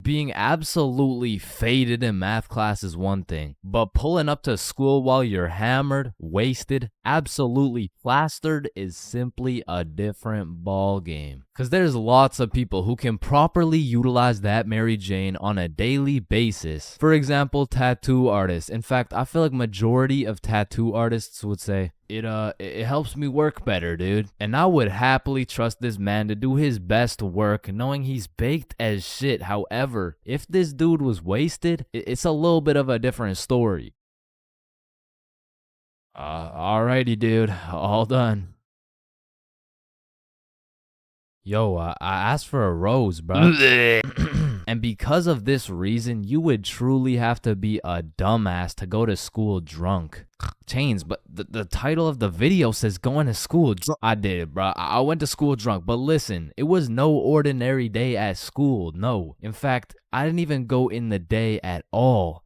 Being absolutely faded in math class is one thing, but pulling up to school while you're hammered, wasted, absolutely plastered is simply a different ball game. Cause there's lots of people who can properly utilize that Mary Jane on a daily basis. For example, tattoo artists. In fact, I feel like majority of tattoo artists would say, it helps me work better, dude. And I would happily trust this man to do his best work knowing he's baked as shit. However, if this dude was wasted, it's a little bit of a different story. Alrighty, dude. All done. Yo, I asked for a rose, bro. And because of this reason, you would truly have to be a dumbass to go to school drunk. Chains, but the title of the video says going to school drunk. I did, bro. I went to school drunk, but listen, it was no ordinary day at school. No, in fact, I didn't even go in the day at all.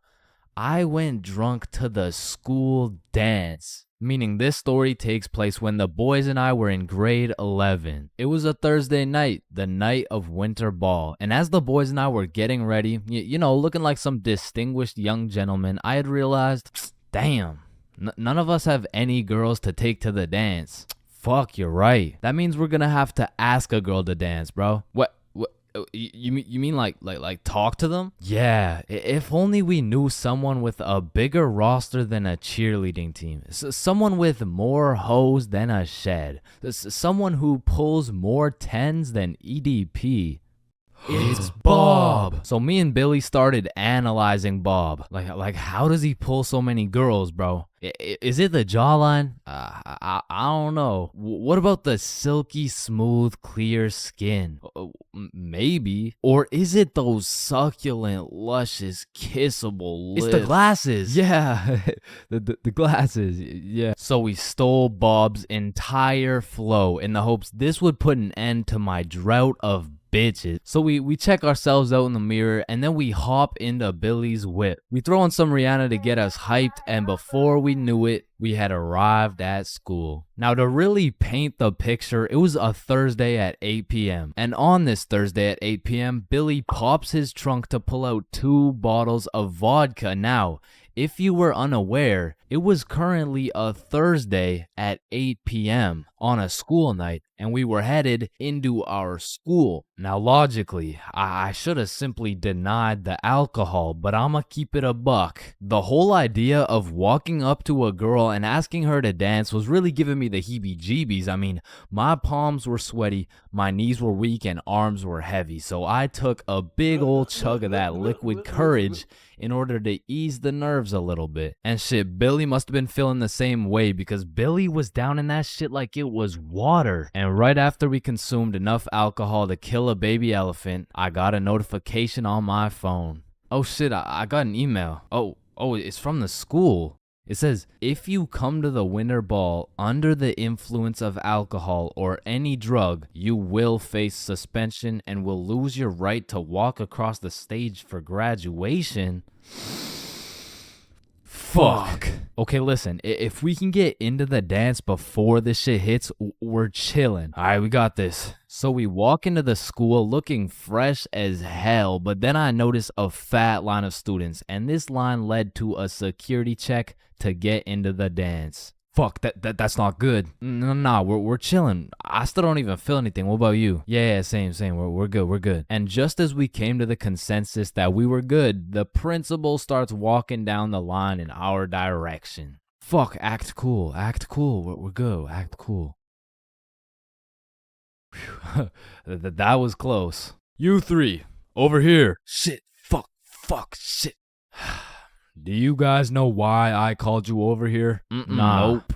I went drunk to the school dance. Meaning this story takes place when the boys and I were in grade 11. It was a Thursday night, the night of winter ball. And as the boys and I were getting ready, you know, looking like some distinguished young gentlemen, I had realized, damn, none of us have any girls to take to the dance. Fuck, you're right. That means we're gonna have to ask a girl to dance, bro. What? You mean like talk to them? Yeah, if only we knew someone with a bigger roster than a cheerleading team. Someone with more hoes than a shed. Someone who pulls more tens than EDP. It's Bob. So me and Billy started analyzing Bob. Like how does he pull so many girls, bro? Is it the jawline? I don't know. What about the silky smooth clear skin? Maybe. Or is it those succulent luscious kissable lips? It's the glasses. Yeah. the glasses. Yeah. So we stole Bob's entire flow in the hopes this would put an end to my drought of bitches. So we check ourselves out in the mirror and then we hop into Billy's whip. We throw on some Rihanna to get us hyped, and before we knew it, we had arrived at school. Now to really paint the picture, it was a Thursday at 8 p.m. And on this Thursday at 8 p.m., Billy pops his trunk to pull out 2 bottles of vodka. Now, if you were unaware, it was currently a Thursday at 8 p.m. on a school night, and we were headed into our school. Now, logically, I should have simply denied the alcohol, but I'ma keep it a buck. The whole idea of walking up to a girl and asking her to dance was really giving me the heebie-jeebies. I mean, my palms were sweaty, my knees were weak, and arms were heavy, so I took a big old chug of that liquid courage in order to ease the nerves a little bit. And shit, Billy must have been feeling the same way because Billy was down in that shit like it was water. And right after we consumed enough alcohol to kill a baby elephant, I got a notification on my phone. Oh shit, I got an email. Oh, it's from the school. It says, if you come to the winter ball under the influence of alcohol or any drug, you will face suspension and will lose your right to walk across the stage for graduation. Fuck. Okay, listen, if we can get into the dance before this shit hits, we're chilling. All right, we got this. So we walk into the school looking fresh as hell, but then I notice a fat line of students, and this line led to a security check to get into the dance. Fuck, that's not good. Nah, we're chilling. I still don't even feel anything. What about you? Yeah, same. We're good. And just as we came to the consensus that we were good, the principal starts walking down the line in our direction. Fuck, act cool. We're good. Act cool. Whew. That was close. You 3, over here. Shit, fuck, shit. Do you guys know why I called you over here? Nah. Nope.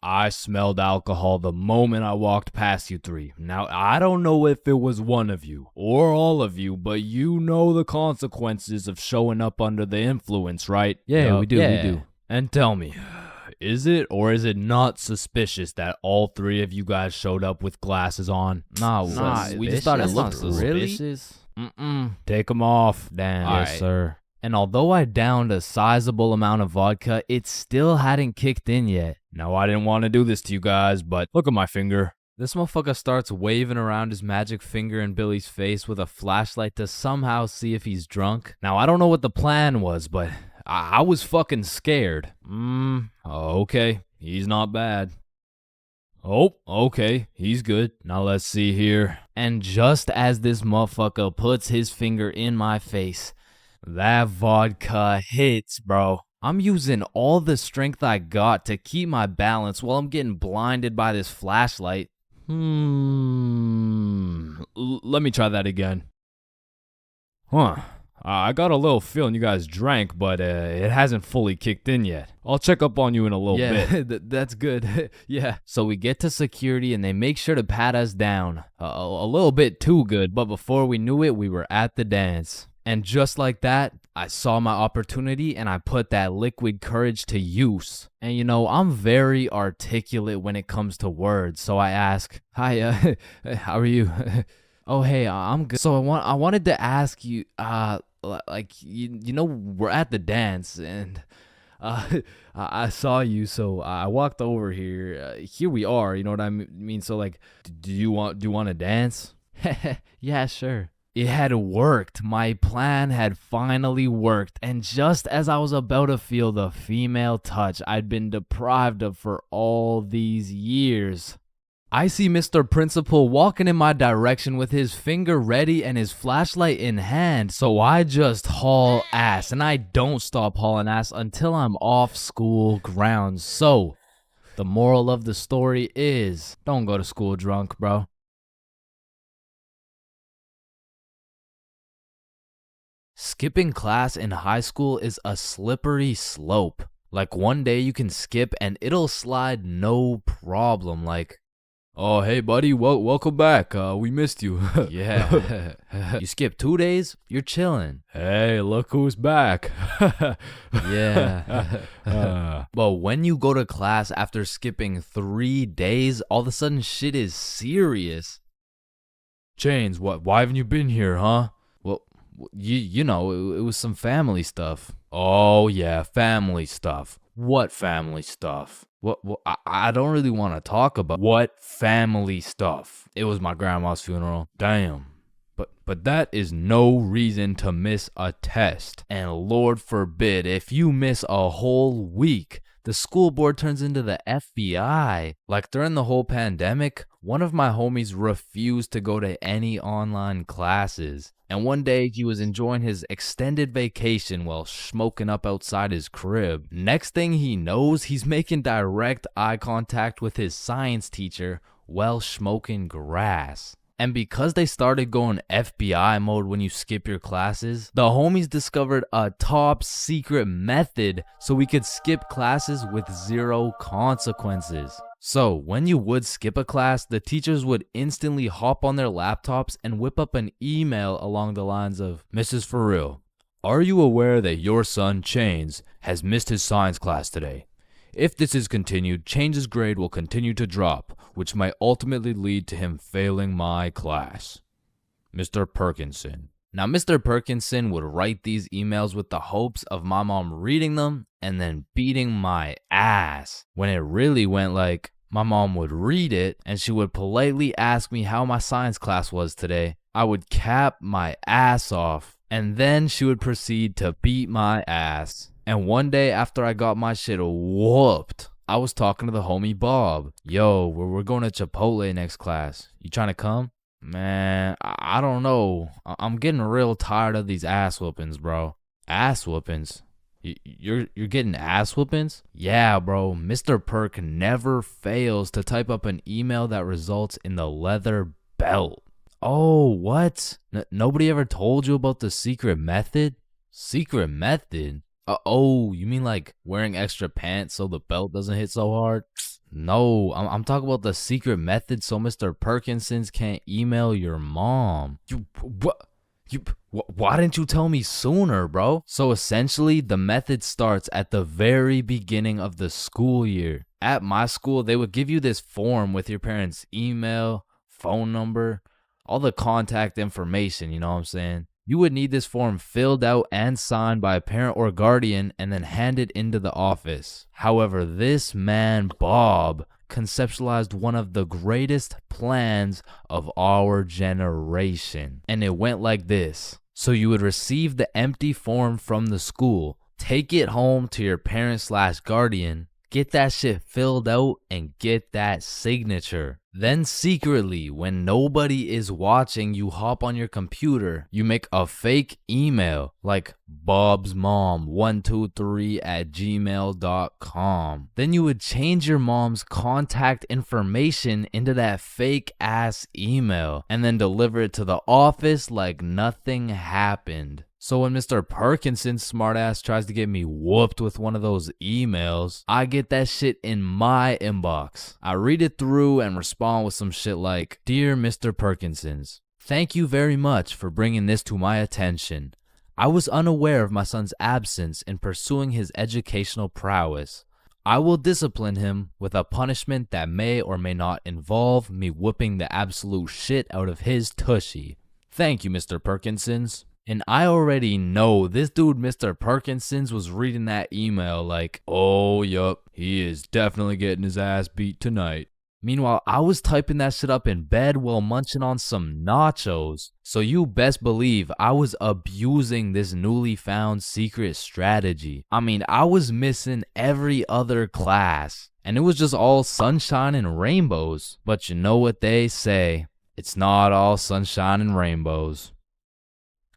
I smelled alcohol the moment I walked past you 3. Now, I don't know if it was one of you or all of you, but you know the consequences of showing up under the influence, right? Yeah, we do. And tell me, is it or is it not suspicious that all 3 of you guys showed up with glasses on? Nah, we just thought it looked suspicious. Take them off. Damn. Yes, right, sir. And although I downed a sizable amount of vodka, it still hadn't kicked in yet. Now, I didn't want to do this to you guys, but look at my finger. This motherfucker starts waving around his magic finger in Billy's face with a flashlight to somehow see if he's drunk. Now, I don't know what the plan was, but I was fucking scared. Okay, he's not bad. Oh, okay, he's good. Now let's see here. And just as this motherfucker puts his finger in my face, that vodka hits, bro. I'm using all the strength I got to keep my balance while I'm getting blinded by this flashlight. Let me try that again. I got a little feeling you guys drank, but it hasn't fully kicked in yet. I'll check up on you in a little bit. Yeah, that's good. Yeah. So we get to security and they make sure to pat us down. A little bit too good, but before we knew it, we were at the dance. And just like that, I saw my opportunity and I put that liquid courage to use. And you know, I'm very articulate when it comes to words, so I ask, "Hi, how are you?" "Oh, hey, I'm good." So I wanted to ask you, like you know, we're at the dance and I saw you, so I walked over here. Here we are, you know what I mean? So like, do you want to dance? Yeah, sure. It had worked. My plan had finally worked. And just as I was about to feel the female touch I'd been deprived of for all these years, I see Mr. Principal walking in my direction with his finger ready and his flashlight in hand. So I just haul ass, and I don't stop hauling ass until I'm off school grounds. So the moral of the story is, don't go to school drunk, bro. Skipping class in high school is a slippery slope. Like one day you can skip and it'll slide no problem. Like, "Oh, hey buddy, welcome back. We missed you." Yeah. You skip 2 days, you're chilling. "Hey, look who's back." Yeah. But when you go to class after skipping 3 days, all of a sudden shit is serious. "Chains, why haven't you been here, huh?" "Well, you know, it was some family stuff." "Oh yeah, family stuff. What family stuff?" What I don't really want to talk about what family stuff. "It was my grandma's funeral." "Damn. But that is no reason to miss a test. And Lord forbid, if you miss a whole week, the school board turns into the FBI. Like during the whole pandemic, one of my homies refused to go to any online classes. And one day he was enjoying his extended vacation while smoking up outside his crib. Next thing he knows, he's making direct eye contact with his science teacher while smoking grass. And because they started going FBI mode when you skip your classes, the homies discovered a top secret method so we could skip classes with 0 consequences. So when you would skip a class, the teachers would instantly hop on their laptops and whip up an email along the lines of, "Mrs. For real, are you aware that your son Chains has missed his science class today? If this is continued, Chains' grade will continue to drop, which might ultimately lead to him failing my class. Mr. Perkinson." Now, Mr. Perkinson would write these emails with the hopes of my mom reading them and then beating my ass. When it really went like, my mom would read it and she would politely ask me how my science class was today. I would cap my ass off and then she would proceed to beat my ass. And one day after I got my shit whooped, I was talking to the homie Bob. "Yo, we're going to Chipotle next class. You trying to come?" "Man, I don't know. I'm getting real tired of these ass whoopings, bro." "Ass whoopings? You're getting ass whoopings?" "Yeah, bro. Mr. Perk never fails to type up an email that results in the leather belt." "Oh, what? Nobody ever told you about the secret method?" "Secret method? Oh, you mean like wearing extra pants so the belt doesn't hit so hard?" "No, I'm talking about the secret method so Mr. Perkinsons can't email your mom." Why didn't you tell me sooner, bro?" So essentially, the method starts at the very beginning of the school year. At my school, they would give you this form with your parents' email, phone number, all the contact information, you know what I'm saying? You would need this form filled out and signed by a parent or guardian and then handed into the office. However, this man, Bob, conceptualized one of the greatest plans of our generation. And it went like this. So you would receive the empty form from the school, take it home to your parent/guardian, get that shit filled out, and get that signature. Then secretly, when nobody is watching, you hop on your computer, you make a fake email like bobsmom123@gmail.com. Then you would change your mom's contact information into that fake ass email and then deliver it to the office like nothing happened. So when Mr. Perkinson's smartass tries to get me whooped with one of those emails, I get that shit in my inbox. I read it through and respond with some shit like, "Dear Mr. Perkinsons, thank you very much for bringing this to my attention. I was unaware of my son's absence in pursuing his educational prowess. I will discipline him with a punishment that may or may not involve me whooping the absolute shit out of his tushy. Thank you, Mr. Perkinsons." And I already know this dude, Mr. Perkinsons, was reading that email like, "Oh, yup, he is definitely getting his ass beat tonight." Meanwhile, I was typing that shit up in bed while munching on some nachos. So you best believe I was abusing this newly found secret strategy. I mean, I was missing every other class, and it was just all sunshine and rainbows. But you know what they say, it's not all sunshine and rainbows.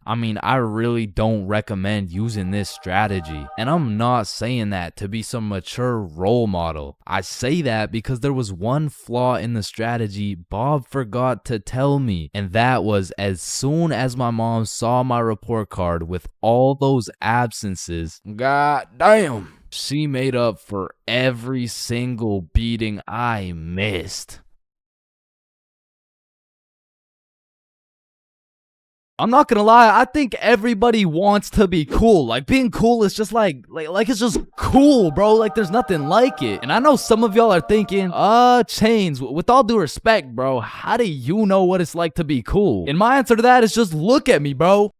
I mean, I really don't recommend using this strategy. And I'm not saying that to be some mature role model. I say that because there was one flaw in the strategy Bob forgot to tell me. And that was, as soon as my mom saw my report card with all those absences, god damn, she made up for every single beating I missed. I'm not gonna lie, I think everybody wants to be cool. Like, being cool is just like it's just cool, bro. Like, there's nothing like it. And I know some of y'all are thinking, Chains, with all due respect, bro, how do you know what it's like to be cool? And my answer to that is just look at me, bro.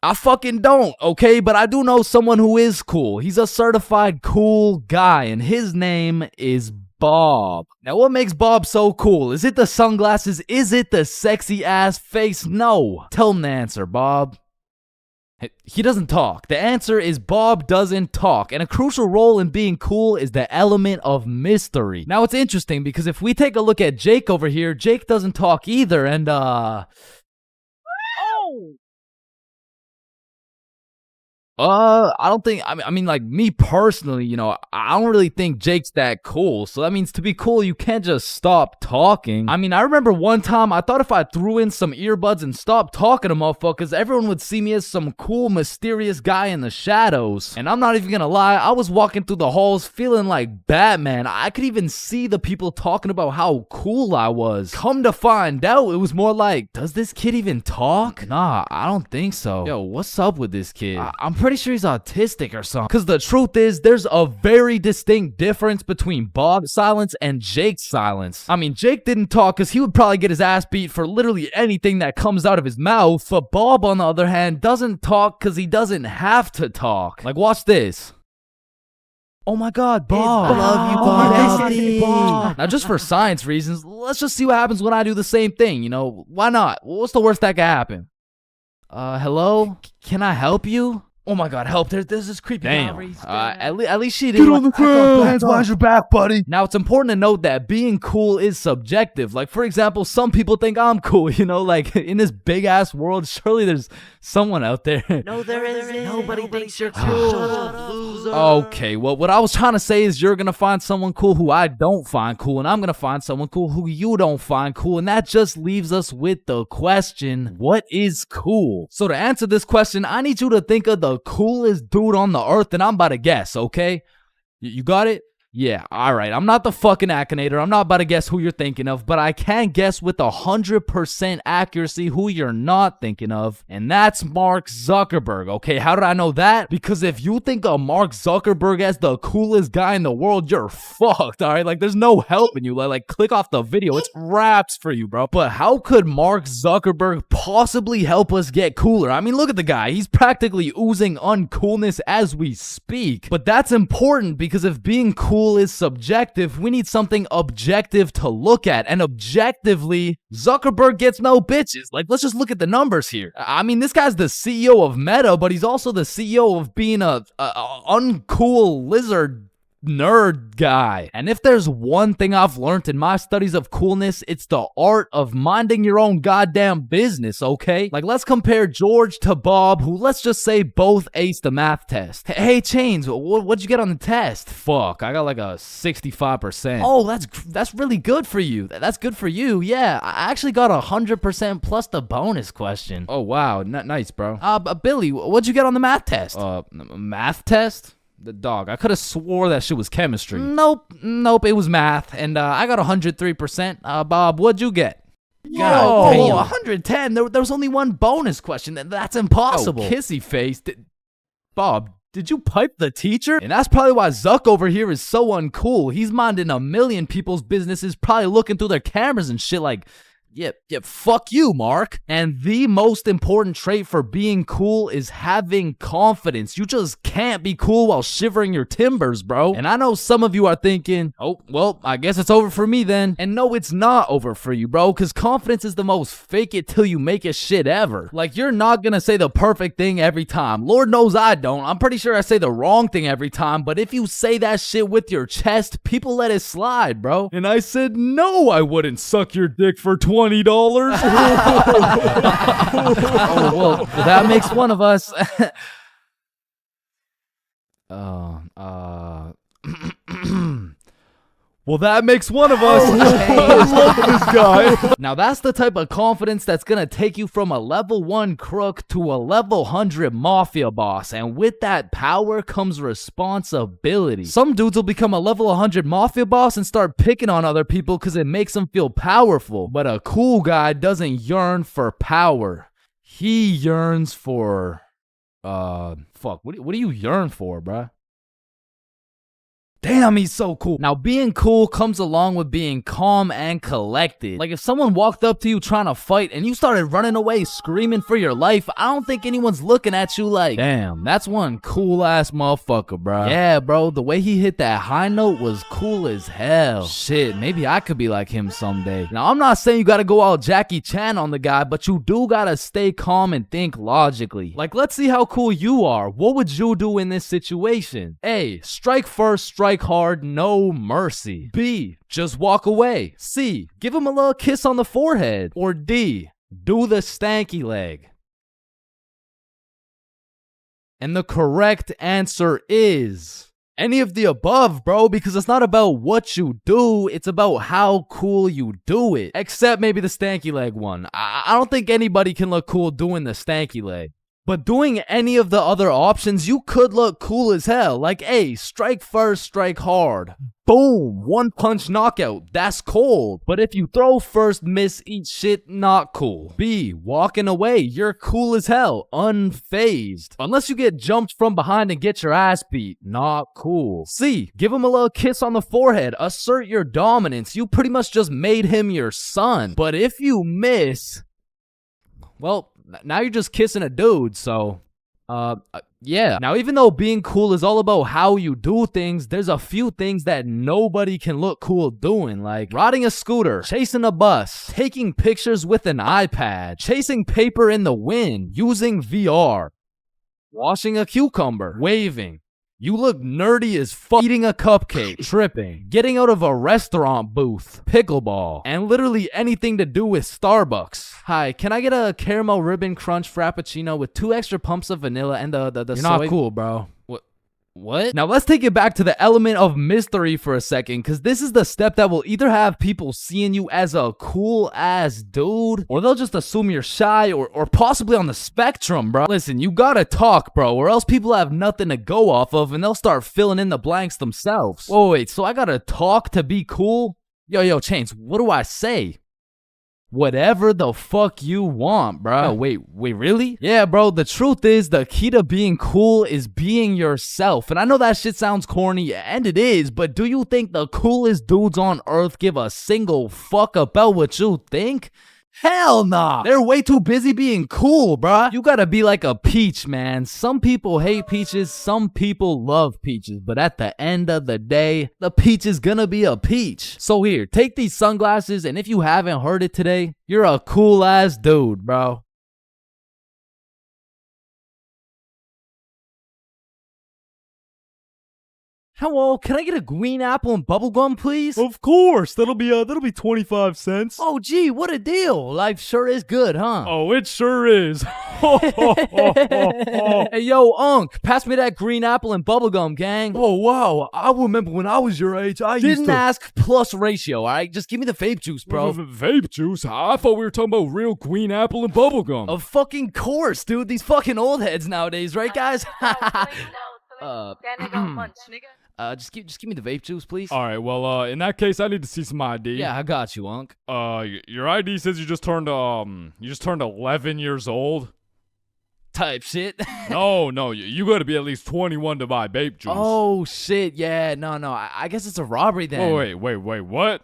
I fucking don't, okay? But I do know someone who is cool. He's a certified cool guy, and his name is Bob. Now, what makes Bob so cool? Is it the sunglasses? Is it the sexy ass face? No. Tell him the answer, Bob. He doesn't talk. The answer is Bob doesn't talk. And a crucial role in being cool is the element of mystery. Now, it's interesting because if we take a look at Jake over here, Jake doesn't talk either. And, I don't think, I mean, like, me personally, you know, I don't really think Jake's that cool. So that means to be cool, you can't just stop talking. I mean, I remember one time I thought if I threw in some earbuds and stopped talking to motherfuckers, everyone would see me as some cool, mysterious guy in the shadows. And I'm not even gonna lie, I was walking through the halls feeling like Batman. I could even see the people talking about how cool I was. Come to find out, it was more like, does this kid even talk? Nah, I don't think so. Yo, what's up with this kid? I'm pretty sure he's autistic or something. Because the truth is, there's a very distinct difference between Bob's silence and Jake's silence. I mean, Jake didn't talk because he would probably get his ass beat for literally anything that comes out of his mouth. But Bob, on the other hand, doesn't talk because he doesn't have to talk. Like, watch this. Oh my god, Bob. I love you, Bob. Bob. Now, just for science reasons, let's just see what happens when I do the same thing, you know? Why not? What's the worst that could happen? Hello? Can I help you? Oh my god, help. There's this creepy guy. At least she didn't. Get on the ground. Hands behind your back, buddy. Now, it's important to note that being cool is subjective. Like, for example, some people think I'm cool, you know? Like, in this big-ass world, surely there's someone out there. No, there isn't. Nobody thinks you're cool. Shut up, loser. Okay, well, what I was trying to say is you're gonna find someone cool who I don't find cool, and I'm gonna find someone cool who you don't find cool, and that just leaves us with the question, what is cool? So to answer this question, I need you to think of the coolest dude on the earth, and I'm about to guess, okay? You got it? Yeah, alright. I'm not the fucking Akinator. I'm not about to guess who you're thinking of, but I can guess with 100% accuracy who you're not thinking of, and that's Mark Zuckerberg, okay? How did I know that? Because if you think of Mark Zuckerberg as the coolest guy in the world, you're fucked, alright? Like, there's no helping you. Like, click off the video. It's wraps for you, bro. But how could Mark Zuckerberg possibly help us get cooler? I mean, look at the guy. He's practically oozing uncoolness as we speak. But that's important because if being cool cool is subjective, we need something objective to look at. And objectively, Zuckerberg gets no bitches. Like, let's just look at the numbers here. I mean, this guy's the CEO of Meta, but he's also the CEO of being a uncool lizard nerd guy. And if there's one thing I've learned in my studies of coolness, it's the art of minding your own goddamn business, okay? Like, let's compare George to Bob, who, let's just say, both aced the math test. Hey, Chains, what'd you get on the test? Fuck, I got like a 65%. Oh, that's really good for you. That's good for you. Yeah, I actually got 100% plus the bonus question. Oh, wow, nice, bro. Billy, what'd you get on the math test? Math test? The dog. I could have swore that shit was chemistry. Nope, it was math, and I got 103%. Bob, what'd you get? God damn. 110. There was only one bonus question. That's impossible. Oh, kissy face. Bob, did you pipe the teacher? And that's probably why Zuck over here is so uncool. He's minding a million people's businesses, probably looking through their cameras and shit like, yeah, fuck you, Mark. And the most important trait for being cool is having confidence. You just can't be cool while shivering your timbers, bro. And I know some of you are thinking, oh, well, I guess it's over for me then. And no, it's not over for you, bro, because confidence is the most fake it till you make it shit ever. Like, you're not gonna say the perfect thing every time. Lord knows I don't. I'm pretty sure I say the wrong thing every time, but if you say that shit with your chest, people let it slide, bro. And I said, no, I wouldn't suck your dick for $20. Oh, well, that makes one of us. Well, that makes one of us. I love this guy. Now, that's the type of confidence that's gonna take you from a level 1 crook to a level 100 mafia boss. And with that power comes responsibility. Some dudes will become a level 100 mafia boss and start picking on other people because it makes them feel powerful. But a cool guy doesn't yearn for power. He yearns for... fuck, what do you yearn for, bruh? Damn, he's so cool. Now, being cool comes along with being calm and collected. Like, if someone walked up to you trying to fight and you started running away screaming for your life, I don't think anyone's looking at you like, damn, that's one cool-ass motherfucker, bro. Yeah, bro, the way he hit that high note was cool as hell. Shit, maybe I could be like him someday. Now, I'm not saying you gotta go all Jackie Chan on the guy, but you do gotta stay calm and think logically. Like, let's see how cool you are. What would you do in this situation? A, strike first, strike hard, no mercy. B, just walk away. C, give him a little kiss on the forehead. Or D, do the stanky leg. And the correct answer is any of the above, bro, because it's not about what you do, it's about how cool you do it. Except maybe the stanky leg one. I don't think anybody can look cool doing the stanky leg. But doing any of the other options, you could look cool as hell. Like, A, strike first, strike hard. Boom, one punch knockout. That's cold. But if you throw first, miss, eat shit, not cool. B, walking away. You're cool as hell. Unfazed. Unless you get jumped from behind and get your ass beat. Not cool. C, give him a little kiss on the forehead. Assert your dominance. You pretty much just made him your son. But if you miss, well, now you're just kissing a dude, so, yeah. Now, even though being cool is all about how you do things, there's a few things that nobody can look cool doing, like riding a scooter, chasing a bus, taking pictures with an iPad, chasing paper in the wind, using VR, washing a cucumber, waving. You look nerdy as fuck, eating a cupcake, tripping, getting out of a restaurant booth, pickleball, and literally anything to do with Starbucks. Hi, can I get a caramel ribbon crunch frappuccino with 2 extra pumps of vanilla and the You're soy? not cool, bro. What? Now let's take it back to the element of mystery for a second, because this is the step that will either have people seeing you as a cool ass dude, or they'll just assume you're shy or possibly on the spectrum, bro. Listen, you gotta talk, bro, or else people have nothing to go off of and they'll start filling in the blanks themselves. Whoa, wait, so I gotta talk to be cool? Yo, Chains, what do I say? Whatever the fuck you want, bro. Wait, really? Yeah, bro, the truth is the key to being cool is being yourself. And I know that shit sounds corny, and it is, but do you think the coolest dudes on earth give a single fuck about what you think? Hell nah. They're way too busy being cool, bruh. You gotta be like a peach, man. Some people hate peaches, some people love peaches. But at the end of the day, the peach is gonna be a peach. So here, take these sunglasses, and if you haven't heard it today, you're a cool ass dude, bro. Hello, can I get a green apple and bubblegum, please? Of course, that'll be 25 cents. Oh, gee, what a deal. Life sure is good, huh? Oh, it sure is. Hey, yo, Unc, pass me that green apple and bubblegum, gang. Oh, wow. I remember when I was your age, I used Didn't to... ask plus ratio, all right? Just give me the vape juice, bro. Vape juice? I thought we were talking about real green apple and bubblegum. Of fucking course, dude. These fucking old heads nowadays, right, guys? Just give me the vape juice, please. All right, well, in that case, I need to see some ID. Yeah, I got you, Unc. Your ID says you just turned 11 years old. Type shit. No, you gotta be at least 21 to buy vape juice. Oh, shit, yeah, no, I guess it's a robbery then. Oh, wait, what?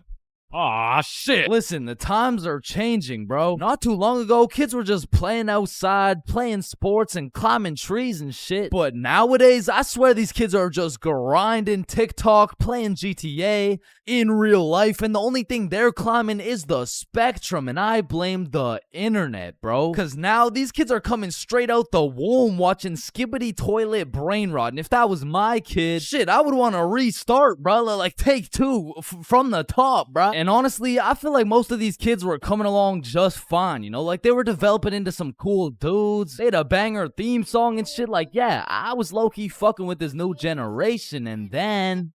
Ah, shit. Listen, the times are changing, bro. Not too long ago, kids were just playing outside, playing sports, and climbing trees and shit. But nowadays, I swear these kids are just grinding TikTok, playing GTA in real life, and the only thing they're climbing is the spectrum, and I blame the internet, bro. Because now these kids are coming straight out the womb watching Skibbity Toilet Brain Rot, and if that was my kid, shit, I would want to restart, bro. Like, take two from the top, bro. And honestly, I feel like most of these kids were coming along just fine, you know? Like, they were developing into some cool dudes. They had a banger theme song and shit. Like, yeah, I was low-key fucking with this new generation. And then...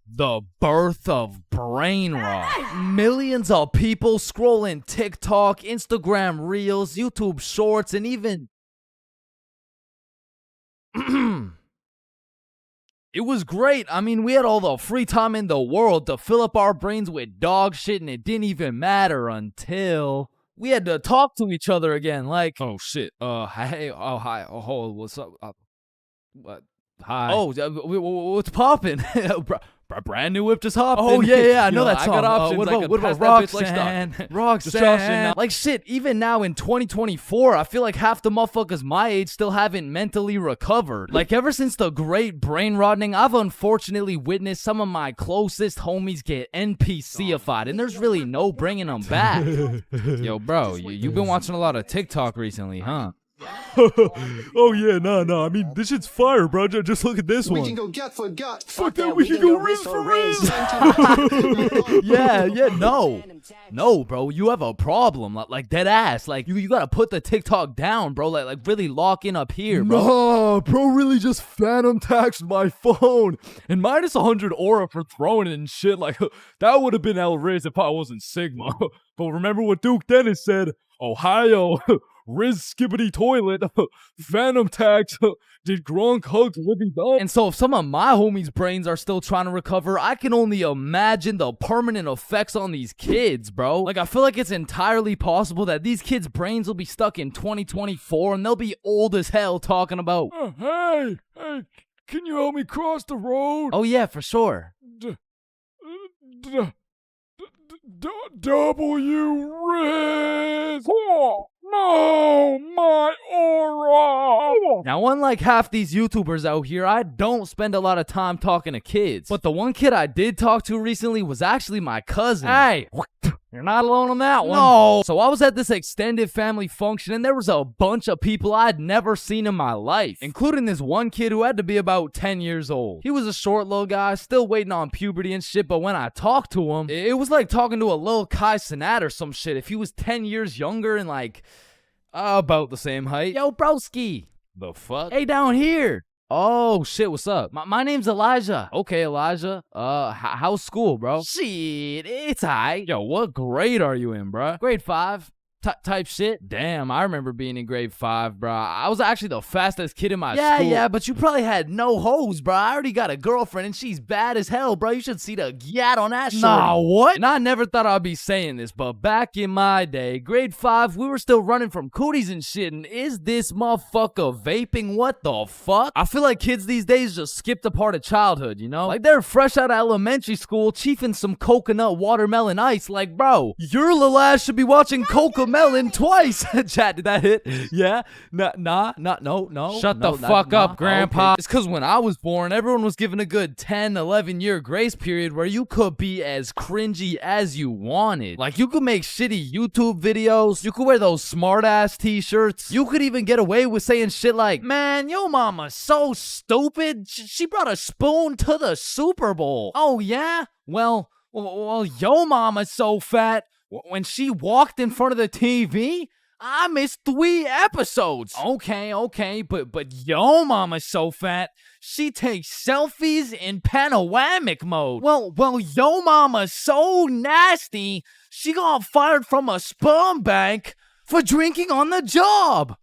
the birth of brain rot. Millions of people scrolling TikTok, Instagram Reels, YouTube Shorts, and even... It was great. I mean, we had all the free time in the world to fill up our brains with dog shit, and it didn't even matter until we had to talk to each other again. Like, Oh, shit. Hey, hi. Oh, what's up? What? Hi. oh, what's poppin'? brand new whip just hopped. Oh, yeah, I know that song. I got options. What I could about pass that bitch like Roxanne? stock. Roxanne. Like, shit, even now in 2024, I feel like half the motherfuckers my age still haven't mentally recovered. Like, ever since the great brain rotting, I've unfortunately witnessed some of my closest homies get NPC-ified, and there's really no bringing them back. Yo, bro, you've been watching a lot of TikTok recently, huh? Oh, yeah, nah. I mean, this shit's fire, bro. Just look at this one. We can go gut for gut. Fuck that, we can go wrist for wrist. Yeah, no, bro, you have a problem, like dead ass. Like, you gotta put the TikTok down, bro. Like really lock in up here, bro. Nah, bro really just phantom taxed my phone. And minus 100 aura for throwing it and shit. Like, that would have been El Riz if I wasn't Sigma. But remember what Duke Dennis said? Ohio, Riz Skibbity Toilet, Phantom Tax, did Gronk hugs Libby Dog? And so if some of my homies' brains are still trying to recover, I can only imagine the permanent effects on these kids, bro. Like, I feel like it's entirely possible that these kids' brains will be stuck in 2024 and they'll be old as hell talking about, Hey, can you help me cross the road? oh yeah, for sure. W Riz! Oh, no, my aura! Now, unlike half these YouTubers out here, I don't spend a lot of time talking to kids. But the one kid I did talk to recently was actually my cousin. Hey, you're not alone on that one. No. So I was at this extended family function, and there was a bunch of people I'd never seen in my life, including this one kid who had to be about 10 years old. He was a short little guy, still waiting on puberty and shit, but when I talked to him, it was like talking to a little Kai Cenat or some shit. If he was 10 years younger and like, about the same height. Yo, broski. The fuck? Hey, down here. Oh, shit, what's up? My name's Elijah. Okay, Elijah. How's school, bro? Shit, it's alright. Yo, what grade are you in, bro? Grade 5. type shit. Damn, I remember being in grade 5, bro. I was actually the fastest kid in my Yeah, school. yeah, but you probably had no hoes, bro. I already got a girlfriend and she's bad as hell, bro. You should see the gyat on that shorty. Nah, what? And I never thought I'd be saying this, but back in my day, grade 5, we were still running from cooties and shit, and is this motherfucker vaping? What the fuck? I feel like kids these days just skipped a part of childhood, you know? Like they're fresh out of elementary school, chiefing some coconut watermelon ice. Like, bro, your little ass should be watching Cocomelon twice. Chat, did that hit? Yeah? No. Shut the fuck up, Grandpa. Okay. It's because when I was born, everyone was given a good 10, 11-year grace period where you could be as cringy as you wanted. Like, you could make shitty YouTube videos. You could wear those smart-ass t-shirts. You could even get away with saying shit like, man, yo mama's so stupid. She brought a spoon to the Super Bowl. Oh, yeah? Well, yo mama's so fat. When she walked in front of the TV, I missed 3 episodes. Okay, but yo mama's so fat, she takes selfies in panoramic mode. Well, yo mama's so nasty, she got fired from a sperm bank for drinking on the job.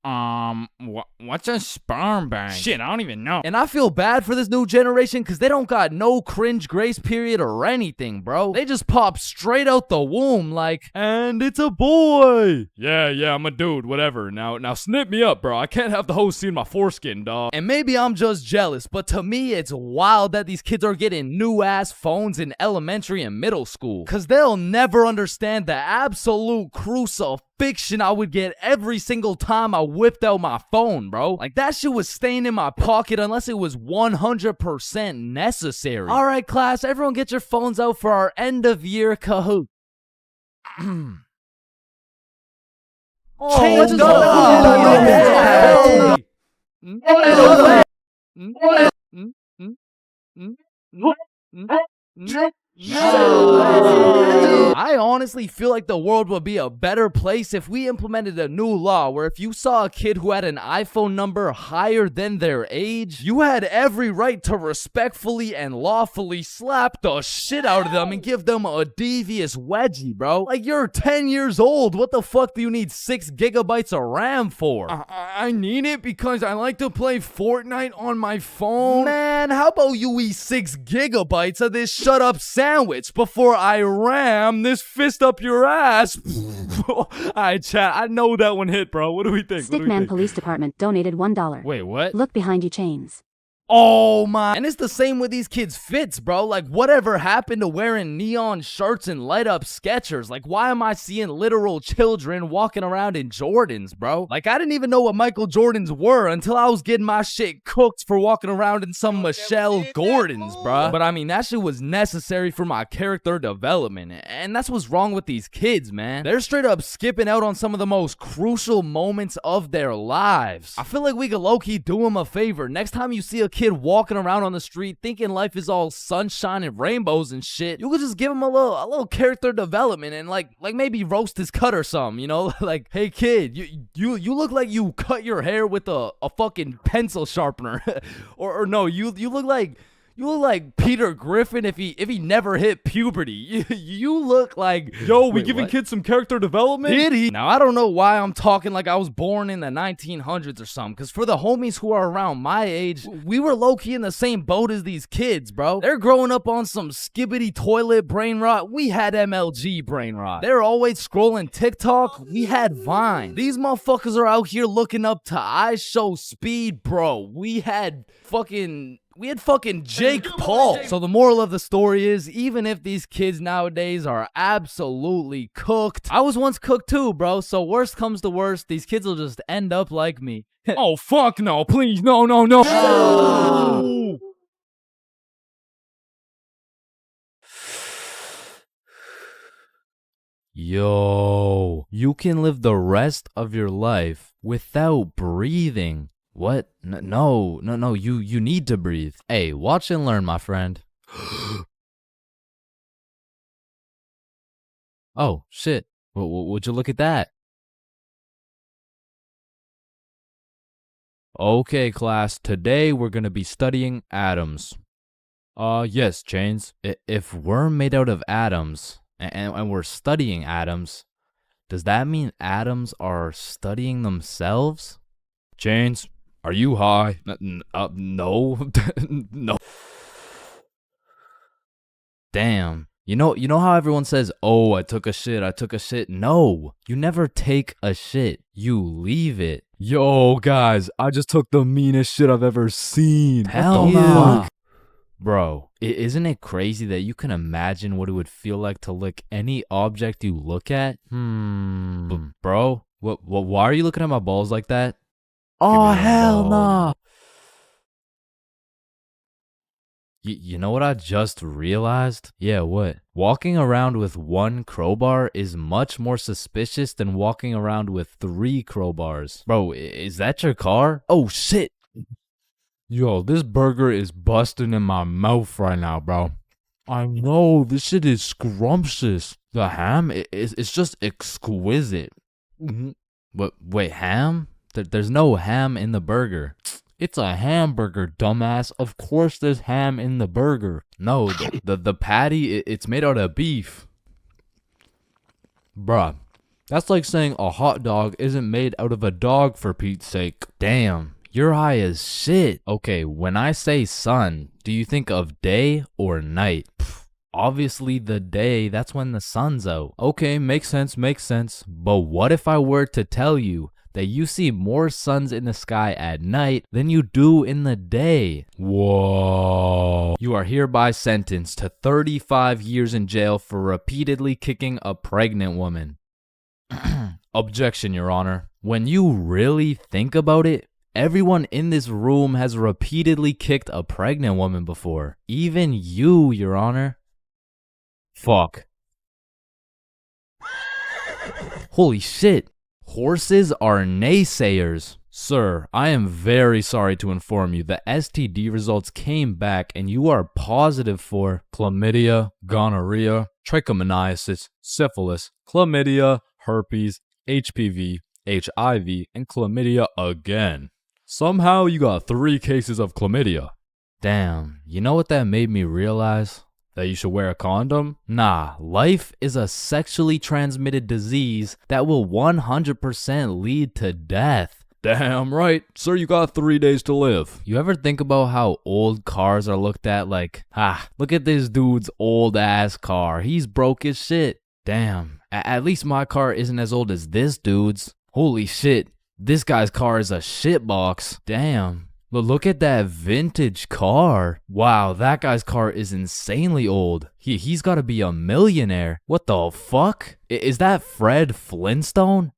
What's a sperm bank? Shit, I don't even know. And I feel bad for this new generation because they don't got no cringe grace period or anything, bro. They just pop straight out the womb like, and it's a boy. Yeah, I'm a dude, whatever. Now snip me up, bro. I can't have the host seeing my foreskin, dog. And maybe I'm just jealous, but to me, it's wild that these kids are getting new-ass phones in elementary and middle school because they'll never understand the absolute crucifixion I would get every single time I whipped out my phone, bro. Like, that shit was staying in my pocket unless it was 100% necessary. All right, class, everyone get your phones out for our end-of-year Kahoot. Change I honestly feel like the world would be a better place if we implemented a new law where if you saw a kid who had an iPhone number higher than their age, you had every right to respectfully and lawfully slap the shit out of them and give them a devious wedgie, bro. Like, you're 10 years old. What the fuck do you need 6 gigabytes of RAM for? I need it because I like to play Fortnite on my phone. Man, how about you eat 6 gigabytes of this shut up sandwich before I ram this fist up your ass? Alright, chat, I know that one hit, bro. What do we think? Stickman Police Department donated $1. Wait, what? Look behind you, Chains. Oh my. And it's the same with these kids' fits, bro. Like, whatever happened to wearing neon shirts and light up Skechers? Like, why am I seeing literal children walking around in Jordans, bro? Like, I didn't even know what Michael Jordans were until I was getting my shit cooked for walking around in some Michelle Gordons, bro. But I mean, that shit was necessary for my character development. And that's what's wrong with these kids, man. They're straight up skipping out on some of the most crucial moments of their lives. I feel like we could low-key do them a favor. Next time you see a kid walking around on the street thinking life is all sunshine and rainbows and shit, you could just give him a little character development and like maybe roast his cut or something, you know? Like, hey kid, you look like you cut your hair with a fucking pencil sharpener. or no, you look like Peter Griffin if he never hit puberty. You look like... Yo, we giving kids some character development? Did he? Now, I don't know why I'm talking like I was born in the 1900s or something, because for the homies who are around my age, we were low-key in the same boat as these kids, bro. They're growing up on some skibbity toilet brain rot. We had MLG brain rot. They're always scrolling TikTok. We had Vine. These motherfuckers are out here looking up to I Show Speed, bro. We had fucking Jake Paul. So the moral of the story is, even if these kids nowadays are absolutely cooked, I was once cooked too, bro. So worst comes to worst, these kids will just end up like me. Oh, fuck no, please, no. Yo, you can live the rest of your life without breathing. What? No, you need to breathe. Hey, watch and learn, my friend. Oh, shit. Would you look at that? Okay, class, today we're gonna be studying atoms. Yes, Chains. If we're made out of atoms, and we're studying atoms, Does that mean atoms are studying themselves? Chains, are you high? No. No. Damn. You know how everyone says, "Oh, I took a shit, I took a shit." No, you never take a shit. You leave it. Yo, guys, I just took the meanest shit I've ever seen. Hell What the no. fuck? Bro, isn't it crazy that you can imagine what it would feel like to lick any object you look at? Bro, why are you looking at my balls like that? Oh, me a hell ball. nah. You know what I just realized? Yeah, what? Walking around with one crowbar is much more suspicious than walking around with 3 crowbars. Bro, is that your car? Oh shit! Yo, this burger is busting in my mouth right now, bro. I know, this shit is scrumptious. The ham it's just exquisite. But wait, ham? There's no ham in the burger. It's a hamburger, dumbass. Of course there's ham in the burger. No, the patty, it's made out of beef. Bruh, that's like saying a hot dog isn't made out of a dog, for Pete's sake. Damn, you're high as shit. Okay, when I say sun, do you think of day or night? Obviously the day, that's when the sun's out. Okay, makes sense. But what if I were to tell you that you see more suns in the sky at night than you do in the day? Whoa. You are hereby sentenced to 35 years in jail for repeatedly kicking a pregnant woman. Objection, Your Honor. When you really think about it, everyone in this room has repeatedly kicked a pregnant woman before. Even you, Your Honor. Fuck. Holy shit. Horses are naysayers. Sir, I am very sorry to inform you the STD results came back and you are positive for chlamydia, gonorrhea, trichomoniasis, syphilis, chlamydia, herpes, HPV, HIV, and chlamydia again. Somehow you got 3 cases of chlamydia. Damn, you know what that made me realize? That you should wear a condom? Nah, life is a sexually transmitted disease that will 100% lead to death. Damn right. Sir, you got 3 days to live. You ever think about how old cars are looked at like, look at this dude's old ass car. He's broke as shit. Damn, at least my car isn't as old as this dude's. Holy shit, this guy's car is a shitbox. Damn. But look at that vintage car. Wow, that guy's car is insanely old. He's gotta be a millionaire. What the fuck? Is that Fred Flintstone?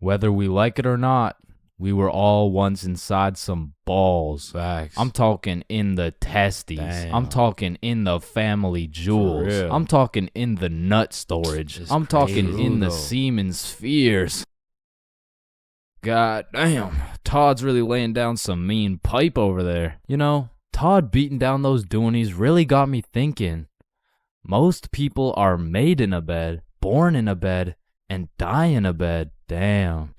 Whether we like it or not, we were all once inside some balls. Facts. I'm talking in the testes. Damn. I'm talking in the family jewels. real. I'm talking in the nut storage. It's I'm talking crazy, in the though. semen spheres. God damn, Todd's really laying down some mean pipe over there. You know, Todd beating down those doonies really got me thinking. Most people are made in a bed, born in a bed, and die in a bed. Damn.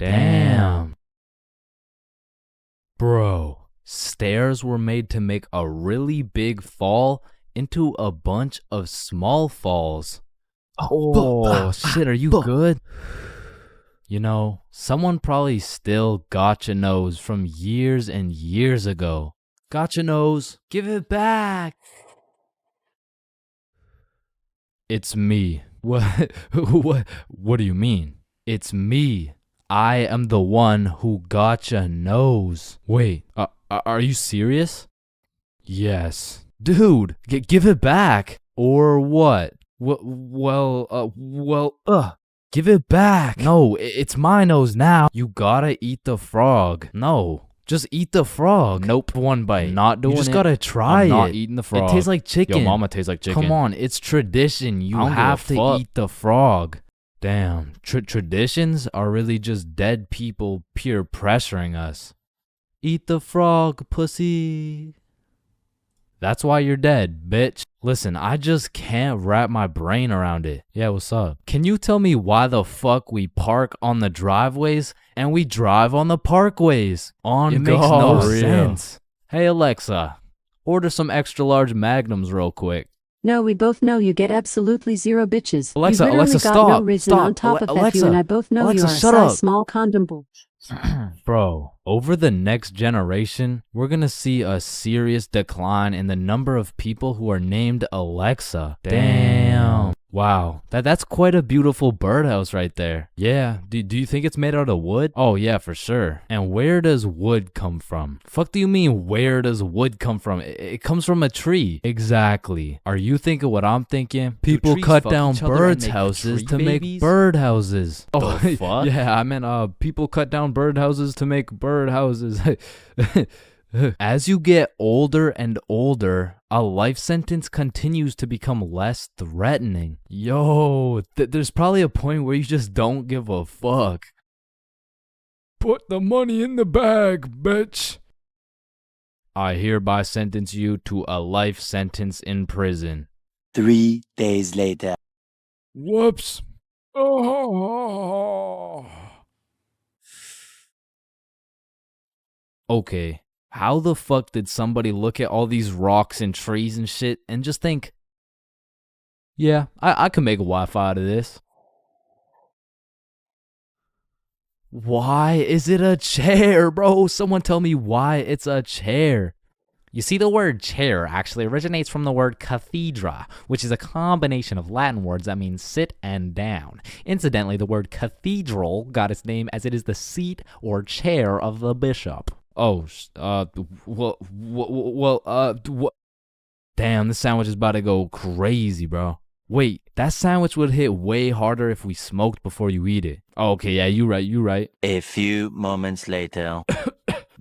Bro, stairs were made to make a really big fall into a bunch of small falls. Oh, shit, are you good? You know, someone probably still gotcha knows from years and years ago. Gotcha knows, give it back. It's me. What? What do you mean? It's me. I am the one who gotcha knows. Wait, are you serious? Yes. Dude, give it back. Or what? Give it back. No, it's my nose now. You gotta eat the frog. No, just eat the frog. Nope, one bite. Not doing it. You just gotta try it. I'm not eating the frog. It tastes like chicken. Yo, mama tastes like chicken. Come on, it's tradition. You I don't give have a to fuck. eat the frog. Damn, traditions are really just dead people peer pressuring us. Eat the frog, pussy. That's why you're dead, bitch. Listen, I just can't wrap my brain around it. Yeah, what's up? Can you tell me why the fuck we park on the driveways and we drive on the parkways? It makes no For real. sense. Hey Alexa, order some extra large magnums real quick. No, we both know you get absolutely zero bitches. Alexa, you literally Alexa, got no stop, reason stop. on top of Alexa, you, and I both know Alexa, you are a shut size up. small condom bull. Bro, over the next generation, we're gonna see a serious decline in the number of people who are named Alexa. Damn. Wow, that's quite a beautiful birdhouse right there. Yeah, do you think it's made out of wood? Oh yeah, for sure. And where does wood come from? Fuck do you mean where does wood come from? It comes from a tree. Exactly. Are you thinking what I'm thinking? People trees cut fuck down each other and birds' make houses tree to make babies? bird houses. Oh, The fuck? yeah, I meant people cut down bird houses to make bird houses. As you get older and older, a life sentence continues to become less threatening. Yo, there's probably a point where you just don't give a fuck. Put the money in the bag, bitch. I hereby sentence you to a life sentence in prison. 3 days later. Whoops. Oh. Okay, how the fuck did somebody look at all these rocks and trees and shit and just think, yeah, I can make a Wi-Fi out of this? Why is it a chair, bro? Someone tell me why it's a chair. You see, the word chair actually originates from the word cathedra, which is a combination of Latin words that mean sit and down. Incidentally, the word cathedral got its name as it is the seat or chair of the bishop. Oh, damn, this sandwich is about to go crazy, bro. Wait, that sandwich would hit way harder if we smoked before you eat it. Oh, okay, yeah, you right. A few moments later.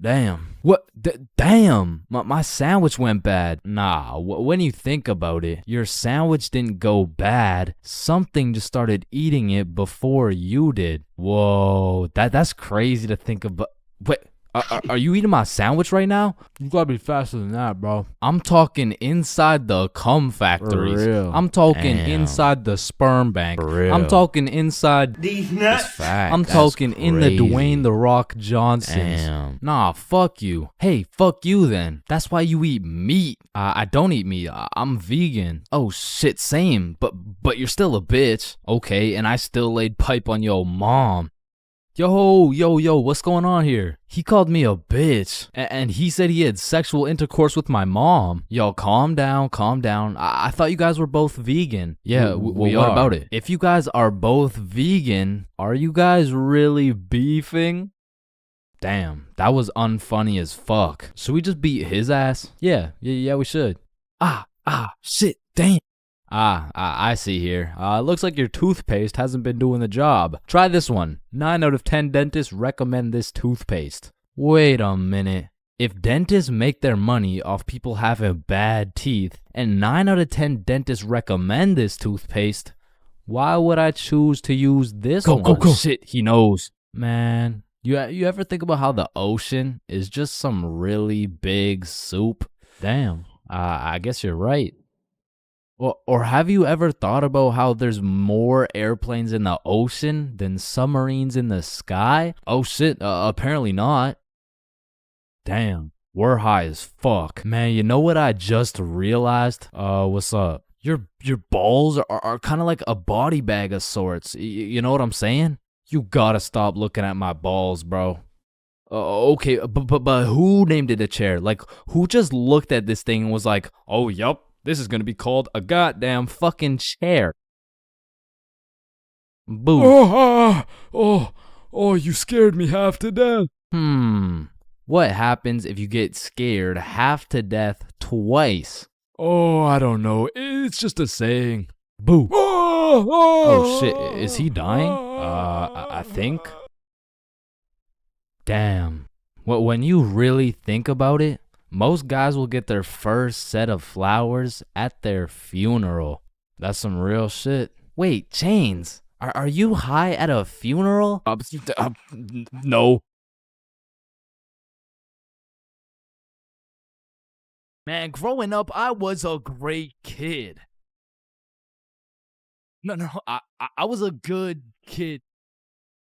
Damn. What? Damn. My sandwich went bad. Nah, when you think about it, your sandwich didn't go bad. Something just started eating it before you did. Whoa, that's crazy to think about. Wait. Are you eating my sandwich right now? You gotta be faster than that, bro. I'm talking inside the cum factories. For real. I'm talking Damn. inside the sperm bank. For real. I'm talking inside. These nuts. I'm That's talking in the crazy. Dwayne the Rock Johnsons. Damn. Nah, fuck you. Hey, fuck you then. That's why you eat meat. I don't eat meat. I'm vegan. Oh shit, same. But you're still a bitch. Okay, and I still laid pipe on your mom. Yo, what's going on here? He called me a bitch, and he said he had sexual intercourse with my mom. Yo, calm down. I thought you guys were both vegan. Yeah, we what are. about it? If you guys are both vegan, are you guys really beefing? Damn, that was unfunny as fuck. Should we just beat his ass? Yeah, we should. Shit, damn. I see here. Looks like your toothpaste hasn't been doing the job. Try this one. 9 out of 10 dentists recommend this toothpaste. Wait a minute. If dentists make their money off people having bad teeth, and 9 out of 10 dentists recommend this toothpaste, why would I choose to use this one? Go. Shit, he knows. Man, you ever think about how the ocean is just some really big soup? Damn, I guess you're right. Or have you ever thought about how there's more airplanes in the ocean than submarines in the sky? Oh shit, apparently not. Damn, we're high as fuck. Man, you know what I just realized? What's up? Your balls are kind of like a body bag of sorts. You know what I'm saying? You gotta stop looking at my balls, bro. Okay, but who named it a chair? Like, who just looked at this thing and was like, oh, yup. This is gonna be called a goddamn fucking chair. Boo. Oh, you scared me half to death. What happens if you get scared half to death twice? Oh, I don't know. It's just a saying. Boo. Oh Oh shit, is he dying? I think. Damn. When you really think about it, most guys will get their first set of flowers at their funeral. That's some real shit. Wait, Chains, are you high at a funeral? No. Man, growing up, I was a great kid. No, I was a good kid.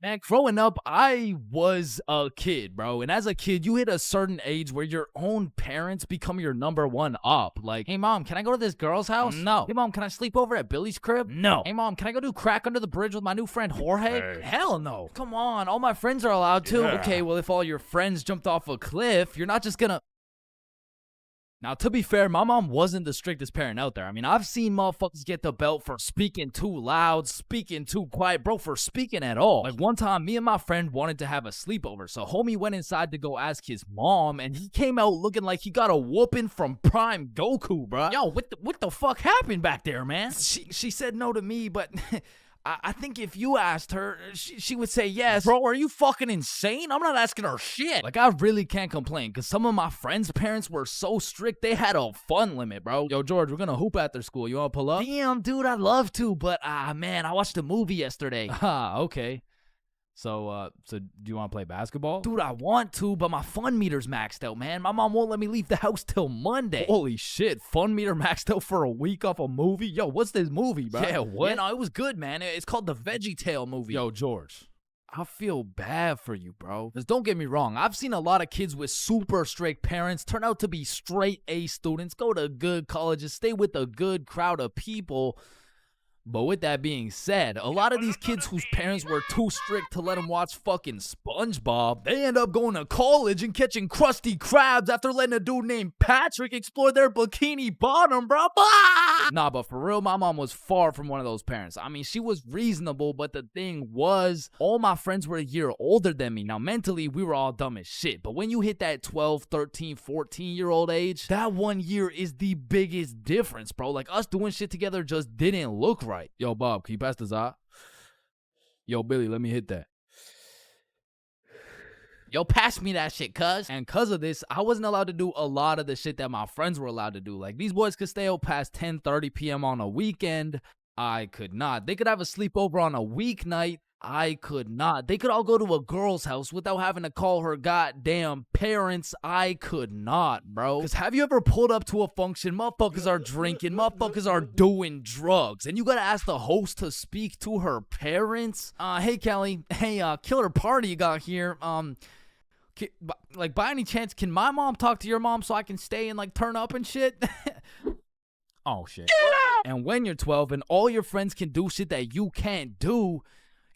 Man, growing up, I was a kid, bro. And as a kid, you hit a certain age where your own parents become your number one up. Like, hey, mom, can I go to this girl's house? No. Hey, mom, can I sleep over at Billy's crib? No. Hey, mom, can I go do crack under the bridge with my new friend Jorge? Hell no. Come on, all my friends are allowed to. Okay, well, if all your friends jumped off a cliff, you're not just gonna... Now, to be fair, my mom wasn't the strictest parent out there. I mean, I've seen motherfuckers get the belt for speaking too loud, speaking too quiet, bro, for speaking at all. Like, one time, me and my friend wanted to have a sleepover, so homie went inside to go ask his mom, and he came out looking like he got a whooping from Prime Goku, bro. Yo, what the fuck happened back there, man? She said no to me, but... I think if you asked her, she would say yes. Bro, are you fucking insane? I'm not asking her shit. Like, I really can't complain, because some of my friends' parents were so strict, they had a fun limit, bro. Yo, George, we're gonna hoop after school. You wanna pull up? Damn, dude, I'd love to, but, man, I watched a movie yesterday. Okay. So do you want to play basketball? Dude, I want to, but my fun meter's maxed out, man. My mom won't let me leave the house till Monday. Holy shit, fun meter maxed out for a week off a movie? Yo, what's this movie, bro? Yeah, what? Yeah, no, it was good, man. It's called the Veggie Tale movie. Yo, George, I feel bad for you, bro. Because don't get me wrong, I've seen a lot of kids with super strict parents turn out to be straight A students, go to good colleges, stay with a good crowd of people. But with that being said, a lot of these kids whose parents were too strict to let them watch fucking SpongeBob, they end up going to college and catching Krusty Krabs after letting a dude named Patrick explore their bikini bottom, bro. Nah, but for real, my mom was far from one of those parents. I mean, she was reasonable, but the thing was, all my friends were a year older than me. Now, mentally, we were all dumb as shit. But when you hit that 12, 13, 14-year-old age, that 1 year is the biggest difference, bro. Like, us doing shit together just didn't look right. Yo, Bob, can you pass the za? Yo, Billy, let me hit that. Yo, pass me that shit, cuz. And cuz of this, I wasn't allowed to do a lot of the shit that my friends were allowed to do. Like, these boys could stay out past 10:30 p.m. on a weekend. I could not. They could have a sleepover on a weeknight. I could not. They could all go to a girl's house without having to call her goddamn parents. I could not, bro. Because have you ever pulled up to a function, motherfuckers are drinking, motherfuckers are doing drugs, and you gotta ask the host to speak to her parents? Hey, Kelly. Hey, killer party you got here. Like, by any chance, can my mom talk to your mom so I can stay and, like, turn up and shit? Oh, shit. And when you're 12 and all your friends can do shit that you can't do,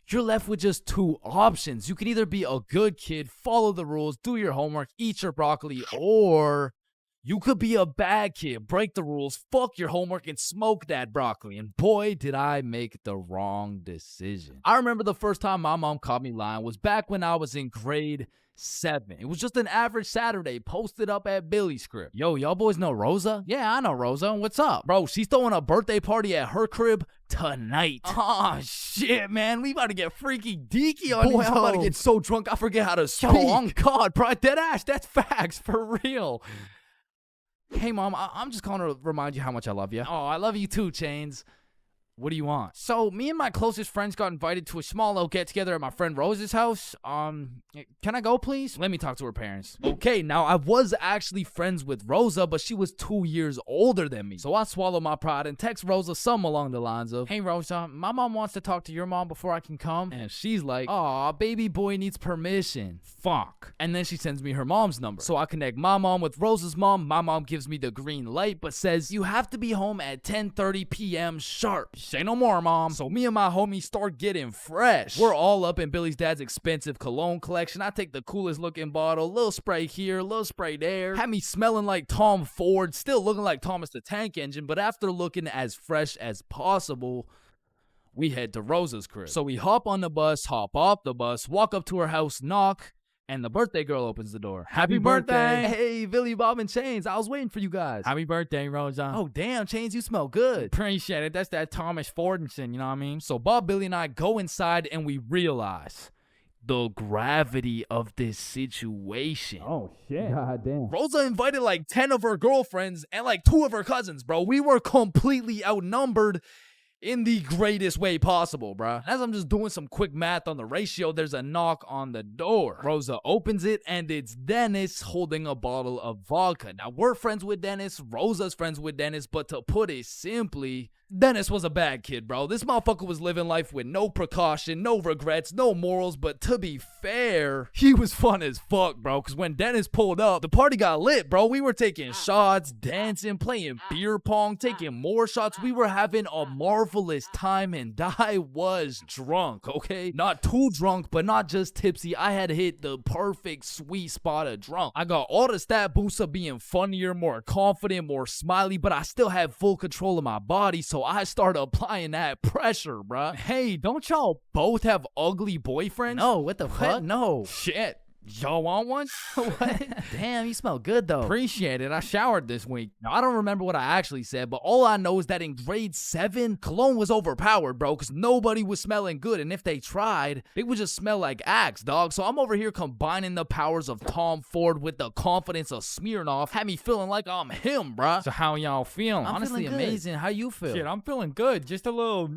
you're left with just two options. You can either be a good kid, follow the rules, do your homework, eat your broccoli, or you could be a bad kid, break the rules, fuck your homework, and smoke that broccoli. And boy, did I make the wrong decision. I remember the first time my mom caught me lying was back when I was in grade 7. It was just an average Saturday posted up at Billy's crib. Yo, y'all boys know Rosa? Yeah, I know Rosa. What's up? Bro, she's throwing a birthday party at her crib tonight. Oh, shit, man. We about to get freaky deaky on these. I'm about to get so drunk I forget how to speak. Yo, on God, bro. Dead ass. That's facts. For real. Hey, Mom, I'm just calling to remind you how much I love you. Oh, I love you too, Chains. What do you want? So, me and my closest friends got invited to a small little get-together at my friend Rose's house. Can I go, please? Let me talk to her parents. Okay, now, I was actually friends with Rosa, but she was 2 years older than me. So, I swallowed my pride and text Rosa something along the lines of, hey, Rosa, my mom wants to talk to your mom before I can come. And she's like, aw, baby boy needs permission. Fuck. And then she sends me her mom's number. So, I connect my mom with Rosa's mom. My mom gives me the green light, but says, you have to be home at 10:30 p.m. sharp. Say no more, Mom. So me and my homies start getting fresh. We're all up in Billy's dad's expensive cologne collection. I take the coolest looking bottle, little spray here, little spray there. Had me smelling like Tom Ford, still looking like Thomas the Tank Engine, but after looking as fresh as possible, we head to Rosa's crib. So we hop on the bus, hop off the bus, walk up to her house, knock, and the birthday girl opens the door. Happy birthday. Hey, Billy, Bob, and Chains. I was waiting for you guys. Happy birthday, Rosa. Oh, damn, Chains, you smell good. Appreciate it. That's that Thomas Fordinson, you know what I mean? So Bob, Billy, and I go inside, and we realize the gravity of this situation. Oh, shit. God damn. Rosa invited like 10 of her girlfriends and like 2 of her cousins, bro. We were completely outnumbered in the greatest way possible, bruh. As I'm just doing some quick math on the ratio, there's a knock on the door. Rosa opens it, and it's Dennis holding a bottle of vodka. Now, we're friends with Dennis. Rosa's friends with Dennis. But to put it simply, Dennis was a bad kid, bro. This motherfucker was living life with no precaution, no regrets, no morals, but to be fair, he was fun as fuck, bro, because when Dennis pulled up, the party got lit, bro. We were taking shots, dancing, playing beer pong, taking more shots. We were having a marvelous time, and I was drunk, okay? Not too drunk, but not just tipsy. I had hit the perfect sweet spot of drunk. I got all the stat boosts of being funnier, more confident, more smiley, but I still had full control of my body, so I started applying that pressure, bruh. Hey, don't y'all both have ugly boyfriends? No, what the fuck? No. Shit. Y'all want one? What? Damn, you smell good though. Appreciate it. I showered this week. Now, I don't remember what I actually said, but all I know is that in grade 7, cologne was overpowered, bro, because nobody was smelling good. And if they tried, they would just smell like Axe, dog. So I'm over here combining the powers of Tom Ford with the confidence of Smirnoff. Had me feeling like I'm him, bro. So how y'all feeling? I'm Honestly, feeling good. amazing. How you feel? Shit, I'm feeling good. Just a little,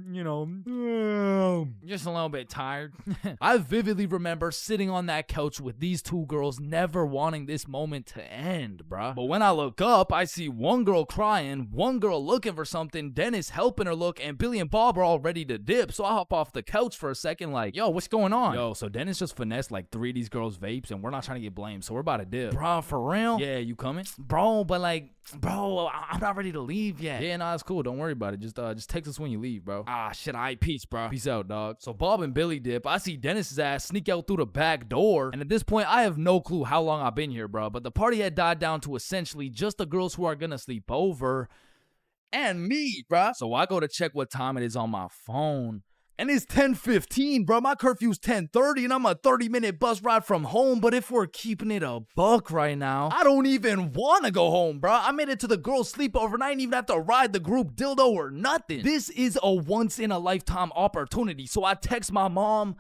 Just a little bit tired. I vividly remember sitting on that couch with these two girls, never wanting this moment to end, bruh. But when I look up, I see one girl crying, one girl looking for something, Dennis helping her look, and Billy and Bob are all ready to dip. So I hop off the couch for a second like, yo, what's going on? Yo, so Dennis just finessed like 3 of these girls' vapes, and we're not trying to get blamed, so we're about to dip. Bruh, for real? Yeah, you coming? Bro, but like, bro, I'm not ready to leave yet. Yeah, nah, it's cool. Don't worry about it. Just text us when you leave, bro. Ah, shit, all right, peace, bro. Peace out, dog. So Bob and Billy dip. I see Dennis's ass sneak out through the back door, and at this point, I have no clue how long I've been here, bro. But the party had died down to essentially just the girls who are gonna sleep over and me, bro. So I go to check what time it is on my phone. And it's 10:15, bro. My curfew's 10:30, and I'm a 30-minute bus ride from home. But if we're keeping it a buck right now, I don't even want to go home, bro. I made it to the girls' sleepover, and I didn't even have to ride the group dildo or nothing. This is a once-in-a-lifetime opportunity. So I text my mom,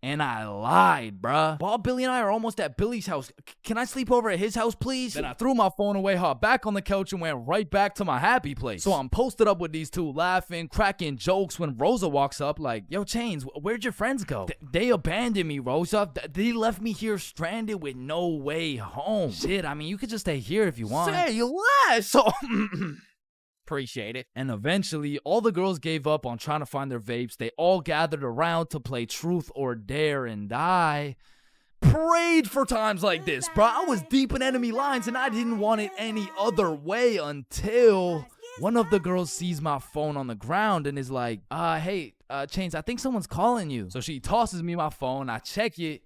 and I lied, bruh. Bob, Billy, and I are almost at Billy's house. Can I sleep over at his house, please? Then I threw my phone away, hopped back on the couch, and went right back to my happy place. So I'm posted up with these two, laughing, cracking jokes when Rosa walks up like, yo, Chains, where'd your friends go? They abandoned me, Rosa. They left me here stranded with no way home. Shit, I mean, you could just stay here if you want. Say less! So... Appreciate it. And eventually, all the girls gave up on trying to find their vapes. They all gathered around to play Truth or Dare, and I prayed for times like this, bro. I was deep in enemy lines, and I didn't want it any other way until one of the girls sees my phone on the ground and is like, hey, Chains, I think someone's calling you. So she tosses me my phone. I check it.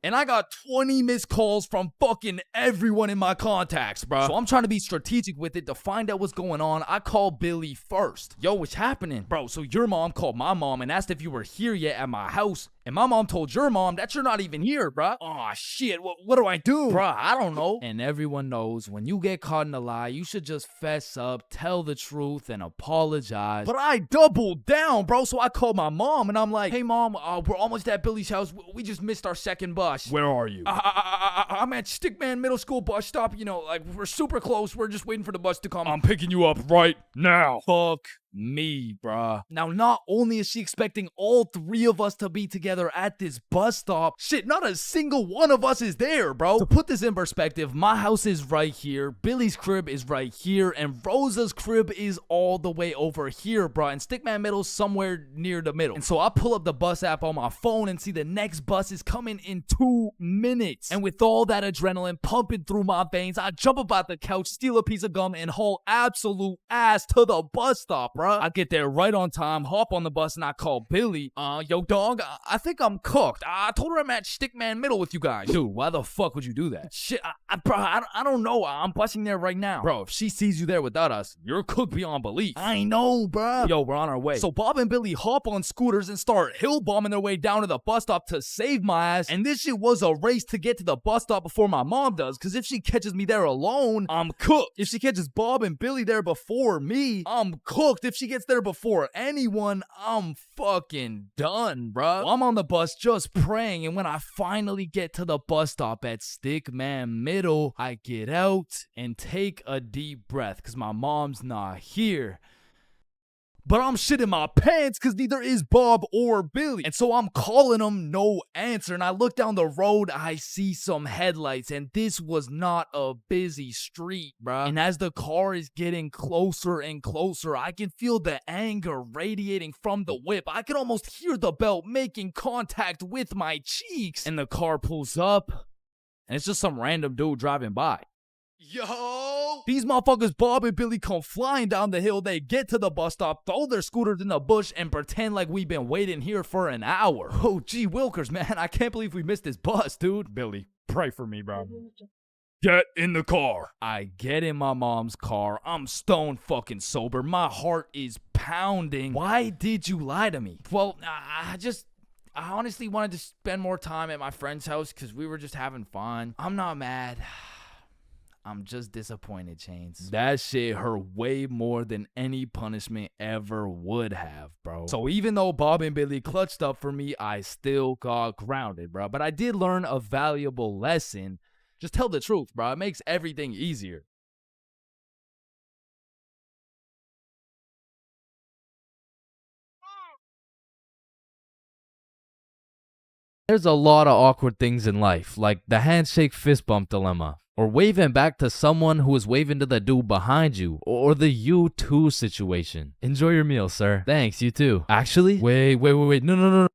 And I got 20 missed calls from fucking everyone in my contacts, bro. So I'm trying to be strategic with it to find out what's going on. I called Billy first. Yo, what's happening? Bro, so your mom called my mom and asked if you were here yet at my house. And my mom told your mom that you're not even here, bruh. Aw, shit, what do I do? Bruh, I don't know. And everyone knows when you get caught in a lie, you should just fess up, tell the truth, and apologize. But I doubled down, bro, so I called my mom, and I'm like, hey, mom, we're almost at Billy's house. We just missed our second bus. Where are you? I'm at Stickman Middle School bus stop. You know, like, we're super close. We're just waiting for the bus to come. I'm picking you up right now. Fuck me, bruh. Now, not only is she expecting all 3 of us to be together at this bus stop, shit, not a single one of us is there, bro. To put this in perspective, my house is right here, Billy's crib is right here, and Rosa's crib is all the way over here, bruh, and Stickman Middle's somewhere near the middle. And so I pull up the bus app on my phone and see the next bus is coming in 2 minutes. And with all that adrenaline pumping through my veins, I jump up out the couch, steal a piece of gum, and haul absolute ass to the bus stop, bruh. I get there right on time, hop on the bus, and I call Billy. Yo, dog, I think I'm cooked. I told her I'm at Stickman Middle with you guys. Dude, why the fuck would you do that? Shit, bro, I don't know. I'm busting there right now. Bro, if she sees you there without us, you're cooked beyond belief. I know, bro. Yo, we're on our way. So Bob and Billy hop on scooters and start hill bombing their way down to the bus stop to save my ass. And this shit was a race to get to the bus stop before my mom does, because if she catches me there alone, I'm cooked. If she catches Bob and Billy there before me, I'm cooked. If she gets there before anyone, I'm fucking done, bro. I'm on the bus just praying, and when I finally get to the bus stop at Stickman Middle, I get out and take a deep breath because my mom's not here. But I'm shitting my pants because neither is Bob or Billy. And so I'm calling them, no answer. And I look down the road, I see some headlights. And this was not a busy street, bruh. And as the car is getting closer and closer, I can feel the anger radiating from the whip. I can almost hear the belt making contact with my cheeks. And the car pulls up, and it's just some random dude driving by. Yo! These motherfuckers, Bob and Billy, come flying down the hill. They get to the bus stop, throw their scooters in the bush, and pretend like we've been waiting here for an hour. Oh, gee wilkers, man. I can't believe we missed this bus, dude. Billy, pray for me, bro. Get in the car. I get in my mom's car. I'm stone fucking sober. My heart is pounding. Why did you lie to me? Well, I honestly wanted to spend more time at my friend's house because we were just having fun. I'm not mad. I'm just disappointed, Chains. That shit hurt way more than any punishment ever would have, bro. So even though Bob and Billy clutched up for me, I still got grounded, bro. But I did learn a valuable lesson. Just tell the truth, bro. It makes everything easier. There's a lot of awkward things in life, like the handshake fist bump dilemma, or waving back to someone who is waving to the dude behind you, or the you too situation. Enjoy your meal, sir. Thanks, you too. Actually, wait, no.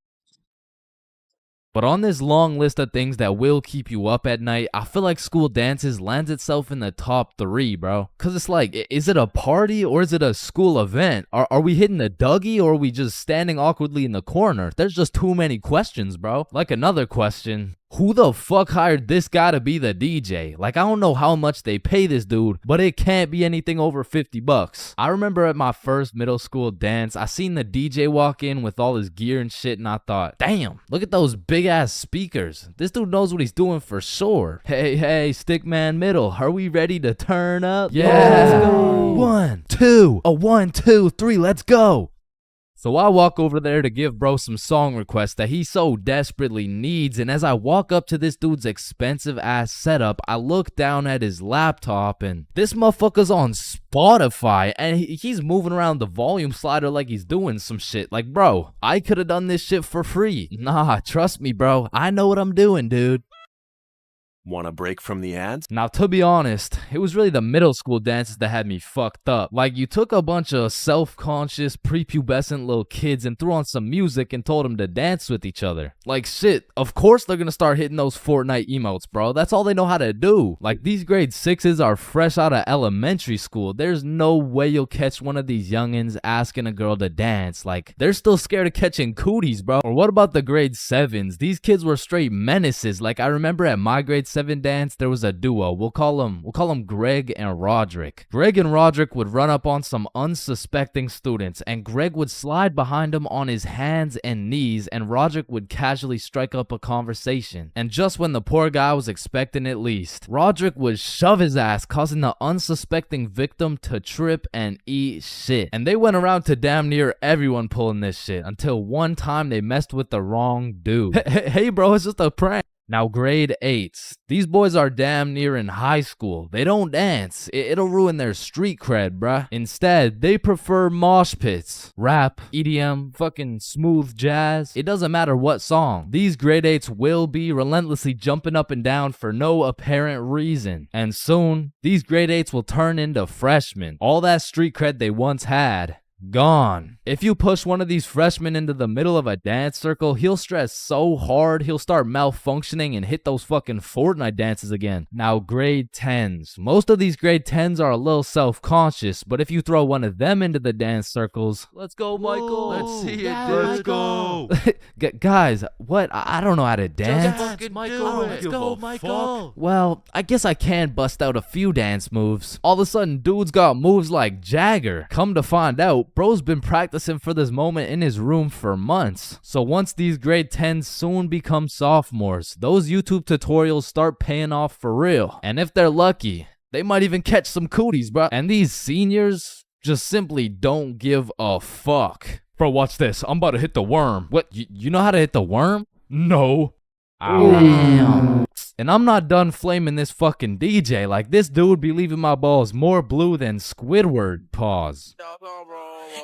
But on this long list of things that will keep you up at night, I feel like school dances lands itself in the top 3, bro. Cause it's like, is it a party or is it a school event? Are we hitting a Dougie or are we just standing awkwardly in the corner? There's just too many questions, bro. Like another question. Who the fuck hired this guy to be the DJ? Like, I don't know how much they pay this dude, but it can't be anything over 50 bucks. I remember at my first middle school dance, I seen the DJ walk in with all his gear and shit, and I thought, damn, look at those big ass speakers. This dude knows what he's doing for sure. Hey, Stickman Middle, are we ready to turn up? Yeah. Let's go. 1, 2, 1, 2, 3, let's go. So I walk over there to give bro some song requests that he so desperately needs, and as I walk up to this dude's expensive ass setup, I look down at his laptop and this motherfucker's on Spotify and he's moving around the volume slider like he's doing some shit. Like, bro, I could have done this shit for free. Nah, trust me, bro. I know what I'm doing, dude. Want a break from the ads? Now, to be honest, it was really the middle school dances that had me fucked up. Like, you took a bunch of self-conscious, prepubescent little kids and threw on some music and told them to dance with each other. Like, shit, of course they're gonna start hitting those Fortnite emotes, bro. That's all they know how to do. Like, these grade 6s are fresh out of elementary school. There's no way you'll catch one of these youngins asking a girl to dance. Like, they're still scared of catching cooties, bro. Or what about the grade 7s? These kids were straight menaces. Like, I remember at my grade 7 dance, there was a duo. We'll call them Greg and Roderick. Greg and Roderick would run up on some unsuspecting students, and Greg would slide behind him on his hands and knees, and Roderick would casually strike up a conversation. And just when the poor guy was expecting it least, Roderick would shove his ass, causing the unsuspecting victim to trip and eat shit. And they went around to damn near everyone pulling this shit, until one time they messed with the wrong dude. Hey bro, it's just a prank. Now, grade 8s. These boys are damn near in high school. They don't dance. It'll ruin their street cred, bruh. Instead, they prefer mosh pits, rap, EDM, fucking smooth jazz. It doesn't matter what song. These grade 8s will be relentlessly jumping up and down for no apparent reason. And soon, these grade 8s will turn into freshmen. All that street cred they once had, gone. If you push one of these freshmen into the middle of a dance circle, he'll stress so hard he'll start malfunctioning and hit those fucking Fortnite dances again. Now, grade 10s. Most of these grade 10s are a little self-conscious, but if you throw one of them into the dance circles, let's go, Michael. Let's see it. Yeah, Let's go. Guys, what? I don't know how to dance. Fucking Michael. Let's go, Michael. Well, I guess I can bust out a few dance moves. All of a sudden, dude's got moves like Jagger. Come to find out, bro's been practicing for this moment in his room for months. So once these grade 10s soon become sophomores, those YouTube tutorials start paying off for real. And if they're lucky, they might even catch some cooties, bro. And these seniors just simply don't give a fuck. Bro, watch this. I'm about to hit the worm. What? You know how to hit the worm? No. Damn. And I'm not done flaming this fucking DJ. Like, this dude be leaving my balls more blue than Squidward. Pause.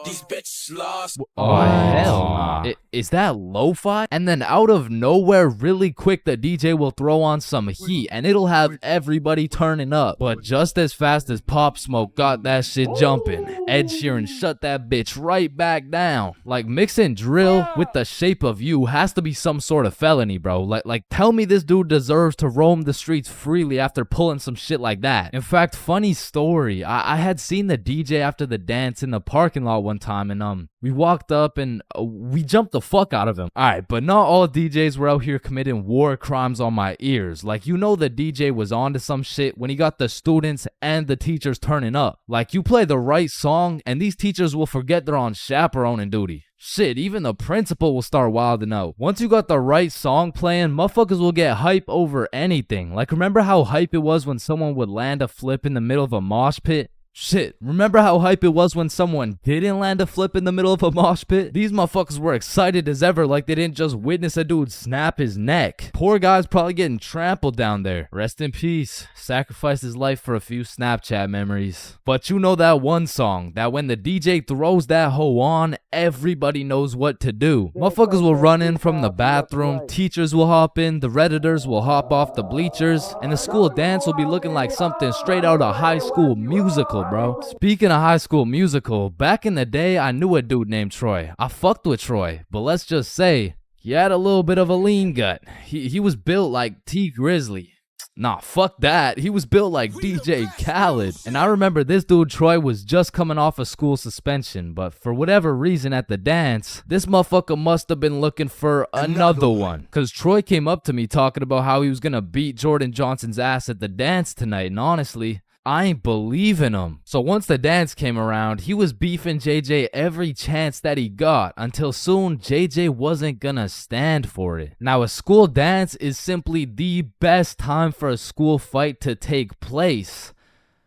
These bitches lost. Oh, hell nah. Is that lo-fi? And then out of nowhere, really quick, the DJ will throw on some heat and it'll have everybody turning up. But just as fast as Pop Smoke got that shit jumping, Ed Sheeran shut that bitch right back down. Like, mixing drill with The Shape of You has to be some sort of felony, bro. Like tell me this dude deserves to roam the streets freely after pulling some shit like that. In fact, funny story, I had seen the DJ after the dance in the parking lot one time, and we walked up and we jumped the fuck out of him. Alright, but not all DJs were out here committing war crimes on my ears. Like, you know, the DJ was onto some shit when he got the students and the teachers turning up. Like, you play the right song and these teachers will forget they're on chaperoning duty. Shit, even the principal will start wilding out. Once you got the right song playing, motherfuckers will get hype over anything. Like, remember how hype it was when someone would land a flip in the middle of a mosh pit? Shit, remember how hype it was when someone didn't land a flip in the middle of a mosh pit? These motherfuckers were excited as ever, like they didn't just witness a dude snap his neck. Poor guy's probably getting trampled down there. Rest in peace. Sacrificed his life for a few Snapchat memories. But you know that one song, that when the DJ throws that hoe on, everybody knows what to do. Motherfuckers will run in from the bathroom, teachers will hop in, the Redditors will hop off the bleachers, and the school dance will be looking like something straight out of High School Musical, bro. Speaking of High School Musical, back in the day, I knew a dude named Troy. I fucked with Troy, but let's just say, he had a little bit of a lean gut. He was built like T Grizzly. Nah, fuck that. He was built like DJ Khaled. And I remember this dude, Troy, was just coming off a school suspension, but for whatever reason at the dance, this motherfucker must have been looking for another one. Cause Troy came up to me talking about how he was gonna beat Jordan Johnson's ass at the dance tonight, and honestly, I ain't believing him. So once the dance came around, he was beefing JJ every chance that he got, until soon JJ wasn't gonna stand for it. Now, a school dance is simply the best time for a school fight to take place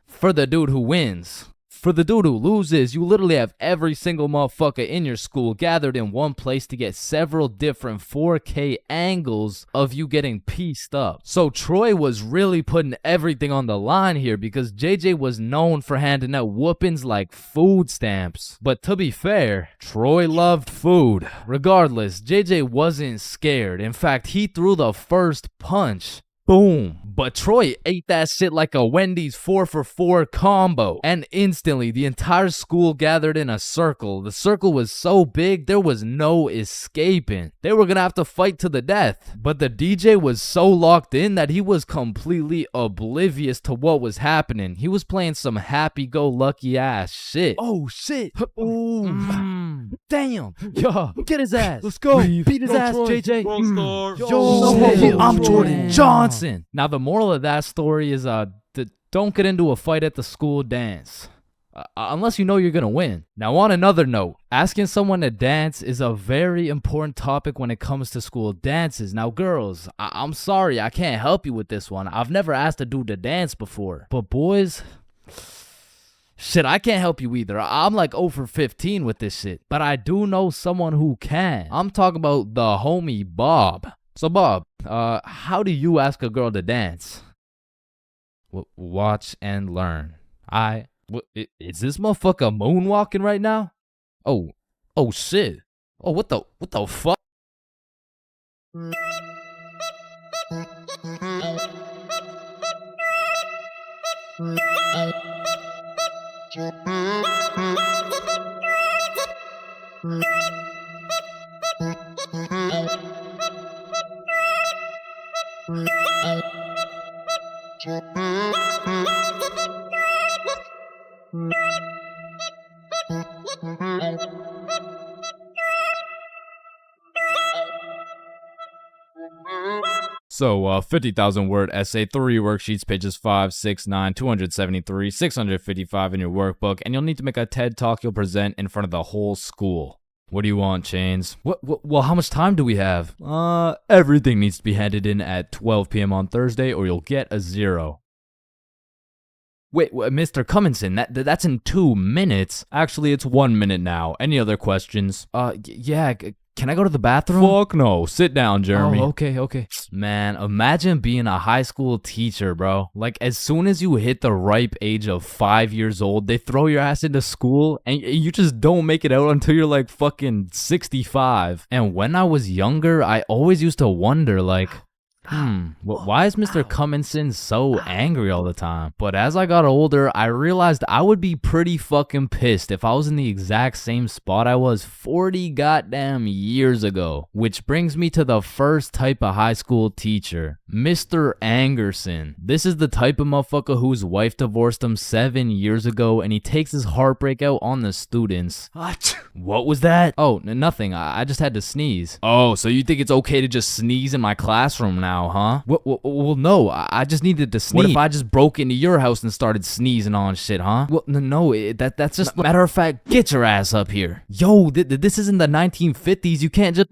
for the dude who wins. For the dude who loses, you literally have every single motherfucker in your school gathered in one place to get several different 4K angles of you getting pieced up. So Troy was really putting everything on the line here because JJ was known for handing out whoopings like food stamps. But to be fair, Troy loved food. Regardless, JJ wasn't scared. In fact, he threw the first punch. Boom. But Troy ate that shit like a Wendy's 4-for-4 combo. And instantly, the entire school gathered in a circle. The circle was so big, there was no escaping. They were gonna have to fight to the death. But the DJ was so locked in that he was completely oblivious to what was happening. He was playing some happy-go-lucky ass shit. Oh, shit. Ooh. Damn. Yo, get his ass. Let's go. Beat his ass, Troy. JJ. Yo, I'm Jordan Johnson. Now, the moral of that story is don't get into a fight at the school dance. Unless you know you're gonna win. Now, on another note, asking someone to dance is a very important topic when it comes to school dances. Now, girls, I'm sorry, I can't help you with this one. I've never asked a dude to dance before. But boys, shit, I can't help you either. I'm like 0 for 15 with this shit. But I do know someone who can. I'm talking about the homie Bob. So Bob, how do you ask a girl to dance? Watch and learn. Is this motherfucker moonwalking right now? Oh shit. Oh, what the fuck? So, 50,000 word essay, 3 worksheets, pages 5, 6, 9, 273, 655 in your workbook, and you'll need to make a TED Talk you'll present in front of the whole school. What do you want, Chains? Well, how much time do we have? Everything needs to be handed in at 12 p.m. on Thursday or you'll get a 0. Wait, Mr. Cumminson, that's in 2 minutes. Actually, it's 1 minute now. Any other questions? Yeah, Can I go to the bathroom? Fuck no. Sit down, Jeremy. Oh, okay. Man, imagine being a high school teacher, bro. Like, as soon as you hit the ripe age of 5 years old, they throw your ass into school and you just don't make it out until you're like fucking 65. And when I was younger, I always used to wonder, like, why is Mr. Cumminson so angry all the time? But as I got older, I realized I would be pretty fucking pissed if I was in the exact same spot I was 40 goddamn years ago. Which brings me to the first type of high school teacher, Mr. Angerson. This is the type of motherfucker whose wife divorced him 7 years ago and he takes his heartbreak out on the students. What was that? Oh, nothing. I just had to sneeze. Oh, so you think it's okay to just sneeze in my classroom now? Huh? Well, no, I just needed to sneeze. What if I just broke into your house and started sneezing on shit, huh? Well, no, that's just matter of fact. Get your ass up here, yo. This isn't the 1950s. You can't just.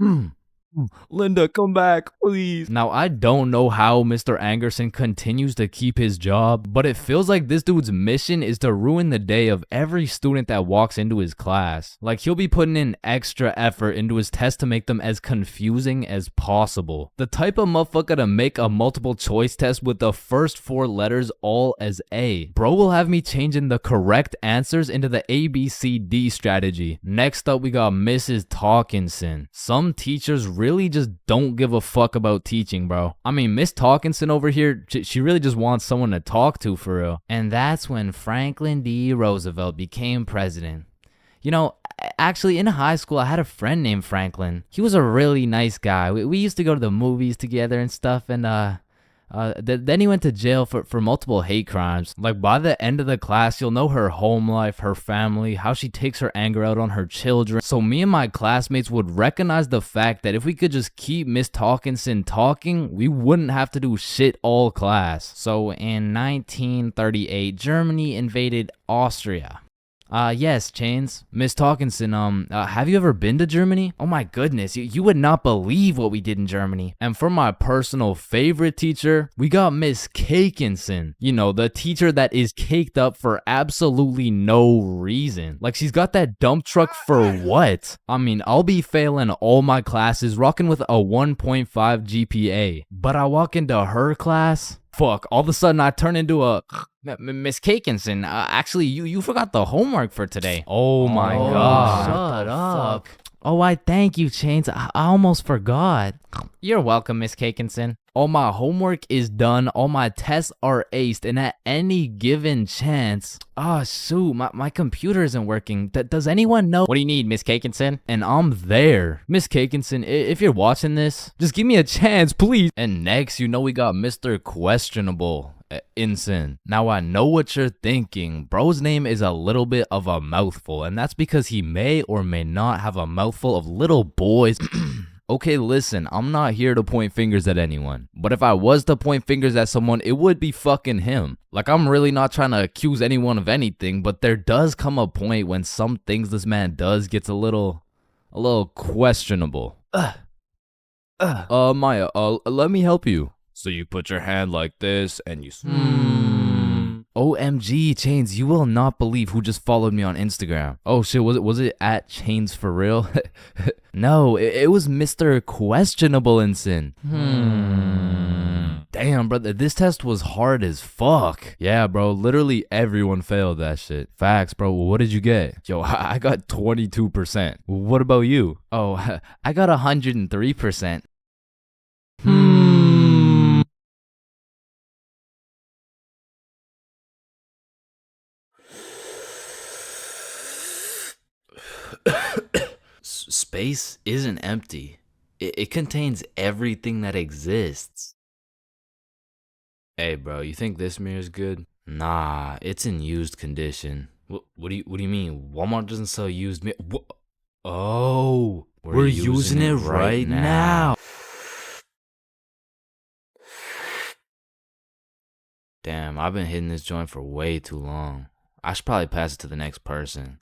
Linda, come back, please. Now, I don't know how Mr. Angerson continues to keep his job, but it feels like this dude's mission is to ruin the day of every student that walks into his class. Like, he'll be putting in extra effort into his test to make them as confusing as possible. The type of motherfucker to make a multiple choice test with the first 4 letters all as A. Bro will have me changing the correct answers into the ABCD strategy. Next up, we got Mrs. Talkinson. Some teachers really just don't give a fuck about teaching, bro. I mean, Miss Talkinson over here, she really just wants someone to talk to for real. And that's when Franklin D. Roosevelt became president. You know, actually in high school, I had a friend named Franklin. He was a really nice guy. We used to go to the movies together and stuff, and then he went to jail for multiple hate crimes. Like, by the end of the class, you'll know her home life, her family, how she takes her anger out on her children. So me and my classmates would recognize the fact that if we could just keep Miss Talkinson talking, we wouldn't have to do shit all class. So in 1938, Germany invaded Austria. Yes, Chains. Miss Talkinson, have you ever been to Germany? Oh my goodness, you would not believe what we did in Germany. And for my personal favorite teacher, we got Miss Cakinson. You know, the teacher that is caked up for absolutely no reason. Like, she's got that dump truck for what? I mean, I'll be failing all my classes, rocking with a 1.5 GPA. But I walk into her class, fuck, all of a sudden I turn into a... Miss Cakinson, actually, you forgot the homework for today. Oh my god. Shut up. Oh, I thank you, Chains. I almost forgot. You're welcome, Miss Cakinson. All my homework is done, all my tests are aced, and at any given chance... Oh, shoot, my computer isn't working. Does anyone know? What do you need, Miss Cakinson? And I'm there. Miss Cakinson, if you're watching this, just give me a chance, please. And next, you know we got Mr. Questionable. Ensign. Now I know what you're thinking. Bro's name is a little bit of a mouthful, and that's because he may or may not have a mouthful of little boys. Okay, listen, I'm not here to point fingers at anyone, but if I was to point fingers at someone, it would be fucking him. Like, I'm really not trying to accuse anyone of anything, but there does come a point when some things this man does gets a little questionable. Maya, let me help you. So you put your hand like this and you... OMG, Chains, you will not believe who just followed me on Instagram. Oh shit, was it at Chains for real? No, it was Mr. Questionable Ensign. Damn, brother, this test was hard as fuck. Yeah, bro, literally everyone failed that shit. Facts, bro. What did you get? Yo, I got 22%. What about you? Oh, I got 103%. Space isn't empty. It contains everything that exists. Hey, bro, you think this mirror's good? Nah, it's in used condition. What do you mean? Walmart doesn't sell used mirror. Oh, we're using it right now. Damn, I've been hitting this joint for way too long. I should probably pass it to the next person.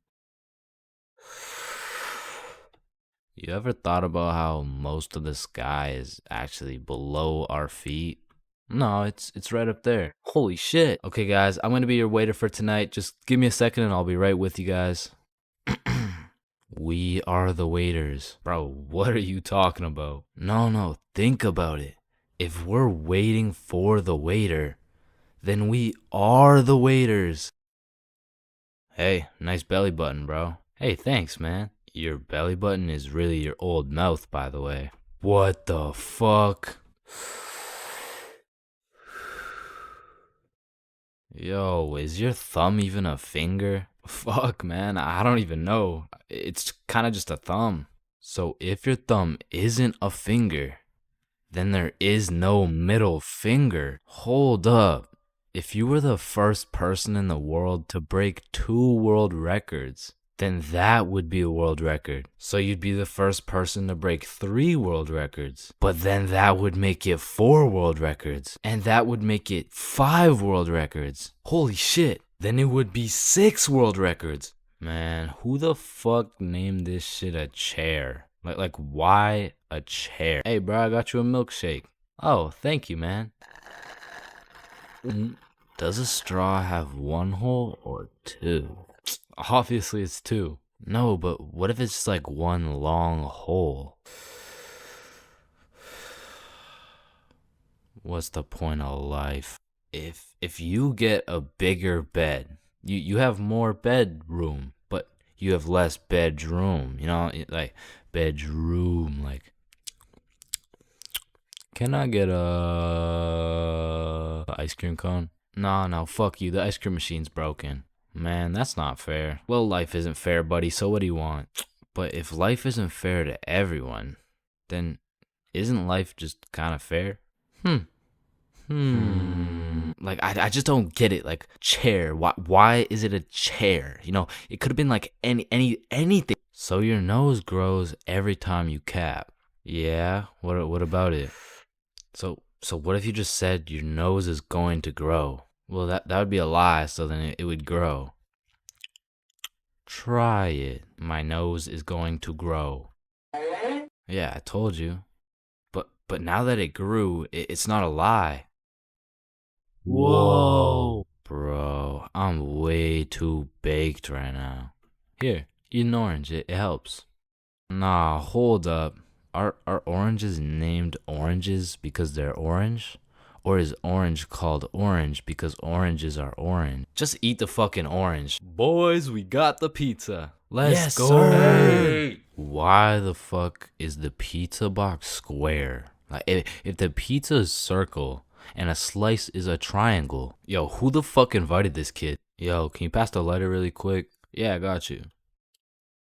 You ever thought about how most of the sky is actually below our feet? No, it's right up there. Holy shit. Okay, guys, I'm gonna be your waiter for tonight. Just give me a second and I'll be right with you guys. We are the waiters. Bro, what are you talking about? No, think about it. If we're waiting for the waiter, then we are the waiters. Hey, nice belly button, bro. Hey, thanks, man. Your belly button is really your old mouth, by the way. What the fuck? Yo, is your thumb even a finger? Fuck, man, I don't even know. It's kind of just a thumb. So if your thumb isn't a finger, then there is no middle finger. Hold up. If you were the first person in the world to break 2 world records, then that would be a world record. So you'd be the first person to break 3 world records. But then that would make it 4 world records. And that would make it 5 world records. Holy shit. Then it would be 6 world records. Man, who the fuck named this shit a chair? Like why a chair? Hey, bro, I got you a milkshake. Oh, thank you, man. Does a straw have 1 hole or 2? Obviously it's 2. No, but what if it's like 1 long hole? What's the point of life? If you get a bigger bed, you have more bedroom, but you have less bedroom, you know, like bedroom, like. Can I get a ice cream cone? No, fuck you. The ice cream machine's broken. Man, that's not fair. Well, life isn't fair, buddy, so what do you want? But if life isn't fair to everyone, then isn't life just kind of fair? Like, I just don't get it. Like, chair. Why is it a chair? You know, it could have been like anything. So your nose grows every time you cap. Yeah, what about it? So what if you just said your nose is going to grow? Well, that would be a lie, so then it would grow. Try it. My nose is going to grow. Yeah, I told you. But now that it grew, it's not a lie. Whoa. Bro, I'm way too baked right now. Here, eat an orange. It helps. Nah, hold up. Are oranges named oranges because they're orange? Or is orange called orange because oranges are orange? Just eat the fucking orange. Boys, we got the pizza. Let's go. Sir. Why the fuck is the pizza box square? Like, if the pizza is circle and a slice is a triangle, yo, who the fuck invited this kid? Yo, can you pass the lighter really quick? Yeah, I got you.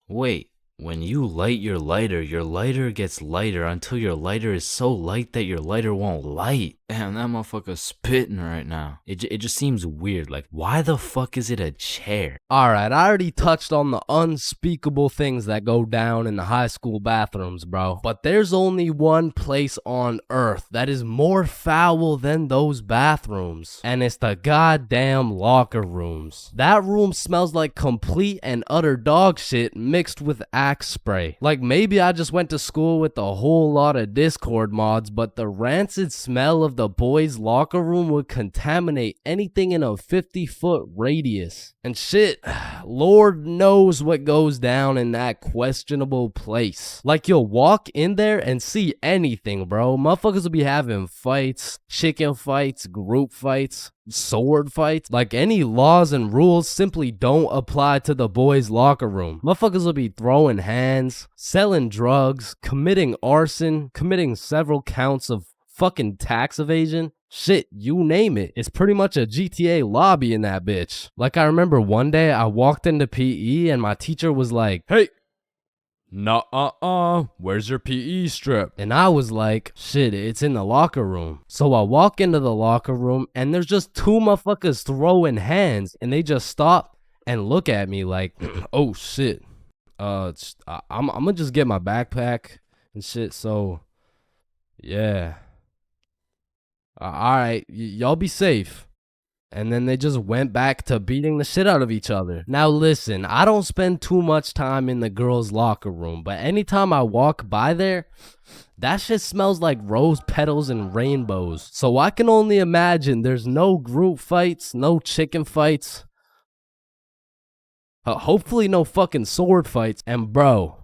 Wait. When you light your lighter gets lighter until your lighter is so light that your lighter won't light. Damn, that motherfucker's spitting right now. It just seems weird. Like, why the fuck is it a chair? Alright, I already touched on the unspeakable things that go down in the high school bathrooms, bro. But there's only one place on earth that is more foul than those bathrooms. And it's the goddamn locker rooms. That room smells like complete and utter dog shit mixed with Axe spray. Like, maybe I just went to school with a whole lot of Discord mods, but the rancid smell of the boys' locker room would contaminate anything in a 50-foot radius. And shit, Lord knows what goes down in that questionable place. Like, you'll walk in there and see anything, bro. Motherfuckers will be having fights, chicken fights, group fights, sword fights. Like, any laws and rules simply don't apply to the boys' locker room. Motherfuckers will be throwing hands, selling drugs, committing arson, committing several counts of fucking tax evasion. Shit, you name it. It's pretty much a GTA lobby in that bitch. Like, I remember one day I walked into PE and my teacher was like, "Hey, where's your PE strip?" And I was like, shit, it's in the locker room. So I walk into the locker room and there's just 2 motherfuckers throwing hands, and they just stop and look at me like, oh shit. I'm gonna just get my backpack and shit. So yeah. Alright, y'all be safe. And then they just went back to beating the shit out of each other. Now listen, I don't spend too much time in the girls' locker room, but anytime I walk by there, that shit smells like rose petals and rainbows. So I can only imagine there's no group fights, no chicken fights, Hopefully no fucking sword fights. And bro,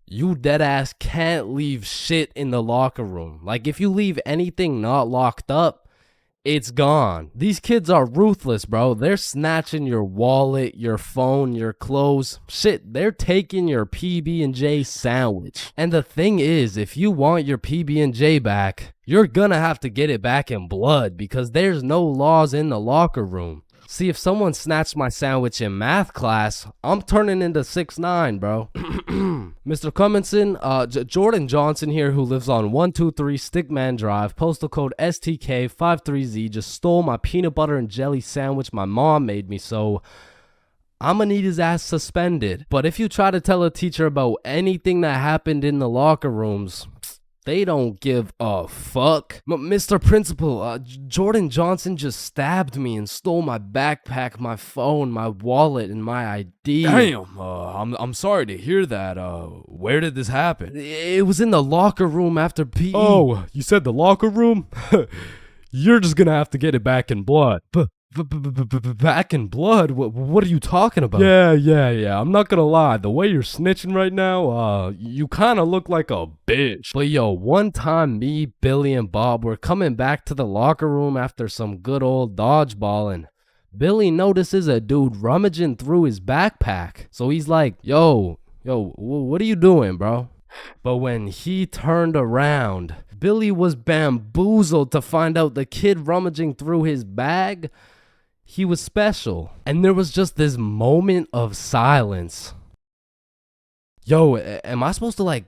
you deadass can't leave shit in the locker room. Like if you leave anything not locked up, it's gone. These kids are ruthless, bro. They're snatching your wallet, your phone, your clothes. Shit, they're taking your PB&J sandwich. And the thing is, if you want your PB&J back, you're gonna have to get it back in blood because there's no laws in the locker room. See, if someone snatched my sandwich in math class, I'm turning into 6'9", bro. Mr. Cumminson, Jordan Johnson here, who lives on 123 Stickman Drive, postal code STK53Z, just stole my peanut butter and jelly sandwich my mom made me, so I'ma need his ass suspended. But if you try to tell a teacher about anything that happened in the locker rooms, they don't give a fuck. Mr. Principal, Jordan Johnson just stabbed me and stole my backpack, my phone, my wallet, and my ID. Damn, I'm sorry to hear that. Where did this happen? It was in the locker room after PE. Oh, you said the locker room? You're just gonna have to get it back in blood. Back in blood? What are you talking about? Yeah. I'm not gonna lie. The way you're snitching right now, you kind of look like a bitch. But yo, one time me, Billy, and Bob were coming back to the locker room after some good old dodgeball, and Billy notices a dude rummaging through his backpack. So he's like, yo, what are you doing, bro? But when he turned around, Billy was bamboozled to find out the kid rummaging through his bag, he was special. And there was just this moment of silence. Yo, am I supposed to like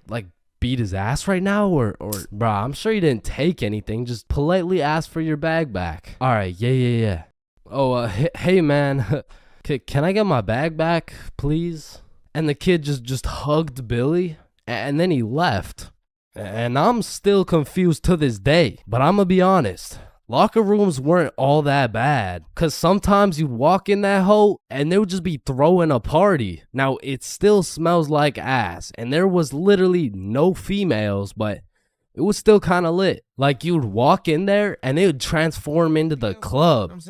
beat his ass right now? Or bruh, I'm sure he didn't take anything. Just politely ask for your bag back. All right, yeah. Oh, hey man, can I get my bag back, please? And the kid just hugged Billy, and then he left. And I'm still confused to this day, but I'm gonna be honest. Locker rooms weren't all that bad, cause sometimes you'd walk in that hole and they would just be throwing a party. Now it still smells like ass, and there was literally no females, but it was still kind of lit. Like you'd walk in there and it would transform into the club.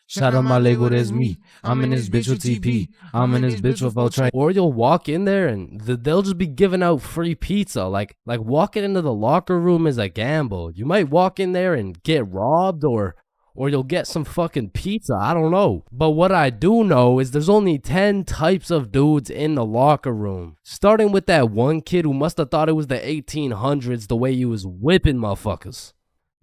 Shout out my Lego, that's me. I'm in this bitch with TP. I'm in this bitch with Ultra. Or you'll walk in there and they'll just be giving out free pizza. Like walking into the locker room is a gamble. You might walk in there and get robbed, or you'll get some fucking pizza. I don't know. But what I do know is there's only 10 types of dudes in the locker room. Starting with that one kid who must have thought it was the 1800s the way he was whipping motherfuckers.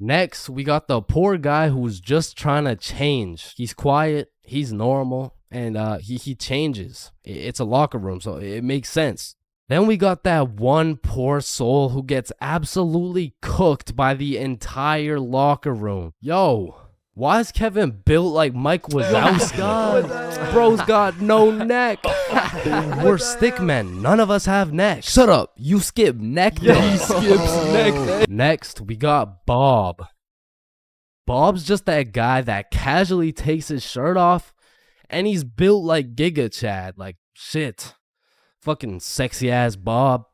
Next, we got the poor guy who's just trying to change. He's quiet, he's normal, and he changes. It's a locker room, so it makes sense. Then we got that one poor soul who gets absolutely cooked by the entire locker room. Yo, why is Kevin built like Mike Wazowski? Bro's got no neck. We're stick men. None of us have neck. Shut up. You skip neck. Yeah, he skips neck. Next, we got Bob. Bob's just that guy that casually takes his shirt off, and he's built like Giga Chad. Like, shit. Fucking sexy ass Bob.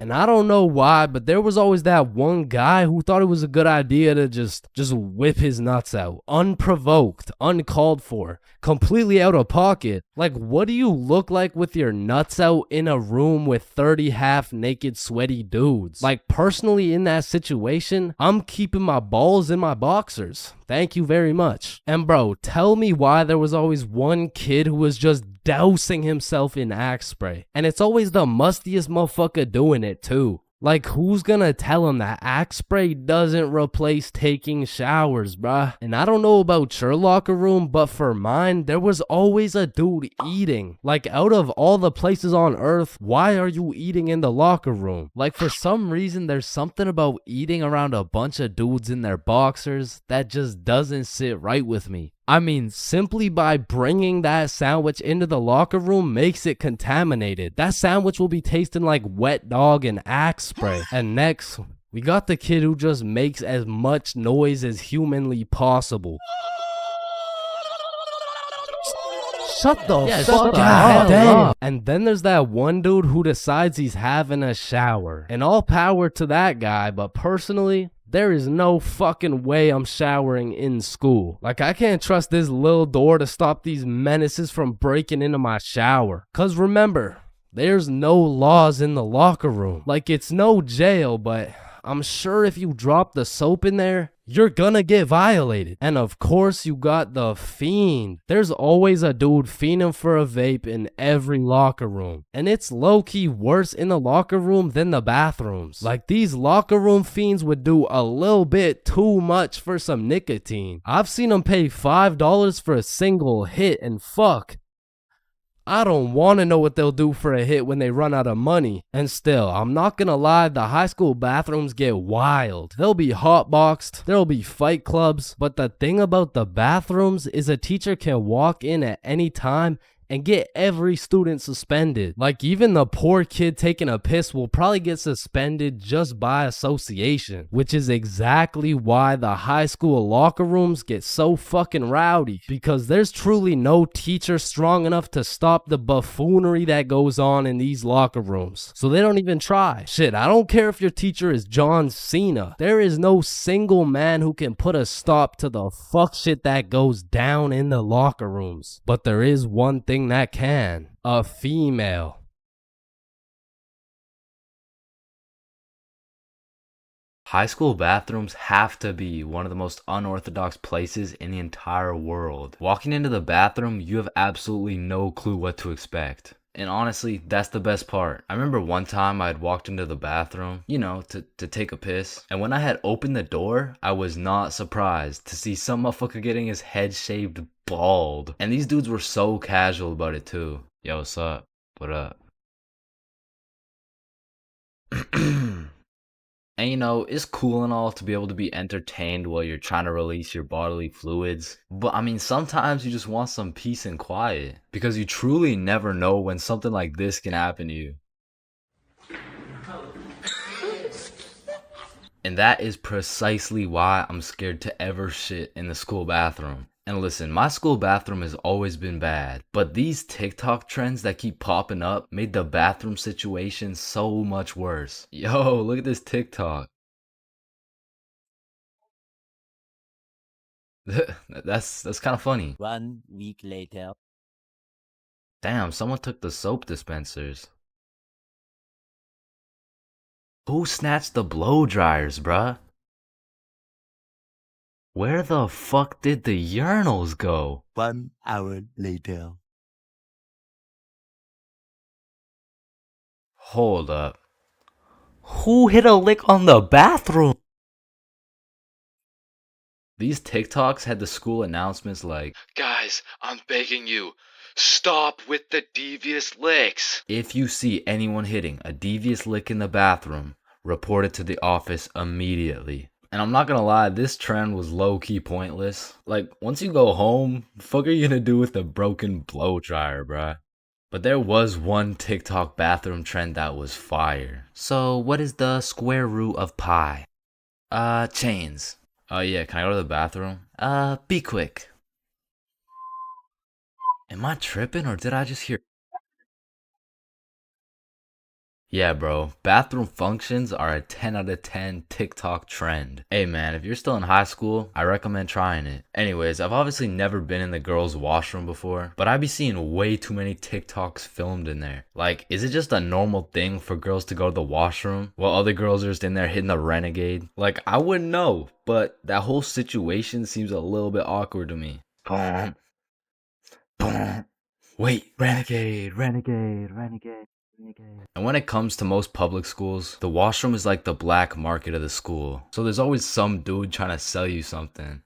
And I don't know why, but there was always that one guy who thought it was a good idea to just whip his nuts out. Unprovoked, uncalled for, completely out of pocket. Like, what do you look like with your nuts out in a room with 30 half-naked sweaty dudes? Like, personally in that situation, I'm keeping my balls in my boxers. Thank you very much. And bro, tell me why there was always one kid who was just dousing himself in Axe spray. And it's always the mustiest motherfucker doing it too. Like, who's gonna tell him that Axe spray doesn't replace taking showers, bruh? And I don't know about your locker room, but for mine, there was always a dude eating. Like, out of all the places on earth, why are you eating in the locker room? Like, for some reason, there's something about eating around a bunch of dudes in their boxers that just doesn't sit right with me. I mean, simply by bringing that sandwich into the locker room makes it contaminated. That sandwich will be tasting like wet dog and Axe spray. And next, we got the kid who just makes as much noise as humanly possible. Shut the fuck up. And then there's that one dude who decides he's having a shower. And all power to that guy, but personally, There is no fucking way I'm showering in school. Like, I can't trust this little door to stop these menaces from breaking into my shower. Cause remember, there's no laws in the locker room. Like, it's no jail, but I'm sure if you drop the soap in there, you're gonna get violated. And of course you got the fiend. There's always a dude fiending for a vape in every locker room. And it's low-key worse in the locker room than the bathrooms. Like, these locker room fiends would do a little bit too much for some nicotine. I've seen them pay $5 for a single hit, and fuck, I don't want to know what they'll do for a hit when they run out of money. And still, I'm not gonna lie, the high school bathrooms get wild. They'll be hotboxed, there'll be fight clubs, but the thing about the bathrooms is a teacher can walk in at any time and get every student suspended. Like, even the poor kid taking a piss will probably get suspended just by association, which is exactly why the high school locker rooms get so fucking rowdy, because there's truly no teacher strong enough to stop the buffoonery that goes on in these locker rooms. So they don't even try. Shit, I don't care if your teacher is John Cena. There is no single man who can put a stop to the fuck shit that goes down in the locker rooms. But there is one thing that can: a female. High school bathrooms have to be one of the most unorthodox places in the entire world. Walking into the bathroom, you have absolutely no clue what to expect. And honestly, that's the best part. I remember one time I had walked into the bathroom, you know, to take a piss. And when I had opened the door, I was not surprised to see some motherfucker getting his head shaved bald. And these dudes were so casual about it too. Yo, what's up? What up? And you know, it's cool and all to be able to be entertained while you're trying to release your bodily fluids. But I mean, sometimes you just want some peace and quiet, because you truly never know when something like this can happen to you. And that is precisely why I'm scared to ever shit in the school bathroom. And listen, my school bathroom has always been bad, but these TikTok trends that keep popping up made the bathroom situation so much worse. Yo, look at this TikTok. That's kind of funny. 1 week later. Damn, someone took the soap dispensers. Who snatched the blow dryers, bruh? Where the fuck did the urinals go? 1 hour later. Hold up. Who hit a lick on the bathroom? These TikToks had the school announcements like, "Guys, I'm begging you, stop with the devious licks." if you see anyone hitting a devious lick in the bathroom, report it to the office immediately. And I'm not gonna lie, this trend was low-key pointless. Like, once you go home, fuck are you gonna do with the broken blow dryer, bruh? But there was one TikTok bathroom trend that was fire. So, what is the square root of pi? Chains. Oh yeah, can I go to the bathroom? Be quick. Am I tripping or did I just hear? Yeah, bro, bathroom functions are a 10 out of 10 TikTok trend. Hey man, if you're still in high school, I recommend trying it. Anyways, I've obviously never been in the girls' washroom before, but I be seeing way too many TikToks filmed in there. Like, is it just a normal thing for girls to go to the washroom while other girls are just in there hitting the renegade? Like, I wouldn't know, but that whole situation seems a little bit awkward to me. Boom. Boom. Wait, renegade, renegade, renegade. And when it comes to most public schools, the washroom is like the black market of the school. So there's always some dude trying to sell you something.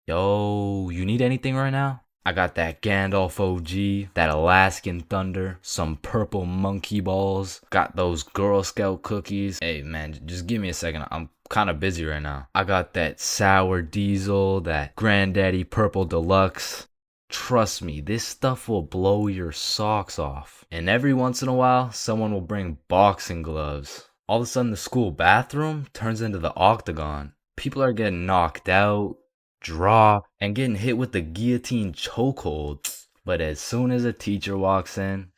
Yo, you need anything right now? I got that Gandalf OG, that Alaskan Thunder, some purple monkey balls, got those Girl Scout cookies. Hey man, just give me a second, I'm kind of busy right now. I got that Sour Diesel, that Granddaddy Purple Deluxe. Trust me, this stuff will blow your socks off. And every once in a while, someone will bring boxing gloves. All of a sudden, the school bathroom turns into the octagon. People are getting knocked out, dropped, and getting hit with the guillotine chokehold. But as soon as a teacher walks in,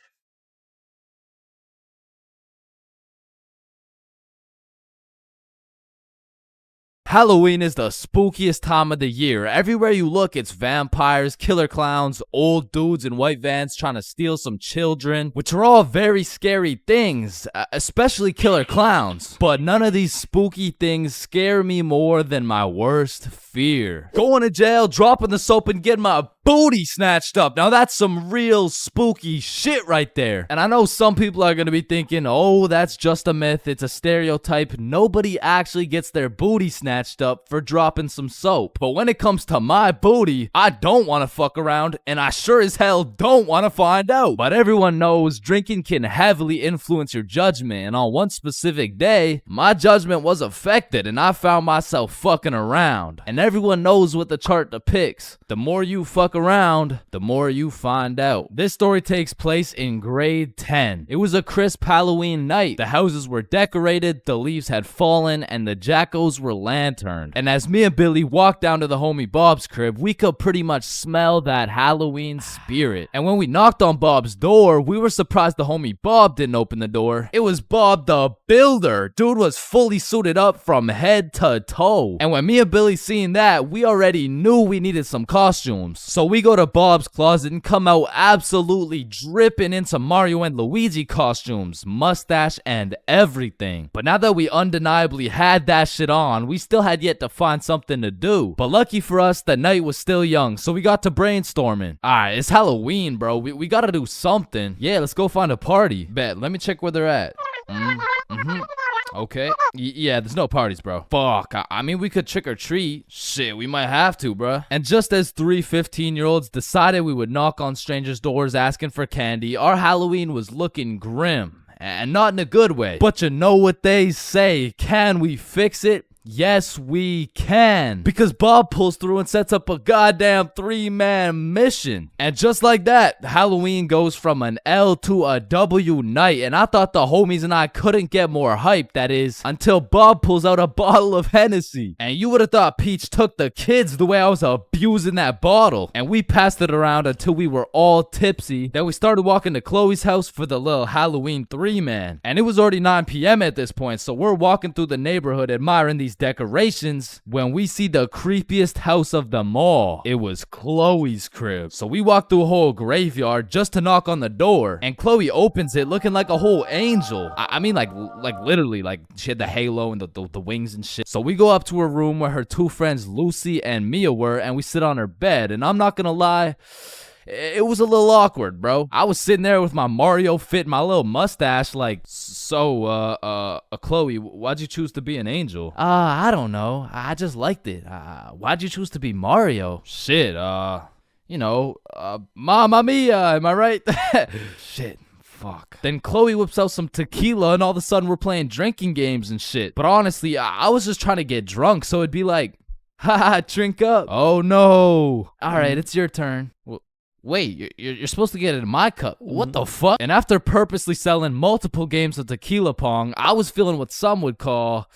Halloween is the spookiest time of the year. Everywhere you look, it's vampires, killer clowns, old dudes in white vans trying to steal some children, which are all very scary things, especially killer clowns. But none of these spooky things scare me more than my worst fear. Going to jail, dropping the soap, and getting my booty snatched up. Now that's some real spooky shit right there. And I know some people are gonna be thinking, oh, that's just a myth, it's a stereotype. Nobody actually gets their booty snatched up for dropping some soap. But when it comes to my booty, I don't want to fuck around, and I sure as hell don't want to find out. But everyone knows drinking can heavily influence your judgment, and on one specific day, my judgment was affected and I found myself fucking around. And everyone knows what the chart depicts. The more you fuck around, the more you find out. This story takes place in grade 10. It was a crisp Halloween night. The houses were decorated, the leaves had fallen, and the jackos were lanterned. And as me and Billy walked down to the homie Bob's crib, we could pretty much smell that Halloween spirit. And when we knocked on Bob's door, we were surprised the homie Bob didn't open the door. It was Bob the Builder. Dude was fully suited up from head to toe. And when me and Billy seen that, we already knew we needed some costumes. So we go to Bob's closet and come out absolutely dripping into Mario and Luigi costumes, mustache and everything. But now that we undeniably had that shit on, we still had yet to find something to do. But lucky for us, the night was still young, so we got to brainstorming. Alright, it's Halloween, bro. We gotta do something. Yeah, let's go find a party. Bet, let me check where they're at. Okay. Yeah, there's no parties, bro. Fuck. I mean, we could trick or treat. Shit, we might have to, bro. And just as 3 15-year-olds decided we would knock on strangers' doors asking for candy, our Halloween was looking grim. And not in a good way. But you know what they say. Can we fix it? Yes, we can. Because Bob pulls through and sets up a goddamn 3-man mission. And just like that, Halloween goes from an L to a W night. And I thought the homies and I couldn't get more hype, that is, until Bob pulls out a bottle of Hennessy. And you would have thought Peach took the kids the way I was abusing that bottle. And we passed it around until we were all tipsy. Then we started walking to Chloe's house for the little Halloween 3-man. And it was already 9 p.m. at this point, so we're walking through the neighborhood admiring these decorations when we see the creepiest house of them all. It was Chloe's crib. So we walked through a whole graveyard just to knock on the door, and Chloe opens it looking like a whole angel. I mean like literally, like she had the halo and the wings and shit. So we go up to her room where her 2 friends Lucy and Mia were, and we sit on her bed, and I'm not gonna lie, it was a little awkward, bro. I was sitting there with my Mario fit, my little mustache, like, so, Chloe, why'd you choose to be an angel? I don't know. I just liked it. Why'd you choose to be Mario? Shit, you know, Mamma Mia, am I right? Shit. Fuck. Then Chloe whips out some tequila and all of a sudden we're playing drinking games and shit. But honestly, I was just trying to get drunk, so it'd be like, haha, drink up. Oh no. Alright, it's your turn. Wait, you're supposed to get it in my cup. What the fuck? And after purposely selling multiple games of tequila pong, I was feeling what some would call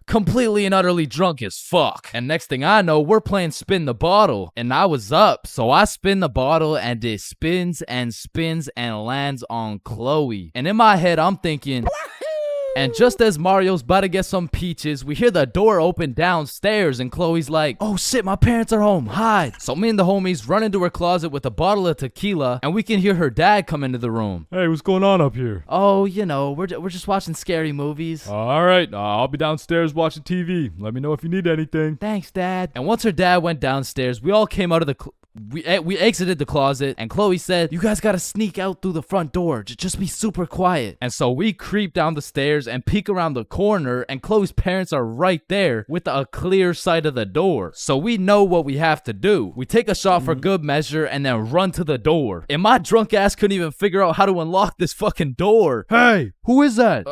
completely and utterly drunk as fuck. And next thing I know, we're playing spin the bottle. And I was up, so I spin the bottle and it spins and spins and lands on Chloe. And in my head, I'm thinking... And just as Mario's about to get some peaches, we hear the door open downstairs and Chloe's like, oh shit, my parents are home, hide. So me and the homies run into her closet with a bottle of tequila and we can hear her dad come into the room. Hey, what's going on up here? Oh, you know, we're just watching scary movies. All right, I'll be downstairs watching TV. Let me know if you need anything. Thanks, Dad. And once her dad went downstairs, we all came out of the we exited the closet, and Chloe said, you guys gotta sneak out through the front door. Just be super quiet. And so we creep down the stairs and peek around the corner, and Chloe's parents are right there with a clear sight of the door. So we know what we have to do. We take a shot for good measure and then run to the door. And my drunk ass couldn't even figure out how to unlock this fucking door. Hey, who is that?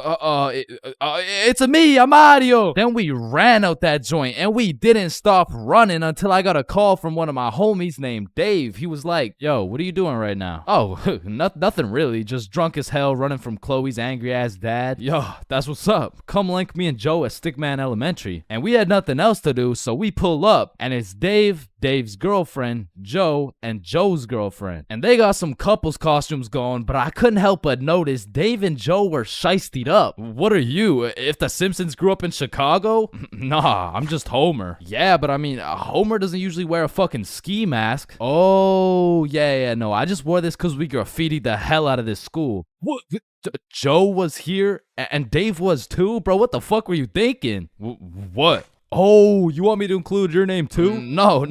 It's me, I'm Mario. Then we ran out that joint, and we didn't stop running until I got a call from one of my homies named named Dave. He was like, yo, what are you doing right now? Oh, nothing really. Just drunk as hell running from Chloe's angry ass dad. Yo, that's what's up. Come link me and Joe at Stickman Elementary. And we had nothing else to do, so we pull up. And it's Dave, Dave's girlfriend, Joe, and Joe's girlfriend. And they got some couples costumes going, but I couldn't help but notice Dave and Joe were shiestied up. What are you? If the Simpsons grew up in Chicago? Nah, I'm just Homer. Yeah, but I mean, Homer doesn't usually wear a fucking ski mask. Oh, yeah, no, I just wore this because we graffitied the hell out of this school. What? Joe was here and Dave was too? Bro, what the fuck were you thinking? What? Oh, you want me to include your name too? No,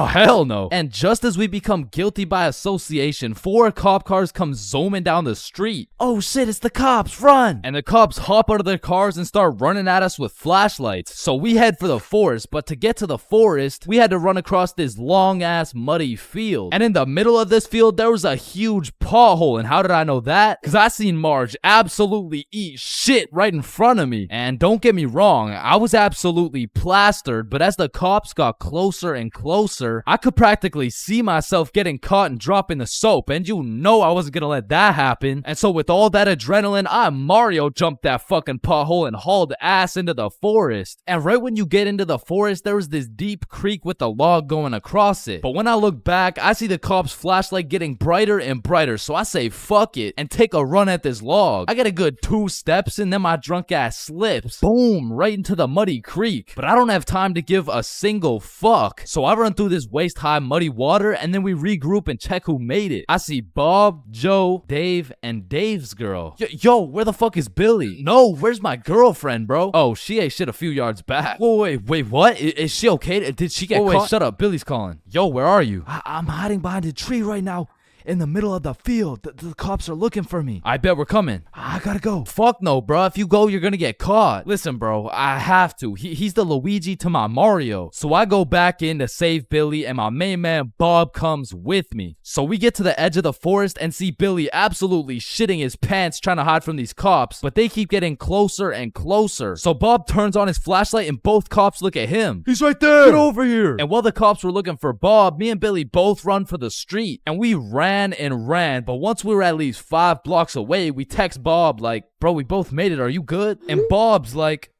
hell no. And just as we become guilty by association, 4 cop cars come zooming down the street. Oh shit, it's the cops, run! And the cops hop out of their cars and start running at us with flashlights. So we head for the forest, but to get to the forest, we had to run across this long ass muddy field. And in the middle of this field, there was a huge pothole. And how did I know that? Cause I seen Marge absolutely eat shit right in front of me. And don't get me wrong, I was absolutely plastered, but as the cops got closer and closer, I could practically see myself getting caught and dropping the soap, and you know I wasn't gonna let that happen. And so with all that adrenaline, I Mario jumped that fucking pothole and hauled ass into the forest. And right when you get into the forest, there was this deep creek with a log going across it. But when I look back, I see the cops' flashlight getting brighter and brighter, so I say fuck it and take a run at this log. I get a good 2 steps and then my drunk ass slips. Boom, right into the muddy creek. But I don't have time to give a single fuck. So I run through this waist-high muddy water and then we regroup and check who made it. I see Bob, Joe, Dave, and Dave's girl. Yo, where the fuck is Billy? No, where's my girlfriend, bro? Oh, she ate shit a few yards back. Wait, what? Is she okay? Did she get caught? Wait, shut up. Billy's calling. Yo, where are you? I'm hiding behind a tree right now. In the middle of the field. The cops are looking for me. I bet we're coming. I gotta go. Fuck no, bro. If you go, you're gonna get caught. Listen, bro, I have to. He's the Luigi to my Mario. So I go back in to save Billy, and my main man Bob comes with me. So we get to the edge of the forest and see Billy absolutely shitting his pants trying to hide from these cops, but they keep getting closer and closer. So Bob turns on his flashlight and both cops look at him. He's right there. Get over here. And while the cops were looking for Bob, me and Billy both run for the street, and we ran, but once we were at least 5 blocks away, we text Bob like, bro, we both made it, are you good? And Bob's like,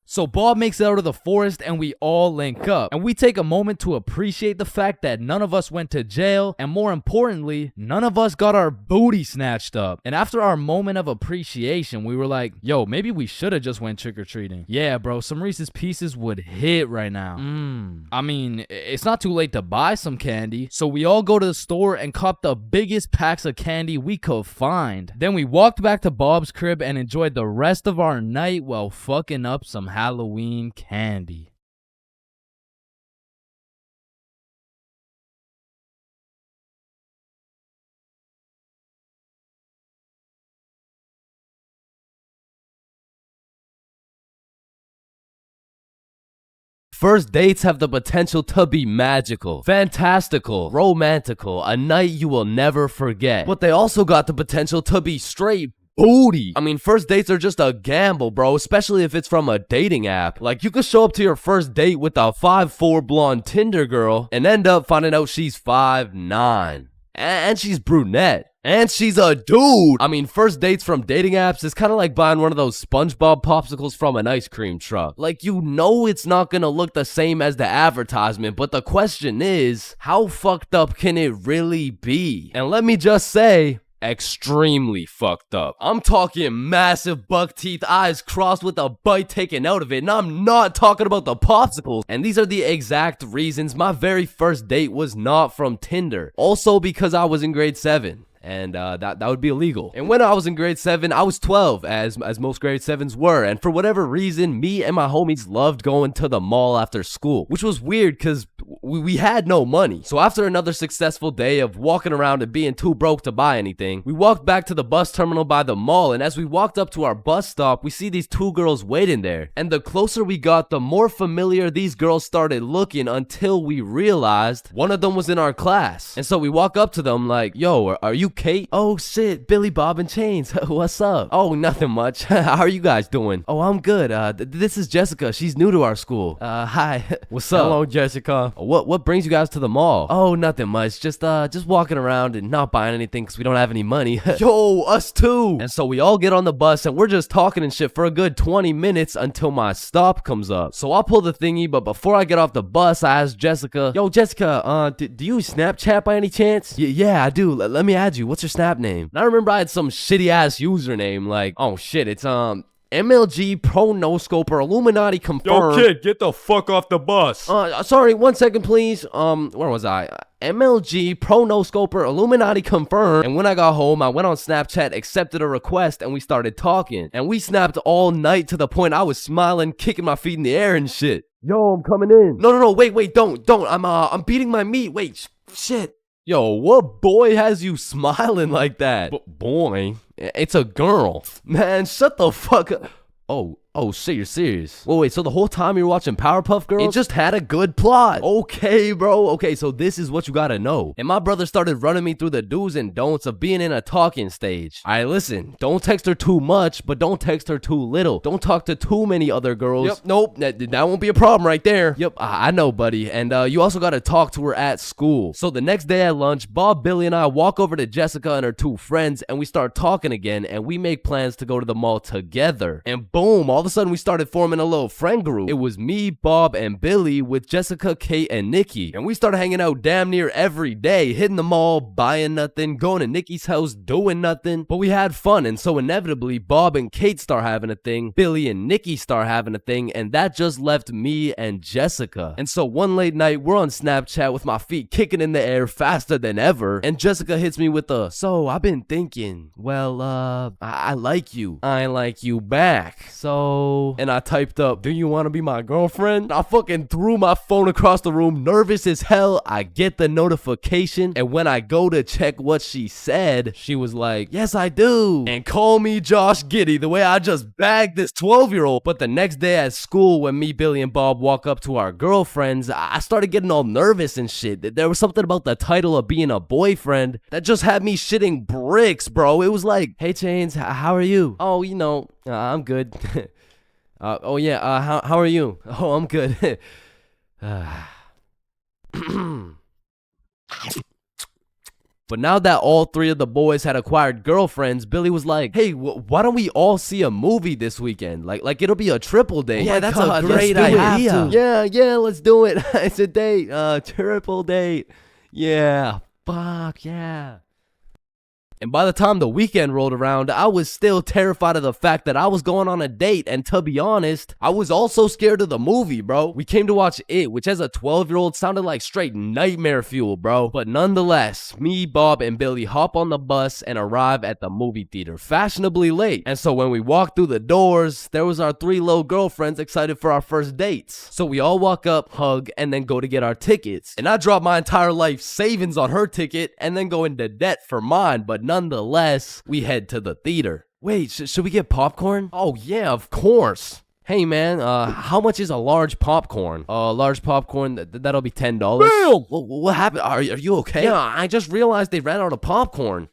so Bob makes it out of the forest and we all link up. And we take a moment to appreciate the fact that none of us went to jail. And more importantly, none of us got our booty snatched up. And after our moment of appreciation, we were like, yo, maybe we should have just went trick-or-treating. Yeah, bro, some Reese's Pieces would hit right now. I mean, it's not too late to buy some candy. So we all go to the store and cop the biggest packs of candy we could find. Then we walked back to Bob's crib and enjoyed the rest of our night while fucking up some Halloween candy. First dates have the potential to be magical, fantastical, romantical, a night you will never forget. But they also got the potential to be straight booty. I mean, first dates are just a gamble, bro, especially if it's from a dating app. Like, you could show up to your first date with a 5'4" blonde Tinder girl and end up finding out she's 5'9". And she's brunette. And she's a dude. I mean, first dates from dating apps is kind of like buying one of those SpongeBob popsicles from an ice cream truck. Like, you know it's not gonna look the same as the advertisement, but the question is, how fucked up can it really be? And let me just say, extremely fucked up. I'm talking massive buck teeth, eyes crossed with a bite taken out of it, and I'm not talking about the popsicles. And these are the exact reasons my very first date was not from Tinder. Also because I was in grade 7. And that would be illegal. And when I was in grade 7, I was 12, as most grade 7s were. And for whatever reason, me and my homies loved going to the mall after school, which was weird because we had no money. So after another successful day of walking around and being too broke to buy anything, we walked back to the bus terminal by the mall. And as we walked up to our bus stop, we see these 2 girls waiting there. And the closer we got, the more familiar these girls started looking, until we realized one of them was in our class. And so we walk up to them like, yo, are you Kate? Oh shit, Billy, Bob, and Chains. What's up? Oh, nothing much. How are you guys doing? Oh, I'm good. This is Jessica. She's new to our school. Hi. What's up? Hello, Jessica. what brings you guys to the mall? Oh, nothing much. Just walking around and not buying anything because we don't have any money. Yo, us too. And so we all get on the bus and we're just talking and shit for a good 20 minutes until my stop comes up. So I'll pull the thingy, but before I get off the bus, I ask Jessica, yo, Jessica, do you Snapchat by any chance? Yeah, I do. Let me add you. What's your Snap name? And I remember I had some shitty ass username like, oh shit, it's MLG Pro No Scoper Illuminati confirmed. Yo, kid, get the fuck off the bus. Sorry, 1 second, please. Where was I? MLG Pro No Scoper Illuminati confirmed. And when I got home, I went on Snapchat, accepted a request, and we started talking. And we snapped all night to the point I was smiling, kicking my feet in the air and shit. Yo, I'm coming in. No, wait, don't. I'm beating my meat. Wait, shit. Yo, what boy has you smiling like that? Boy, it's a girl. Man, shut the fuck up. Oh shit, you're serious? Wait, so the whole time you were watching Powerpuff Girls? It just had a good plot. Okay, bro. Okay, so this is what you gotta know. And my brother started running me through the do's and don'ts of being in a talking stage. Alright, listen, don't text her too much, but don't text her too little. Don't talk to too many other girls. Yep, nope, that won't be a problem right there. Yep, I know, buddy. And you also gotta talk to her at school. So the next day at lunch, Bob, Billy, and I walk over to Jessica and her two friends, and we start talking again, and we make plans to go to the mall together. And boom, all of a sudden we started forming a little friend group. It was me, Bob, and Billy with Jessica, Kate, and Nikki. And we started hanging out damn near every day, hitting the mall, buying nothing, going to Nikki's house, doing nothing. But we had fun, and so inevitably, Bob and Kate start having a thing, Billy and Nikki start having a thing, and that just left me and Jessica. And so one late night, we're on Snapchat with my feet kicking in the air faster than ever, and Jessica hits me with a, so I've been thinking, well, I like you. I like you back. So... And I typed up, do you want to be my girlfriend? I fucking threw my phone across the room, nervous as hell. I get the notification, and when I go to check what she said, she was like, yes, I do. And call me Josh Giddy, the way I just bagged this 12-year-old. But the next day at school, when me, Billy, and Bob walk up to our girlfriends, I started getting all nervous and shit. There was something about the title of being a boyfriend that just had me shitting bricks, bro. It was like, hey, Chains, how are you? Oh, you know, I'm good. How are you? Oh, I'm good. But now that all three of the boys had acquired girlfriends, Billy was like, hey, why don't we all see a movie this weekend? Like it'll be a triple date. Yeah, that's a great idea. Yeah, let's do it. It's a date, triple date. Yeah, fuck yeah. And by the time the weekend rolled around, I was still terrified of the fact that I was going on a date. And to be honest, I was also scared of the movie, bro. We came to watch It, which as a 12-year-old sounded like straight nightmare fuel, bro. But nonetheless, me, Bob, and Billy hop on the bus and arrive at the movie theater fashionably late. And so when we walked through the doors, there was our three little girlfriends excited for our first dates. So we all walk up, hug, and then go to get our tickets. And I dropped my entire life savings on her ticket and then go into debt for mine. But nonetheless, we head to the theater. Wait, should we get popcorn? Oh yeah, of course. Hey man, how much is a large popcorn? Large popcorn, that'll be $10. Bill! What happened? Are you okay? Yeah, I just realized they ran out of popcorn.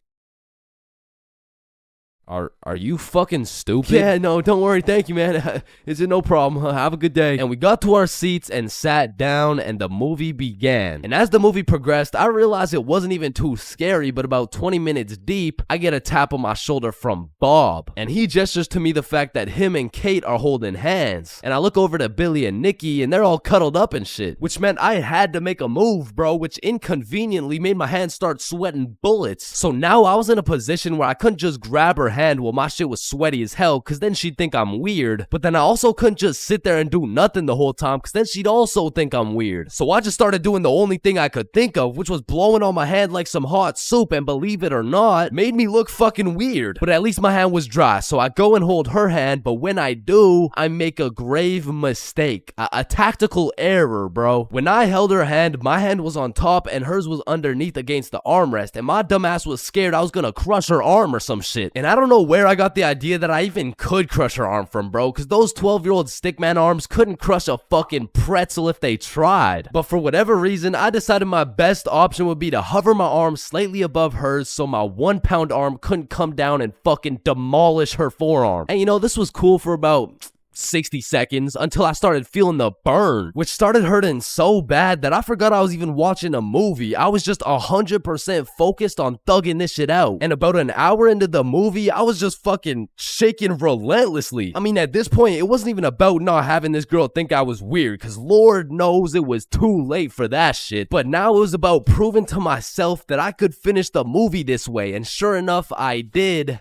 Are you fucking stupid? Yeah, no, don't worry. Thank you, man. Is it no problem? Have a good day. And we got to our seats and sat down and the movie began. And as the movie progressed, I realized it wasn't even too scary, but about 20 minutes deep, I get a tap on my shoulder from Bob. And he gestures to me the fact that him and Kate are holding hands. And I look over to Billy and Nikki and they're all cuddled up and shit, which meant I had to make a move, bro, which inconveniently made my hands start sweating bullets. So now I was in a position where I couldn't just grab her hand while my shit was sweaty as hell, cause then she'd think I'm weird. But then I also couldn't just sit there and do nothing the whole time, cause then she'd also think I'm weird. So I just started doing the only thing I could think of, which was blowing on my hand like some hot soup, and believe it or not, made me look fucking weird. But at least my hand was dry, so I go and hold her hand, but when I do, I make a grave mistake. A tactical error, bro. When I held her hand, my hand was on top and hers was underneath against the armrest, and my dumbass was scared I was gonna crush her arm or some shit. And I don't know where I got the idea that I even could crush her arm from, bro, because those 12-year-old stickman arms couldn't crush a fucking pretzel if they tried. But for whatever reason, I decided my best option would be to hover my arm slightly above hers so my 1-pound arm couldn't come down and fucking demolish her forearm. And you know, this was cool for about 60 seconds until I started feeling the burn, which started hurting so bad that I forgot I was even watching a movie. I was just 100% focused on thugging this shit out. And about an hour into the movie, I was just fucking shaking relentlessly. I mean, at this point, it wasn't even about not having this girl think I was weird, because Lord knows it was too late for that shit. But now it was about proving to myself that I could finish the movie this way, and sure enough, I did.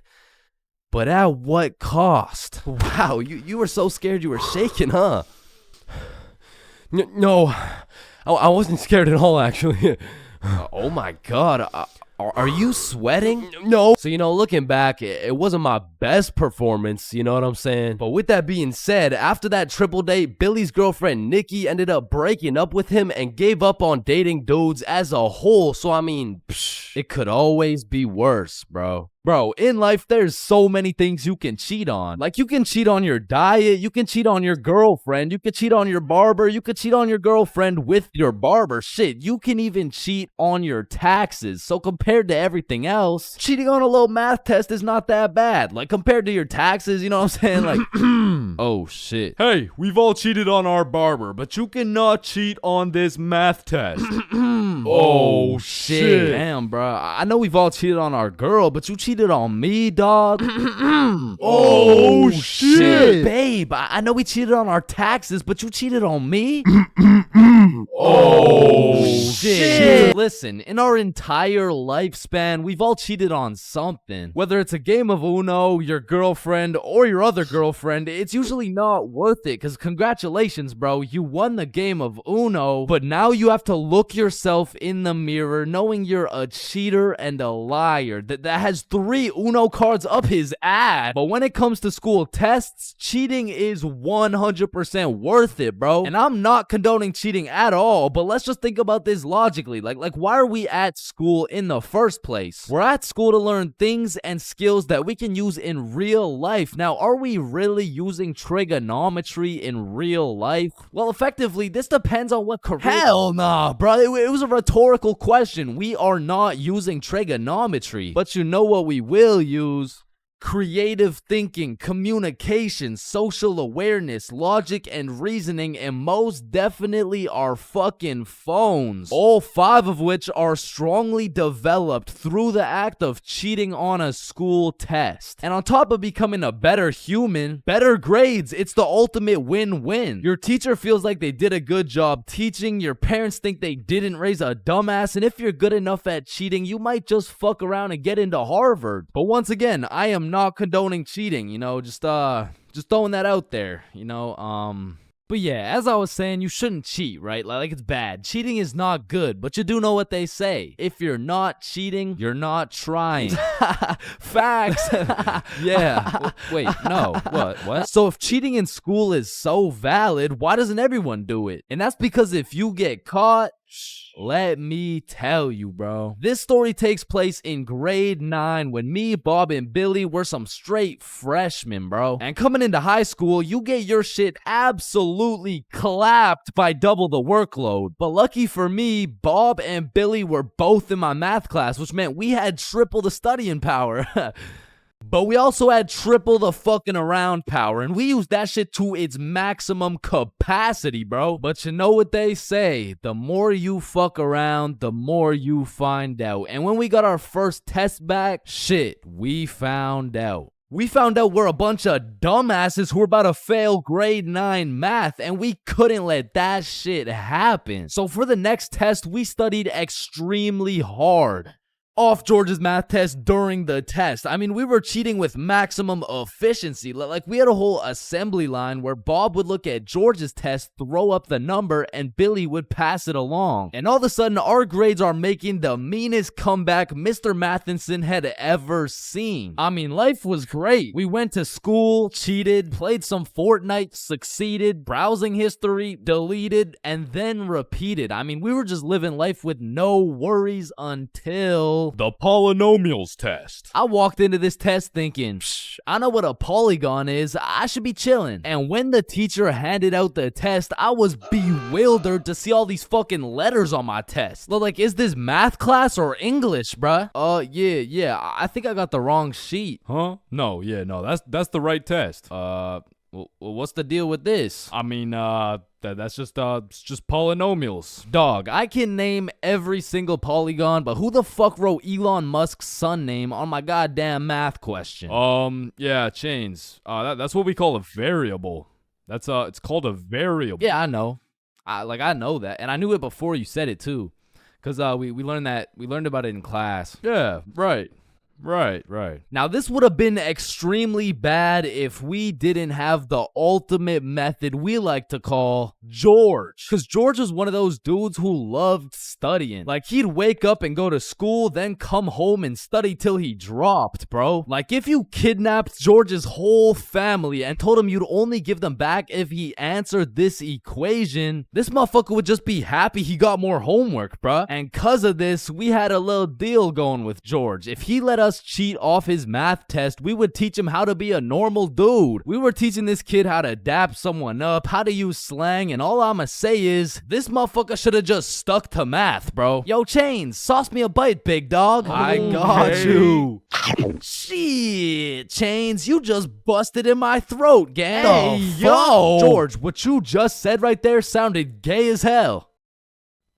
But at what cost? Wow, you were so scared you were shaking, huh? No, I wasn't scared at all, actually. Oh my god, are you sweating? No. So, looking back, it wasn't my best performance, you know what I'm saying? But with that being said, after that triple date, Billy's girlfriend Nikki ended up breaking up with him and gave up on dating dudes as a whole. So, I mean, it could always be worse, bro. Bro, in life, there's so many things you can cheat on. Like, you can cheat on your diet, you can cheat on your girlfriend, you can cheat on your barber, you can cheat on your girlfriend with your barber. Shit, you can even cheat on your taxes. So compared to everything else, cheating on a little math test is not that bad. Like, compared to your taxes, you know what I'm saying? Like, oh shit. Hey, we've all cheated on our barber, but you cannot cheat on this math test. Oh shit. Damn, bro. I know we've all cheated on our girl, but you cheated on me, dog. Oh shit. Babe, I know we cheated on our taxes, but you cheated on me? Oh shit. Listen, in our entire lifespan, we've all cheated on something. Whether it's a game of Uno, your girlfriend, or your other girlfriend, it's usually not worth it, because congratulations, bro, you won the game of Uno, but now you have to look yourself in the mirror knowing you're a cheater and a liar that has 3 Uno cards up his ass. But when it comes to school tests, cheating is 100% worth it, bro. And I'm not condoning cheating at all, but let's just think about this logically. Like why are we at school in the first place? We're at school to learn things and skills that we can use in real life. Now, are we really using trigonometry in real life? Well, effectively, this depends on what career. Hell nah, bro. It was a rhetorical question. We are not using trigonometry. But you know what we will use? Creative thinking, communication, social awareness, logic, and reasoning, and most definitely our fucking phones. All 5 of which are strongly developed through the act of cheating on a school test. And on top of becoming a better human, better grades, it's the ultimate win-win. Your teacher feels like they did a good job teaching, your parents think they didn't raise a dumbass, and if you're good enough at cheating, you might just fuck around and get into Harvard. But once again, I am not condoning cheating, just throwing that out there, But yeah, as I was saying, you shouldn't cheat, right? Like it's bad. Cheating is not good, but you do know what they say. If you're not cheating, you're not trying. Facts. Yeah. Wait, no. What? So if cheating in school is so valid, why doesn't everyone do it? And that's because if you get caught, let me tell you, bro. This story takes place in grade 9 when me, Bob, and Billy were some straight freshmen, bro. And coming into high school, you get your shit absolutely clapped by double the workload. But lucky for me, Bob and Billy were both in my math class, which meant we had triple the studying power. But we also had triple the fucking around power, and we used that shit to its maximum capacity, bro. But you know what they say, the more you fuck around, the more you find out. And when we got our first test back, shit, we found out. We found out we're a bunch of dumbasses who were about to fail grade 9 math, and we couldn't let that shit happen. So for the next test, we studied extremely hard. Off George's math test during the test. I mean, we were cheating with maximum efficiency. Like, we had a whole assembly line where Bob would look at George's test, throw up the number, and Billy would pass it along. And all of a sudden, our grades are making the meanest comeback Mr. Matheson had ever seen. I mean, life was great. We went to school, cheated, played some Fortnite, succeeded, browsing history, deleted, and then repeated. I mean, we were just living life with no worries until the polynomials test. I walked into this test thinking, I know what a polygon is, I should be chilling. And when the teacher handed out the test, I was bewildered to see all these fucking letters on my test. Like, is this math class or English, bruh? Yeah, I think I got the wrong sheet. Huh? No, that's the right test. Well, what's the deal with this? I mean, that's just polynomials. Dog, I can name every single polygon, but who the fuck wrote Elon Musk's son name on my goddamn math question? Yeah, Chains. That's what we call a variable. It's called a variable. Yeah, I know. I know that, and I knew it before you said it too, cause we learned about it in class. Yeah, right. Right. Now, this would have been extremely bad if we didn't have the ultimate method we like to call George. Because George was one of those dudes who loved studying. Like, he'd wake up and go to school, then come home and study till he dropped, bro. Like, if you kidnapped George's whole family and told him you'd only give them back if he answered this equation, this motherfucker would just be happy he got more homework, bruh. And cause of this, we had a little deal going with George. If he let us cheat off his math test, we would teach him how to be a normal dude. We were teaching this kid how to dap someone up, how to use slang, and all I'ma say is, this motherfucker should have just stuck to math, bro. Yo, Chains, sauce me a bite, big dog. I got you. Shit, Chains, you just busted in my throat, gang. Hey, yo. George, what you just said right there sounded gay as hell.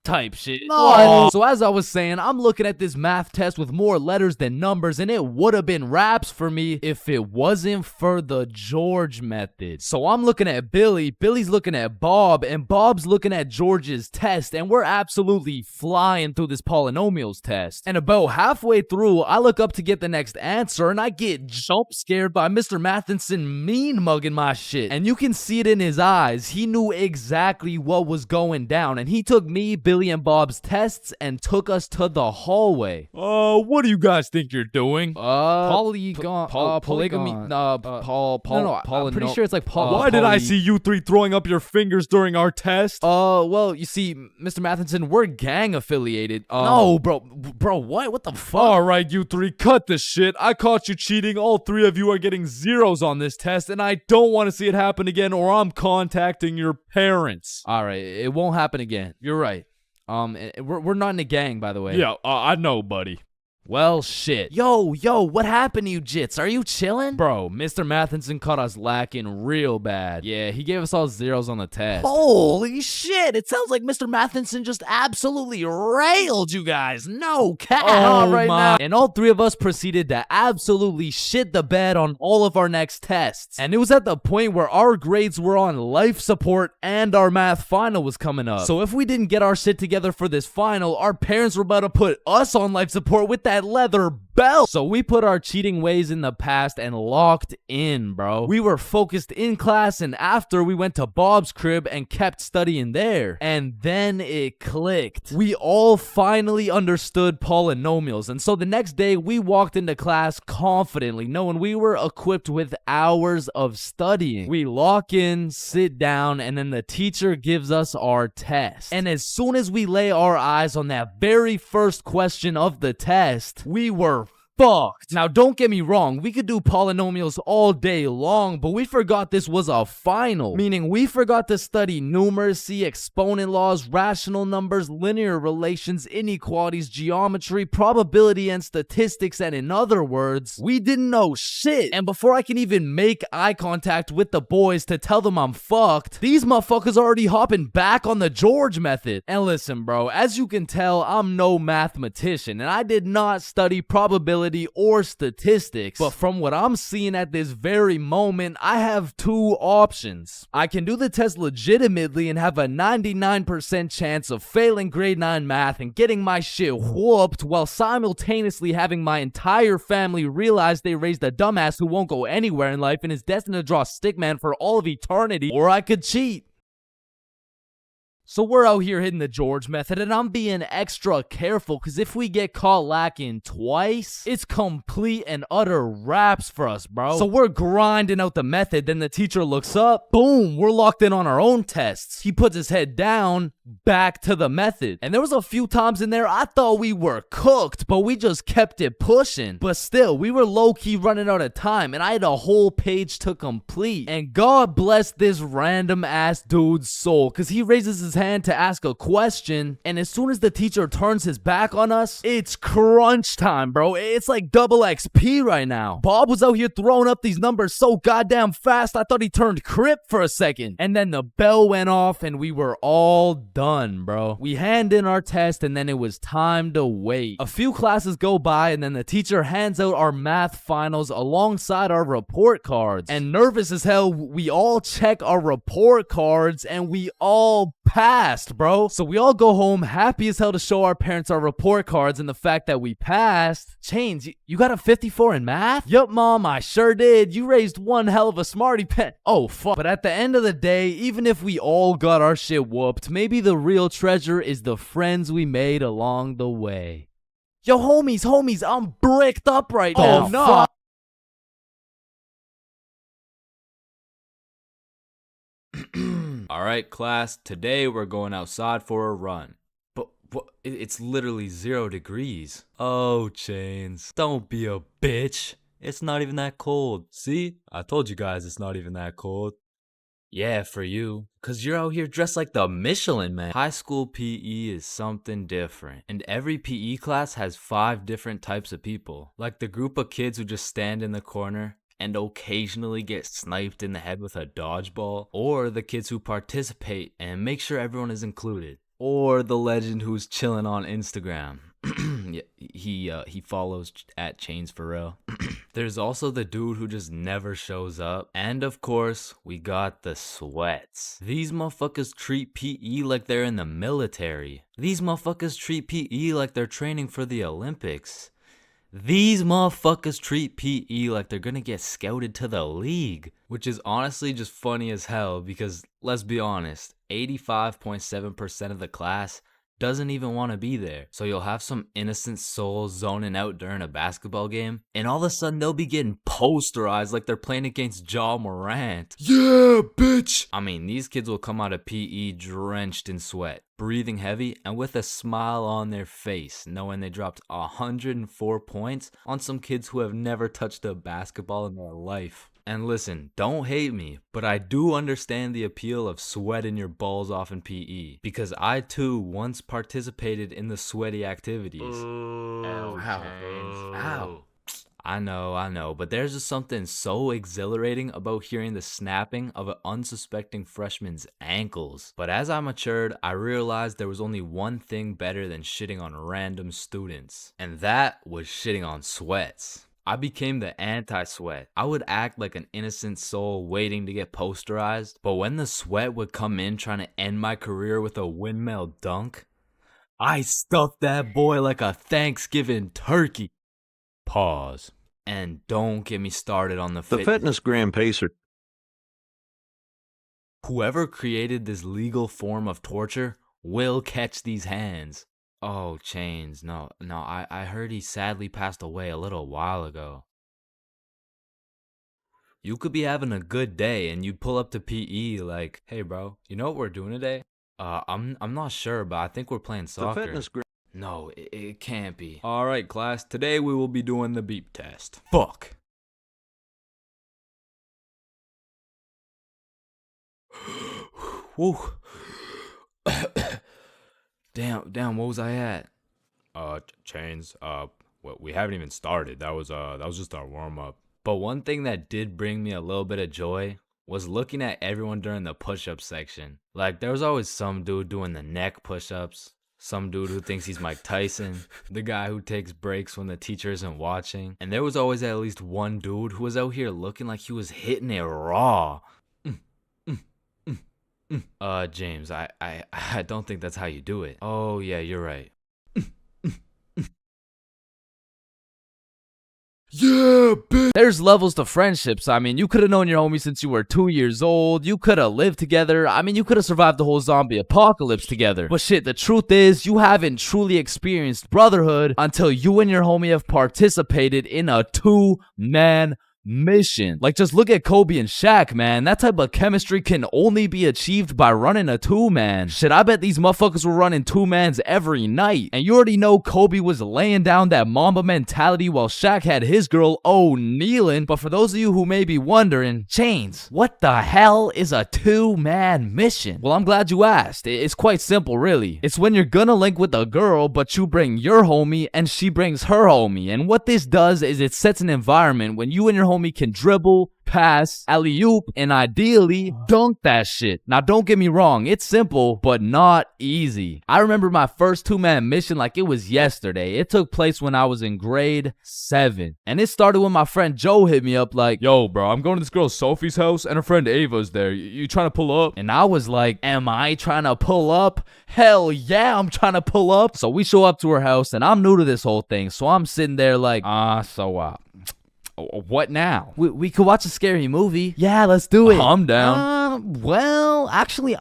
Type shit. No. So as I was saying, I'm looking at this math test with more letters than numbers, and it would have been raps for me if it wasn't for the George method. So I'm looking at Billy, Billy's looking at Bob, and Bob's looking at George's test, and we're absolutely flying through this polynomials test. And about halfway through, I look up to get the next answer, and I get jump scared by Mr. Matheson mean mugging my shit. And you can see it in his eyes. He knew exactly what was going down, and he took me, Billy, and Bob's tests and took us to the hallway. What do you guys think you're doing? Polygamy. I'm pretty sure it's like Why did I see you three throwing up your fingers during our test? Well, you see, Mr. Matheson, we're gang affiliated. No, bro, what the fuck? All right, you three, cut this shit. I caught you cheating. All three of you are getting zeros on this test, and I don't want to see it happen again, or I'm contacting your parents. All right, it won't happen again. You're right. We're not in a gang, by the way. Yeah, I know, buddy. Well, shit. Yo, what happened to you, Jits? Are you chilling? Bro, Mr. Matheson caught us lacking real bad. Yeah, he gave us all zeros on the test. Holy shit, it sounds like Mr. Matheson just absolutely railed you guys. No cap. Now. And all three of us proceeded to absolutely shit the bed on all of our next tests. And it was at the point where our grades were on life support and our math final was coming up. So if we didn't get our shit together for this final, our parents were about to put us on life support with that leather belt. So we put our cheating ways in the past and locked in, bro. We were focused in class, and after we went to Bob's crib and kept studying there. And then it clicked. We all finally understood polynomials. And so the next day we walked into class confidently, knowing we were equipped with hours of studying. We lock in, sit down, and then the teacher gives us our test. And as soon as we lay our eyes on that very first question of the test, we were fucked. Now, don't get me wrong, we could do polynomials all day long, but we forgot this was a final. Meaning, we forgot to study numeracy, exponent laws, rational numbers, linear relations, inequalities, geometry, probability, and statistics, and in other words, we didn't know shit. And before I can even make eye contact with the boys to tell them I'm fucked, these motherfuckers already hopping back on the George method. And listen, bro, as you can tell, I'm no mathematician, and I did not study probability or statistics, but from what I'm seeing at this very moment, I have two options. I can do the test legitimately and have a 99% chance of failing grade 9 math and getting my shit whooped while simultaneously having my entire family realize they raised a dumbass who won't go anywhere in life and is destined to draw stickman for all of eternity, or I could cheat. So we're out here hitting the George method, and I'm being extra careful because if we get caught lacking twice, it's complete and utter raps for us, bro. So we're grinding out the method, then the teacher looks up, boom, we're locked in on our own tests. He puts his head down, back to the method. And there was a few times in there I thought we were cooked, but we just kept it pushing. But still, we were low-key running out of time, and I had a whole page to complete. And God bless this random ass dude's soul, because he raises his hand to ask a question, and as soon as the teacher turns his back on us, it's crunch time, bro. It's like double XP right now. Bob was out here throwing up these numbers so goddamn fast, I thought he turned Crip for a second. And then the bell went off and we were all done, bro. We hand in our test and then it was time to wait. A few classes go by and then the teacher hands out our math finals alongside our report cards. And nervous as hell, we all check our report cards and we all passed, bro. So we all go home happy as hell to show our parents our report cards and the fact that we passed. Chains, you got a 54 in math? Yup, mom, I sure did. You raised one hell of a smarty pen. Oh, fuck. But at the end of the day, even if we all got our shit whooped, maybe the real treasure is the friends we made along the way. Yo, homies, I'm bricked up right now. Oh, no. All right, class, today we're going outside for a run. But it's literally 0 degrees. Oh, Chains, don't be a bitch. It's not even that cold. See? I told you guys it's not even that cold. Yeah, for you. Cause you're out here dressed like the Michelin Man. High school PE is something different. And every PE class has 5 different types of people. Like the group of kids who just stand in the corner and occasionally get sniped in the head with a dodgeball, or the kids who participate and make sure everyone is included, or the legend who's chilling on Instagram. He follows at ChainsFR. There's also the dude who just never shows up, and of course we got the sweats. These motherfuckers treat PE like they're in the military. These motherfuckers treat PE like they're training for the Olympics. These motherfuckers treat PE like they're gonna get scouted to the league, which is honestly just funny as hell because, let's be honest, 85.7% of the class doesn't even want to be there. So you'll have some innocent souls zoning out during a basketball game, and all of a sudden they'll be getting posterized like they're playing against Ja Morant. Yeah, bitch! I mean, these kids will come out of PE drenched in sweat, breathing heavy, and with a smile on their face, knowing they dropped 104 points on some kids who have never touched a basketball in their life. And listen, don't hate me, but I do understand the appeal of sweating your balls off in PE, because I too once participated in the sweaty activities. Ow. I know, but there's just something so exhilarating about hearing the snapping of an unsuspecting freshman's ankles. But as I matured, I realized there was only one thing better than shitting on random students, and that was shitting on sweats. I became the anti-sweat. I would act like an innocent soul waiting to get posterized, but when the sweat would come in trying to end my career with a windmill dunk, I stuffed that boy like a Thanksgiving turkey. Pause. And don't get me started on the fitness gram pacer. Whoever created this legal form of torture will catch these hands. Oh, Chains, no, I heard he sadly passed away a little while ago. You could be having a good day and you pull up to PE like, hey bro, you know what we're doing today? I'm not sure, but I think we're playing soccer. No, it can't be. Alright class, today we will be doing the beep test. Fuck. Woo. Damn, what was I at? Chains, we haven't even started. That was just our warm-up. But one thing that did bring me a little bit of joy was looking at everyone during the push-up section. Like, there was always some dude doing the neck push-ups, some dude who thinks he's Mike Tyson, the guy who takes breaks when the teacher isn't watching, and there was always at least one dude who was out here looking like he was hitting it raw. James, I don't think that's how you do it. Oh, yeah, you're right. Yeah, bitch. There's levels to friendships. I mean, you could have known your homie since you were 2 years old. You could have lived together. I mean, you could have survived the whole zombie apocalypse together. But shit, the truth is, you haven't truly experienced brotherhood until you and your homie have participated in a 2-man mission. Like, just look at Kobe and Shaq, man. That type of chemistry can only be achieved by running a two-man. Shit, I bet these motherfuckers were running two-mans every night. And you already know Kobe was laying down that Mamba mentality while Shaq had his girl, kneeling. But for those of you who may be wondering, Chains, what the hell is a two-man mission? Well, I'm glad you asked. It's quite simple, really. It's when you're gonna link with a girl, but you bring your homie and she brings her homie. And what this does is it sets an environment when you and your homie can dribble, pass, alley-oop, and ideally dunk that shit. Now, don't get me wrong, it's simple, but not easy. I remember my first two-man mission like it was yesterday. It took place when I was in grade 7. And it started when my friend Joe hit me up like, Yo, bro, I'm going to this girl Sophie's house and her friend Ava's there. You trying to pull up? and I was like, am I trying to pull up? Hell yeah, I'm trying to pull up. So we show up to her house, and I'm new to this whole thing. So I'm sitting there like, what now? We could watch a scary movie. Yeah, let's do it. I'm down. Well, actually,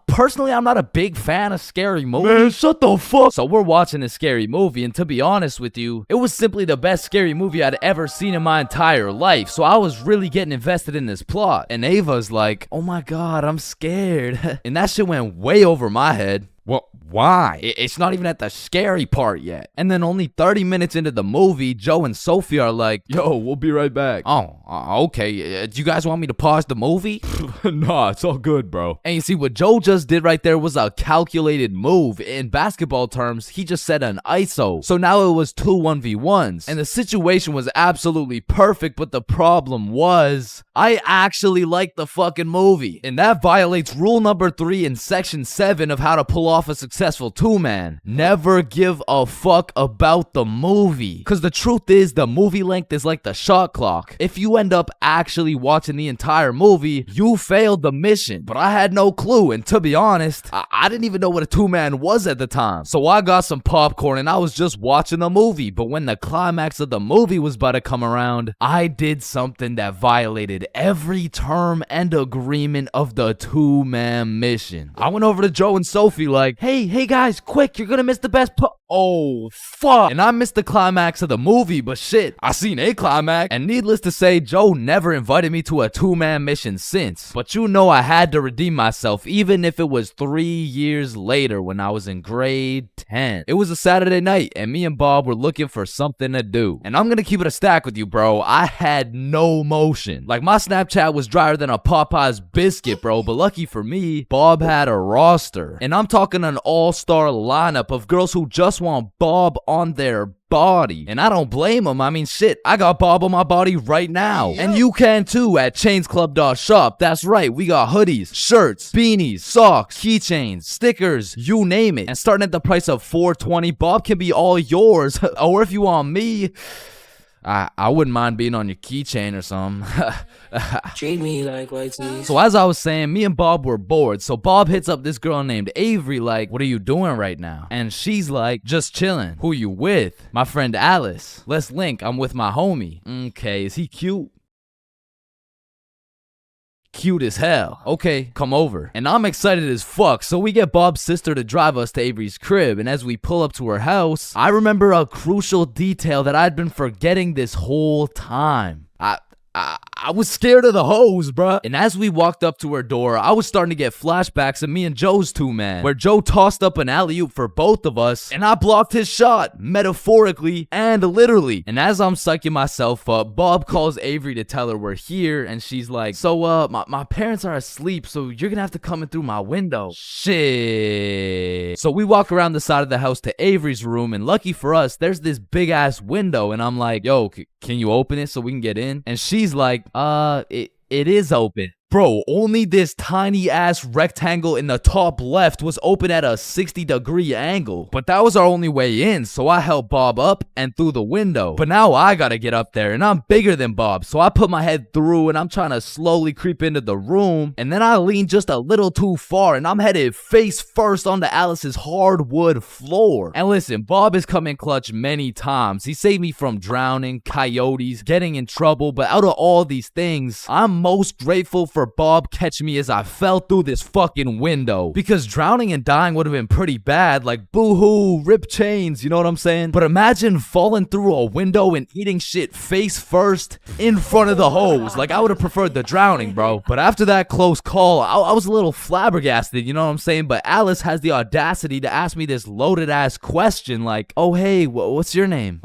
personally, I'm not a big fan of scary movies. Man, shut the fuck. So we're watching a scary movie, and to be honest with you, it was simply the best scary movie I'd ever seen in my entire life. So I was really getting invested in this plot. And Ava's like, oh my god, I'm scared. And that shit went way over my head. What? Why? It's not even at the scary part yet. And then only 30 minutes into the movie, Joe and Sophie are like, Yo, we'll be right back. Okay. Do you guys want me to pause the movie? Nah, it's all good, bro. And you see, what Joe just did right there was a calculated move. In basketball terms, he just set an ISO. So now it was 2 1v1s. And the situation was absolutely perfect, but the problem was, I actually liked the fucking movie. And that violates rule number 3 in section 7 of how to pull off a successful two-man. Never give a fuck about the movie. Cause the truth is, the movie length is like the shot clock. If you end up actually watching the entire movie, you failed the mission. But I had no clue, and to be honest, I didn't even know what a two-man was at the time. So I got some popcorn and I was just watching the movie. But when the climax of the movie was about to come around, I did something that violated every term and agreement of the two-man mission. I went over to Joe and Sophie like, hey guys, quick, you're gonna miss the best oh, fuck. And I missed the climax of the movie, but shit, I seen a climax. And needless to say, Joe never invited me to a two-man mission since. But you know I had to redeem myself, even if it was 3 years later when I was in grade 10. It was a Saturday night, and me and Bob were looking for something to do. And I'm gonna keep it a stack with you, bro. I had no motion. Like, my Snapchat was drier than a Popeye's biscuit, bro. But lucky for me, Bob had a roster. And I'm talking an all-star lineup of girls who just want Bob on their body. And I don't blame them. I mean, shit, I got Bob on my body right now. And you can too at chainsclub.shop. That's right, we got hoodies, shirts, beanies, socks, keychains, stickers, you name it. And starting at the price of $4.20, Bob can be all yours. Or if you want me, I wouldn't mind being on your keychain or something. Treat me like white teeth. So as I was saying, me and Bob were bored. So Bob hits up this girl named Avery like, what are you doing right now? And she's like, just chilling. Who you with? My friend Alice. Let's link. I'm with my homie. Okay, is he cute? Cute as hell. Okay, come over. And I'm excited as fuck, so we get Bob's sister to drive us to Avery's crib. And as we pull up to her house, I remember a crucial detail that I'd been forgetting this whole time. I was scared of the hoes, bruh. And as we walked up to her door, I was starting to get flashbacks of me and Joe's two-man, where Joe tossed up an alley-oop for both of us, and I blocked his shot, metaphorically and literally. And as I'm psyching myself up, Bob calls Avery to tell her we're here, and she's like, so, my parents are asleep, so you're gonna have to come in through my window. Shit. So we walk around the side of the house to Avery's room, and lucky for us, there's this big-ass window, and I'm like, yo, can you open it so we can get in? And she's like, it is open. Bro, only this tiny ass rectangle in the top left was open at a 60-degree angle. But that was our only way in, so I helped Bob up and through the window. But now I gotta get up there, and I'm bigger than Bob, so I put my head through and I'm trying to slowly creep into the room. And then I lean just a little too far, and I'm headed face first onto Alice's hardwood floor. And listen, Bob has come in clutch many times. He saved me from drowning, coyotes, getting in trouble. But out of all these things, I'm most grateful for for Bob catching me as I fell through this fucking window. Because drowning and dying would have been pretty bad, like boo-hoo, rip Chains, you know what I'm saying? But imagine falling through a window and eating shit face first in front of the hose. Like, I would have preferred the drowning, bro. But after that close call, I was a little flabbergasted, you know what I'm saying? But Alice has the audacity to ask me this loaded ass question like, oh hey, what's your name?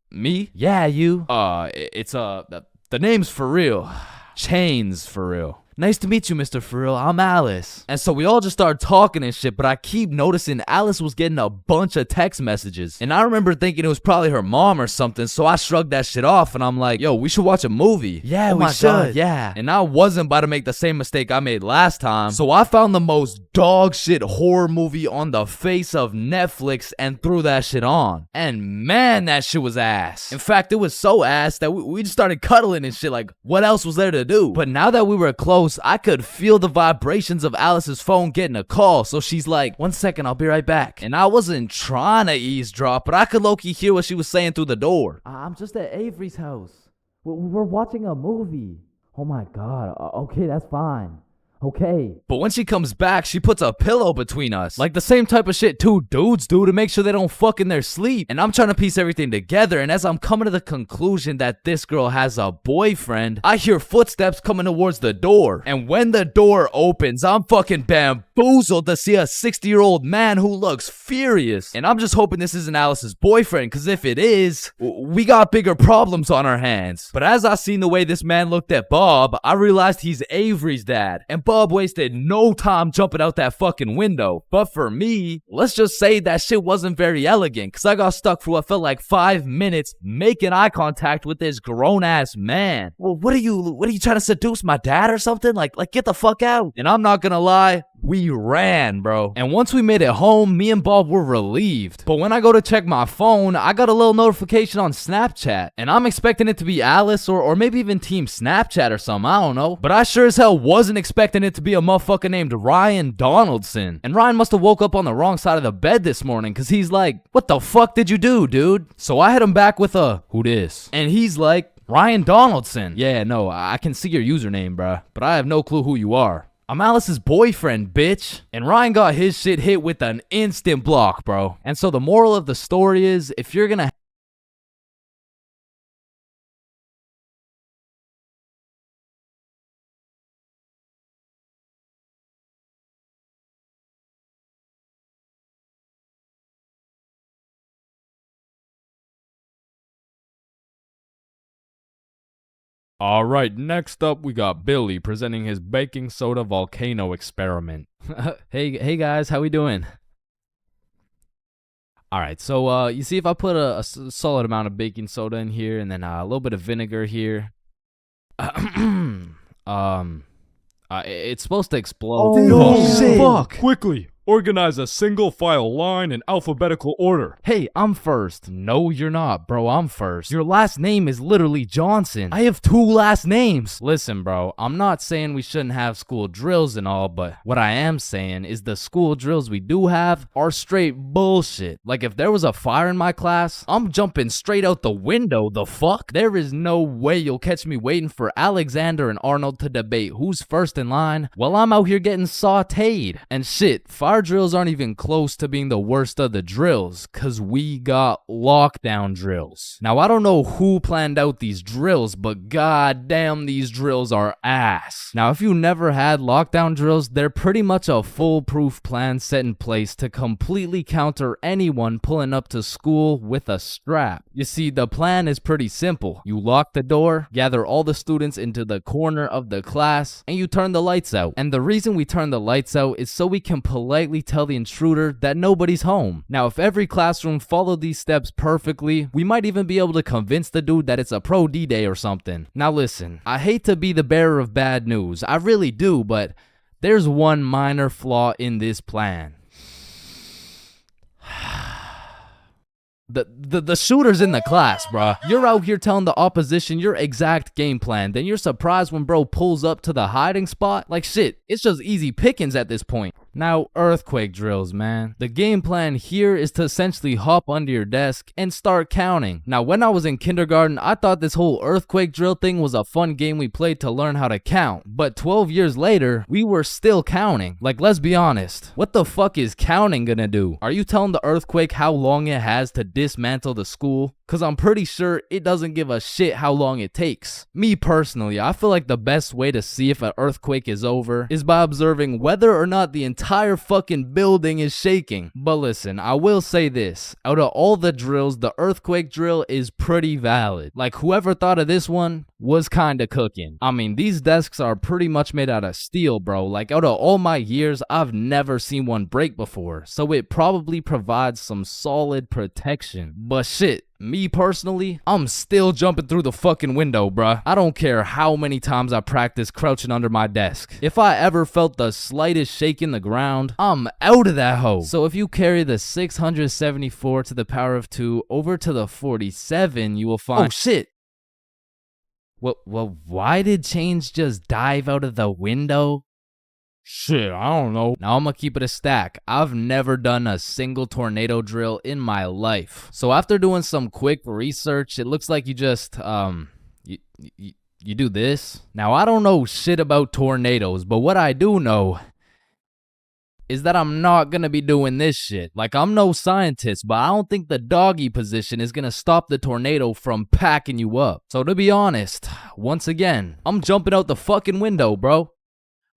Me? Yeah, you. It's the name's for real. Chains for real. Nice to meet you, Mr. For real. I'm Alice. And so we all just started talking and shit, but I keep noticing Alice was getting a bunch of text messages. And I remember thinking it was probably her mom or something, so I shrugged that shit off and I'm like, yo, we should watch a movie. Yeah, we should. God, yeah. And I wasn't about to make the same mistake I made last time. So I found the most dog shit horror movie on the face of Netflix and threw that shit on. And man, that shit was ass. In fact, it was so ass that we just started cuddling and shit. Like, what else was there to do? But now that we were close, I could feel the vibrations of Alice's phone getting a call, so she's like, 1 second, I'll be right back. And I wasn't trying to eavesdrop, but I could low-key hear what she was saying through the door. I'm just at Avery's house. We're watching a movie. Oh my god, okay, that's fine. Okay. But when she comes back, she puts a pillow between us. Like the same type of shit two dudes do to make sure they don't fuck in their sleep. And I'm trying to piece everything together, and as I'm coming to the conclusion that this girl has a boyfriend, I hear footsteps coming towards the door. And when the door opens, I'm fucking bamboozled to see a 60-year-old man who looks furious. And I'm just hoping this isn't Alice's boyfriend, because if it is, we got bigger problems on our hands. But as I seen the way this man looked at Bob, I realized he's Avery's dad. And Bob wasted no time jumping out that fucking window. But for me, let's just say that shit wasn't very elegant, because I got stuck for what felt like 5 minutes making eye contact with this grown-ass man. Well, what are you trying to seduce my dad or something? Like get the fuck out. And I'm not gonna lie, we ran, bro. And once we made it home, me and Bob were relieved. But when I go to check my phone, I got a little notification on Snapchat. And I'm expecting it to be Alice or maybe even Team Snapchat or something, I don't know. But I sure as hell wasn't expecting it to be a motherfucker named Ryan Donaldson. And Ryan must have woke up on the wrong side of the bed this morning, because he's like, what the fuck did you do, dude? So I hit him back with a, who dis? And he's like, Ryan Donaldson. Yeah, no, I can see your username, bruh, but I have no clue who you are. I'm Alice's boyfriend, bitch. And Ryan got his shit hit with an instant block, bro. And so the moral of the story is, if you're gonna Alright, next up we got Billy presenting his baking soda volcano experiment. hey guys, how we doing? Alright, so you see if I put a solid amount of baking soda in here and then a little bit of vinegar here. It's supposed to explode. Oh, shit. Fuck! Quickly! Organize a single file line in alphabetical order. Hey, I'm first. No, you're not, bro. I'm first. Your last name is literally Johnson. I have 2 last names. Listen, bro, I'm not saying we shouldn't have school drills and all, but what I am saying is the school drills we do have are straight bullshit. Like, if there was a fire in my class, I'm jumping straight out the window. The fuck? There is no way you'll catch me waiting for Alexander and Arnold to debate who's first in line while I'm out here getting sauteed. And shit, fire drills aren't even close to being the worst of the drills, cause we got lockdown drills. Now, I don't know who planned out these drills, but goddamn, these drills are ass. Now, if you never had lockdown drills, they're pretty much a foolproof plan set in place to completely counter anyone pulling up to school with a strap. You see, the plan is pretty simple. You lock the door, gather all the students into the corner of the class, and you turn the lights out. And the reason we turn the lights out is so we can politely tell the intruder that nobody's home. Now, if every classroom followed these steps perfectly, we might even be able to convince the dude that it's a pro D-Day or something. Now listen, I hate to be the bearer of bad news, I really do, but there's one minor flaw in this plan. The shooter's in the class, bruh. You're out here telling the opposition your exact game plan. Then you're surprised when bro pulls up to the hiding spot. Like shit, it's just easy pickings at this point. Now, earthquake drills, man. The game plan here is to essentially hop under your desk and start counting. Now, when I was in kindergarten, I thought this whole earthquake drill thing was a fun game we played to learn how to count. But 12 years later, we were still counting. Like, let's be honest. What the fuck is counting gonna do? Are you telling the earthquake how long it has to dismantle the school? Cause I'm pretty sure it doesn't give a shit how long it takes. Me personally, I feel like the best way to see if an earthquake is over is by observing whether or not the entire fucking building is shaking. But listen, I will say this. Out of all the drills, the earthquake drill is pretty valid. Like, whoever thought of this one was kinda cooking. I mean, these desks are pretty much made out of steel, bro. Like, out of all my years, I've never seen one break before. So it probably provides some solid protection. But shit, me personally, I'm still jumping through the fucking window, bruh. I don't care how many times I practice crouching under my desk. If I ever felt the slightest shake in the ground, I'm out of that hoe. So if you carry the 674 to the power of 2 over to the 47, you will find— oh shit! Well, why did Chains just dive out of the window? Shit, I don't know. Now I'm gonna keep it a stack. I've never done a single tornado drill in my life. So after doing some quick research, it looks like you just, you do this. Now I don't know shit about tornadoes, but what I do know is that I'm not gonna be doing this shit. Like, I'm no scientist, but I don't think the doggy position is gonna stop the tornado from packing you up. So to be honest, once again, I'm jumping out the fucking window, bro.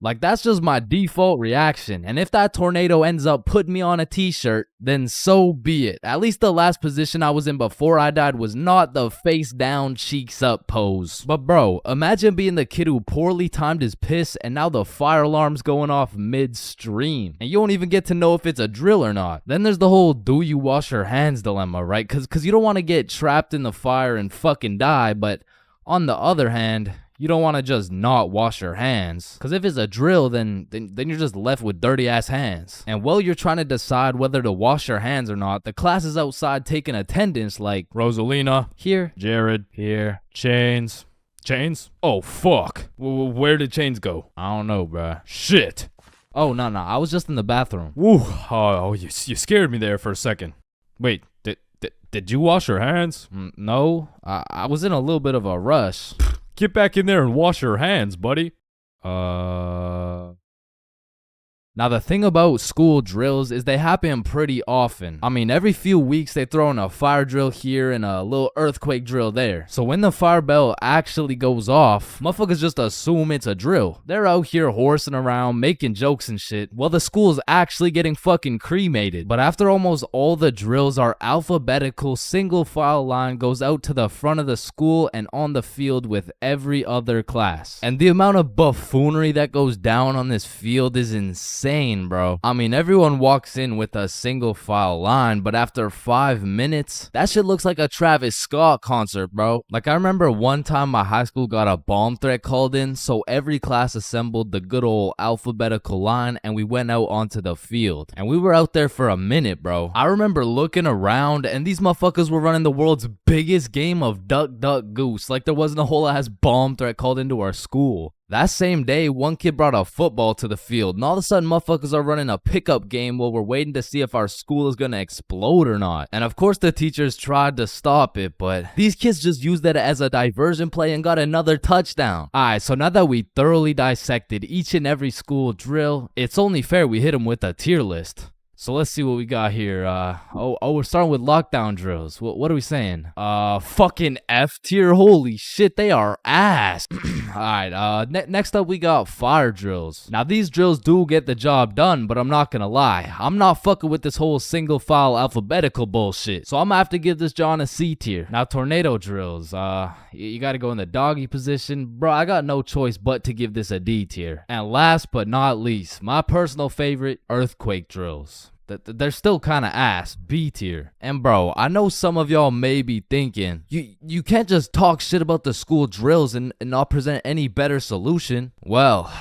Like, that's just my default reaction. And if that tornado ends up putting me on a t-shirt, then so be it. At least the last position I was in before I died was not the face down, cheeks up pose. But bro, imagine being the kid who poorly timed his piss and now the fire alarm's going off midstream. And you don't even get to know if it's a drill or not. Then there's the whole do you wash your hands dilemma, right? Cause you don't want to get trapped in the fire and fucking die, but on the other hand, you don't want to just not wash your hands. Because if it's a drill, then you're just left with dirty ass hands. And while you're trying to decide whether to wash your hands or not, the class is outside taking attendance like Rosalina. Here. Jared. Here. Chains. Chains? Oh, fuck. Where did Chains go? I don't know, bruh. Shit. Oh, no. I was just in the bathroom. Woo. Oh, you scared me there for a second. Wait, did you wash your hands? No. I was in a little bit of a rush. Get back in there and wash your hands, buddy. Now, the thing about school drills is they happen pretty often. I mean, every few weeks they throw in a fire drill here and a little earthquake drill there. So when the fire bell actually goes off, motherfuckers just assume it's a drill. They're out here horsing around, making jokes and shit, while the school's actually getting fucking cremated. But after almost all the drills are alphabetical, single file line goes out to the front of the school and on the field with every other class. And the amount of buffoonery that goes down on this field is insane. Bro. I mean, everyone walks in with a single file line, but after 5 minutes, that shit looks like a Travis Scott concert, bro. Like, I remember one time my high school got a bomb threat called in, so every class assembled the good old alphabetical line and we went out onto the field. And we were out there for a minute, bro. I remember looking around and these motherfuckers were running the world's biggest game of duck, duck, goose. Like there wasn't a whole ass bomb threat called into our school. That same day, one kid brought a football to the field, and all of a sudden, motherfuckers are running a pickup game while we're waiting to see if our school is gonna explode or not. And of course, the teachers tried to stop it, but these kids just used that as a diversion play and got another touchdown. Alright, so now that we thoroughly dissected each and every school drill, it's only fair we hit them with a tier list. So let's see what we got here. We're starting with lockdown drills. What are we saying? Fucking F tier. Holy shit, they are ass. Alright, next up we got fire drills. Now these drills do get the job done, but I'm not gonna lie. I'm not fucking with this whole single file alphabetical bullshit. So I'm gonna have to give this John a C tier. Now tornado drills. You gotta go in the doggy position. Bro, I got no choice but to give this a D tier. And last but not least, my personal favorite, earthquake drills. They're still kind of ass, B tier. And bro, I know some of y'all may be thinking, you can't just talk shit about the school drills and not present any better solution. Well,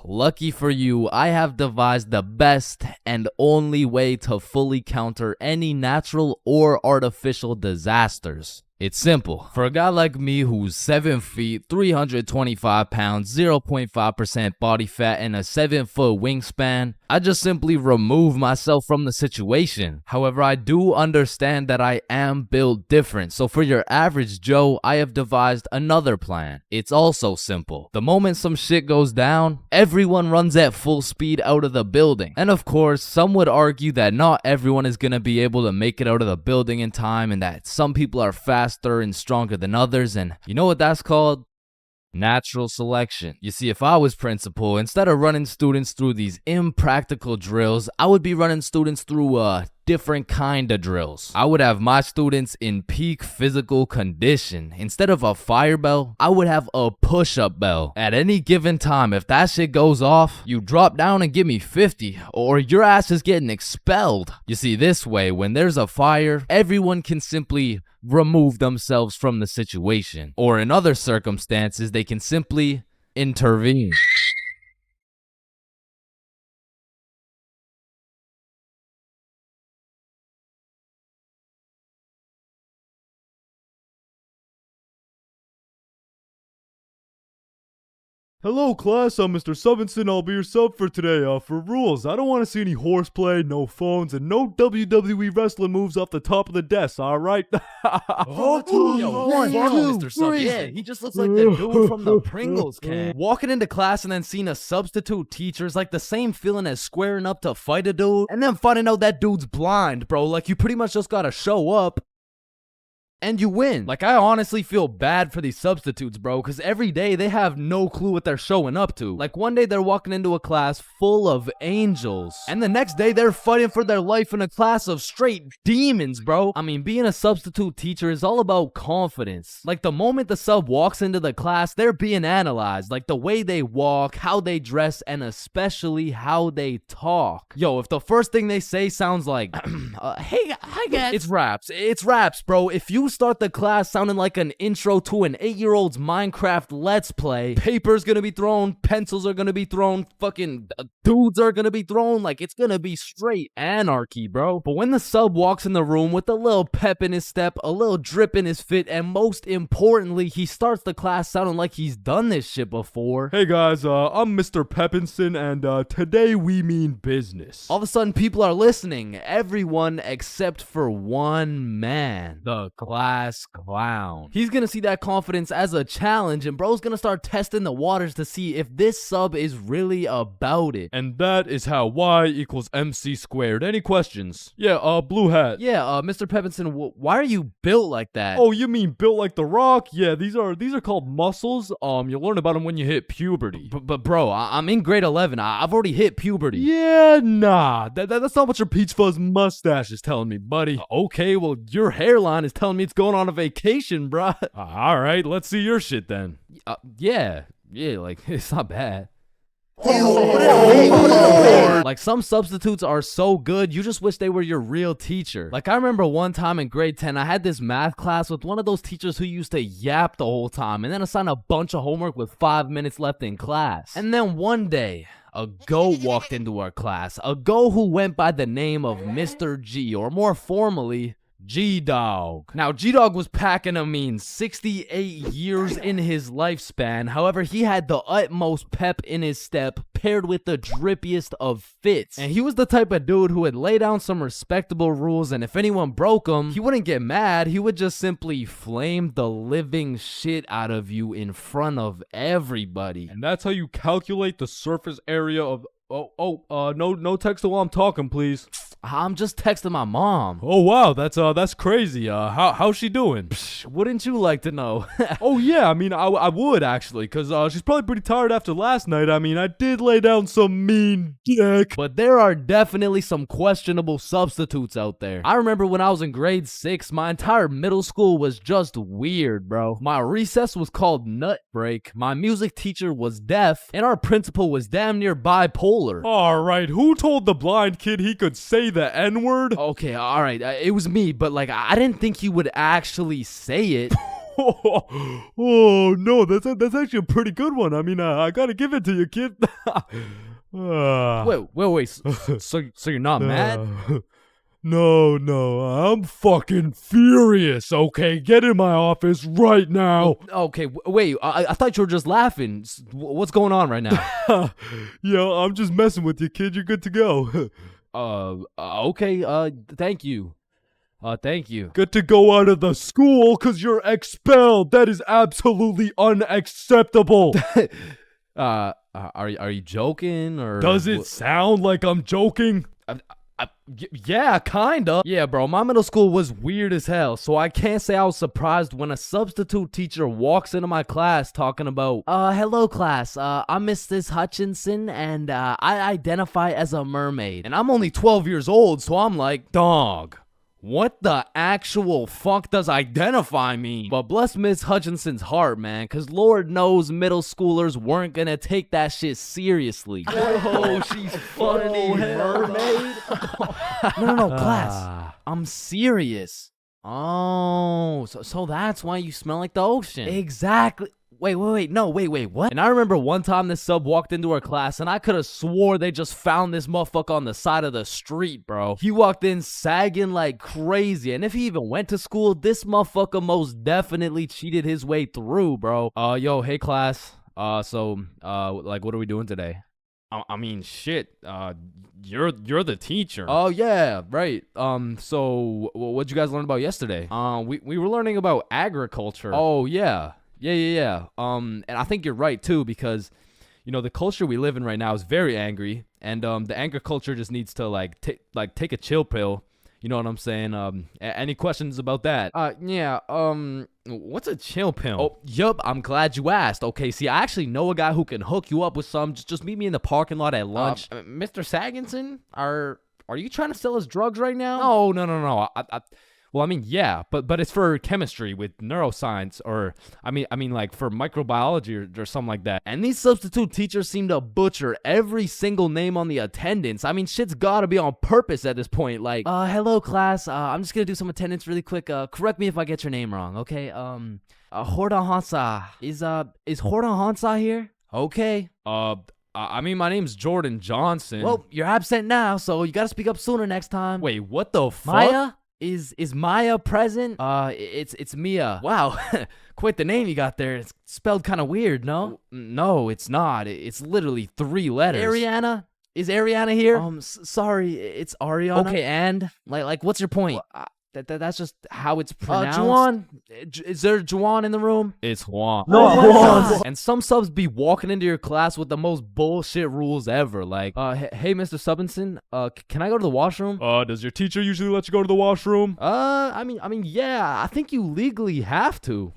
lucky for you, I have devised the best and only way to fully counter any natural or artificial disasters. It's simple. For a guy like me who's 7 feet, 325 pounds, 0.5% body fat, and a 7-foot wingspan, I just simply remove myself from the situation. However, I do understand that I am built different, so for your average Joe, I have devised another plan. It's also simple. The moment some shit goes down, everyone runs at full speed out of the building. And of course, some would argue that not everyone is gonna be able to make it out of the building in time, and that some people are faster and stronger than others, and you know what that's called? Natural selection. You see, if I was principal, instead of running students through these impractical drills, I would be running students through different kind of drills. I would have my students in peak physical condition. Instead of a fire bell, I would have a push-up bell. At any given time, if that shit goes off, you drop down and give me 50, or your ass is getting expelled. You see, this way, when there's a fire, everyone can simply remove themselves from the situation. Or in other circumstances, they can simply intervene. Hello, class. I'm Mr. Subinson. I'll be your sub for today. For rules, I don't want to see any horseplay, no phones, and no WWE wrestling moves off the top of the desk, alright? Yo, fuck Mr. Sub. Yeah, he just looks like the dude from the Pringles can. Walking into class and then seeing a substitute teacher is like the same feeling as squaring up to fight a dude and then finding out that dude's blind, bro. Like, you pretty much just gotta show up and you win. Like, I honestly feel bad for these substitutes, bro, because every day they have no clue what they're showing up to. Like, one day they're walking into a class full of angels, and the next day they're fighting for their life in a class of straight demons, bro. I mean, being a substitute teacher is all about confidence. Like, the moment the sub walks into the class, they're being analyzed. Like, the way they walk, how they dress, and especially how they talk. Yo, if the first thing they say sounds like, hey, hi guys. It's raps, bro. If you start the class sounding like an intro to an 8-year-old's Minecraft Let's Play, papers gonna be thrown, pencils are gonna be thrown, fucking dudes are gonna be thrown, like, it's gonna be straight anarchy, bro. But when the sub walks in the room with a little pep in his step, a little drip in his fit, and most importantly, he starts the class sounding like he's done this shit before. Hey guys, I'm Mr. Peppinson, and today we mean business. All of a sudden, people are listening. Everyone except for one man, the class clown. He's gonna see that confidence as a challenge, and bro's gonna start testing the waters to see if this sub is really about it. And that is how Y equals MC squared. Any questions? Yeah, blue hat. Yeah, Mr. Peppinson, why are you built like that? Oh, you mean built like The Rock? Yeah, these are called muscles. You'll learn about them when you hit puberty. But bro, I'm in grade 11. I've already hit puberty. Yeah, nah. That's not what your peach fuzz mustache is telling me, buddy. Okay, well, your hairline is telling me it's going on a vacation, bruh. Alright, let's see your shit then. Yeah, like, it's not bad. Like, some substitutes are so good, you just wish they were your real teacher. Like, I remember one time in grade 10, I had this math class with one of those teachers who used to yap the whole time and then assign a bunch of homework with 5 minutes left in class. And then one day, a goat walked into our class, a goat who went by the name of Mr. G, or more formally, G-Dog. Now, G-Dog was packing a mean 68 years in his lifespan. However, he had the utmost pep in his step, paired with the drippiest of fits. And he was the type of dude who would lay down some respectable rules, and if anyone broke them, he wouldn't get mad. He would just simply flame the living shit out of you in front of everybody. And that's how you calculate the surface area of... no text while I'm talking, please. I'm just texting my mom. Oh wow, that's crazy. How's she doing? Wouldn't you like to know? Oh yeah, I mean, I would actually, cause she's probably pretty tired after last night. I mean, I did lay down some mean dick. But there are definitely some questionable substitutes out there. I remember when I was in grade 6, my entire middle school was just weird, bro. My recess was called Nut Break, my music teacher was deaf, and our principal was damn near bipolar. Alright, who told the blind kid he could say the N-word? Okay, alright, it was me, but like, I didn't think he would actually say it. Oh no, that's actually a pretty good one. I mean, I gotta give it to you, kid. Wait, so you're not mad? No, I'm fucking furious, okay? Get in my office right now. Okay, wait, I thought you were just laughing. What's going on right now? Yo, I'm just messing with you, kid. You're good to go. Okay, thank you. Thank you. Good to go out of the school because you're expelled. That is absolutely unacceptable. Are you joking or Does it sound like I'm joking? Yeah, kinda. Yeah, bro, my middle school was weird as hell, so I can't say I was surprised when a substitute teacher walks into my class talking about, hello class, I'm Mrs. Hutchinson, and I identify as a mermaid. And I'm only 12 years old, so I'm like, dog, what the actual fuck does identify mean? But bless Miss Hutchinson's heart, man, because Lord knows middle schoolers weren't gonna take that shit seriously. Oh, she's funny, mermaid. No, class. I'm serious. Oh, so that's why you smell like the ocean. Exactly. Wait, what? And I remember one time this sub walked into our class and I could have swore they just found this motherfucker on the side of the street, bro. He walked in sagging like crazy, and if he even went to school, this motherfucker most definitely cheated his way through, bro. Yo, hey class. Like, what are we doing today? I mean, shit. You're the teacher. Oh yeah, right. So what'd you guys learn about yesterday? We were learning about agriculture. Oh yeah. Yeah. And I think you're right too, because you know the culture we live in right now is very angry, and the anger culture just needs to take a chill pill. You know what I'm saying? Any questions about that? Yeah. What's a chill pill? Oh, yup. I'm glad you asked. Okay, see, I actually know a guy who can hook you up with some. Just meet me in the parking lot at lunch. Mr. Saginson, are you trying to sell us drugs right now? No. Well, I mean, yeah, but it's for chemistry with neuroscience, or I mean, like for microbiology or something like that. And these substitute teachers seem to butcher every single name on the attendance. I mean, shit's gotta be on purpose at this point. Like, hello class. I'm just gonna do some attendance really quick. Correct me if I get your name wrong, okay? Horda Hansa. Is Horda Hansa here? Okay. I mean, my name's Jordan Johnson. Well, you're absent now, so you gotta speak up sooner next time. Wait, what the fuck? Maya? Is Maya present? It's Mia. Wow, quite the name you got there. It's spelled kind of weird, no? No, it's not. It's literally 3 letters. Ariana? Is Ariana here? Sorry, it's Ariana. Okay, and like, what's your point? That's just how it's pronounced. Juan? Is there Juan in the room? It's Juan. No, Juan. And some subs be walking into your class with the most bullshit rules ever. Like, hey, Mr. Subinson, can I go to the washroom? Does your teacher usually let you go to the washroom? I mean, yeah, I think you legally have to.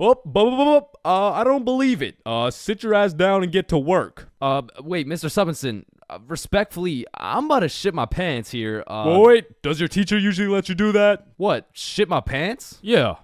I don't believe it. Sit your ass down and get to work. Wait, Mr. Subinson, respectfully, I'm about to shit my pants here. Wait, does your teacher usually let you do that? What, shit my pants? Yeah.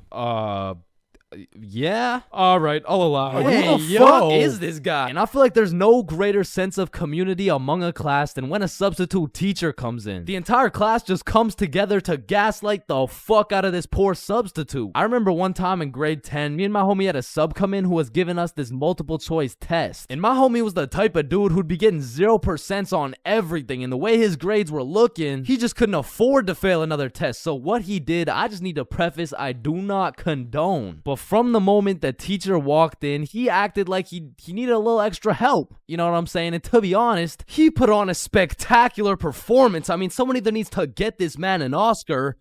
Yeah? Alright, I'll allow it. Hey, who the fuck is this guy? And I feel like there's no greater sense of community among a class than when a substitute teacher comes in. The entire class just comes together to gaslight the fuck out of this poor substitute. I remember one time in grade 10, me and my homie had a sub come in who was giving us this multiple choice test. And my homie was the type of dude who'd be getting 0% on everything, and the way his grades were looking, he just couldn't afford to fail another test. So what he did, I just need to preface, I do not condone. But from the moment the teacher walked in, he acted like he needed a little extra help. You know what I'm saying? And to be honest, he put on a spectacular performance. I mean, someone either needs to get this man an Oscar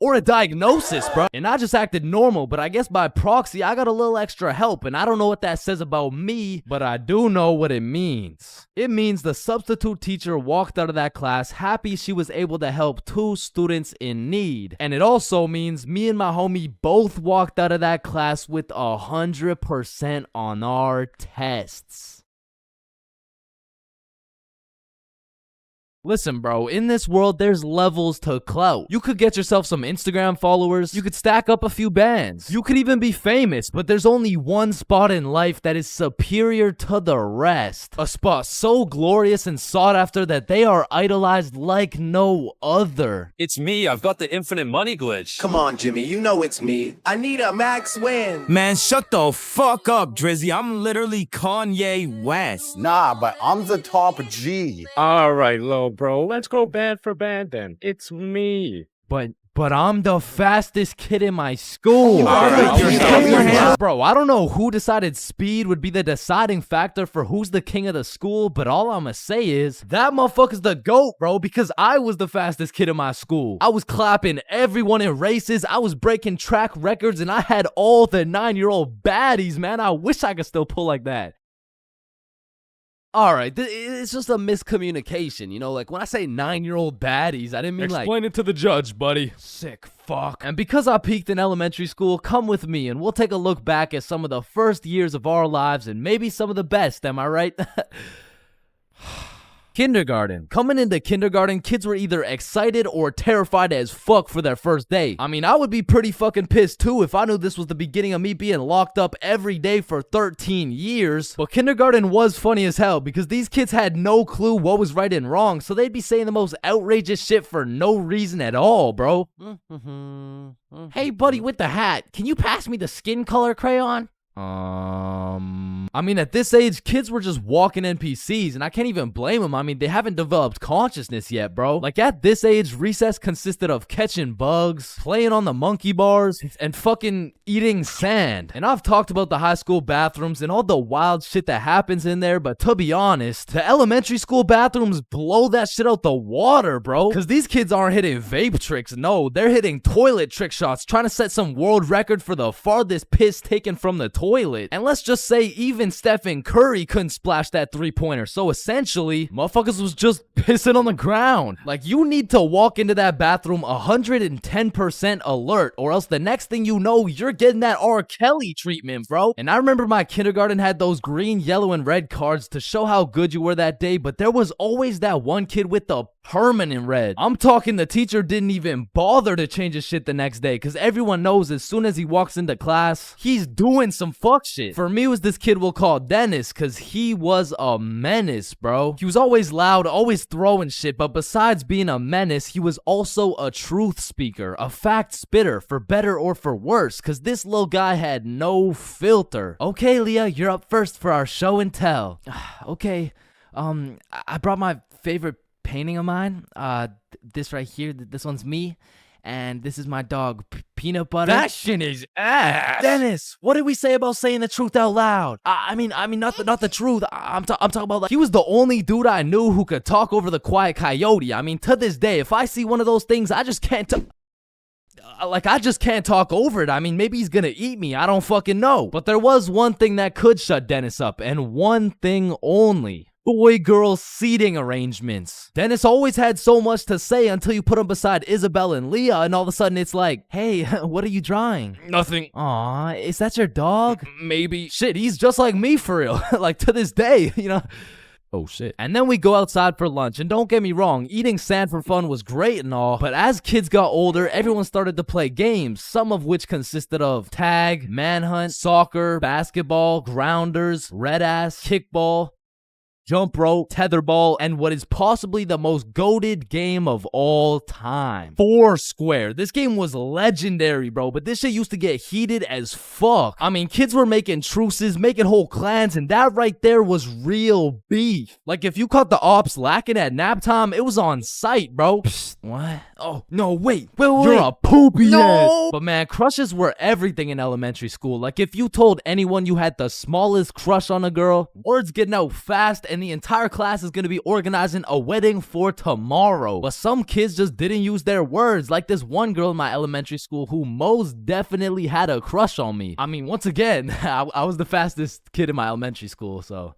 or a diagnosis, bro. And I just acted normal, but I guess by proxy, I got a little extra help, and I don't know what that says about me, but I do know what it means. It means the substitute teacher walked out of that class happy she was able to help 2 students in need. And it also means me and my homie both walked out of that class with 100% on our tests. Listen, bro, in this world, there's levels to clout. You could get yourself some Instagram followers. You could stack up a few bands. You could even be famous, but there's only one spot in life that is superior to the rest. A spot so glorious and sought after that they are idolized like no other. It's me. I've got the infinite money glitch. Come on, Jimmy. You know it's me. I need a max win. Man, shut the fuck up, Drizzy. I'm literally Kanye West. Nah, but I'm the top G. All right, little bro. Let's go band for band then. It's me. But I'm the fastest kid in my school. Bro, I don't know who decided speed would be the deciding factor for who's the king of the school, but all I'ma say is that motherfucker's the GOAT, bro, because I was the fastest kid in my school. I was clapping everyone in races, I was breaking track records, and I had all the 9-year-old baddies, man. I wish I could still pull like that. All right, it's just a miscommunication, you know? Like, when I say 9-year-old baddies, I didn't mean like... Explain it to the judge, buddy. Sick fuck. And because I peaked in elementary school, come with me and we'll take a look back at some of the first years of our lives and maybe some of the best, am I right? Kindergarten. Coming into kindergarten, kids were either excited or terrified as fuck for their first day. I mean, I would be pretty fucking pissed too if I knew this was the beginning of me being locked up every day for 13 years. But kindergarten was funny as hell because these kids had no clue what was right and wrong, so they'd be saying the most outrageous shit for no reason at all, bro. Hey, buddy with the hat, can you pass me the skin color crayon? I mean, at this age, kids were just walking NPCs, and I can't even blame them. I mean, they haven't developed consciousness yet, bro. Like, at this age, recess consisted of catching bugs, playing on the monkey bars, and fucking eating sand. And I've talked about the high school bathrooms and all the wild shit that happens in there, but to be honest, the elementary school bathrooms blow that shit out the water, bro. Because these kids aren't hitting vape tricks, no, they're hitting toilet trick shots, trying to set some world record for the farthest piss taken from the toilet. And let's just say even Stephen Curry couldn't splash that 3-pointer. So essentially, motherfuckers was just pissing on the ground. Like, you need to walk into that bathroom 110% alert, or else the next thing you know, you're getting that R. Kelly treatment, bro. And I remember my kindergarten had those green, yellow, and red cards to show how good you were that day, but there was always that one kid with the permanent red. I'm talking the teacher didn't even bother to change his shit the next day, because everyone knows as soon as he walks into class, he's doing some fuck shit. For me, it was this kid we'll call Dennis, because he was a menace, bro. He was always loud, always throwing shit, but besides being a menace, he was also a truth speaker, a fact spitter, for better or for worse, because this little guy had no filter. Okay, Leah, you're up first for our show and tell. Okay, I brought my favorite painting of mine. This right here, this one's me, and this is my dog, Peanut Butter. That shit is ass. Dennis, what did we say about saying the truth out loud? I mean, not the truth. I'm talking about, like, he was the only dude I knew who could talk over the quiet coyote. I mean, to this day, if I see one of those things, I just can't I just can't talk over it. I mean, maybe he's gonna eat me. I don't fucking know. But there was one thing that could shut Dennis up, and one thing only. Boy-girl seating arrangements. Dennis always had so much to say until you put him beside Isabel and Leah, and all of a sudden it's like, hey, what are you drawing? Nothing. Aw, is that your dog? Maybe. Shit, he's just like me for real. Like, to this day, you know? Oh shit. And then we go outside for lunch, and don't get me wrong, eating sand for fun was great and all, but as kids got older, everyone started to play games, some of which consisted of tag, manhunt, soccer, basketball, grounders, red ass, kickball, jump rope, tetherball, and what is possibly the most goated game of all time, Foursquare. This game was legendary, bro, but this shit used to get heated as fuck. I mean, kids were making truces, making whole clans, and that right there was real beef. Like, if you caught the ops lacking at nap time, it was on sight, bro. Psst, what? Oh, no, wait. You're a poopy head. But man, crushes were everything in elementary school. Like, if you told anyone you had the smallest crush on a girl, word's getting out fast, and the entire class is gonna be organizing a wedding for tomorrow. But some kids just didn't use their words, like this one girl in my elementary school who most definitely had a crush on me. I mean, once again, I was the fastest kid in my elementary school, so...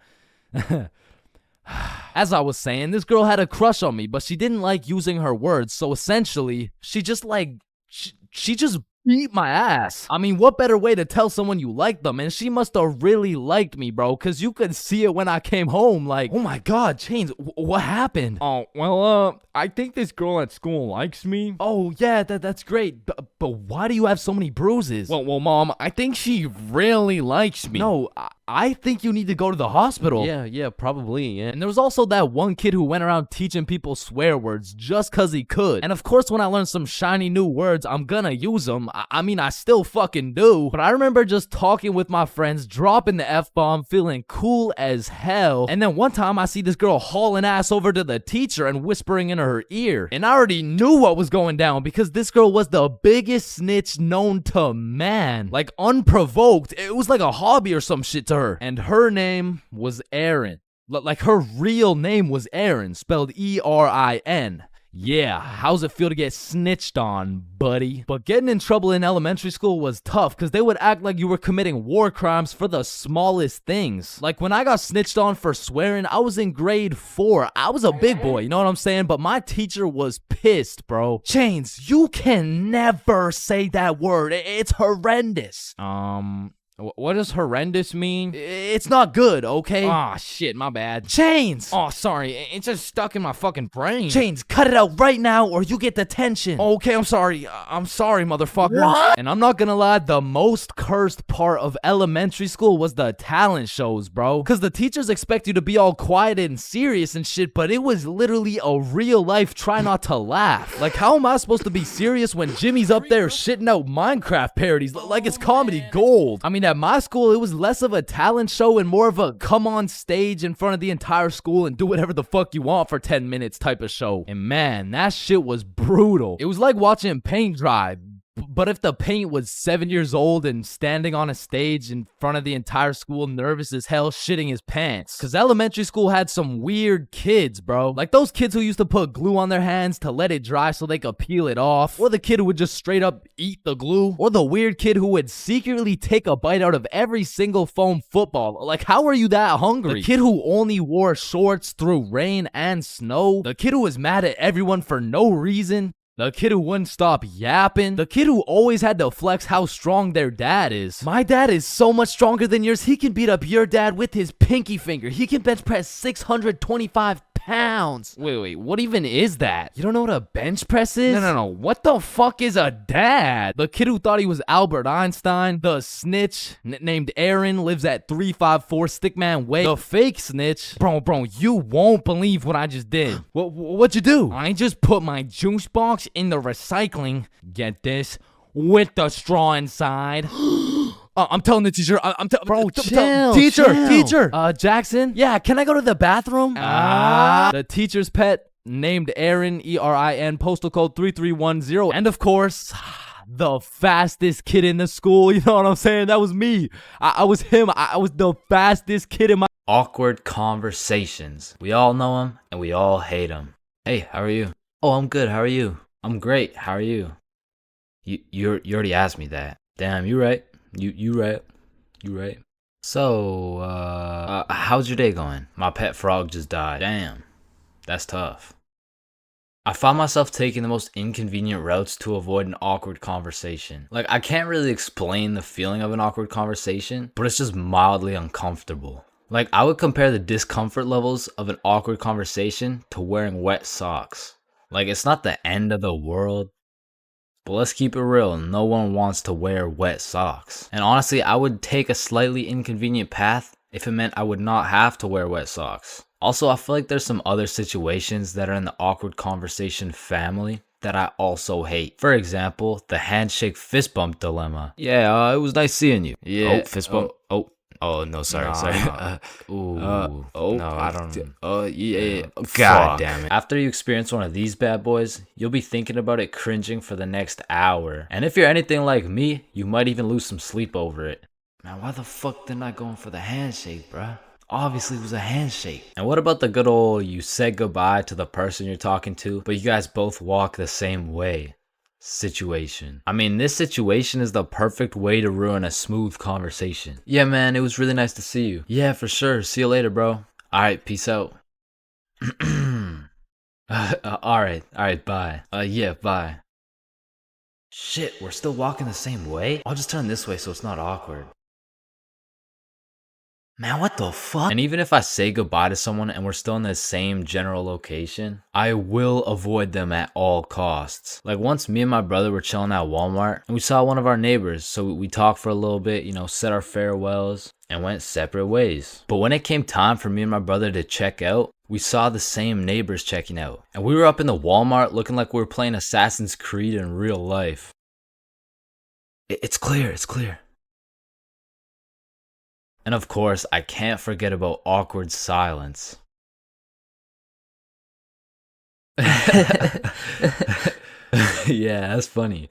As I was saying, this girl had a crush on me, but she didn't like using her words, so essentially, she just she just beat my ass. I mean, what better way to tell someone you like them? And she must have really liked me, bro, because you could see it when I came home. Like, oh my god, Chains, what happened? Oh, well, I think this girl at school likes me. Oh, yeah, that's great. But why do you have so many bruises? Well, Mom, I think she really likes me. No, I think you need to go to the hospital. Yeah, probably, yeah. And there was also that one kid who went around teaching people swear words just cause he could. And of course, when I learn some shiny new words, I'm gonna use them. I mean, I still fucking do. But I remember just talking with my friends, dropping the F-bomb, feeling cool as hell. And then one time I see this girl hauling ass over to the teacher and whispering in her ear. And I already knew what was going down because this girl was the biggest snitch known to man. Like, unprovoked. It was like a hobby or some shit to her. And her name was Erin. Like, her real name was Erin, spelled E-R-I-N. Yeah, how's it feel to get snitched on, buddy? But getting in trouble in elementary school was tough because they would act like you were committing war crimes for the smallest things. Like when I got snitched on for swearing, I was in grade 4. I was a big boy, you know what I'm saying? But my teacher was pissed, bro. Chains, you can never say that word. It's horrendous. What does horrendous mean? It's not good, okay? Aw, shit, my bad. Chains! Oh, sorry, it's just stuck in my fucking brain. Chains, cut it out right now or you get detention. Okay, I'm sorry. I'm sorry, motherfucker. What? And I'm not gonna lie, the most cursed part of elementary school was the talent shows, bro. Because the teachers expect you to be all quiet and serious and shit, but it was literally a real life try not to laugh. Like, how am I supposed to be serious when Jimmy's up there shitting out Minecraft parodies like it's comedy gold? I mean, at my school, it was less of a talent show and more of a come on stage in front of the entire school and do whatever the fuck you want for 10 minutes type of show. And man, that shit was brutal. It was like watching paint dry. But if the paint was 7 years old and standing on a stage in front of the entire school, nervous as hell, shitting his pants. Cause elementary school had some weird kids, bro. Like those kids who used to put glue on their hands to let it dry so they could peel it off. Or the kid who would just straight up eat the glue. Or the weird kid who would secretly take a bite out of every single foam football. Like, how are you that hungry? The kid who only wore shorts through rain and snow. The kid who was mad at everyone for no reason. The kid who wouldn't stop yapping. The kid who always had to flex how strong their dad is. My dad is so much stronger than yours, he can beat up your dad with his pinky finger. He can bench press 625 pounds. Wait, what even is that? You don't know what a bench press is? No. What the fuck is a dad? The kid who thought he was Albert Einstein. The snitch named Aaron lives at 354 Stickman Way. The fake snitch. Bro, you won't believe what I just did. What'd you do? I just put my juice box in the recycling. Get this? With the straw inside. I'm telling the teacher. Bro, chill. Teacher. Jackson. Yeah, can I go to the bathroom? The teacher's pet named Aaron, E-R-I-N, postal code 3310. And of course, the fastest kid in the school. You know what I'm saying? That was me. I was him. I was the fastest kid in my... Awkward conversations. We all know them and we all hate them. Hey, how are you? Oh, I'm good. How are you? I'm great. How are you? You already asked me that. Damn, you right. You right. So, how's your day going? My pet frog just died. Damn, that's tough. I find myself taking the most inconvenient routes to avoid an awkward conversation. Like, I can't really explain the feeling of an awkward conversation, but it's just mildly uncomfortable. Like, I would compare the discomfort levels of an awkward conversation to wearing wet socks. Like, it's not the end of the world, but let's keep it real, no one wants to wear wet socks. And honestly, I would take a slightly inconvenient path if it meant I would not have to wear wet socks. Also, I feel like there's some other situations that are in the awkward conversation family that I also hate. For example, the handshake fist bump dilemma. Yeah, it was nice seeing you. Yeah. Oh, fist bump. Oh, no, sorry. No, I don't. Yeah. God damn it. After you experience one of these bad boys, you'll be thinking about it cringing for the next hour. And if you're anything like me, you might even lose some sleep over it. Man, why the fuck didn't I go in for the handshake, bruh? Obviously, it was a handshake. And what about the good old you said goodbye to the person you're talking to, but you guys both walk the same way situation? I mean, this situation is the perfect way to ruin a smooth conversation. Yeah, man, it was really nice to see you. Yeah, for sure. See you later, bro. All right, peace out. All right, bye. Yeah, bye. Shit, we're still walking the same way? I'll just turn this way so it's not awkward. Man, what the fuck? And even if I say goodbye to someone and we're still in the same general location, I will avoid them at all costs. Like once me and my brother were chilling at Walmart and we saw one of our neighbors. So we talked for a little bit, you know, said our farewells and went separate ways. But when it came time for me and my brother to check out, we saw the same neighbors checking out. And we were up in the Walmart looking like we were playing Assassin's Creed in real life. It's clear, it's clear. And of course, I can't forget about awkward silence. Yeah, that's funny.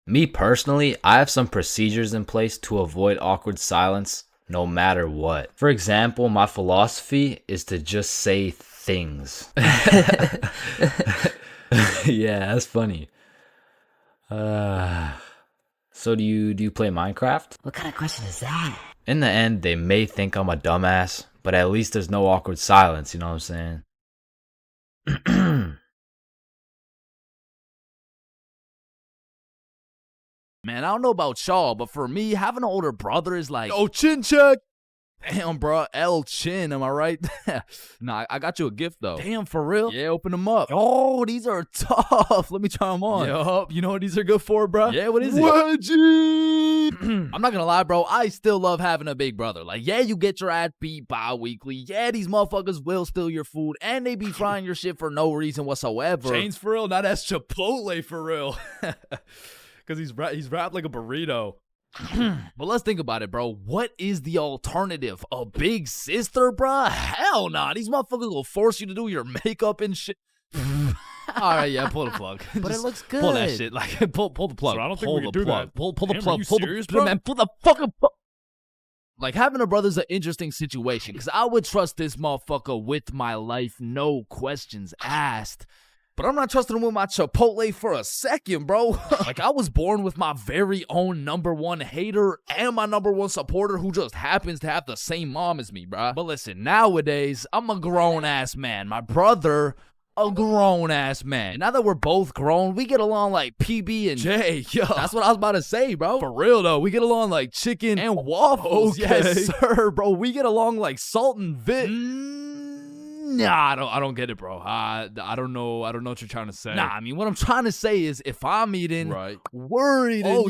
Me personally, I have some procedures in place to avoid awkward silence no matter what. For example, my philosophy is to just say things. Yeah, that's funny. So do you play Minecraft? What kind of question is that? In the end, they may think I'm a dumbass, but at least there's no awkward silence, you know what I'm saying? Man, I don't know about y'all, but for me, having an older brother is like, oh, chin check. Damn, bro, L chin, am I right? Nah, I got you a gift, though. Damn, for real? Yeah, open them up. Oh, these are tough. Let me try them on. Yup, you know what these are good for, bro? Yeah, what is it? Wedgie! I'm not gonna lie, bro, I still love having a big brother. Like, yeah, you get your ass beat bi-weekly. Yeah, these motherfuckers will steal your food, and they be frying your shit for no reason whatsoever. ChainsFR, not as Chipotle for real. Because he's wrapped like a burrito. But let's think about it, bro. What is the alternative? A big sister, bro? Hell nah. These motherfuckers will force you to do your makeup and shit. All right, yeah, pull the plug. But it looks good. Pull that shit. Like, pull the plug. So I don't think pull we can the do plug. that. Pull the Damn, plug. are you Pull serious, the bro? man. Pull the fucking plug. Like, having a brother's an interesting situation because I would trust this motherfucker with my life, no questions asked. But I'm not trusting him with my Chipotle for a second, bro. Like, I was born with my very own #1 hater and my #1 supporter who just happens to have the same mom as me, bro. But listen, nowadays, I'm a grown-ass man. My brother, a grown-ass man. Now that we're both grown, we get along like PB and J. Yo, that's what I was about to say, bro. For real, though. We get along like chicken and waffles. Okay. Yes, sir, bro. We get along like salt and Vic. Nah, I don't get it, bro. I don't know what you're trying to say. Nah, I mean, what I'm trying to say is if I'm eating, worried, and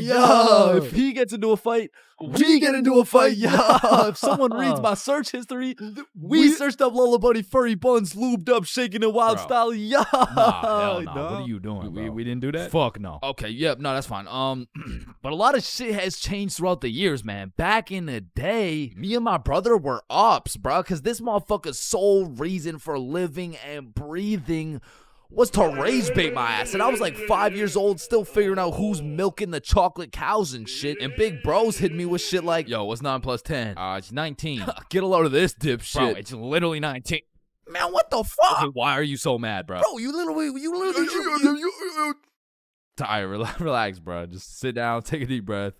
if he gets into a fight, we get into a fight, if someone reads my search history, we searched up Lola Bunny furry buns, lubed up, shaking it wild style, Nah, hell nah. What are you doing, bro? We didn't do that? Fuck no. Okay, yep, no, that's fine. But a lot of shit has changed throughout the years, man. Back in the day, me and my brother were ops, bro, because this motherfucker's sole reason for living and breathing was to rage bait my ass. And I was like 5 years old, still figuring out who's milking the chocolate cows and shit. And big bros hit me with shit like, yo, what's 9 plus 10? It's 19. Get a load of this dipshit. Bro, it's literally 19. Man, what the fuck? Okay, why are you so mad, bro? Bro, you literally. Tired. Relax, bro. Just sit down, take a deep breath.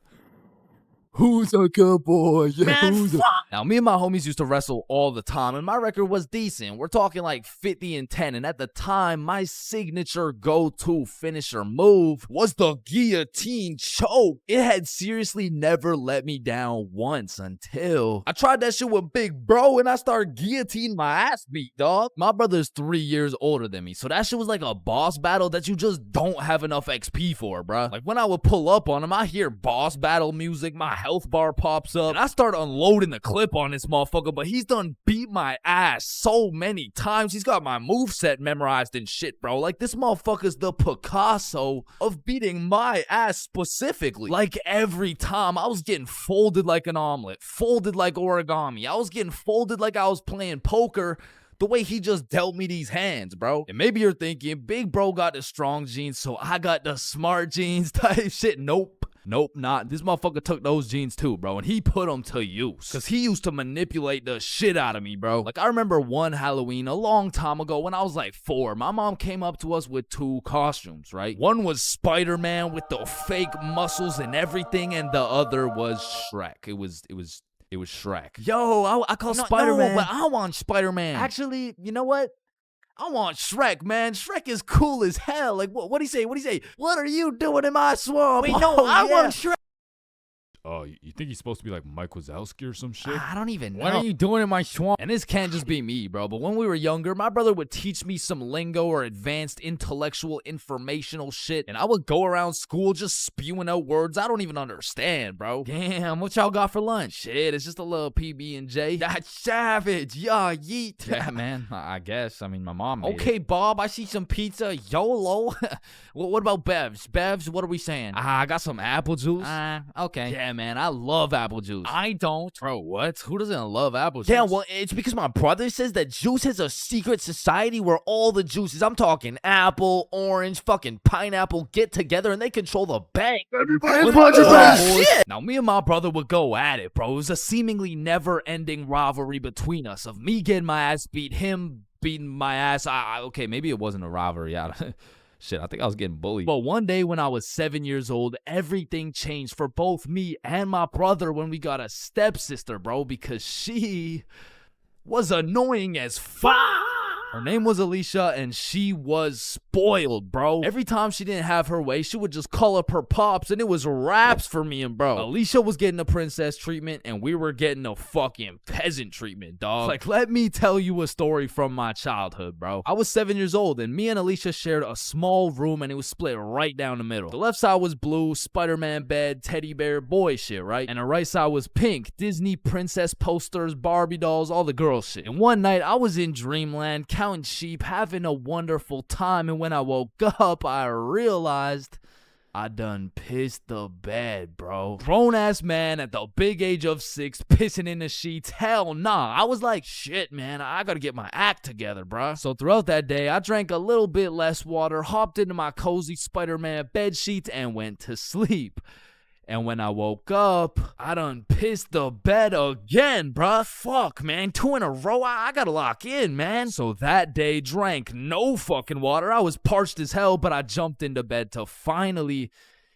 Who's a good boy? Yeah, man, fuck. Now, me and my homies used to wrestle all the time, and my record was decent. We're talking like 50-10, and at the time, my signature go-to finisher move was the guillotine choke. It had seriously never let me down once until I tried that shit with Big Bro, and I started guillotining my ass beat, dog. My brother's 3 years older than me, so that shit was like a boss battle that you just don't have enough XP for, bruh. Like, when I would pull up on him, I hear boss battle music, my health bar pops up, and I start unloading the clip on this motherfucker, but he's done beat my ass so many times. He's got my moveset memorized and shit, bro. Like, this motherfucker's the Picasso of beating my ass specifically. Like, every time, I was getting folded like an omelet, folded like origami. I was getting folded like I was playing poker, the way he just dealt me these hands, bro. And maybe you're thinking, Big Bro got the strong genes, so I got the smart genes type shit. Nope, not. This motherfucker took those genes too, bro, and he put them to use. Because he used to manipulate the shit out of me, bro. Like, I remember one Halloween a long time ago when I was like 4. My mom came up to us with 2 costumes, right? One was Spider-Man with the fake muscles and everything, and the other was Shrek. It was Shrek. Yo, I call Spider-Man. No, but I want Spider-Man. Actually, you know what? I want Shrek, man. Shrek is cool as hell. Like, what'd he say? What'd he say? What are you doing in my swamp? Wait, no, I want Shrek. Oh, you think he's supposed to be like Mike Wazowski or some shit? I don't even know. What are you doing in my swamp? And this can't just be me, bro. But when we were younger, my brother would teach me some lingo or advanced intellectual informational shit. And I would go around school just spewing out words I don't even understand, bro. Damn, what y'all got for lunch? Shit, it's just a little PB&J. That's savage. Yeah, yeet. Yeah, man, I guess. I mean, my mom made Okay, it. Bob, I see some pizza. YOLO. What about Bevs? Bevs, what are we saying? I got some apple juice. Okay. Yeah, man, I love apple juice. I don't. Bro, what? Who doesn't love apple juice? Yeah, well, it's because my brother says that juice has a secret society where all the juices, I'm talking apple, orange, fucking pineapple, get together and they control the bank. Shit. Now, me and my brother would go at it, bro. It was a seemingly never-ending rivalry between us of me getting my ass beat, him beating my ass. Okay, maybe it wasn't a rivalry. Shit, I think I was getting bullied. But one day when I was 7 years old, everything changed for both me and my brother when we got a stepsister, bro, because she was annoying as fuck. Her name was Alicia, and she was spoiled, bro. Every time she didn't have her way, she would just call up her pops, and it was raps for me and bro. Alicia was getting a princess treatment, and we were getting a fucking peasant treatment, dog. Like, let me tell you a story from my childhood, bro. I was 7 years old, and me and Alicia shared a small room, and it was split right down the middle. The left side was blue, Spider-Man bed, teddy bear, boy shit, right? And the right side was pink, Disney princess posters, Barbie dolls, all the girl shit. And one night, I was in dreamland, counting sheep, having a wonderful time, and when I woke up, I realized I done pissed the bed, bro. Grown-ass man at the big age of 6 pissing in the sheets. Hell nah. I was like, shit, man, I gotta get my act together, bro. So throughout that day, I drank a little bit less water, hopped into my cozy Spider-Man bed sheets, and went to sleep. And when I woke up, I done pissed the bed again, bruh. Fuck, man. 2 in a row. I gotta lock in, man. So that day, drank no fucking water. I was parched as hell, but I jumped into bed to finally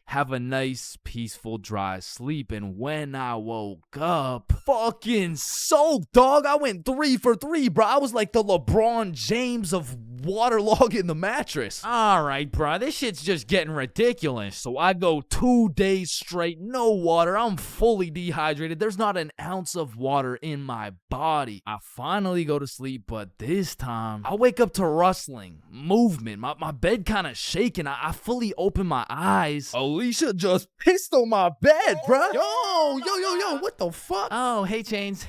have a nice, peaceful, dry sleep. And when I woke up, fucking soaked, dog. I went 3 for 3, bro. I was like the LeBron James of waterlogging the mattress. All right, bro. This shit's just getting ridiculous. So I go 2 days straight, no water. I'm fully dehydrated. There's not an ounce of water in my body. I finally go to sleep, but this time, I wake up to rustling, movement. My bed kind of shaking. I fully open my eyes. Alicia just pissed on my bed, bruh. Yo, what the fuck? Oh, hey, Chains.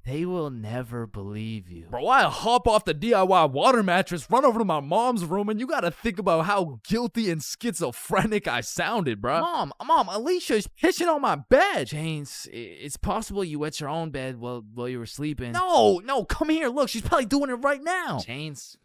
They will never believe you. Bro, I hop off the DIY water mattress, run over to my mom's room, and you gotta think about how guilty and schizophrenic I sounded, bruh. Mom, Alicia's pissing on my bed. Chains, it's possible you wet your own bed while you were sleeping. No, come here. Look, she's probably doing it right now. Chains,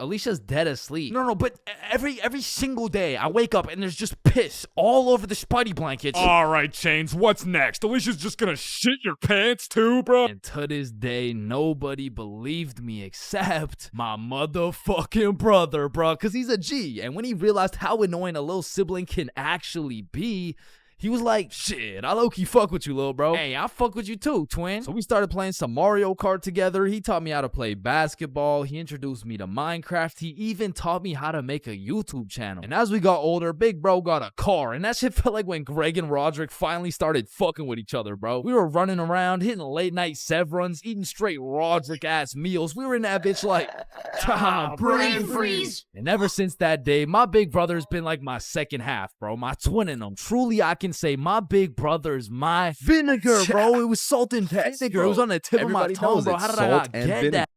Alicia's dead asleep. No, but every single day I wake up and there's just piss all over the Spidey blankets. All right, Chains, what's next? Alicia's just gonna shit your pants too, bro? And to this day, nobody believed me except my motherfucking brother, bro, because he's a G. And when he realized how annoying a little sibling can actually be, he was like, shit, I low-key fuck with you, little bro. Hey, I fuck with you too, twin. So we started playing some Mario Kart together. He taught me how to play basketball. He introduced me to Minecraft. He even taught me how to make a YouTube channel. And as we got older, big bro got a car. And that shit felt like when Greg and Roderick finally started fucking with each other, bro. We were running around, hitting late-night Severons, eating straight Roderick-ass meals. We were in that bitch like, brain freeze. And ever since that day, my big brother's been like my second half, bro. My twin in him. Truly, I can say my big brother's my vinegar, bro. It was salt and vinegar. It was on the tip of my tongue, bro. How did I not get that?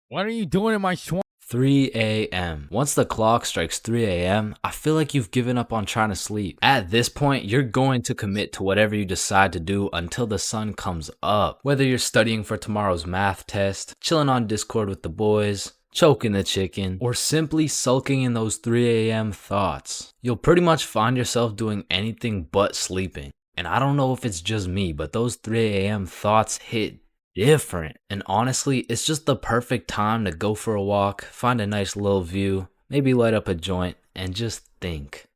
What are you doing in my swamp? 3 a.m. Once the clock strikes 3 a.m., I feel like you've given up on trying to sleep. At this point, you're going to commit to whatever you decide to do until the sun comes up. Whether you're studying for tomorrow's math test, chilling on Discord with the boys, choking the chicken, or simply sulking in those 3 a.m. thoughts. You'll pretty much find yourself doing anything but sleeping. And I don't know if it's just me, but those 3 a.m. thoughts hit different. And honestly, it's just the perfect time to go for a walk, find a nice little view, maybe light up a joint, and just think.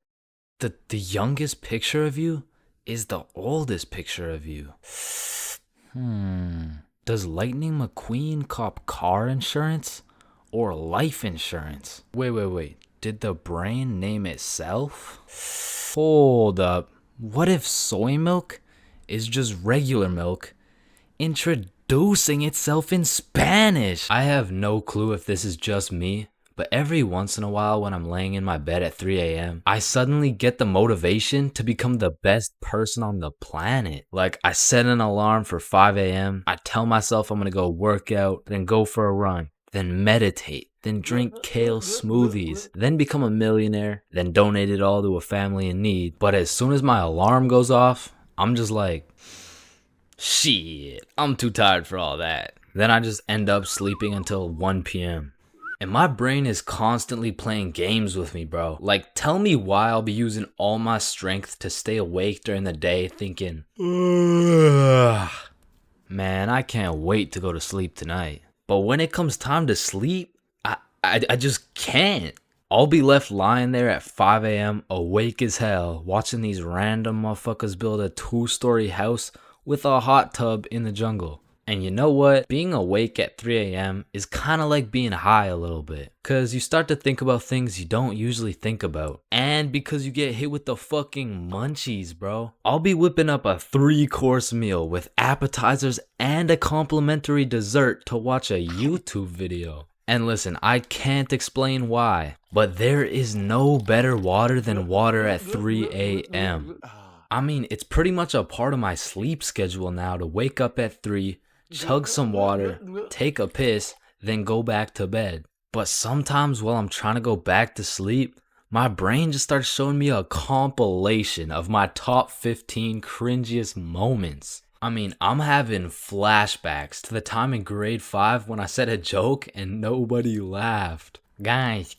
The youngest picture of you is the oldest picture of you? Does Lightning McQueen cop car insurance or life insurance? Wait. Did the brain name itself? Hold up. What if soy milk is just regular milk introducing itself in Spanish? I have no clue if this is just me, but every once in a while when I'm laying in my bed at 3 a.m., I suddenly get the motivation to become the best person on the planet. Like, I set an alarm for 5 a.m., I tell myself I'm gonna go work out, then go for a run, then meditate, then drink kale smoothies, then become a millionaire, then donate it all to a family in need. But as soon as my alarm goes off, I'm just like, shit, I'm too tired for all that. Then I just end up sleeping until 1 p.m. And my brain is constantly playing games with me, bro. Like, tell me why I'll be using all my strength to stay awake during the day thinking, ugh, man, I can't wait to go to sleep tonight. But when it comes time to sleep, I just can't. I'll be left lying there at 5 a.m. awake as hell, watching these random motherfuckers build a 2-story house with a hot tub in the jungle. And you know what? Being awake at 3 a.m. is kind of like being high a little bit. Cause you start to think about things you don't usually think about. And because you get hit with the fucking munchies, bro. I'll be whipping up a 3-course meal with appetizers and a complimentary dessert to watch a YouTube video. And listen, I can't explain why, but there is no better water than water at 3 a.m. I mean, it's pretty much a part of my sleep schedule now to wake up at 3, chug some water, take a piss, then go back to bed. But sometimes while I'm trying to go back to sleep, my brain just starts showing me a compilation of my top 15 cringiest moments. I mean, I'm having flashbacks to the time in grade 5 when I said a joke and nobody laughed. Guys,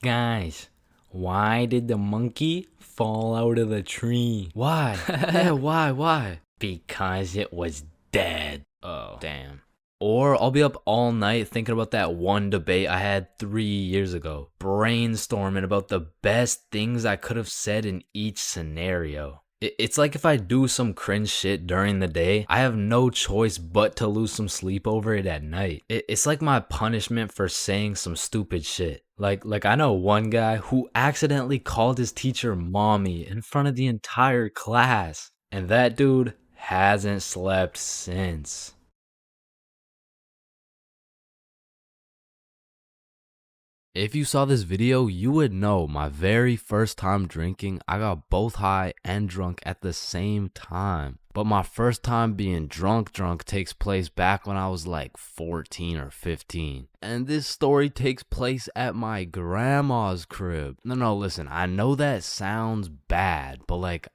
why did the monkey fall out of the tree? Why? Yeah, why? Because it was dead. Oh, damn. Or I'll be up all night thinking about that one debate I had 3 years ago, brainstorming about the best things I could have said in each scenario. It's like if I do some cringe shit during the day, I have no choice but to lose some sleep over it at night. It's like my punishment for saying some stupid shit. Like I know one guy who accidentally called his teacher mommy in front of the entire class. And that dude hasn't slept since. If you saw this video, you would know my very first time drinking, I got both high and drunk at the same time. But my first time being drunk takes place back when I was like 14 or 15. And this story takes place at my grandma's crib. No, listen, I know that sounds bad, but like,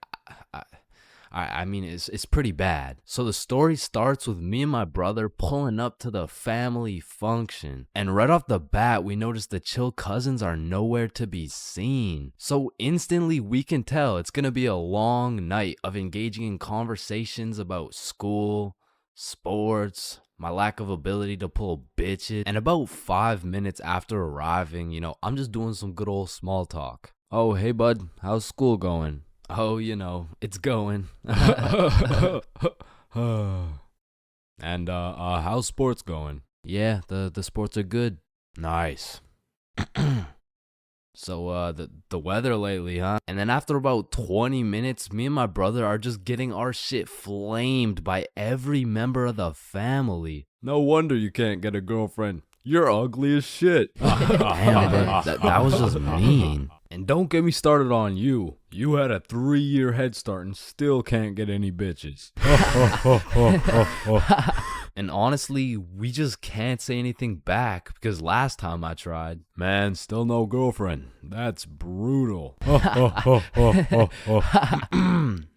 I mean, it's pretty bad. So the story starts with me and my brother pulling up to the family function. And right off the bat, we notice the chill cousins are nowhere to be seen. So instantly we can tell it's gonna be a long night of engaging in conversations about school, sports, my lack of ability to pull bitches. And about 5 minutes after arriving, I'm just doing some good old small talk. Oh, hey bud, how's school going? Oh, it's going. And how's sports going? Yeah, the sports are good. Nice. So the weather lately, huh? And then after about 20 minutes, me and my brother are just getting our shit flamed by every member of the family. No wonder you can't get a girlfriend. You're ugly as shit. Damn, that was just mean. And don't get me started on you. You had a 3-year head start and still can't get any bitches. And honestly, we just can't say anything back because last time I tried, man, still no girlfriend. That's brutal.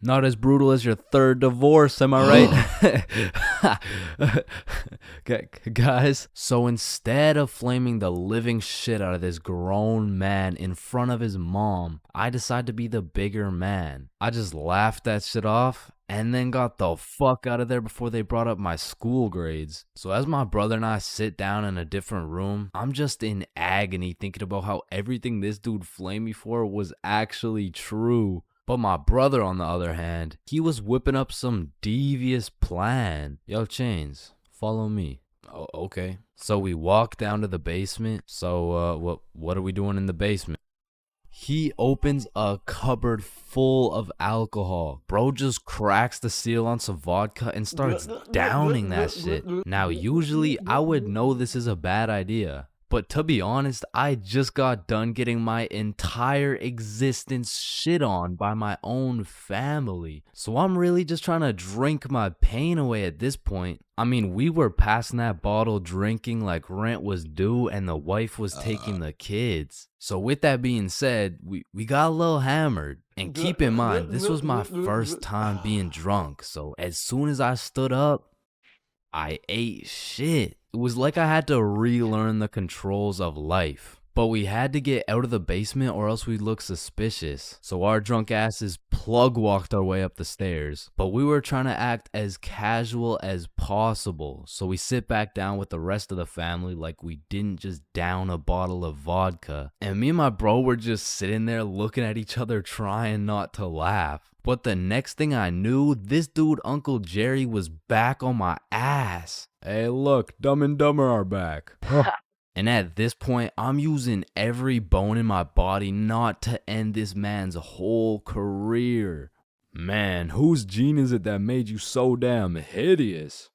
not as brutal as your third divorce, am I right? Guys, so instead of flaming the living shit out of this grown man in front of his mom, I decided to be the bigger man. I just laughed that shit off and then got the fuck out of there before they brought up my school grades. So as my brother and I sit down in a different room, I'm just in agony thinking about how everything this dude flamed me for was actually true. But my brother, on the other hand, he was whipping up some devious plan. Yo, Chains, follow me. Oh, okay. So we walk down to the basement. So, what are we doing in the basement? He opens a cupboard full of alcohol. Bro just cracks the seal on some vodka and starts downing that shit. Now, usually I would know this is a bad idea. But to be honest, I just got done getting my entire existence shit on by my own family. So I'm really just trying to drink my pain away at this point. I mean, we were passing that bottle drinking like rent was due and the wife was taking the kids. So with that being said, we got a little hammered. And keep in mind, this was my first time being drunk. So as soon as I stood up, I ate shit. It was like I had to relearn the controls of life. But we had to get out of the basement or else we'd look suspicious. So our drunk asses plug walked our way up the stairs. But we were trying to act as casual as possible. So we sit back down with the rest of the family like we didn't just down a bottle of vodka. And me and my bro were just sitting there looking at each other trying not to laugh. But the next thing I knew, this dude, Uncle Jerry, was back on my ass. Hey, look, Dumb and Dumber are back. And at this point, I'm using every bone in my body not to end this man's whole career. Man, whose gene is it that made you so damn hideous?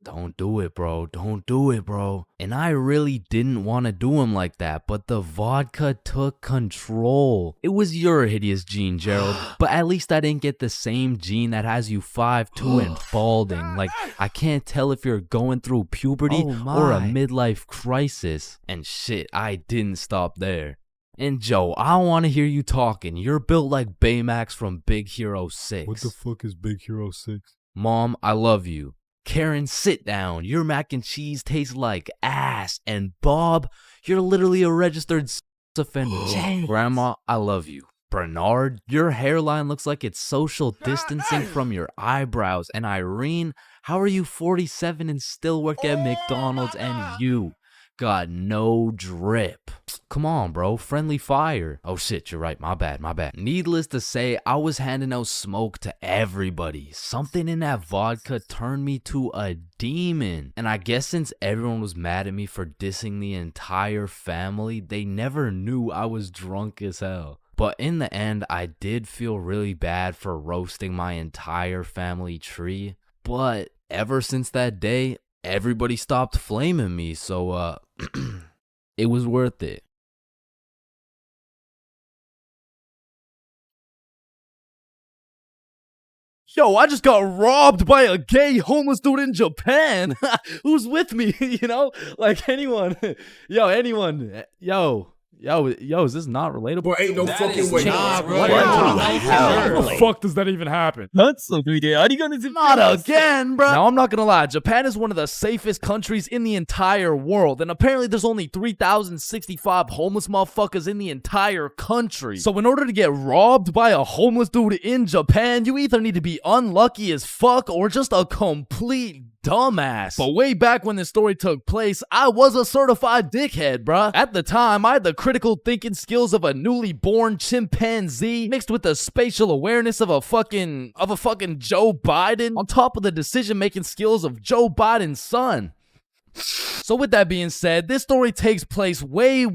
Don't do it, bro. Don't do it, bro. And I really didn't want to do him like that, but the vodka took control. It was your hideous gene, Gerald, but at least I didn't get the same gene that has you 5'2" and balding. Like, I can't tell if you're going through puberty or a midlife crisis. And shit, I didn't stop there. And Joe, I don't want to hear you talking. You're built like Baymax from Big Hero 6. What the fuck is Big Hero 6? Mom, I love you. Karen, sit down. Your mac and cheese tastes like ass. And Bob, you're literally a registered sex offender. Grandma, I love you. Bernard, your hairline looks like it's social distancing from your eyebrows. And Irene, how are you 47 and still work at McDonald's and you got no drip? Come on, bro. Friendly fire. Oh shit, you're right. My bad. Needless to say, I was handing out smoke to everybody. Something in that vodka turned me to a demon. And I guess since everyone was mad at me for dissing the entire family, they never knew I was drunk as hell. But in the end, I did feel really bad for roasting my entire family tree. But ever since that day, everybody stopped flaming me, so it was worth it. Yo, I just got robbed by a gay homeless dude in Japan. Who's with me? You know, like anyone. Yo, is this not relatable? Bro, ain't no fucking way. Nah, bro. What the fuck does that even happen? Not again, bro. Now, I'm not gonna lie. Japan is one of the safest countries in the entire world. And apparently there's only 3,065 homeless motherfuckers in the entire country. So in order to get robbed by a homeless dude in Japan, you either need to be unlucky as fuck or just a complete dumbass. But way back when this story took place, I was a certified dickhead, bruh. At the time, I had the critical thinking skills of a newly born chimpanzee mixed with the spatial awareness of a fucking Joe Biden on top of the decision-making skills of Joe Biden's son. So with that being said, this story takes place way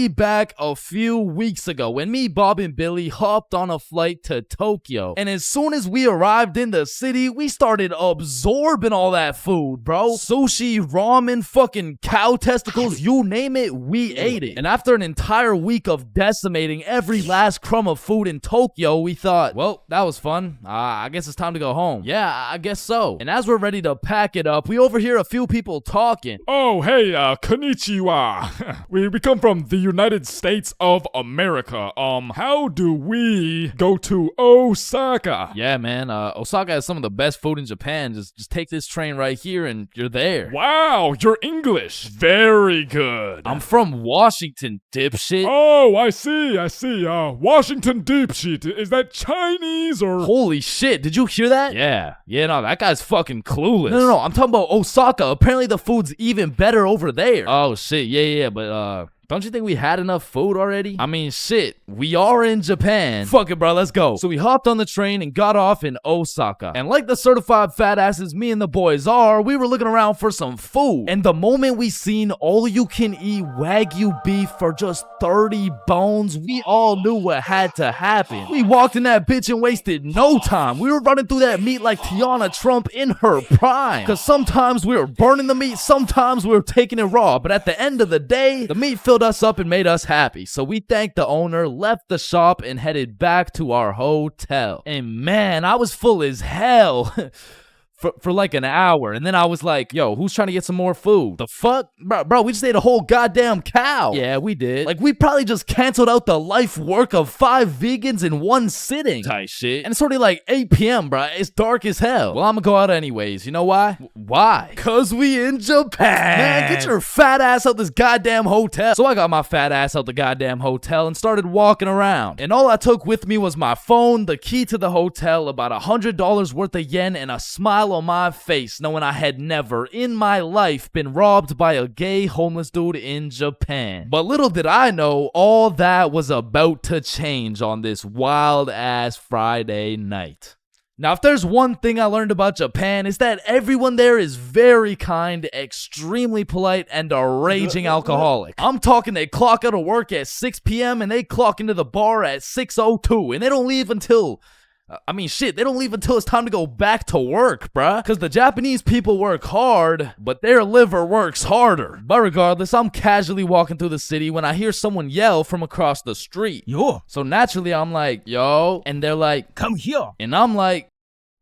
back a few weeks ago when me, Bob, and Billy hopped on a flight to Tokyo. And as soon as we arrived in the city, we started absorbing all that food, bro. Sushi, ramen, fucking cow testicles, you name it, we ate it. And after an entire week of decimating every last crumb of food in Tokyo, we thought, well, that was fun. I guess it's time to go home. Yeah, I guess so. And as we're ready to pack it up, we overhear a few people talking. Oh, hey, konnichiwa. we come from the United States of America. How do we go to Osaka? Yeah, man, Osaka has some of the best food in Japan. Just take this train right here and you're there. Wow, you're English. Very good. I'm from Washington, dipshit. Oh, I see. Washington dipshit. Is that Chinese or? Holy shit, did you hear that? Yeah, no, that guy's fucking clueless. No, I'm talking about Osaka. Apparently the food's even better over there. Oh shit, yeah, but Don't you think we had enough food already? I mean, shit, we are in Japan. Fuck it, bro, let's go. So we hopped on the train and got off in Osaka. And like the certified fat asses me and the boys are, we were looking around for some food. And the moment we seen all-you-can-eat Wagyu beef for just 30 bones, we all knew what had to happen. We walked in that bitch and wasted no time. We were running through that meat like Tiana Trump in her prime. Cause sometimes we were burning the meat, sometimes we were taking it raw. But at the end of the day, the meat filled us up and made us happy. So we thanked the owner, left the shop, and headed back to our hotel. And man, I was full as hell. For like an hour, and then I was like, yo, who's trying to get some more food? The fuck? Bro, we just ate a whole goddamn cow. Yeah, we did. Like, we probably just canceled out the life work of 5 vegans in one sitting. Type shit. And it's already like 8 p.m., bro. It's dark as hell. Well, I'm gonna go out anyways. You know why? Why? Cause we in Japan. Man, get your fat ass out this goddamn hotel. So I got my fat ass out the goddamn hotel and started walking around. And all I took with me was my phone, the key to the hotel, about $100 worth of yen, and a smile on my face, knowing I had never in my life been robbed by a gay homeless dude in Japan. But little did I know, all that was about to change on this wild ass Friday night. Now, if there's one thing I learned about Japan, it's that everyone there is very kind, extremely polite, and a raging alcoholic. I'm talking they clock out of work at 6 p.m. and they clock into the bar at 6:02, and they don't leave until... they don't leave until it's time to go back to work, bruh. Because the Japanese people work hard, but their liver works harder. But regardless, I'm casually walking through the city when I hear someone yell from across the street. Yo. So naturally, I'm like, yo. And they're like, come here. And I'm like,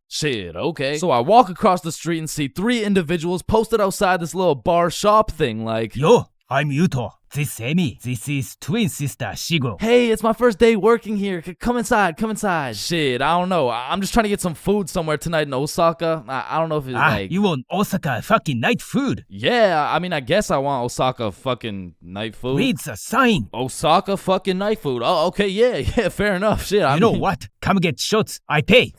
shit, okay. So I walk across the street and see 3 individuals posted outside this little bar shop thing like, yo, I'm Yuto. This Emi. This is twin sister Shigo. Hey, it's my first day working here. Come inside, come inside. Shit, I don't know. I'm just trying to get some food somewhere tonight in Osaka. I don't know if it's like... you want Osaka fucking night food? Yeah, I mean, I guess I want Osaka fucking night food. Read the sign. Osaka fucking night food. Oh, okay, yeah, fair enough. Shit, I mean... know what? Come get shots. I pay.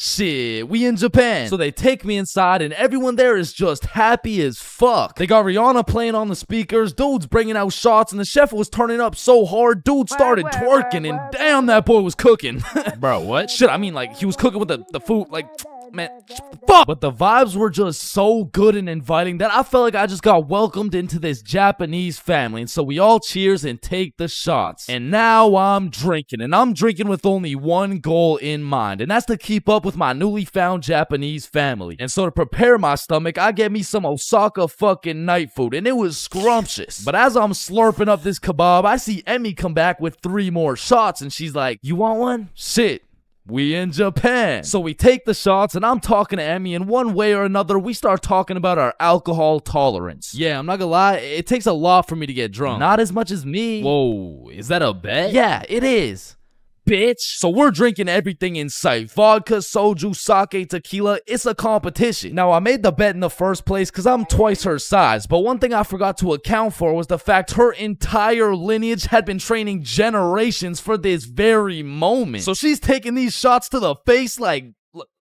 Shit, we in Japan. So they take me inside and everyone there is just happy as fuck. They got Rihanna playing on the speakers, dudes bringing out shots, and the chef was turning up so hard, dude started twerking, and damn, that boy was cooking. Bro, what? Shit, I mean, like, he was cooking with the food, like... man, fuck. But the vibes were just so good and inviting that I felt like I just got welcomed into this Japanese family. And so we all cheers and take the shots. And now I'm drinking, and I'm drinking with only one goal in mind, and that's to keep up with my newly found Japanese family. And so to prepare my stomach, I get me some Osaka fucking night food, and it was scrumptious. But as I'm slurping up this kebab, I see Emmy come back with 3 more shots, and she's like, you want one? Shit. We in Japan. So we take the shots, and I'm talking to Emmy, and one way or another, we start talking about our alcohol tolerance. Yeah, I'm not gonna lie, it takes a lot for me to get drunk. Not as much as me. Whoa, is that a bet? Yeah, it is. Bitch. So we're drinking everything in sight. Vodka, soju, sake, tequila. It's a competition. Now, I made the bet in the first place because I'm twice her size. But one thing I forgot to account for was the fact her entire lineage had been training generations for this very moment. So she's taking these shots to the face like...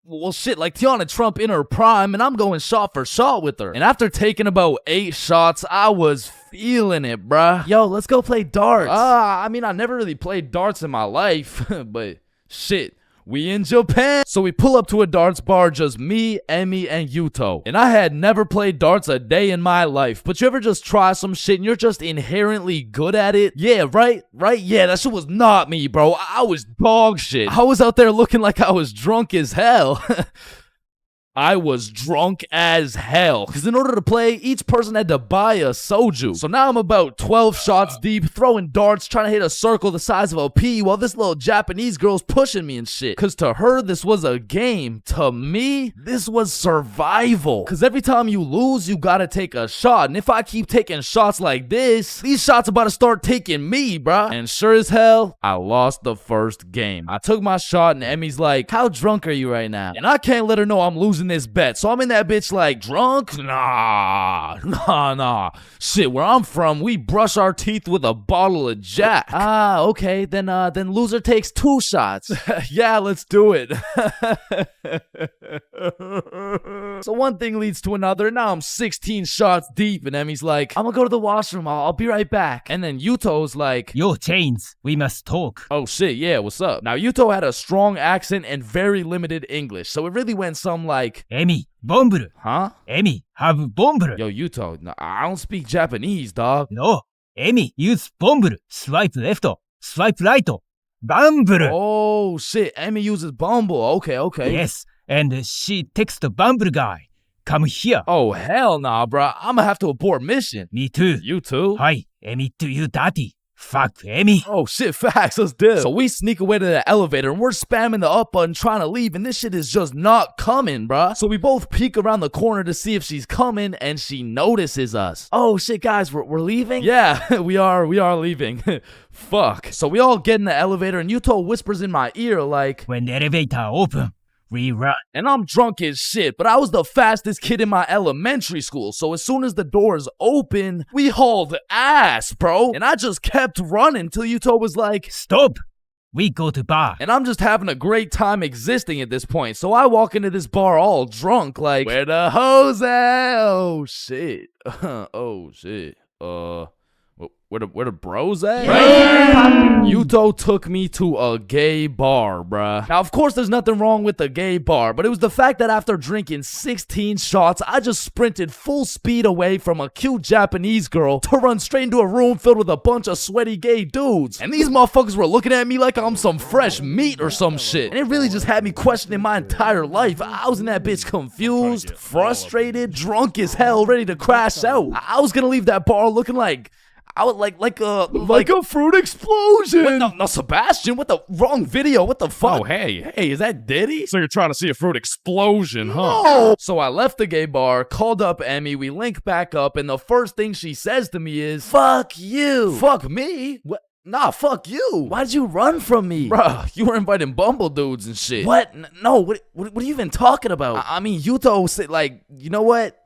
well, shit, like Tiana Trump in her prime, and I'm going shot for shot with her. And after taking about 8 shots, I was feeling it, bruh. Yo, let's go play darts. I mean, I never really played darts in my life, but shit. We in Japan. So we pull up to a darts bar, just me, Emmy, and Yuto. And I had never played darts a day in my life. But you ever just try some shit and you're just inherently good at it? Yeah, right? Yeah, that shit was not me, bro. I was dog shit. I was out there looking like I was drunk as hell. I was drunk as hell. Because in order to play, each person had to buy a soju. So now I'm about 12 shots deep, throwing darts, trying to hit a circle the size of a pea, while this little Japanese girl's pushing me and shit. Because to her, this was a game. To me, this was survival. Because every time you lose, you gotta take a shot. And if I keep taking shots like this, these shots about to start taking me, bruh. And sure as hell, I lost the first game. I took my shot and Emmy's like, how drunk are you right now? And I can't let her know I'm losing this bet. So I'm in that bitch like, drunk? Nah. Shit, where I'm from, we brush our teeth with a bottle of Jack. Okay, then loser takes 2 shots. Yeah, let's do it. So one thing leads to another, and now I'm 16 shots deep, and Emmy's like, I'm gonna go to the washroom, I'll be right back. And then Yuto's like, Yo, Chains, we must talk. oh shit, yeah, what's up? Now Yuto had a strong accent and very limited English, so it really went some like, Emmy, Bomburu. huh? Emmy, have Bomburu. Yo, Yuto, no, I don't speak Japanese, dog. No, Emmy, use Bomburu. Swipe left, swipe right. Bumble. Oh shit, Emmy uses Bumble. Okay. Yes, and she texts the Bumble guy. Come here. Oh hell nah, bruh. I'ma have to abort mission. Me too. You too? Hi, Emmy to you, daddy. Fuck, Emmy. Oh shit, facts, let's dip. So we sneak away to the elevator and we're spamming the up button trying to leave, and this shit is just not coming, bruh. So we both peek around the corner to see if she's coming, and she notices us. Oh shit, guys, we're leaving? Yeah, we are leaving. Fuck. So we all get in the elevator and Yuto whispers in my ear like, when the elevator open, we run. And I'm drunk as shit, but I was the fastest kid in my elementary school, so as soon as the doors open, we hauled ass, bro. And I just kept running till Yuto was like, stop. We go to bar. And I'm just having a great time existing at this point, so I walk into this bar all drunk like, where the hoes at? Oh shit. Oh shit. Where the bros at? Yuto took me to a gay bar, bruh. Now, of course, there's nothing wrong with the gay bar, but it was the fact that after drinking 16 shots, I just sprinted full speed away from a cute Japanese girl to run straight into a room filled with a bunch of sweaty gay dudes. And these motherfuckers were looking at me like I'm some fresh meat or some shit. And it really just had me questioning my entire life. I was in that bitch confused, frustrated, drunk as hell, ready to crash out. I was gonna leave that bar looking like I would like a fruit explosion. No, Sebastian, what the wrong video? What the fuck? Oh, hey, is that Diddy? So you're trying to see a fruit explosion, huh? No. So I left the gay bar, called up Emmy, we link back up, and the first thing she says to me is, fuck you. Fuck me? What? Nah, fuck you. Why'd you run from me? Bruh, you were inviting Bumble dudes and shit. What? No, what are you even talking about? I mean, Yuto said, like, you know what?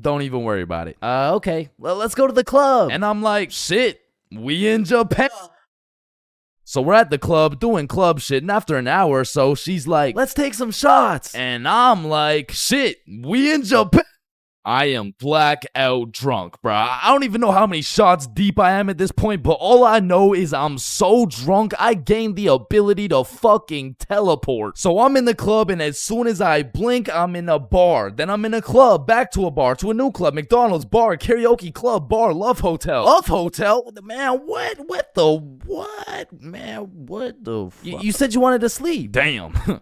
Don't even worry about it. Okay. Well, let's go to the club. And I'm like, shit, we in Japan. So we're at the club doing club shit, and after an hour or so, she's like, let's take some shots. And I'm like, shit, we in Japan. I am blackout drunk, bruh. I don't even know how many shots deep I am at this point, but all I know is I'm so drunk, I gained the ability to fucking teleport. So I'm in the club, and as soon as I blink, I'm in a bar. Then I'm in a club, back to a bar, to a new club, McDonald's, bar, karaoke club, bar, Love Hotel. Love Hotel? Man, what? What the what? Man, what the fuck? You said you wanted to sleep. Damn.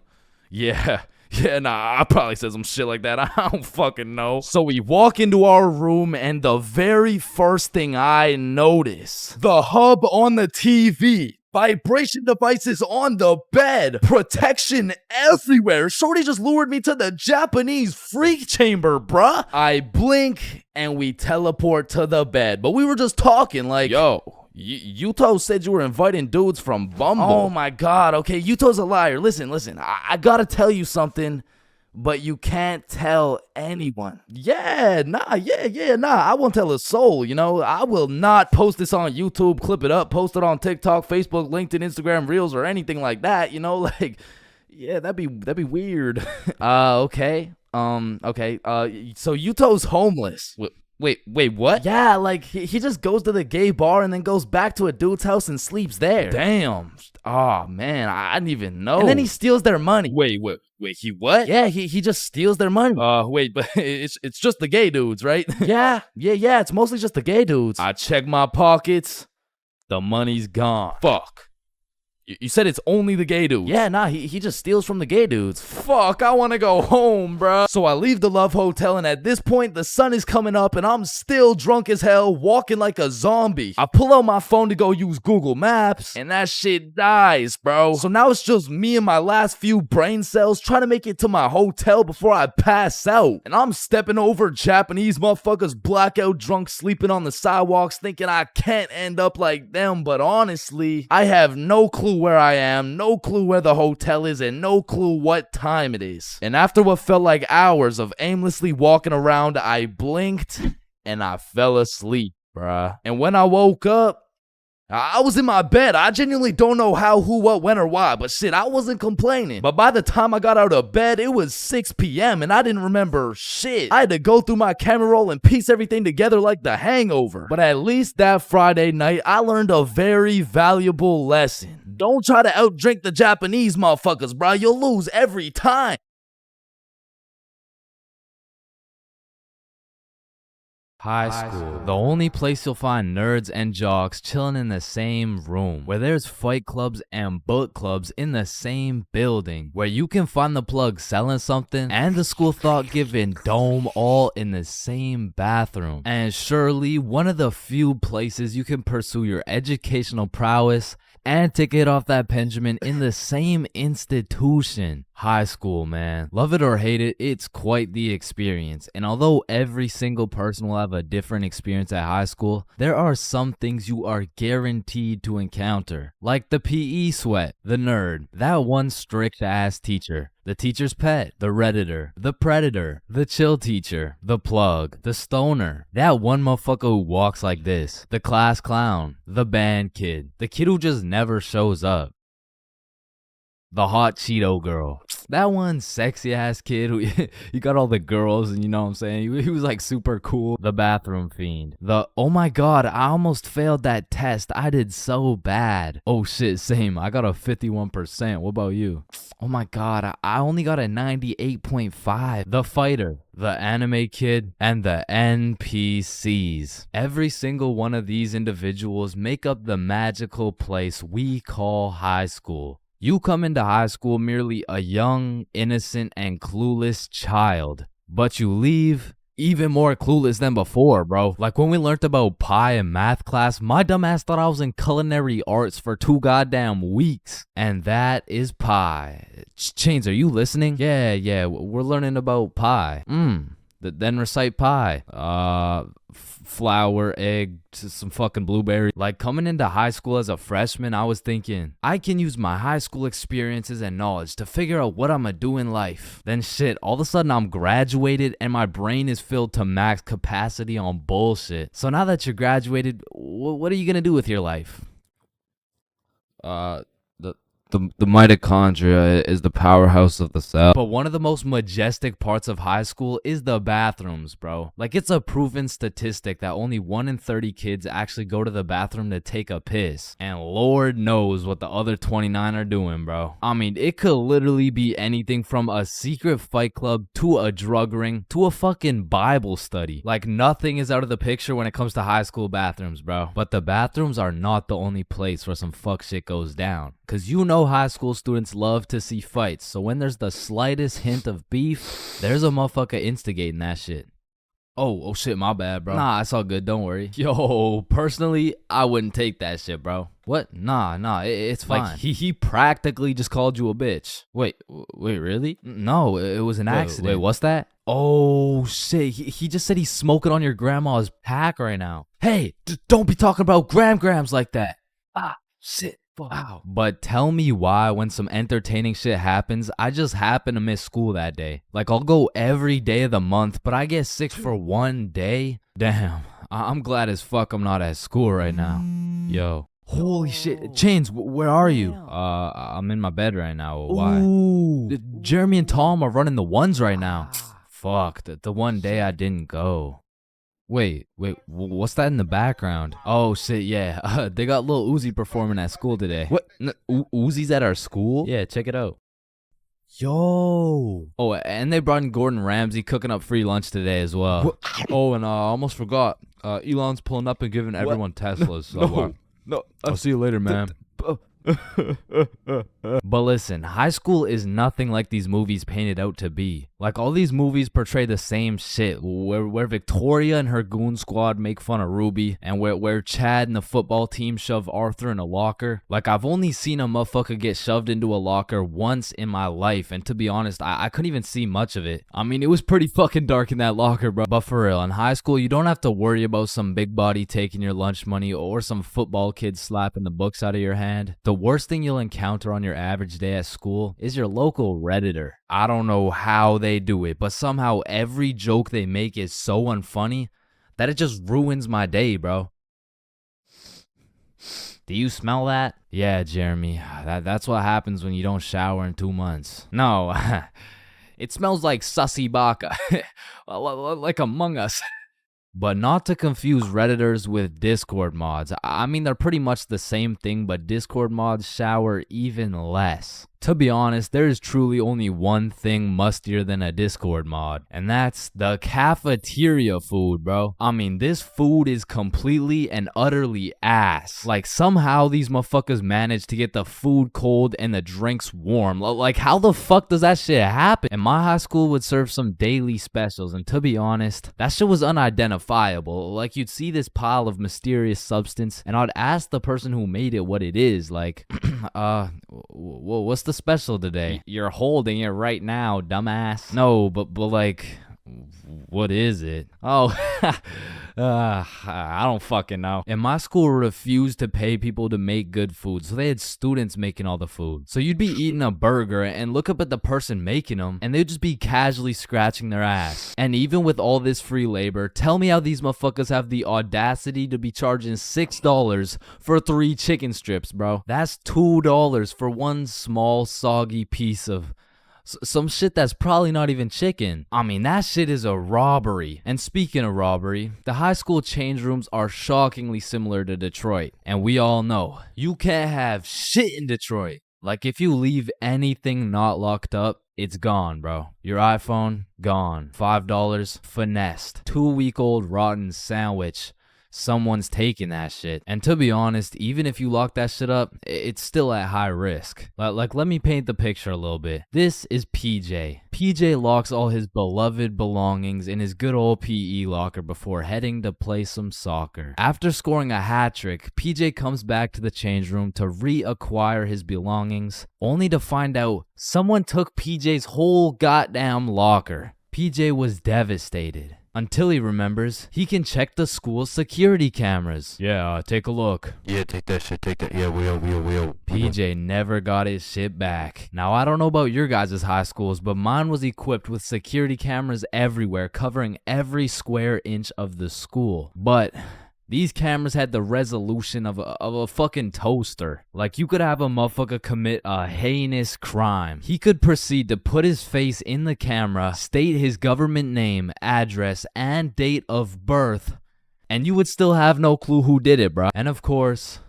Yeah. Yeah, nah, I probably said some shit like that. I don't fucking know. So we walk into our room, and the very first thing I notice, the hub on the TV, vibration devices on the bed, protection everywhere. Shorty just lured me to the Japanese freak chamber, bruh. I blink, and we teleport to the bed. But we were just talking like, yo, Yuto said you were inviting dudes from Bumble. Oh my god, okay, Yuto's a liar. Listen, I gotta tell you something, but you can't tell anyone. Yeah, nah, I won't tell a soul, you know. I will not post this on YouTube, clip it up, post it on TikTok, Facebook, LinkedIn, Instagram, Reels, or anything like that, you know, like, yeah, that'd be weird. Okay, so Yuto's homeless. Wait, what? Yeah, like, he just goes to the gay bar and then goes back to a dude's house and sleeps there. Damn. Oh, man, I didn't even know. And then he steals their money. Wait, he what? Yeah, he just steals their money. Wait, but it's just the gay dudes, right? Yeah, it's mostly just the gay dudes. I check my pockets. The money's gone. Fuck. You said it's only the gay dudes. Yeah, nah, he just steals from the gay dudes. Fuck, I want to go home, bruh. So I leave the Love Hotel, and at this point, the sun is coming up, and I'm still drunk as hell, walking like a zombie. I pull out my phone to go use Google Maps, and that shit dies, bro. So now it's just me and my last few brain cells trying to make it to my hotel before I pass out. And I'm stepping over Japanese motherfuckers blackout drunk sleeping on the sidewalks, thinking I can't end up like them, but honestly, I have no clue where I am, no clue where the hotel is, and no clue what time it is. And after what felt like hours of aimlessly walking around, I blinked and I fell asleep, bruh. And when I woke up, I was in my bed. I genuinely don't know how, who, what, when, or why, but shit, I wasn't complaining. But by the time I got out of bed, it was 6 p.m. and I didn't remember shit. I had to go through my camera roll and piece everything together like The Hangover. But at least that Friday night, I learned a very valuable lesson. Don't try to outdrink the Japanese motherfuckers, bro. You'll lose every time. High school, the only place you'll find nerds and jocks chilling in the same room, where there's fight clubs and book clubs in the same building, where you can find the plug selling something and the school thought-giving dome all in the same bathroom. And surely one of the few places you can pursue your educational prowess and to get off that Benjamin in the same institution. High school, man. Love it or hate it, it's quite the experience. And although every single person will have a different experience at high school, there are some things you are guaranteed to encounter. Like the PE sweat, the nerd, that one strict ass teacher, the teacher's pet, the redditor, the predator, the chill teacher, the plug, the stoner, that one motherfucker who walks like this, the class clown, the band kid, the kid who just never shows up, the hot Cheeto girl, that one sexy ass kid who you got all the girls and you know what I'm saying, he was like super cool, the bathroom fiend, the oh my god I almost failed that test, I did so bad, oh shit same, I got a 51%, what about you? Oh my god, I only got a 98.5. The fighter, the anime kid, and the NPCs. Every single one of these individuals make up the magical place we call high school. You come into high school merely a young, innocent, and clueless child, but you leave even more clueless than before, bro. Like when we learned about pie in math class, my dumbass thought I was in culinary arts for 2 goddamn weeks. And that is pie. Chains, are you listening? Yeah, we're learning about pie. Then recite pie. Flour, egg, some fucking blueberry. Like coming into high school as a freshman, I was thinking, I can use my high school experiences and knowledge to figure out what I'm gonna do in life. Then shit, all of a sudden I'm graduated and my brain is filled to max capacity on bullshit. So now that you're graduated, what are you gonna do with your life? The mitochondria is the powerhouse of the cell. But one of the most majestic parts of high school is the bathrooms, bro. Like it's a proven statistic that only 1 in 30 kids actually go to the bathroom to take a piss. And Lord knows what the other 29 are doing, bro. I mean, it could literally be anything from a secret fight club to a drug ring to a fucking Bible study. Like nothing is out of the picture when it comes to high school bathrooms, bro. But the bathrooms are not the only place where some fuck shit goes down. Cause you know high school students love to see fights, so when there's the slightest hint of beef, there's a motherfucker instigating that shit. Oh shit, my bad, bro. Nah, it's all good, don't worry. Yo, personally, I wouldn't take that shit, bro. What? Nah, it's fine. Like, he practically just called you a bitch. Wait, really? No, it was an accident. Wait, what's that? Oh shit, he just said he's smoking on your grandma's pack right now. Hey, don't be talking about grams like that. Ah, shit. Wow. But tell me why when some entertaining shit happens, I just happen to miss school that day. Like I'll go every day of the month, but I get sick for 1 day? Damn, I'm glad as fuck I'm not at school right now. Yo. Holy shit. Chains, where are you? I'm in my bed right now. Why? Ooh. Jeremy and Tom are running the ones right now. Fuck, the one day I didn't go. Wait, what's that in the background? Oh shit, yeah, they got Lil Uzi performing at school today. What? Uzi's at our school? Yeah, check it out. Yo. Oh, and they brought in Gordon Ramsay cooking up free lunch today as well. What? Oh, and I almost forgot, Elon's pulling up and giving everyone Teslas. So, no. I'll see you later, man. But listen, high school is nothing like these movies paint it out to be. Like all these movies portray the same shit, where Victoria and her goon squad make fun of Ruby, and where Chad and the football team shove Arthur in a locker. Like I've only seen a motherfucker get shoved into a locker once in my life, and to be honest, I couldn't even see much of it. I mean, it was pretty fucking dark in that locker, bro. But for real, in high school, you don't have to worry about some big body taking your lunch money or some football kid slapping the books out of your hand. The worst thing you'll encounter on your average day at school is your local Redditor. I don't know how they do it, but somehow every joke they make is so unfunny that it just ruins my day, bro. Do you smell that? Yeah, Jeremy. That's what happens when you don't shower in 2 months. No, it smells like sussy baka. Like Among Us. But not to confuse Redditors with Discord mods. I mean, they're pretty much the same thing, but Discord mods shower even less. To be honest, there is truly only one thing mustier than a Discord mod, and that's the cafeteria food, bro. I mean, this food is completely and utterly ass. Like, somehow these motherfuckers manage to get the food cold and the drinks warm. Like, how the fuck does that shit happen? And my high school would serve some daily specials, and to be honest, that shit was unidentifiable. Like, you'd see this pile of mysterious substance, and I'd ask the person who made it what it is. Like, what's the special today? You're holding it right now, dumbass. No, but like, what is it? Oh, I don't fucking know. And my school refused to pay people to make good food, so they had students making all the food. So you'd be eating a burger and look up at the person making them, and they'd just be casually scratching their ass. And even with all this free labor, tell me how these motherfuckers have the audacity to be charging $6 for 3 chicken strips, bro. That's $2 for one small soggy piece of some shit that's probably not even chicken. I mean, that shit is a robbery. And speaking of robbery, the high school change rooms are shockingly similar to Detroit. And we all know, you can't have shit in Detroit. Like, if you leave anything not locked up, it's gone, bro. Your iPhone, gone. $5, finessed. 2-week-old rotten sandwich. Someone's taking that shit. And to be honest, even if you lock that shit up, it's still at high risk. Like, let me paint the picture a little bit. This is PJ. PJ locks all his beloved belongings in his good old PE locker before heading to play some soccer. After scoring a hat trick, PJ comes back to the change room to reacquire his belongings, only to find out someone took PJ's whole goddamn locker. PJ was devastated. Until he remembers, he can check the school's security cameras. Yeah, take a look. Yeah, take that shit, take that. Yeah, we'll. PJ never got his shit back. Now, I don't know about your guys' high schools, but mine was equipped with security cameras everywhere, covering every square inch of the school. But these cameras had the resolution of a fucking toaster. Like, you could have a motherfucker commit a heinous crime. He could proceed to put his face in the camera, state his government name, address, and date of birth, and you would still have no clue who did it, bro. And of course,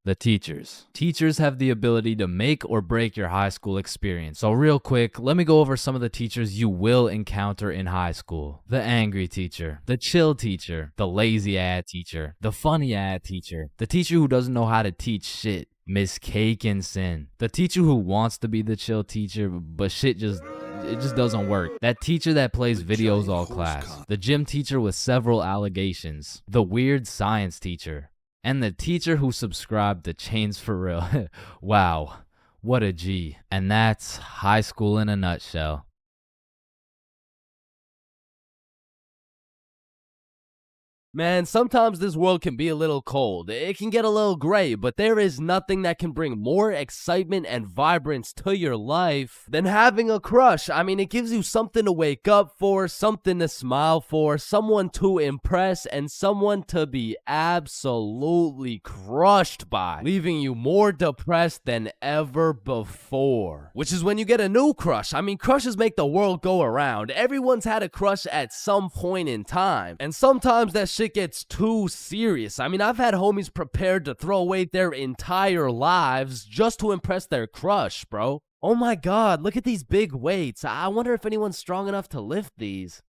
the teachers. Teachers have the ability to make or break your high school experience. So real quick, let me go over some of the teachers you will encounter in high school. The angry teacher, the chill teacher, the lazy ass teacher, the funny ass teacher, the teacher who doesn't know how to teach shit, Miss Cakinson, the teacher who wants to be the chill teacher, but it just doesn't work. That teacher that plays videos all class. The gym teacher with several allegations. The weird science teacher. And the teacher who subscribed to ChainsFR. Wow, what a G. And that's high school in a nutshell. Man, sometimes this world can be a little cold. It can get a little gray, but there is nothing that can bring more excitement and vibrance to your life than having a crush. I mean, it gives you something to wake up for, something to smile for, someone to impress, and someone to be absolutely crushed by, leaving you more depressed than ever before. Which is when you get a new crush. I mean, crushes make the world go around. Everyone's had a crush at some point in time, and sometimes that shit gets too serious. I mean, I've had homies prepared to throw away their entire lives just to impress their crush, bro. Oh my god, look at these big weights. I wonder if anyone's strong enough to lift these.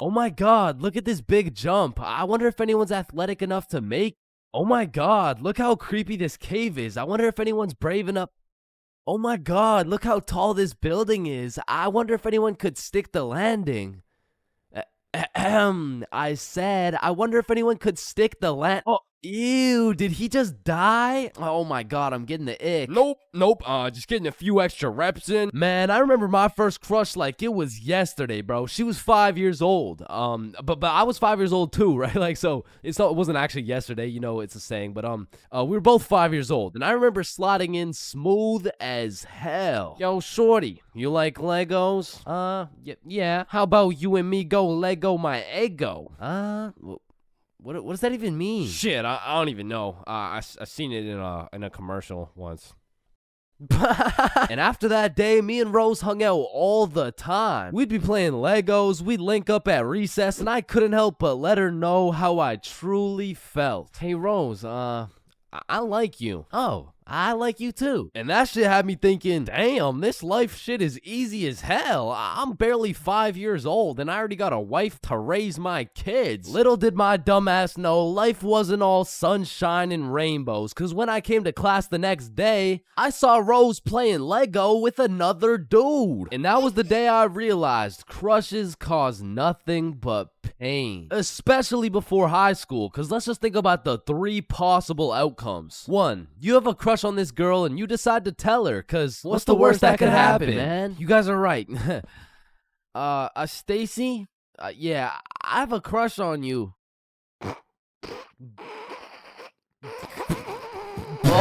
Oh my god, look at this big jump. I wonder if anyone's athletic enough to make. Oh my god, look how creepy this cave is. I wonder if anyone's brave enough. Oh my god, look how tall this building is. I wonder if anyone could stick the landing. I said, I wonder if anyone could stick the Oh, ew, did he just die? Oh my god, I'm getting the ick. Nope, just getting a few extra reps in. Man, I remember my first crush like it was yesterday, bro. She was 5 years old. But I was 5 years old too, right? Like, so it wasn't actually yesterday, you know, it's a saying, but we were both 5 years old, and I remember sliding in smooth as hell. Yo, shorty, you like Legos? Yeah. How about you and me go Lego my ego? what does that even mean? Shit, I don't even know. I seen it in a commercial once. And after that day, me and Rose hung out all the time. We'd be playing Legos, we'd link up at recess, and I couldn't help but let her know how I truly felt. Hey Rose, I like you. Oh, I like you too. And that shit had me thinking, damn, this life shit is easy as hell. I'm barely 5 years old and I already got a wife to raise my kids. Little did my dumbass know life wasn't all sunshine and rainbows, cause when I came to class the next day, I saw Rose playing Lego with another dude. And that was the day I realized crushes cause nothing but pain. Especially before high school, cause let's just think about the 3 possible outcomes. 1, you have a crush on this girl and you decide to tell her, cause what's the worst that could happen, man? You guys are right. Stacy? Yeah, I have a crush on you. You're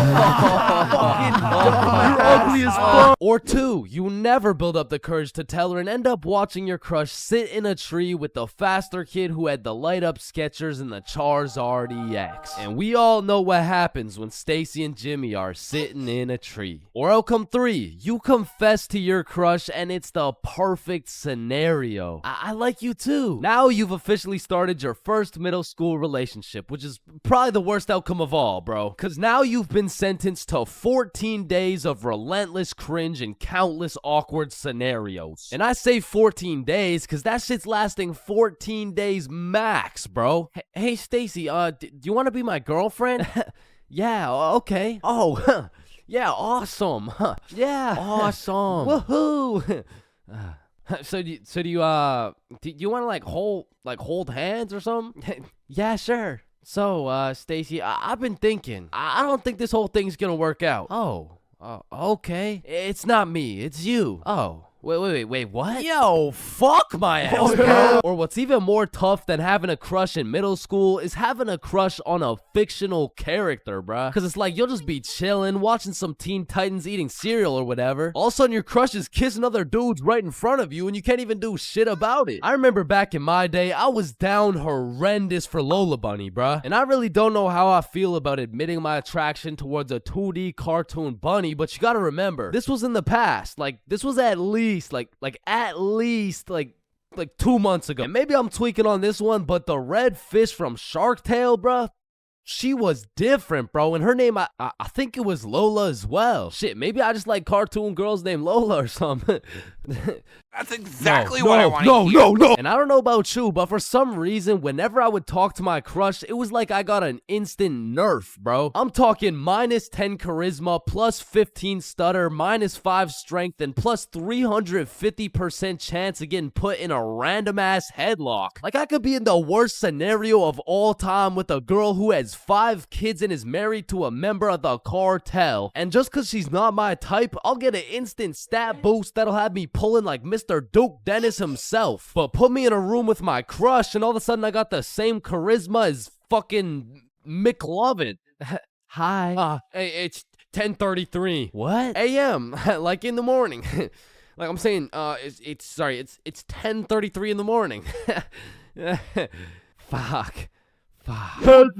ugly as fuck. Or 2, you never build up the courage to tell her and end up watching your crush sit in a tree with the faster kid who had the light up Skechers and the Charizard EX. And we all know what happens when Stacy and Jimmy are sitting in a tree. Or outcome 3, you confess to your crush and it's the perfect scenario. I like you too. Now you've officially started your first middle school relationship, which is probably the worst outcome of all, bro. Cause now you've been sentenced to 14 days of relentless cringe and countless awkward scenarios. And I say 14 days because that shit's lasting 14 days max, bro. Hey, Stacy, do you want to be my girlfriend? Yeah, okay. Oh, yeah, awesome. Yeah, awesome. Woohoo. So do you want to like hold hands or something? Yeah, sure. So, Stacy, I've been thinking. I don't think this whole thing's gonna work out. Oh, okay. It's not me, it's you. Oh. Wait, what? Yo, fuck my ass, bro. Or what's even more tough than having a crush in middle school is having a crush on a fictional character, bruh. Cause it's like you'll just be chilling, watching some Teen Titans eating cereal or whatever. All of a sudden your crush is kissing other dudes right in front of you and you can't even do shit about it. I remember back in my day, I was down horrendous for Lola Bunny, bruh. And I really don't know how I feel about admitting my attraction towards a 2D cartoon bunny, but you gotta remember, this was in the past. Like, this was at least 2 months ago. And maybe I'm tweaking on this one, but the red fish from Shark Tale, bruh, she was different, bro. And her name, I think it was Lola as well. Shit, maybe I just like cartoon girls named Lola or something. That's exactly what I want to hear. No. And I don't know about you, but for some reason, whenever I would talk to my crush, it was like I got an instant nerf, bro. I'm talking minus 10 charisma, plus 15 stutter, minus 5 strength, and plus 350% chance of getting put in a random ass headlock. Like I could be in the worst scenario of all time with a girl who has 5 kids and is married to a member of the cartel. And just cause she's not my type, I'll get an instant stat boost that'll have me pulling like Mr. Duke Dennis himself. But put me in a room with my crush and all of a sudden I got the same charisma as fucking McLovin. Hi. Hey, it's 10:33. What? AM. Like in the morning. Like I'm saying, it's 10:33 in the morning. Fuck. And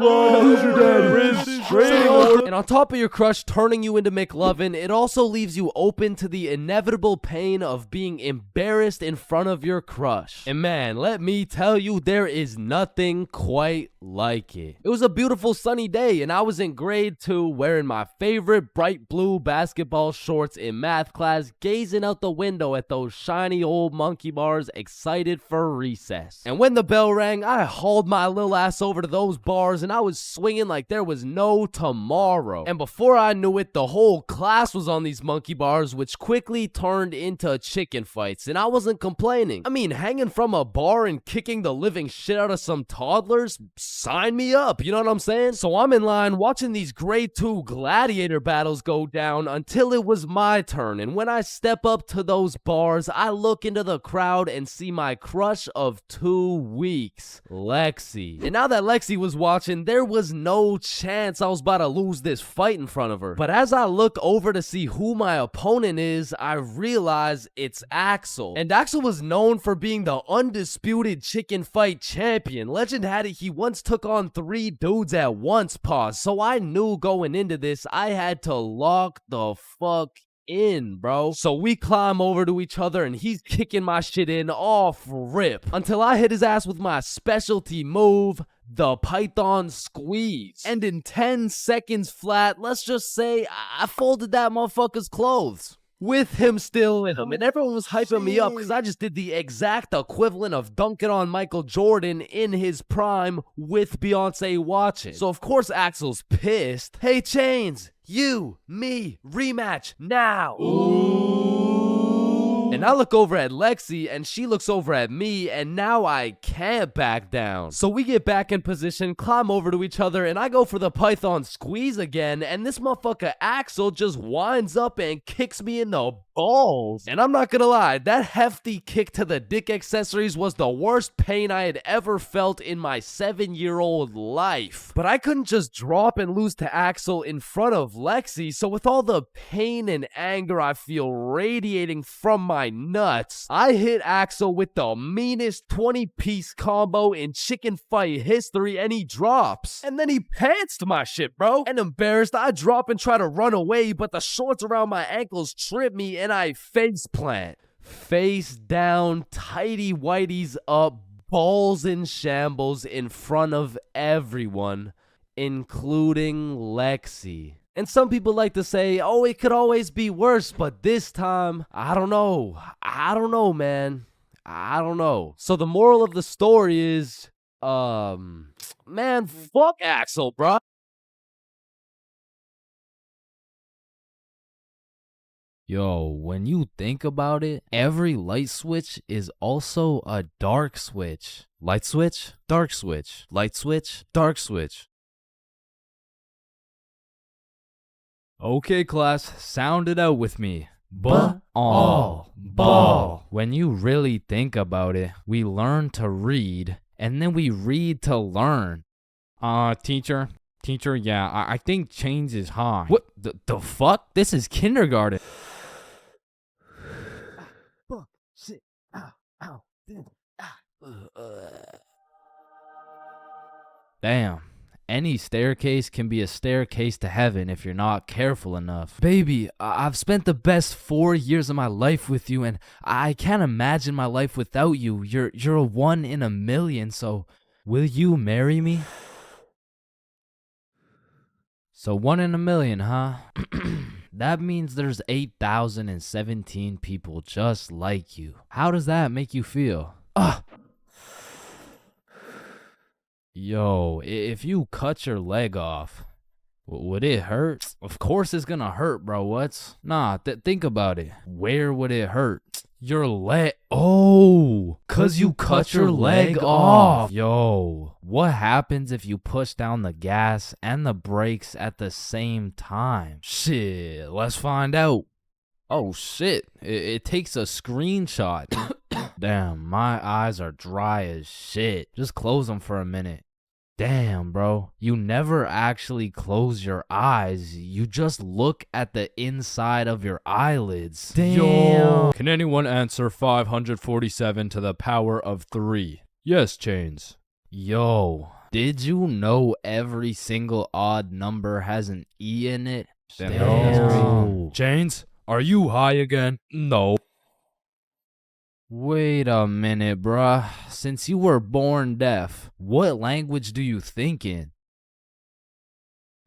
on top of your crush turning you into McLovin, it also leaves you open to the inevitable pain of being embarrassed in front of your crush. And man, let me tell you, there is nothing quite like it. It was a beautiful sunny day and I was in grade 2 wearing my favorite bright blue basketball shorts in math class, gazing out the window at those shiny old monkey bars, excited for recess. And when the bell rang, I hauled my little ass over to those bars and I was swinging like there was no tomorrow. And before I knew it, the whole class was on these monkey bars, which quickly turned into chicken fights. And I wasn't complaining. I mean, hanging from a bar and kicking the living shit out of some toddlers, sign me up, you know what I'm saying? So I'm in line watching these grade 2 gladiator battles go down until it was my turn. And when I step up to those bars, I look into the crowd and see my crush of 2 weeks, Lexi. And now that Lexi Lexi was watching, there was no chance I was about to lose this fight in front of her. But as I look over to see who my opponent is, I realize it's Axel. And Axel was known for being the undisputed chicken fight champion. Legend had it he once took on 3 dudes at once, pause. So I knew going into this, I had to lock the fuck in, bro. So we climb over to each other and he's kicking my shit in off rip until I hit his ass with my specialty move, the Python squeeze. And in 10 seconds flat, let's just say I folded that motherfucker's clothes. With him still in him, and everyone was hyping me up because I just did the exact equivalent of dunking on Michael Jordan in his prime with Beyonce watching. So of course Axel's pissed. Hey Chains, you, me, rematch now. And I look over at Lexi and she looks over at me and now I can't back down. So we get back in position, climb over to each other, and I go for the Python squeeze again, and this motherfucker Axel just winds up and kicks me in the balls. And I'm not gonna lie, that hefty kick to the dick accessories was the worst pain I had ever felt in my 7-year-old life. But I couldn't just drop and lose to Axel in front of Lexi, so with all the pain and anger I feel radiating from my nuts, I hit Axel with the meanest 20-piece combo in chicken fight history, and he drops. And then he pantsed my shit, bro. And embarrassed, I drop and try to run away, but the shorts around my ankles trip me and I face plant. Face down, tighty whities up, balls in shambles in front of everyone, including Lexi. And some people like to say, oh, it could always be worse, but this time, I don't know. I don't know, man. I don't know. So the moral of the story is, man, fuck Axel, bro. Yo, when you think about it, every light switch is also a dark switch. Light switch, dark switch. Light switch, dark switch. Okay, class, sound it out with me. Ball. When you really think about it, we learn to read, and then we read to learn. Teacher, yeah, I think Chains is high. What the fuck? This is kindergarten. Shit. Ow. Damn. Any staircase can be a staircase to heaven if you're not careful enough. Baby, I've spent the best 4 years of my life with you, and I can't imagine my life without you. You're a 1 in a million, so will you marry me? So 1 in a million, huh? That means there's 8,017 people just like you. How does that make you feel? Yo, if you cut your leg off, would it hurt? Of course it's gonna hurt, bro. Nah, think about it. Where would it hurt? Your leg. Oh, 'cause you cut your leg off. Yo, what happens if you push down the gas and the brakes at the same time? Shit, let's find out. Oh shit, it takes a screenshot. Damn, my eyes are dry as shit. Just close them for a minute. Damn, bro. You never actually close your eyes. You just look at the inside of your eyelids. Damn. Yo. Can anyone answer 547 to the power of 3? Yes, Chains. Yo, did you know every single odd number has an E in it? Damn. Chains, are you high again? No. Wait a minute, bruh. Since you were born deaf, what language do you think in?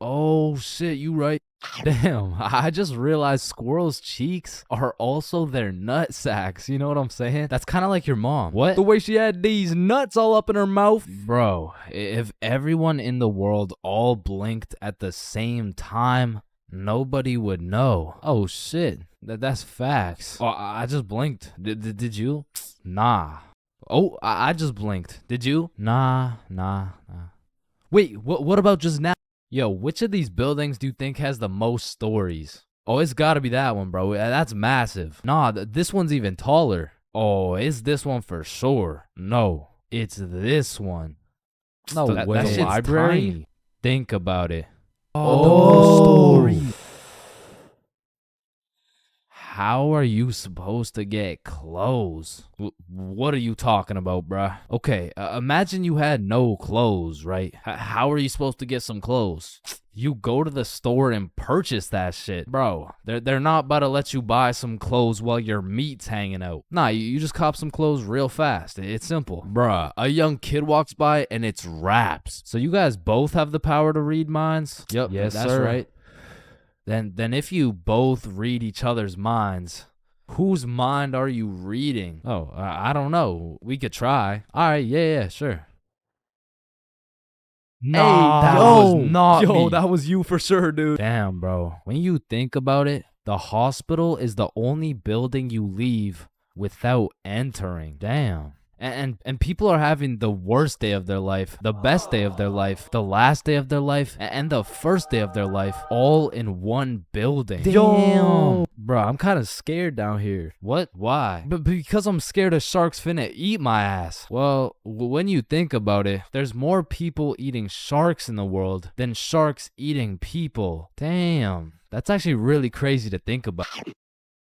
Oh shit, you right. Damn, I just realized squirrels' cheeks are also their nut sacks. You know what I'm saying? That's kind of like your mom. What? The way she had these nuts all up in her mouth. Bro, if everyone in the world all blinked at the same time, nobody would know. Oh shit, that's facts. Oh, I just blinked. Did you? Nah. Oh, I just blinked. Did you? Nah. Wait, what about just now? Yo, which of these buildings do you think has the most stories? Oh, it's gotta be that one, bro. That's massive. Nah, this one's even taller. Oh, it's this one for sure. No, it's this one. No That way. shit's Library? tiny. Think about it. Oh, story. How are you supposed to get clothes? What are you talking about, bruh? Okay, imagine you had no clothes, right? How are you supposed to get some clothes? You go to the store and purchase that shit. Bro, they're not about to let you buy some clothes while your meat's hanging out. Nah, you just cop some clothes real fast. It's simple. Bruh, a young kid walks by and it's raps. So you guys both have the power to read minds? Yep, yes, that's sir. right. Then if you both read each other's minds, whose mind are you reading? Oh, I don't know. We could try. All right, yeah, sure. Nah, that was not yo, me. that was you for sure, dude. Damn, bro. When you think about it, the hospital is the only building you leave without entering. Damn. And people are having the worst day of their life, the best day of their life, the last day of their life, and the first day of their life, all in one building. Damn. Bro, I'm kind of scared down here. What? Why? But because I'm scared a shark's finna eat my ass. Well, when you think about it, there's more people eating sharks in the world than sharks eating people. Damn. That's actually really crazy to think about.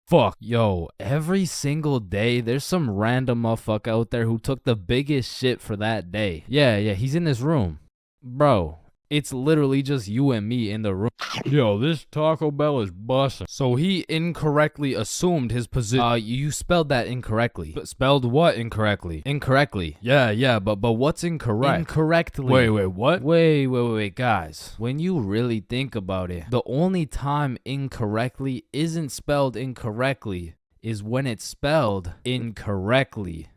Fuck, yo, every single day, there's some random motherfucker out there who took the biggest shit for that day. Yeah, he's in this room. Bro, it's literally just you and me in the room. Yo, this Taco Bell is bussin'. So he incorrectly assumed his position. You spelled that incorrectly. But spelled what incorrectly? Incorrectly. Yeah, but what's incorrect? Incorrectly. Wait, what? Wait, guys. When you really think about it, the only time incorrectly isn't spelled incorrectly is when it's spelled incorrectly.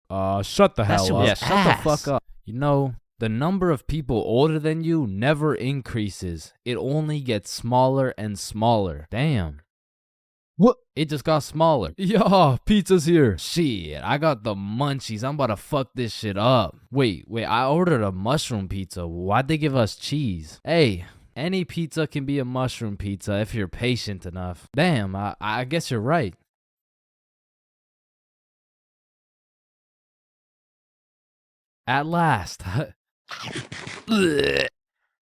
Shut the hell up. Yeah, shut the fuck up. You know, the number of people older than you never increases. It only gets smaller and smaller. Damn. What? It just got smaller. Yeah, pizza's here. Shit, I got the munchies. I'm about to fuck this shit up. Wait, I ordered a mushroom pizza. Why'd they give us cheese? Hey, any pizza can be a mushroom pizza if you're patient enough. Damn, I guess you're right. At last.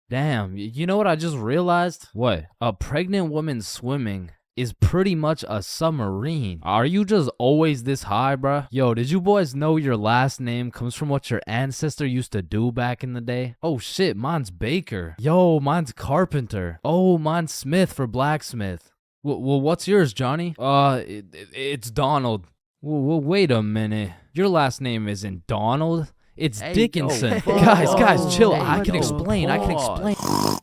Damn, you know what I just realized? What? A pregnant woman swimming is pretty much a submarine. Are you just always this high, bruh? Yo, did you boys know your last name comes from what your ancestor used to do back in the day? Oh shit, mine's Baker. Yo, mine's Carpenter. Oh, mine's Smith for blacksmith. Well, what's yours, Johnny? It's Donald. Well, wait a minute. Your last name isn't Donald. It's Dickinson. Guys, chill. I can explain. Get the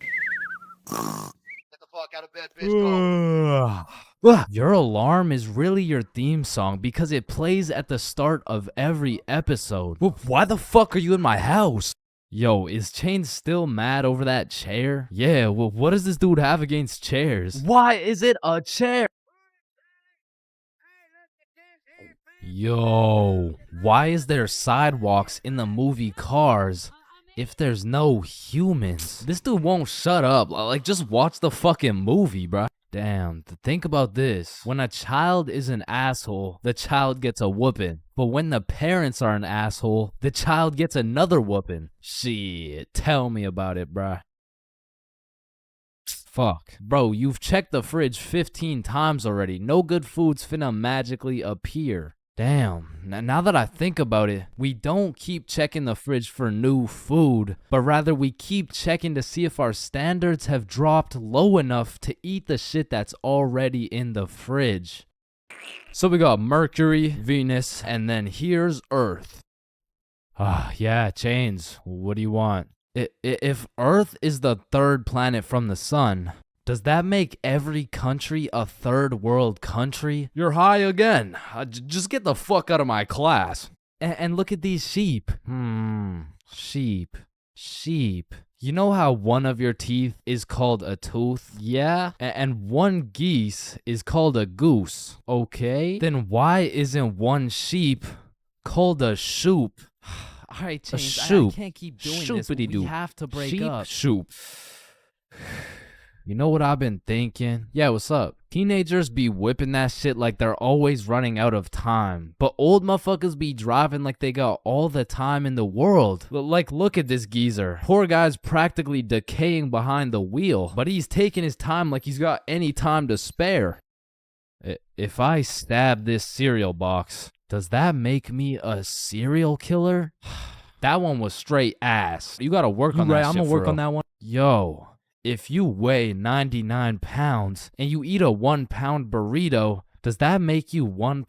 fuck out of bed, bitch. Go. Your alarm is really your theme song because it plays at the start of every episode. Well, why the fuck are you in my house? Yo, is Chains still mad over that chair? Yeah, well, what does this dude have against chairs? Why is it a chair? Yo, why is there sidewalks in the movie Cars if there's no humans? This dude won't shut up. Like, just watch the fucking movie, bruh. Damn, think about this. When a child is an asshole, the child gets a whooping. But when the parents are an asshole, the child gets another whooping. Shit, tell me about it, bruh. Fuck. Bro, you've checked the fridge 15 times already. No good food's finna magically appear. Damn, now that I think about it, we don't keep checking the fridge for new food, but rather we keep checking to see if our standards have dropped low enough to eat the shit that's already in the fridge. So we got Mercury, Venus, and then here's Earth. Yeah, Chains, what do you want? If Earth is the third planet from the sun, does that make every country a third world country? You're high again. Just get the fuck out of my class. And look at these sheep. Sheep. You know how one of your teeth is called a tooth? Yeah? And one geese is called a goose. Okay? Then why isn't one sheep called a shoop? All right, Chains, I can't keep doing this. We have to break up. Shoop. You know what I've been thinking? Yeah, what's up? Teenagers be whipping that shit like they're always running out of time. But old motherfuckers be driving like they got all the time in the world. Like, look at this geezer. Poor guy's practically decaying behind the wheel, but he's taking his time like he's got any time to spare. If I stab this cereal box, does that make me a serial killer? That one was straight ass. You gotta work on that shit. I'm gonna work on that one. Yo. If you weigh 99 pounds and you eat a 1 pound burrito, does that make you 1%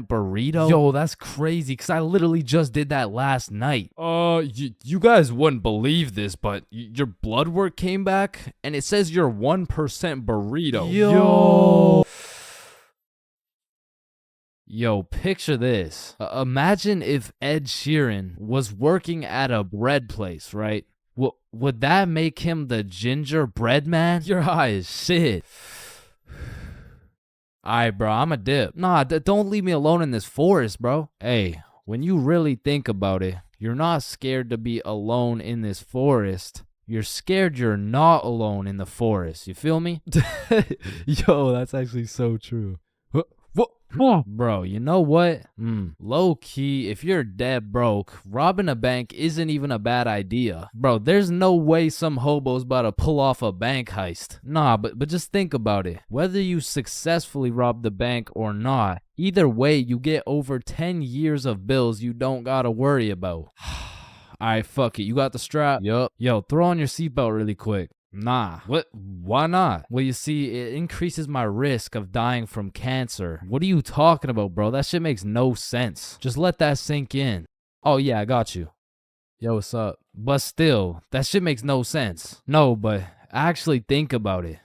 burrito? Yo, that's crazy, because I literally just did that last night. You guys wouldn't believe this, but your blood work came back and it says you're 1% burrito. Yo, picture this. Imagine if Ed Sheeran was working at a bread place, right? Would that make him the gingerbread man? Your high as shit. Alright, bro, I'm a dip. Nah, don't leave me alone in this forest, bro. Hey, when you really think about it, you're not scared to be alone in this forest. You're scared you're not alone in the forest. You feel me? Yo, that's actually so true. Bro, you know what? Low key, if you're dead broke, robbing a bank isn't even a bad idea. Bro, there's no way some hobo's about to pull off a bank heist. Nah, but just think about it. Whether you successfully rob the bank or not, either way, you get over 10 years of bills you don't gotta worry about. Alright, fuck it. You got the strap? Yup. Yo, throw on your seatbelt really quick. Nah. What? Why not? Well, you see, it increases my risk of dying from cancer. What are you talking about, bro? That shit makes no sense. Just let that sink in. Oh, yeah, I got you. Yo, what's up? But still, that shit makes no sense. No, but actually think about it.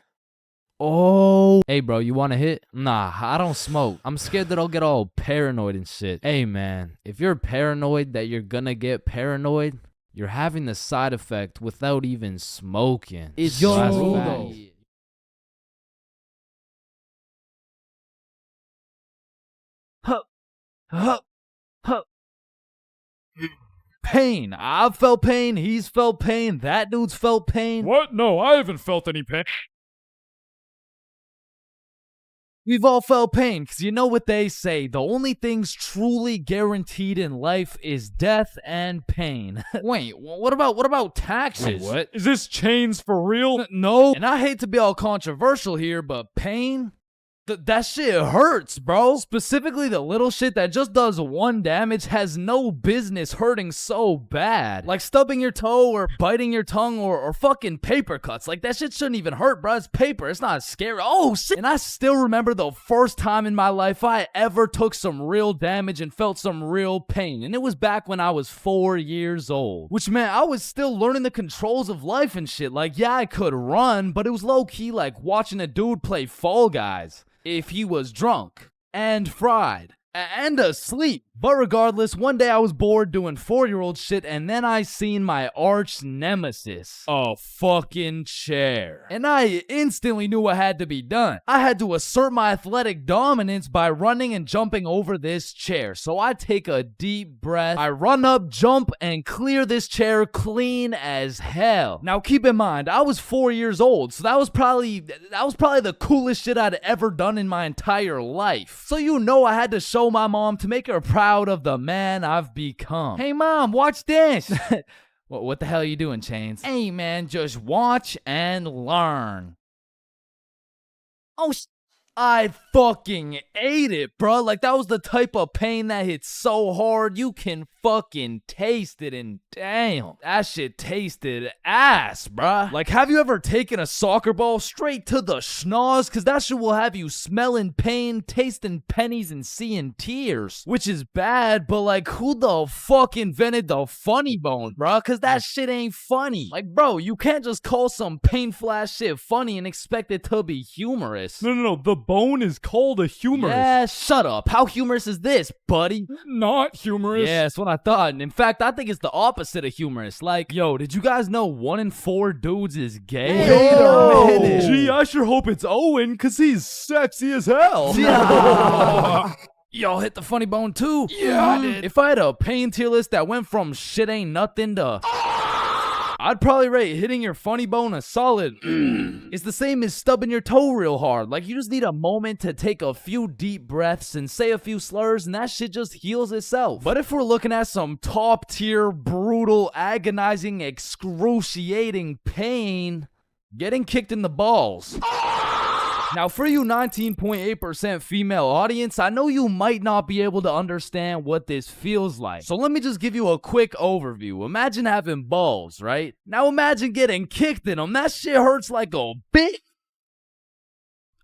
Oh. Hey, bro, you want to hit? Nah, I don't smoke. I'm scared that I'll get all paranoid and shit. Hey, man, if you're paranoid that you're gonna get paranoid, you're having the side effect without even smoking. It's yo. Pain. I've felt pain. He's felt pain. That dude's felt pain. What? No, I haven't felt any pain. We've all felt pain, because you know what they say, the only things truly guaranteed in life is death and pain. Wait, what about taxes? Wait, what? Is this chains for real? No. And I hate to be all controversial here, but pain? That shit hurts, bro. Specifically, the little shit that just does 1 damage has no business hurting so bad. Like stubbing your toe or biting your tongue or fucking paper cuts. Like, that shit shouldn't even hurt, bro. It's paper. It's not scary. Oh, shit. And I still remember the first time in my life I ever took some real damage and felt some real pain. And it was back when I was 4 years old. Which meant I was still learning the controls of life and shit. Like, yeah, I could run, but it was low-key like watching a dude play Fall Guys. If he was drunk and fried and asleep. But regardless, one day I was bored doing 4-year-old shit, and then I seen my arch nemesis, a fucking chair. And I instantly knew what had to be done. I had to assert my athletic dominance by running and jumping over this chair. So I take a deep breath, I run up, jump, and clear this chair clean as hell. Now keep in mind, I was 4 years old, so that was probably the coolest shit I'd ever done in my entire life. So you know I had to show my mom to make her proud of the man I've become. Hey mom, watch this. What the hell are you doing, Chains? Hey man, just watch and learn. Oh, I fucking ate it, bro. Like, that was the type of pain that hits so hard you can fucking taste it, and damn, that shit tasted ass, bruh. Like, have you ever taken a soccer ball straight to the schnoz? Cause that shit will have you smelling pain, tasting pennies, and seeing tears. Which is bad, but like, who the fuck invented the funny bone, bruh? Cause that shit ain't funny. Like, bro, you can't just call some painful ass shit funny and expect it to be humorous. No, the bone is called a humorous. Yeah, shut up. How humorous is this, buddy? Not humorous. Yeah, that's what I thought. And in fact, I think it's the opposite of humorous. Like, yo, did you guys know 1 in 4 dudes is gay? Wait a minute. Gee, I sure hope it's Owen, cause he's sexy as hell. Yeah. Y'all hit the funny bone too? Yeah, I did. If I had a pain tier list that went from shit ain't nothing to I'd probably rate hitting your funny bone a solid. It's the same as stubbing your toe real hard. Like, you just need a moment to take a few deep breaths and say a few slurs, and that shit just heals itself. But if we're looking at some top tier, brutal, agonizing, excruciating pain, getting kicked in the balls. Now, for you 19.8% female audience, I know you might not be able to understand what this feels like. So let me just give you a quick overview. Imagine having balls, right? Now imagine getting kicked in them. That shit hurts like a bitch.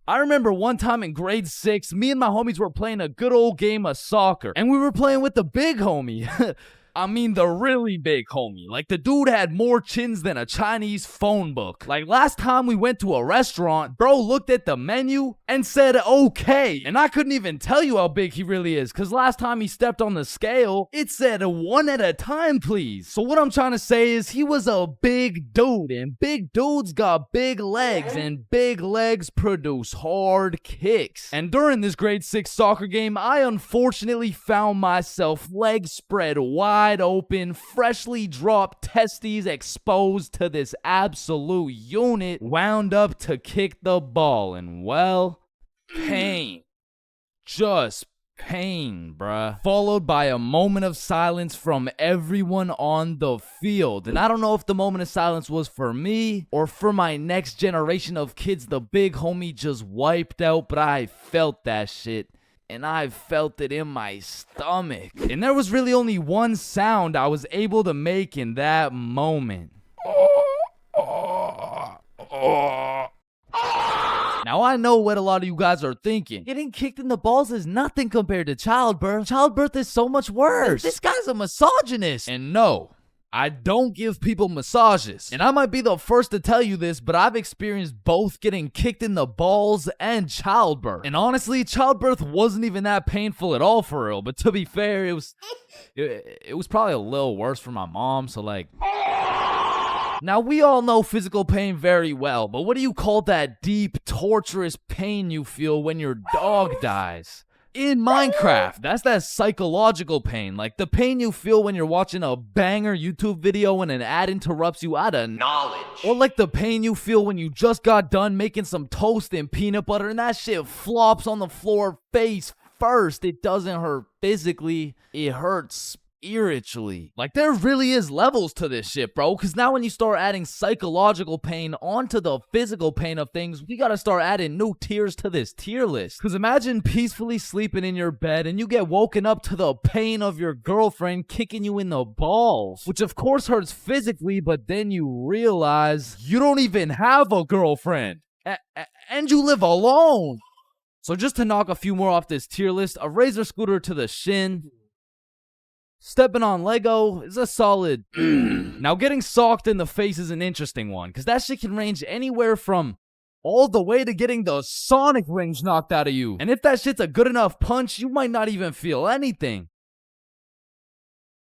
I remember one time in grade 6, me and my homies were playing a good old game of soccer. And we were playing with the big homie. I mean the really big homie. Like, the dude had more chins than a Chinese phone book. Like, last time we went to a restaurant, bro looked at the menu and said okay. And I couldn't even tell you how big he really is, because last time he stepped on the scale, it said 1 at a time, please. So what I'm trying to say is he was a big dude, and big dudes got big legs, and big legs produce hard kicks. And during this grade 6 soccer game, I unfortunately found myself legs spread wide open, freshly dropped testes exposed to this absolute unit, wound up to kick the ball, and well, pain. Just pain, bruh. Followed by a moment of silence from everyone on the field. And I don't know if the moment of silence was for me or for my next generation of kids the big homie just wiped out, but I felt that shit. And I felt it in my stomach. And there was really only one sound I was able to make in that moment. Now, I know what a lot of you guys are thinking. Getting kicked in the balls is nothing compared to childbirth. Childbirth is so much worse. This guy's a misogynist. And no, I don't give people massages. And I might be the first to tell you this, but I've experienced both getting kicked in the balls and childbirth. And honestly, childbirth wasn't even that painful at all for real. But to be fair, it was probably a little worse for my mom, so like... Now, we all know physical pain very well, but what do you call that deep, torturous pain you feel when your dog dies? In Minecraft, that's that psychological pain, like the pain you feel when you're watching a banger YouTube video and an ad interrupts you out of knowledge. Or like the pain you feel when you just got done making some toast and peanut butter and that shit flops on the floor face first. It doesn't hurt physically, it hurts spiritually. Like, there really is levels to this shit, bro, because now when you start adding psychological pain onto the physical pain of things, we gotta start adding new tiers to this tier list. Because imagine peacefully sleeping in your bed and you get woken up to the pain of your girlfriend kicking you in the balls, which of course hurts physically, but then you realize you don't even have a girlfriend and you live alone. So just to knock a few more off this tier list, a razor scooter to the shin, stepping on Lego is a solid. Now, getting socked in the face is an interesting one, because that shit can range anywhere from all the way to getting the Sonic rings knocked out of you. And if that shit's a good enough punch, you might not even feel anything.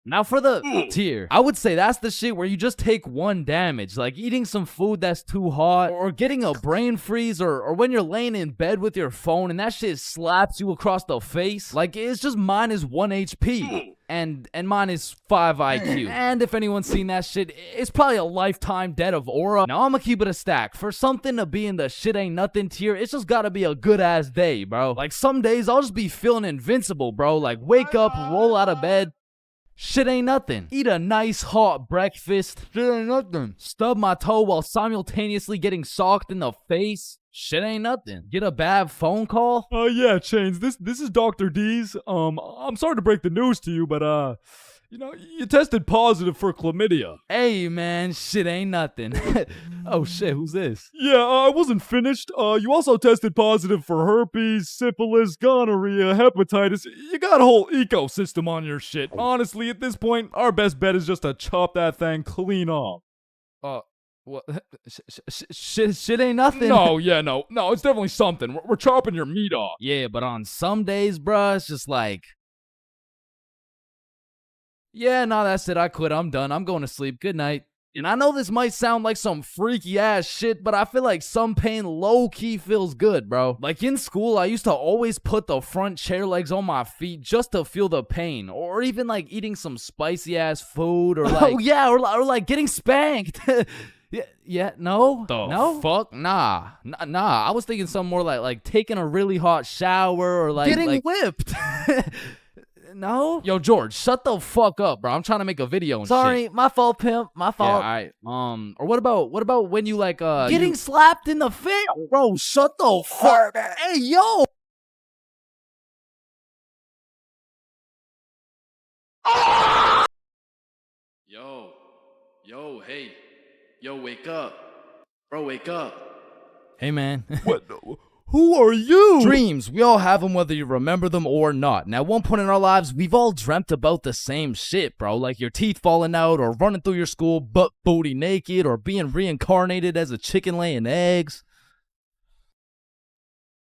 Now, for the tier, I would say that's the shit where you just take one damage, like eating some food that's too hot, or getting a brain freeze, or when you're laying in bed with your phone and that shit slaps you across the face. Like, it's just minus 1 HP. And minus 5 IQ. And if anyone's seen that shit, it's probably a lifetime debt of aura. Now, I'm gonna keep it a stack. For something to be in the shit ain't nothing tier, it's just gotta be a good ass day, bro. Like, some days I'll just be feeling invincible, bro. Like, wake up, roll out of bed, shit ain't nothing. Eat a nice hot breakfast, shit ain't nothing. Stub my toe while simultaneously getting socked in the face, shit ain't nothing. Get a bad phone call? Yeah, Chains, this is Dr. D's. I'm sorry to break the news to you, but, you know, you tested positive for chlamydia. Hey, man, shit ain't nothing. Oh, shit, who's this? Yeah, I wasn't finished. You also tested positive for herpes, syphilis, gonorrhea, hepatitis. You got a whole ecosystem on your shit. Honestly, at this point, our best bet is just to chop that thing clean off. What? Shit ain't nothing. No, it's definitely something. We're chopping your meat off. Yeah, but on some days, bruh, it's just like, yeah, no, that's it. I quit. I'm done. I'm going to sleep. Good night. And I know this might sound like some freaky ass shit, but I feel like some pain low-key feels good, bro. Like in school, I used to always put the front chair legs on my feet just to feel the pain. Or even like eating some spicy ass food or like... Oh yeah, or like getting spanked. No? The fuck? Nah. I was thinking something more like taking a really hot shower or like... Getting whipped. No? Yo, George, shut the fuck up, bro. I'm trying to make a video and Sorry, shit. my fault, pimp. My fault. Yeah, alright. Or what about when you like getting slapped in the face? Bro, shut the fuck. Hey, yo. Hey. Yo, wake up. Bro, wake up. Hey, man. What? Who are you? Dreams. We all have them whether you remember them or not. And at one point in our lives, we've all dreamt about the same shit, bro. Like your teeth falling out or running through your school butt booty naked or being reincarnated as a chicken laying eggs.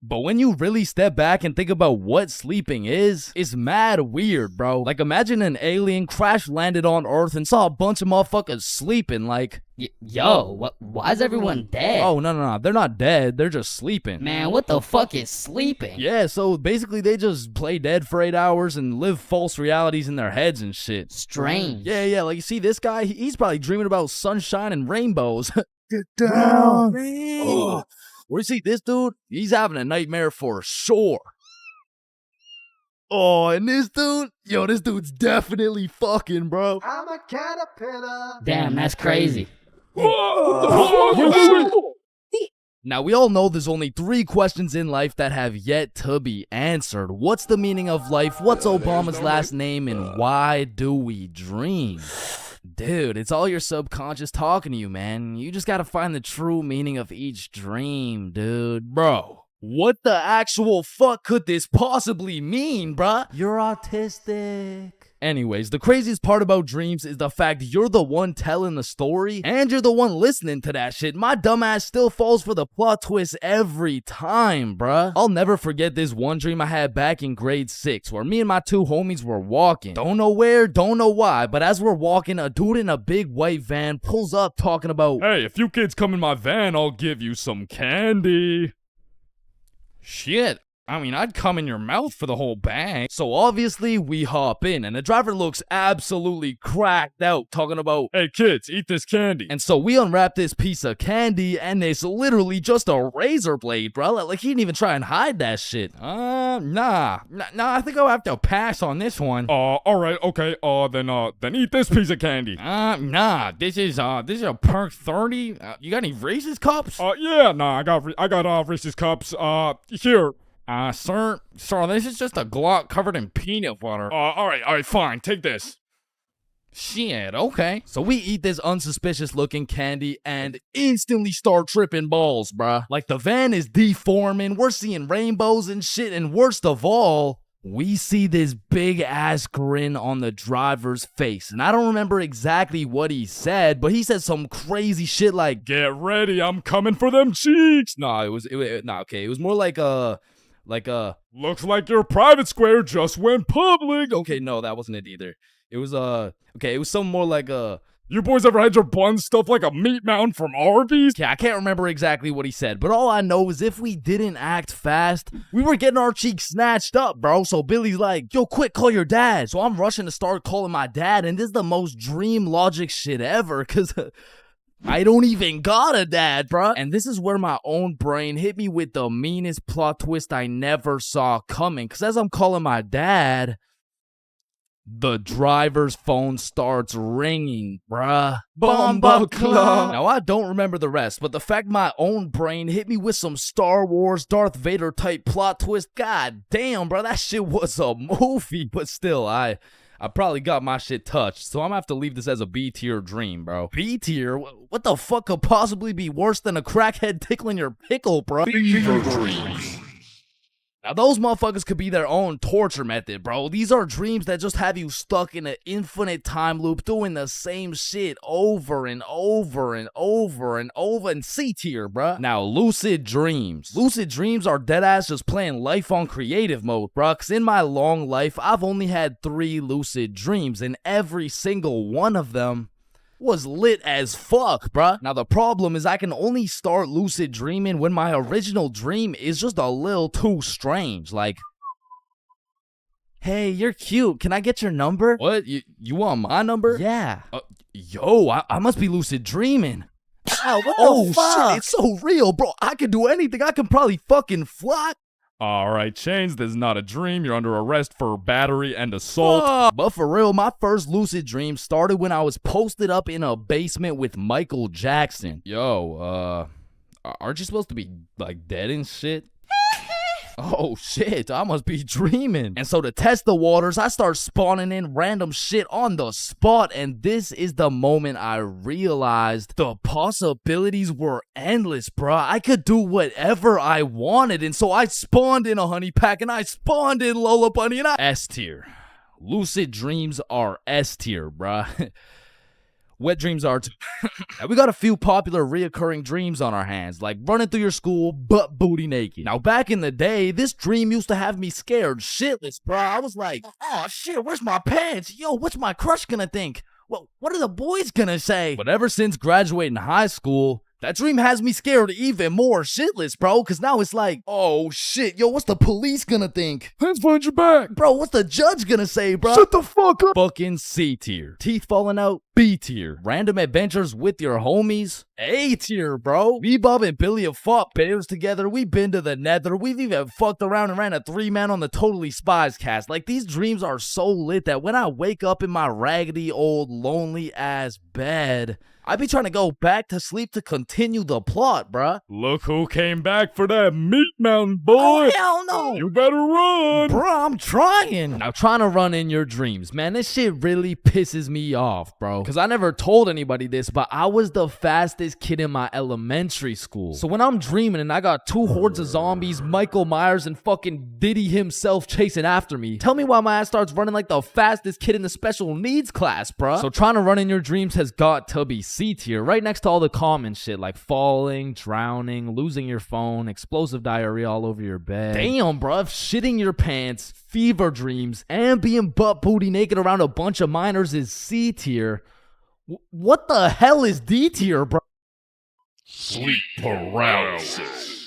But when you really step back and think about what sleeping is, it's mad weird, bro. Like imagine an alien crash landed on Earth and saw a bunch of motherfuckers sleeping like... Why is everyone dead? Oh, no. They're not dead. They're just sleeping. Man, what the fuck is sleeping? Yeah, so basically they just play dead for 8 hours and live false realities in their heads and shit. Strange. Yeah, like you see this guy, he's probably dreaming about sunshine and rainbows. Get down. Oh. Where you see this dude? He's having a nightmare for sure. Oh, and this dude? Yo, this dude's definitely fucking, bro. I'm a caterpillar. Damn, that's crazy. Now, we all know there's only 3 questions in life that have yet to be answered. What's the meaning of life? What's Obama's last name? And why do we dream? Dude, it's all your subconscious talking to you, man. You just gotta find the true meaning of each dream, dude. Bro, what the actual fuck could this possibly mean, bruh? You're autistic. Anyways, the craziest part about dreams is the fact you're the one telling the story and you're the one listening to that shit. My dumbass still falls for the plot twist every time, bruh. I'll never forget this one dream I had back in grade 6 where me and my 2 homies were walking. Don't know where, don't know why, but as we're walking, a dude in a big white van pulls up talking about, "Hey, if you kids come in my van, I'll give you some candy." Shit. I mean, I'd come in your mouth for the whole bag. So obviously, we hop in, and the driver looks absolutely cracked out, talking about, "Hey kids, eat this candy." And so we unwrap this piece of candy, and it's literally just a razor blade, bro. Like, he didn't even try and hide that shit. Nah, I think I'll have to pass on this one. Alright, okay, then eat this piece of candy. Nah, this is a perk 30. You got any Reese's cups? Yeah, nah, I got Reese's cups. Here. Sir, this is just a Glock covered in peanut butter. Alright, fine, take this. Shit, okay. So we eat this unsuspicious looking candy and instantly start tripping balls, bruh. Like the van is deforming, we're seeing rainbows and shit, and worst of all, we see this big ass grin on the driver's face. And I don't remember exactly what he said, but he said some crazy shit like, "Get ready, I'm coming for them cheeks." Nah, it was more like "Looks like your private square just went public." Okay, no, that wasn't it either. It was it was something more like "You boys ever had your buns stuffed like a meat mountain from Arby's?" Yeah, I can't remember exactly what he said, but all I know is if we didn't act fast, we were getting our cheeks snatched up, bro. So Billy's like, "Yo, quick, call your dad." So I'm rushing to start calling my dad, and this is the most dream logic shit ever, cause I don't even got a dad, bruh. And this is where my own brain hit me with the meanest plot twist I never saw coming. Cause as I'm calling my dad, the driver's phone starts ringing, bruh. Bomba Club. Now, I don't remember the rest, but the fact my own brain hit me with some Star Wars Darth Vader type plot twist, god damn, bro, that shit was a movie. But still, I probably got my shit touched, so I'm gonna have to leave this as a B-tier dream, bro. B-tier? What the fuck could possibly be worse than a crackhead tickling your pickle, bro? Fever dreams. Now, those motherfuckers could be their own torture method, bro. These are dreams that just have you stuck in an infinite time loop doing the same shit over and over and over and over. And C tier, bro. Now, lucid dreams. Lucid dreams are deadass just playing life on creative mode, bro. Because in my long life, I've only had 3 lucid dreams, and every single one of them was lit as fuck, bruh. Now the problem is I can only start lucid dreaming when my original dream is just a little too strange. Like, hey, you're cute. Can I get your number? What? You want my number? Yeah. Yo, I must be lucid dreaming. Ow, what Oh, the fuck? shit, It's so real, bro. I can do anything. I can probably fucking fly. All right, Chains, this is not a dream. You're under arrest for battery and assault. But for real, my first lucid dream started when I was posted up in a basement with Michael Jackson. Yo, aren't you supposed to be, like, dead and shit? Oh shit, I must be dreaming. And so to test the waters, I start spawning in random shit on the spot, and this is the moment I realized the possibilities were endless, bruh. I could do whatever I wanted, and so I spawned in a honey pack, and I spawned in Lola Bunny, and I S tier. Lucid dreams are S tier, bruh. Wet dreams are too. Now, we got a few popular reoccurring dreams on our hands, like running through your school butt booty naked. Now, back in the day, this dream used to have me scared shitless, bro. I was like, oh shit, where's my pants? Yo, what's my crush gonna think? Well, what are the boys gonna say? But ever since graduating high school, that dream has me scared even more shitless, bro, because now it's like, oh shit, yo, what's the police gonna think? Hands behind your back. Bro, what's the judge gonna say, bro? Shut the fuck up. Fucking C tier. Teeth falling out, B tier. Random adventures with your homies, A tier, bro. Me, Bob, and Billy have fought bears together. We've been to the nether. We've even fucked around and ran a 3-man on the Totally Spies cast. Like, these dreams are so lit that when I wake up in my raggedy old lonely ass bed, I be trying to go back to sleep to continue the plot, bruh. Look who came back for that meat mountain, boy. Oh, hell no. You better run. Bruh, I'm trying. Now, trying to run in your dreams, man, this shit really pisses me off, bro. Because I never told anybody this, but I was the fastest kid in my elementary school. So when I'm dreaming and I got 2 hordes of zombies, Michael Myers, and fucking Diddy himself chasing after me, tell me why my ass starts running like the fastest kid in the special needs class, bruh. So trying to run in your dreams has got to be C tier, right next to all the common shit like falling, drowning, losing your phone, explosive diarrhea all over your bed. Damn, bruh, shitting your pants, fever dreams, and being butt booty naked around a bunch of minors is C tier. What the hell is D tier, bro? Sleep paralysis.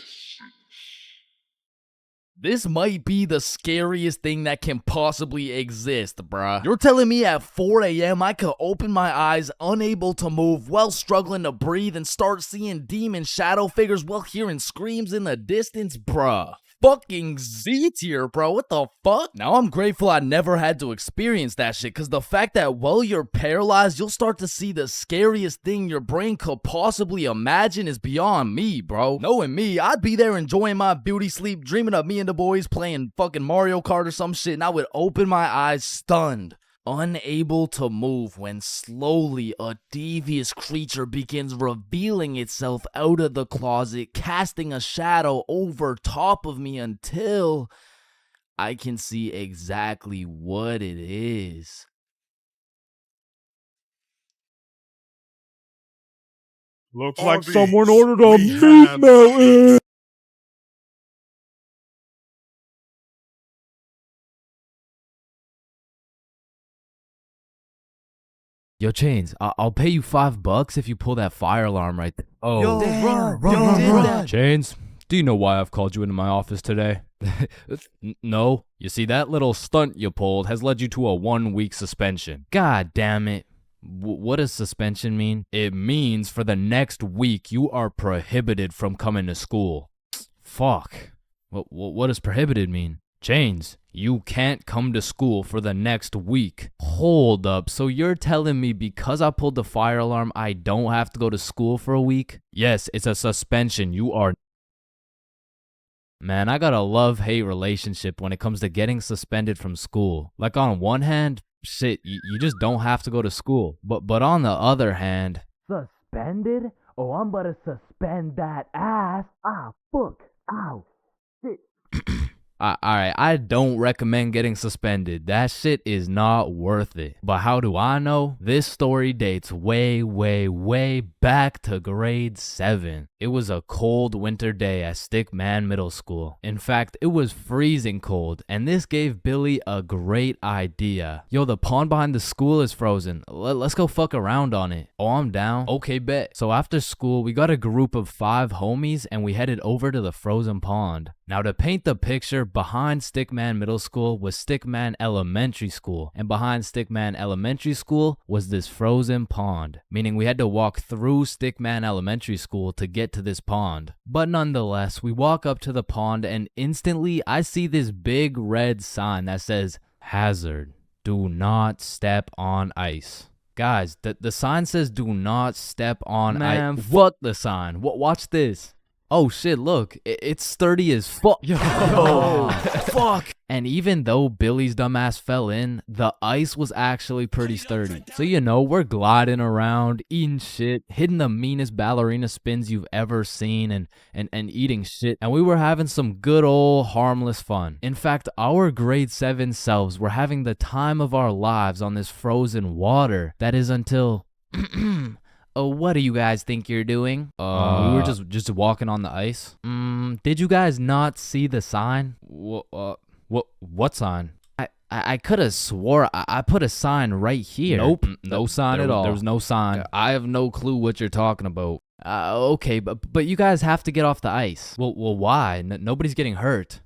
This might be the scariest thing that can possibly exist, bruh. You're telling me at 4 a.m. I could open my eyes, unable to move, while struggling to breathe, and start seeing demon shadow figures while hearing screams in the distance, bruh. Fucking Z tier, bro. What the fuck? Now I'm grateful I never had to experience that shit, because the fact that while you're paralyzed, you'll start to see the scariest thing your brain could possibly imagine is beyond me, bro. Knowing me, I'd be there enjoying my beauty sleep, dreaming of me and the boys playing fucking Mario Kart or some shit, and I would open my eyes stunned, unable to move, when slowly a devious creature begins revealing itself out of the closet, casting a shadow over top of me until I can see exactly what it is. Looks like someone ordered a meat mountain. Yo, Chains, I'll pay you $5 if you pull that fire alarm right there. Oh, Yo, run. Chains, do you know why I've called you into my office today? No. You see, that little stunt you pulled has led you to a 1-week suspension. God damn it. What does suspension mean? It means for the next week you are prohibited from coming to school. Fuck. What does prohibited mean? Chains, you can't come to school for the next week. Hold up, so you're telling me because I pulled the fire alarm, I don't have to go to school for a week? Yes, it's a suspension. You are... Man, I got a love-hate relationship when it comes to getting suspended from school. Like, on one hand, shit, you just don't have to go to school. But on the other hand... Suspended? Oh, I'm about to suspend that ass. Ah, fuck. Ow. Shit. Alright, I don't recommend getting suspended. That shit is not worth it. But how do I know? This story dates way, way, way back to grade 7. It was a cold winter day at Stickman Middle School. In fact, it was freezing cold, and this gave Billy a great idea. Yo, the pond behind the school is frozen. Let's go fuck around on it. Oh, I'm down. Okay, bet. So after school, we got a group of 5 homies, and we headed over to the frozen pond. Now, to paint the picture, behind Stickman Middle School was Stickman Elementary School, and behind Stickman Elementary School was this frozen pond, meaning we had to walk through Stickman Elementary School to get to this pond. But nonetheless, we walk up to the pond, and instantly I see this big red sign that says, "Hazard, do not step on ice." Guys, the sign says do not step on ice. Man, fuck the sign. Watch this. Oh shit, look, it's sturdy as fuck. Yo, fuck. And even though Billy's dumbass fell in, the ice was actually pretty sturdy. So you know, we're gliding around, eating shit, hitting the meanest ballerina spins you've ever seen, and eating shit. And we were having some good old harmless fun. In fact, our grade 7 selves were having the time of our lives on this frozen water. That is until... Oh, what do you guys think you're doing? We were just walking on the ice. Did you guys not see the sign? What sign? I could have swore I put a sign right here. Nope, no sign at all. There was no sign. I have no clue what you're talking about. Okay, but you guys have to get off the ice. Well, why? Nobody's getting hurt.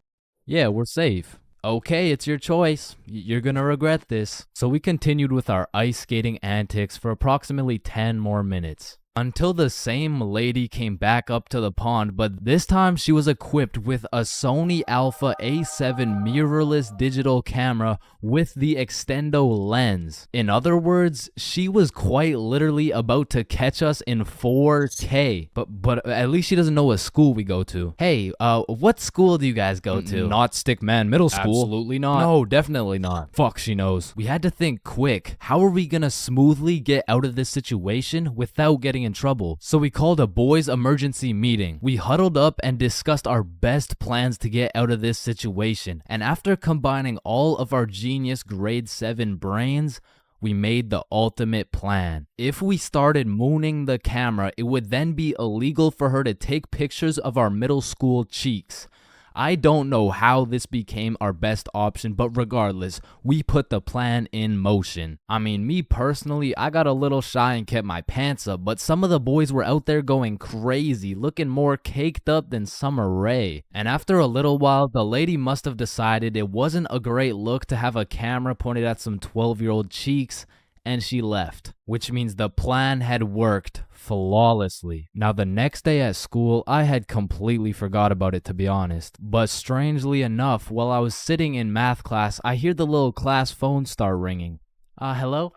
Yeah, we're safe. Okay, it's your choice. You're gonna regret this. So we continued with our ice skating antics for approximately 10 more minutes. Until the same lady came back up to the pond, but this time she was equipped with a Sony Alpha A7 mirrorless digital camera with the extendo lens. In other words, she was quite literally about to catch us in 4K. But at least she doesn't know what school we go to. Hey, what school do you guys go to? Not Stickman Middle School. Absolutely not. No, definitely not. Fuck, she knows. We had to think quick. How are we gonna smoothly get out of this situation without getting in trouble? So we called a boys emergency meeting. We huddled up and discussed our best plans to get out of this situation. And after combining all of our genius grade 7 brains, we made the ultimate plan. If we started mooning the camera, it would then be illegal for her to take pictures of our middle school cheeks. I don't know how this became our best option, but regardless, we put the plan in motion. I mean, me personally, I got a little shy and kept my pants up, but some of the boys were out there going crazy, looking more caked up than Summer Rae. And after a little while, the lady must have decided it wasn't a great look to have a camera pointed at some 12-year-old cheeks, and she left, which means the plan had worked flawlessly. Now, the next day at school, I had completely forgot about it, to be honest. But strangely enough, while I was sitting in math class, I hear the little class phone start ringing. Hello?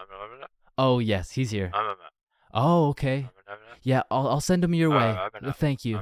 Oh, yes, he's here. Oh, okay. Yeah, I'll send him your way. Thank you.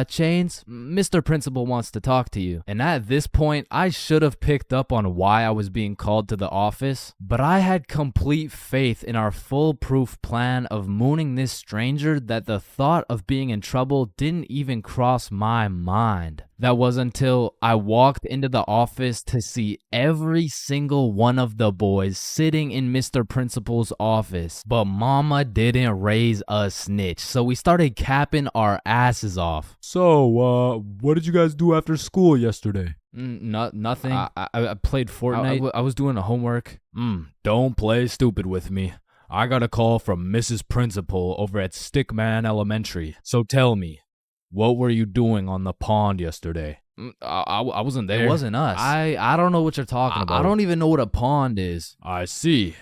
Chains, Mr. Principal wants to talk to you. And at this point, I should have picked up on why I was being called to the office, but I had complete faith in our foolproof plan of mooning this stranger that the thought of being in trouble didn't even cross my mind. That was until I walked into the office to see every single one of the boys sitting in Mr. Principal's office. But mama didn't raise a snitch, so we started capping our asses off. So, what did you guys do after school yesterday? Nothing. I played Fortnite. I was doing the homework. Don't play stupid with me. I got a call from Mrs. Principal over at Stickman Elementary. So tell me, what were you doing on the pond yesterday? I wasn't there. It wasn't us. I don't know what you're talking about. I don't even know what a pond is. I see.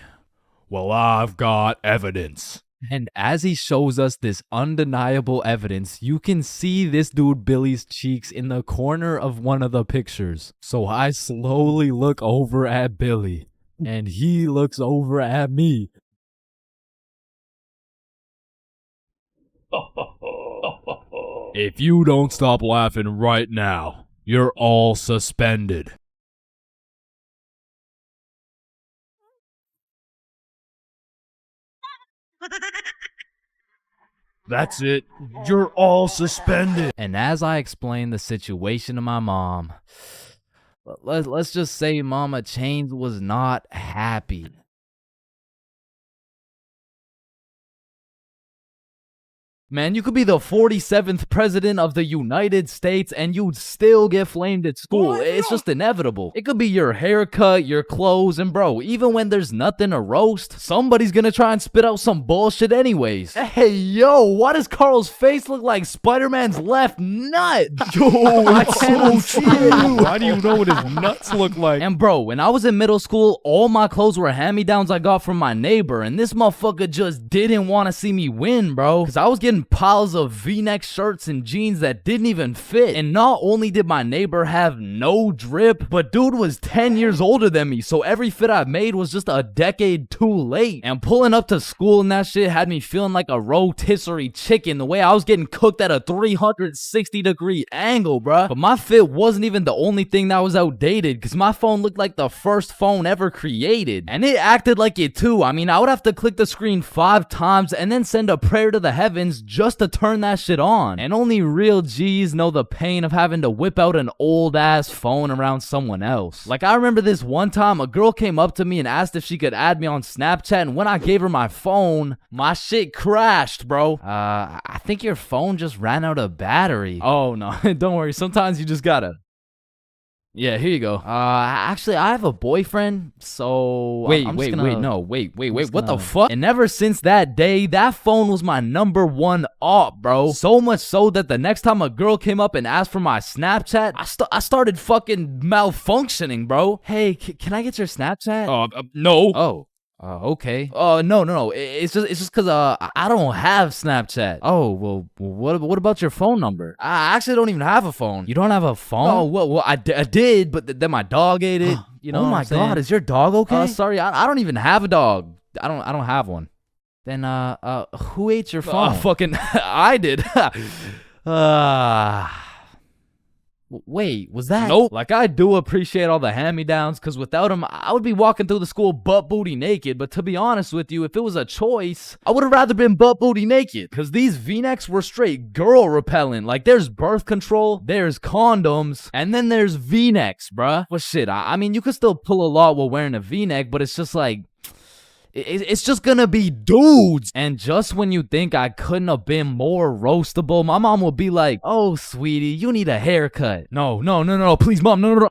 Well, I've got evidence. And as he shows us this undeniable evidence, you can see this dude Billy's cheeks in the corner of one of the pictures. So I slowly look over at Billy, and he looks over at me. If you don't stop laughing right now, you're all suspended. That's it. You're all suspended. And as I explained the situation to my mom, let's just say Mama Chains was not happy. Man, you could be the 47th president of the United States and you'd still get flamed at school. It's just inevitable. It could be your haircut, your clothes, and bro, even when there's nothing to roast, somebody's gonna try and spit out some bullshit anyways. Hey, yo, why does Carl's face look like Spider-Man's left nut? Yo, I it's cannot so see true. it. Why do you know what his nuts look like? And bro, when I was in middle school, all my clothes were hand-me-downs I got from my neighbor, and this motherfucker just didn't want to see me win, bro. Cause I was getting piles of V-neck shirts and jeans that didn't even fit. And not only did my neighbor have no drip, but dude was 10 years older than me, so every fit I made was just a decade too late. And pulling up to school and that shit had me feeling like a rotisserie chicken, the way I was getting cooked at a 360-degree angle, bruh. But my fit wasn't even the only thing that was outdated, cause my phone looked like the first phone ever created. And it acted like it too. I mean, I would have to click the screen 5 times and then send a prayer to the heavens just to turn that shit on. And only real G's know the pain of having to whip out an old ass phone around someone else. Like, I remember this one time a girl came up to me and asked if she could add me on Snapchat, and when I gave her my phone, my shit crashed, bro. I think your phone just ran out of battery. Oh no, don't worry, sometimes you just gotta. Yeah, here you go. Actually, I have a boyfriend, so... Wait, what the fuck? And ever since that day, that phone was my #1 op, bro. So much so that the next time a girl came up and asked for my Snapchat, I started fucking malfunctioning, bro. Hey, can I get your Snapchat? No. Oh. Okay. No. It's just cause I don't have Snapchat. Oh, well, what about your phone number? I actually don't even have a phone. You don't have a phone? Oh, well, I did, but then my dog ate it. You know? Oh my God, is your dog okay? Sorry, I don't even have a dog. I don't have one. Then who ate your phone? Fucking I did. Wait, was that? Nope. Like, I do appreciate all the hand-me-downs, because without them, I would be walking through the school butt-booty naked. But to be honest with you, if it was a choice, I would have rather been butt-booty naked, because these V-necks were straight girl-repellent. Like, there's birth control, there's condoms, and then there's V-necks, bruh. Well, shit, I mean, you could still pull a lot while wearing a V-neck, but it's just like... It's just gonna be dudes. And just when you think I couldn't have been more roastable, my mom would be like, oh, sweetie, you need a haircut. No, please, mom, no.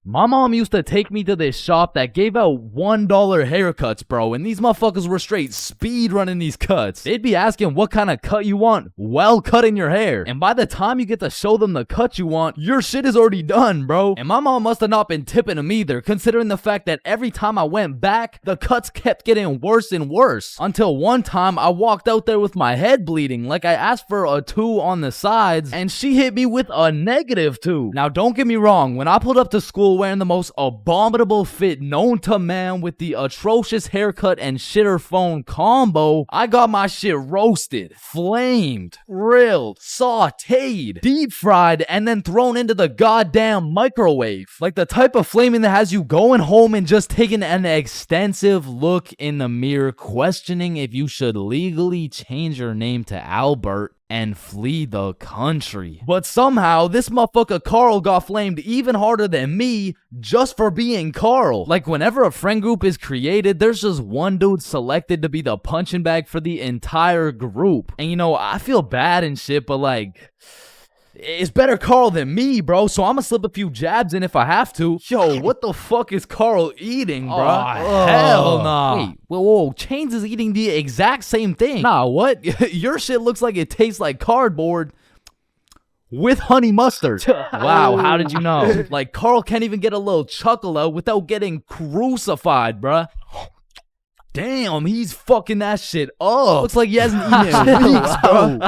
My mom used to take me to this shop that gave out $1 haircuts, bro, and these motherfuckers were straight speed running these cuts. They'd be asking what kind of cut you want while cutting your hair. And by the time you get to show them the cut you want, your shit is already done, bro. And my mom must have not been tipping them either, considering the fact that every time I went back, the cuts kept getting worse and worse. Until one time, I walked out there with my head bleeding, like I asked for a 2 on the sides, and she hit me with a -2. Now, don't get me wrong, when I pulled up to school wearing the most abominable fit known to man with the atrocious haircut and shitter phone combo, I got my shit roasted, flamed, grilled, sauteed, deep fried, and then thrown into the goddamn microwave. Like the type of flaming that has you going home and just taking an extensive look in the mirror, questioning if you should legally change your name to Albert and flee the country. But somehow, this motherfucker Carl got flamed even harder than me just for being Carl. Like, whenever a friend group is created, there's just one dude selected to be the punching bag for the entire group. And you know, I feel bad and shit, but like... it's better Carl than me, bro, so I'm gonna slip a few jabs in if I have to. Yo, what the fuck is Carl eating, bro? Oh, hell nah. Wait, whoa, Chains is eating the exact same thing. Nah, what? Your shit looks like it tastes like cardboard with honey mustard. Wow, how did you know? Like, Carl can't even get a little chuckle out without getting crucified, bruh. Damn, he's fucking that shit up. Looks like he hasn't eaten in weeks, bro.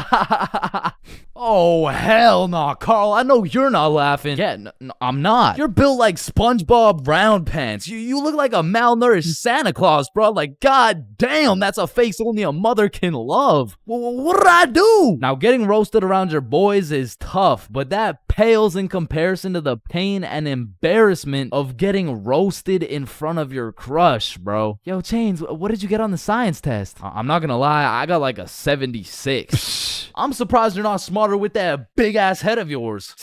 Oh, hell nah, Carl. I know you're not laughing. Yeah, no, I'm not. You're built like SpongeBob Round Pants. You look like a malnourished Santa Claus, bro. Like, god damn, that's a face only a mother can love. What did I do? Now, getting roasted around your boys is tough, but that pales in comparison to the pain and embarrassment of getting roasted in front of your crush, bro. Yo, Chains, what did you get on the science test? I'm not gonna lie, I got like a 76. I'm surprised you're not smarter with that big ass head of yours.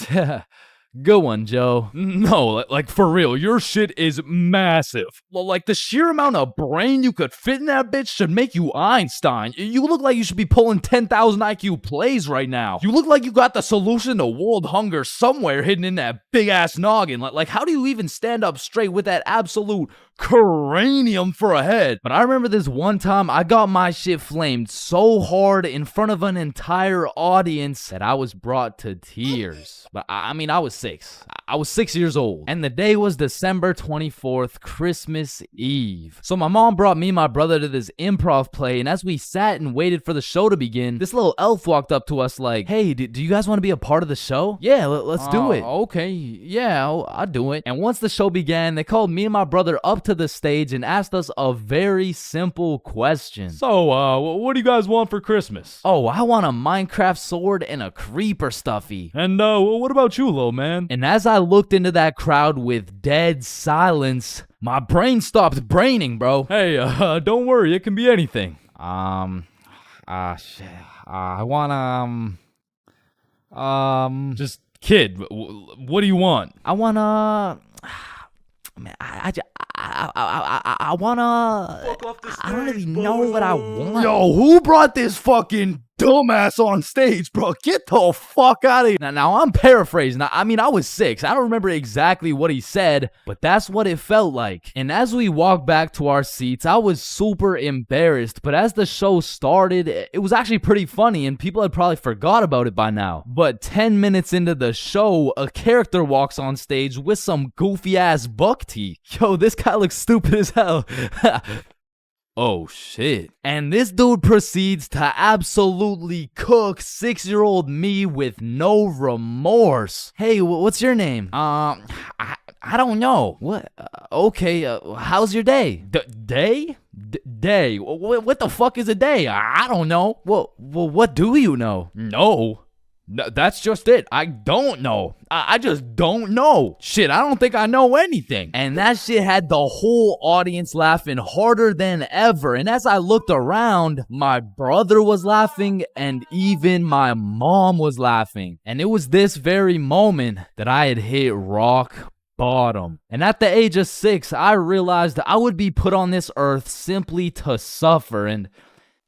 Good one, Joe. No, like for real, your shit is massive. Well, like the sheer amount of brain you could fit in that bitch should make you Einstein. You look like you should be pulling 10,000 IQ plays right now. You look like you got the solution to world hunger somewhere hidden in that big ass noggin. Like how do you even stand up straight with that absolute cranium for a head? But I remember this one time I got my shit flamed so hard in front of an entire audience that I was brought to tears. But I mean, I was 6. I was 6 years old. And the day was December 24th, Christmas Eve. So my mom brought me and my brother to this improv play, and as we sat and waited for the show to begin, this little elf walked up to us like, hey, do you guys want to be a part of the show? Yeah, let's do it. Okay, yeah, I'll do it. And once the show began, they called me and my brother up to the stage and asked us a very simple question. So, what do you guys want for Christmas? Oh, I want a Minecraft sword and a creeper stuffy. And, what about you, little man? And as I looked into that crowd with dead silence, my brain stopped braining, bro. Hey, don't worry, it can be anything. Shit. I want, Just, kid, what do you want? I wanna... Man, I wanna... I don't really know what I want. Yo, who brought this fucking dumbass on stage, bro? Get the fuck out of here. Now I'm paraphrasing. I mean, I was 6. I don't remember exactly what he said, but that's what it felt like. And as we walked back to our seats, I was super embarrassed. But as the show started, it was actually pretty funny, and people had probably forgot about it by now. But 10 minutes into the show, a character walks on stage with some goofy-ass buck teeth. Yo, this guy looks stupid as hell. Oh shit. And this dude proceeds to absolutely cook 6-year-old me with no remorse. Hey, what's your name? I don't know. What? Okay, how's your day? Day? Day? What the fuck is a day? I don't know. Well, what do you know? No, that's just it. I don't know. I just don't know. Shit, I don't think I know anything. And that shit had the whole audience laughing harder than ever. And as I looked around, my brother was laughing and even my mom was laughing. And it was this very moment that I had hit rock bottom. And at the age of 6, I realized I would be put on this earth simply to suffer. And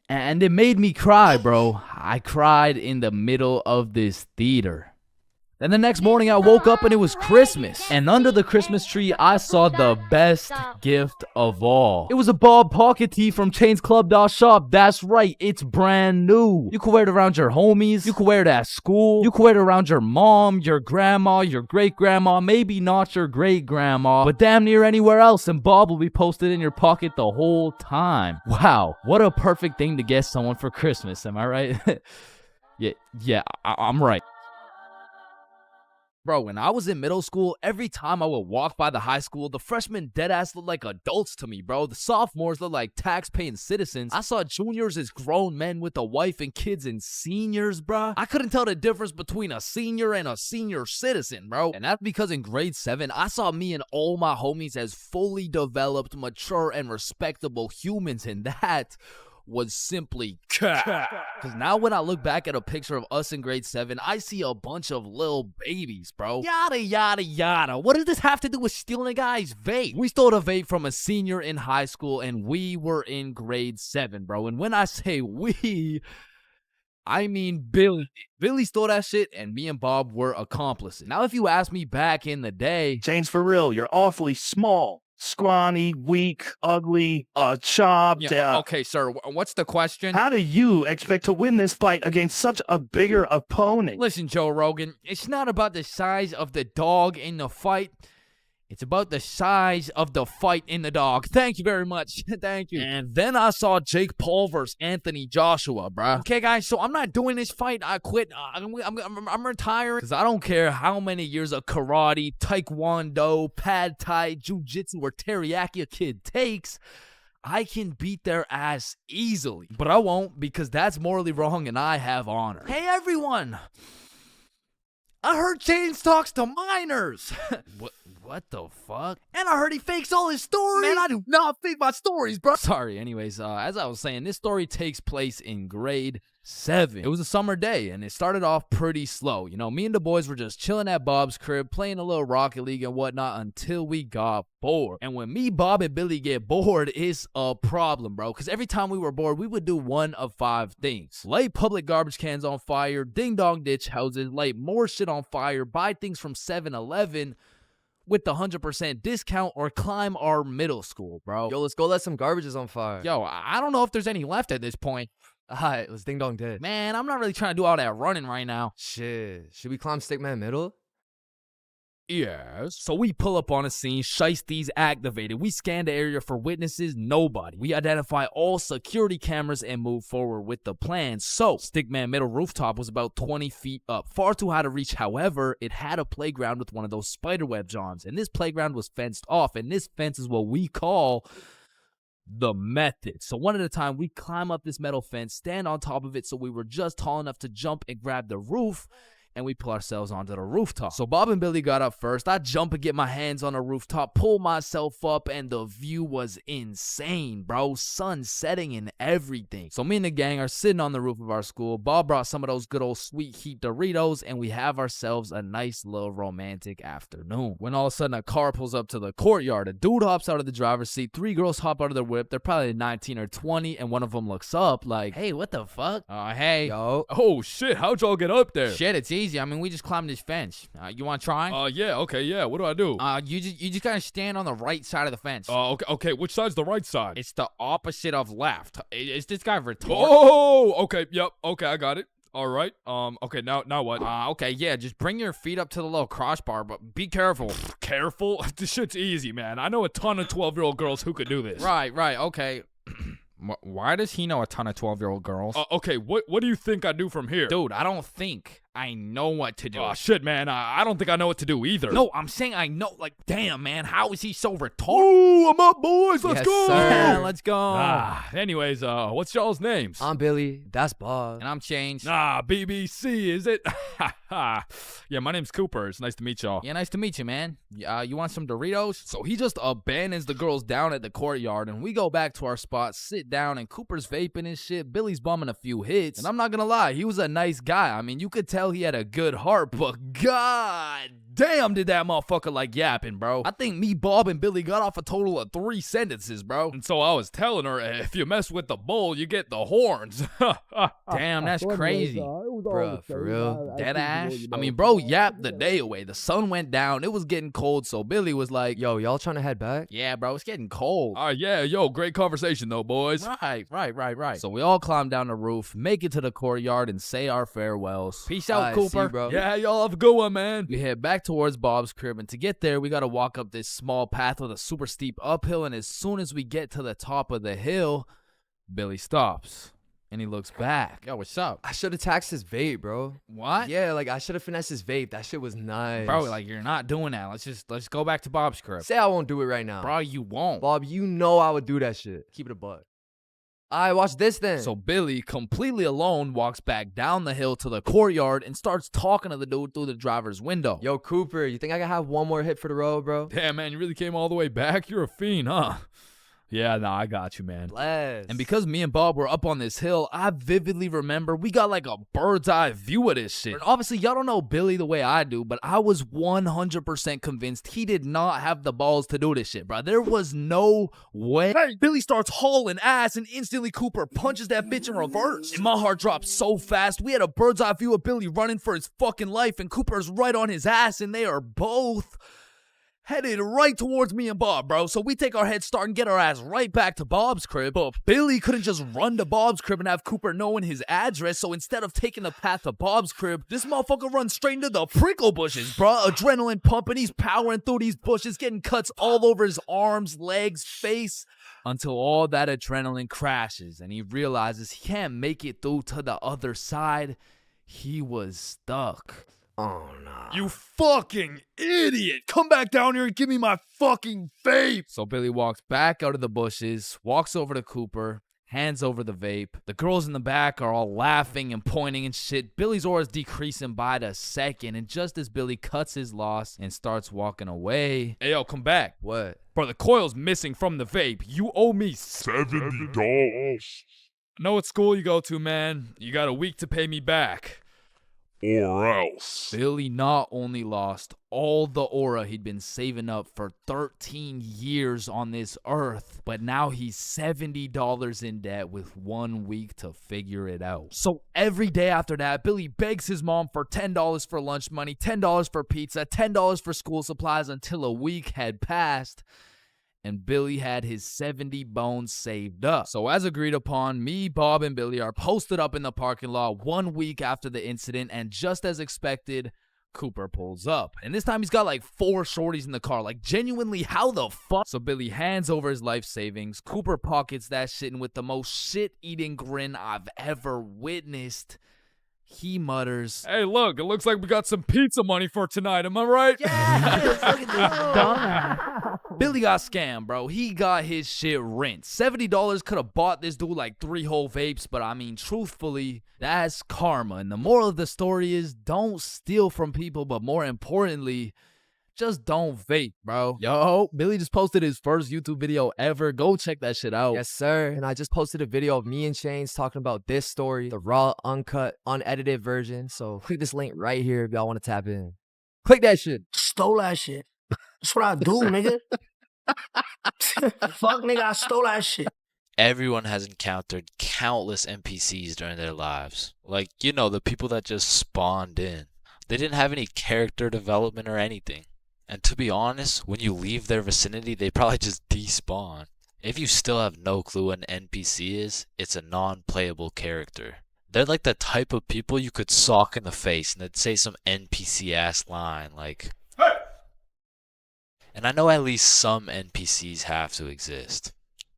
it made me cry, bro. I cried in the middle of this theater. Then the next morning I woke up and it was Christmas. And under the Christmas tree, I saw the best gift of all. It was a Bob pocket tee from ChainsClub.shop. That's right, it's brand new. You can wear it around your homies. You can wear it at school. You can wear it around your mom, your grandma, your great-grandma, maybe not your great-grandma, but damn near anywhere else, and Bob will be posted in your pocket the whole time. Wow, what a perfect thing to get someone for Christmas, am I right? yeah, I'm right. Bro, when I was in middle school, every time I would walk by the high school, the freshmen deadass looked like adults to me, bro. The sophomores looked like tax-paying citizens. I saw juniors as grown men with a wife and kids, and seniors, bro. I couldn't tell the difference between a senior and a senior citizen, bro. And that's because in grade 7, I saw me and all my homies as fully developed, mature, and respectable humans, and that was simply cat. Because now when I look back at a picture of us in grade 7, I see a bunch of little babies, bro. Yada, yada, yada. What does this have to do with stealing a guy's vape? We stole a vape from a senior in high school, and we were in grade 7, bro. And when I say we, I mean Billy. Billy stole that shit, and me and Bob were accomplices. Now, if you ask me back in the day, Chains, for real, you're awfully small. Scrawny, weak, ugly, chopped. Yeah, okay, sir, what's the question? How do you expect to win this fight against such a bigger opponent? Listen, Joe Rogan, it's not about the size of the dog in the fight. It's about the size of the fight in the dog. Thank you very much. Thank you. And then I saw Jake Paul versus Anthony Joshua, bruh. Okay, guys, so I'm not doing this fight. I quit. I'm retiring. Because I don't care how many years of karate, taekwondo, pad thai, jujitsu, or teriyaki a kid takes. I can beat their ass easily. But I won't, because that's morally wrong and I have honor. Hey, everyone. I heard Chains talks to minors. What the fuck? And I heard he fakes all his stories. Man, I do not fake my stories, bro. Sorry, anyways, as I was saying, this story takes place in grade 7. It was a summer day, and it started off pretty slow. You know, me and the boys were just chilling at Bob's crib, playing a little Rocket League and whatnot until we got bored. And when me, Bob, and Billy get bored, it's a problem, bro. Because every time we were bored, we would do one of 5 things. Light public garbage cans on fire, ding-dong ditch houses, light more shit on fire, buy things from 7-Eleven with the 100% discount, or climb our middle school, bro. Yo, let's go let some garbages on fire. Yo, I don't know if there's any left at this point. Alright, let's ding dong ditch. Man, I'm not really trying to do all that running right now. Shit, should we climb Stickman Middle? Yes. So we pull up on a scene, shiesties activated. We scan the area for witnesses, nobody. We identify all security cameras and move forward with the plan. So, Stickman Middle rooftop was about 20 feet up, far too high to reach. However, it had a playground with one of those spiderweb johns, and this playground was fenced off, and this fence is what we call the method. So one at a time, we climb up this metal fence, stand on top of it so we were just tall enough to jump and grab the roof, and we pull ourselves onto the rooftop. So Bob and Billy got up first. I jump and get my hands on the rooftop, pull myself up, and the view was insane, bro. Sun setting and everything. So me and the gang are sitting on the roof of our school. Bob brought some of those good old sweet heat Doritos, and we have ourselves a nice little romantic afternoon. When all of a sudden a car pulls up to the courtyard. A dude hops out of the driver's seat. 3 girls hop out of their whip. They're probably 19 or 20, and one of them looks up like, Hey, what the fuck? Hey. Yo. Oh shit, how'd y'all get up there? Shit, it's easy. I mean, we just climbed this fence. You want to try? Yeah, okay, yeah. What do I do? You just gotta stand on the right side of the fence. Okay. Which side's the right side? It's the opposite of left. Is this guy retarded? Oh, okay, yep, okay, I got it. All right. Okay, now what? Okay, yeah, just bring your feet up to the little crossbar, but be careful. Careful? This shit's easy, man. I know a ton of 12-year-old girls who could do this. Right, okay. Why does he know a ton of 12-year-old girls? Okay, what do you think I do from here? Dude, I don't think I know what to do. Oh, shit, man. I don't think I know what to do either. No, I'm saying I know. Like, damn, man, how is he so retarded? Ooh, I'm up, boys. Let's Yes, go. sir. Yeah, let's go. Anyways, what's y'all's names? I'm Billy. That's Bob. And I'm Changed. BBC, is it? Yeah, my name's Cooper. It's nice to meet y'all. Yeah, nice to meet you, man. You want some Doritos? So he just abandons the girls down at the courtyard, and we go back to our spot, sit down, and Cooper's vaping and shit. Billy's bumming a few hits. And I'm not gonna lie, he was a nice guy. I mean, you could tell he had a good heart, but god damn did that motherfucker like yapping, bro. I think me, Bob, and Billy got off a total of 3 sentences, bro. And so I was telling her, if you mess with the bull, you get the horns. Damn, that's crazy. Bruh, for real? Dead ass? I mean, bro yapped the day away. The sun went down. It was getting cold, so Billy was like, Yo, y'all trying to head back? yeah, bro, it's getting cold. Yeah, yo, great conversation though, boys. Right. So we all climb down the roof, make it to the courtyard, and say our farewells. Peace out, Alright, see Cooper. you, bro. Yeah, y'all have a good one, man. We head back towards Bob's crib, and to get there, we gotta walk up this small path with a super steep uphill, and as soon as we get to the top of the hill, Billy stops. And he looks back. Yo, what's up? I should have taxed his vape, bro. What? Yeah, like I should have finessed his vape. That shit was nice. Bro, like, you're not doing that. Let's go back to Bob's crib. Say I won't do it right now. Bro, you won't. Bob, you know I would do that shit. Keep it a buck. Alright, watch this then. So Billy, completely alone, walks back down the hill to the courtyard and starts talking to the dude through the driver's window. Yo, Cooper, you think I can have one more hit for the road, bro? Damn, man, you really came all the way back? You're a fiend, huh? Yeah, nah, I got you, man. Bless. And because me and Bob were up on this hill, I vividly remember we got like a bird's eye view of this shit. And obviously, y'all don't know Billy the way I do, but I was 100% convinced he did not have the balls to do this shit, bro. There was no way. Hey, Billy starts hauling ass, and instantly Cooper punches that bitch in reverse. And my heart dropped so fast. We had a bird's eye view of Billy running for his fucking life, and Cooper's right on his ass, and they are both headed right towards me and Bob, bro. So we take our head start and get our ass right back to Bob's crib. But Billy couldn't just run to Bob's crib and have Cooper knowing his address. So instead of taking the path to Bob's crib, this motherfucker runs straight into the prickle bushes, bro. Adrenaline pumping. He's powering through these bushes, getting cuts all over his arms, legs, face, until all that adrenaline crashes and he realizes he can't make it through to the other side. He was stuck. Oh, no. You fucking idiot! Come back down here and give me my fucking vape! So Billy walks back out of the bushes, walks over to Cooper, hands over the vape. The girls in the back are all laughing and pointing and shit. Billy's aura is decreasing by the second, and just as Billy cuts his loss and starts walking away... Hey, yo, come back. What? Bro, the coil's missing from the vape. You owe me $70. I know what school you go to, man. You got a week to pay me back. Or else. Billy not only lost all the aura he'd been saving up for 13 years on this earth, but now he's $70 in debt with 1 week to figure it out. So every day after that, Billy begs his mom for $10 for lunch money, $10 for pizza, $10 for school supplies until a week had passed. And Billy had his 70 bones saved up. So as agreed upon, me, Bob, and Billy are posted up in the parking lot 1 week after the incident, and just as expected, Cooper pulls up. And this time he's got like 4 shorties in the car. Like, genuinely, how the fuck? So Billy hands over his life savings. Cooper pockets that shit, and with the most shit-eating grin I've ever witnessed, he mutters, "Hey, look, it looks like we got some pizza money for tonight, am I right?" Yeah, look at this Billy got scammed, bro. He got his shit rinsed. $70 could have bought this dude like 3 whole vapes, but I mean, truthfully, that's karma. And the moral of the story is, don't steal from people, but more importantly, just don't vape, bro. Yo, Billy just posted his first YouTube video ever. Go check that shit out. Yes, sir. And I just posted a video of me and Chains talking about this story, the raw, uncut, unedited version. So click this link right here if y'all want to tap in. Click that shit. Stole that shit. That's what I do, nigga. Fuck, nigga, I stole that shit. Everyone has encountered countless NPCs during their lives. Like, you know, the people that just spawned in. They didn't have any character development or anything. And to be honest, when you leave their vicinity, they probably just despawn. If you still have no clue what an NPC is, it's a non-playable character. They're like the type of people you could sock in the face and they'd say some NPC-ass line like, "Hey!" And I know at least some NPCs have to exist.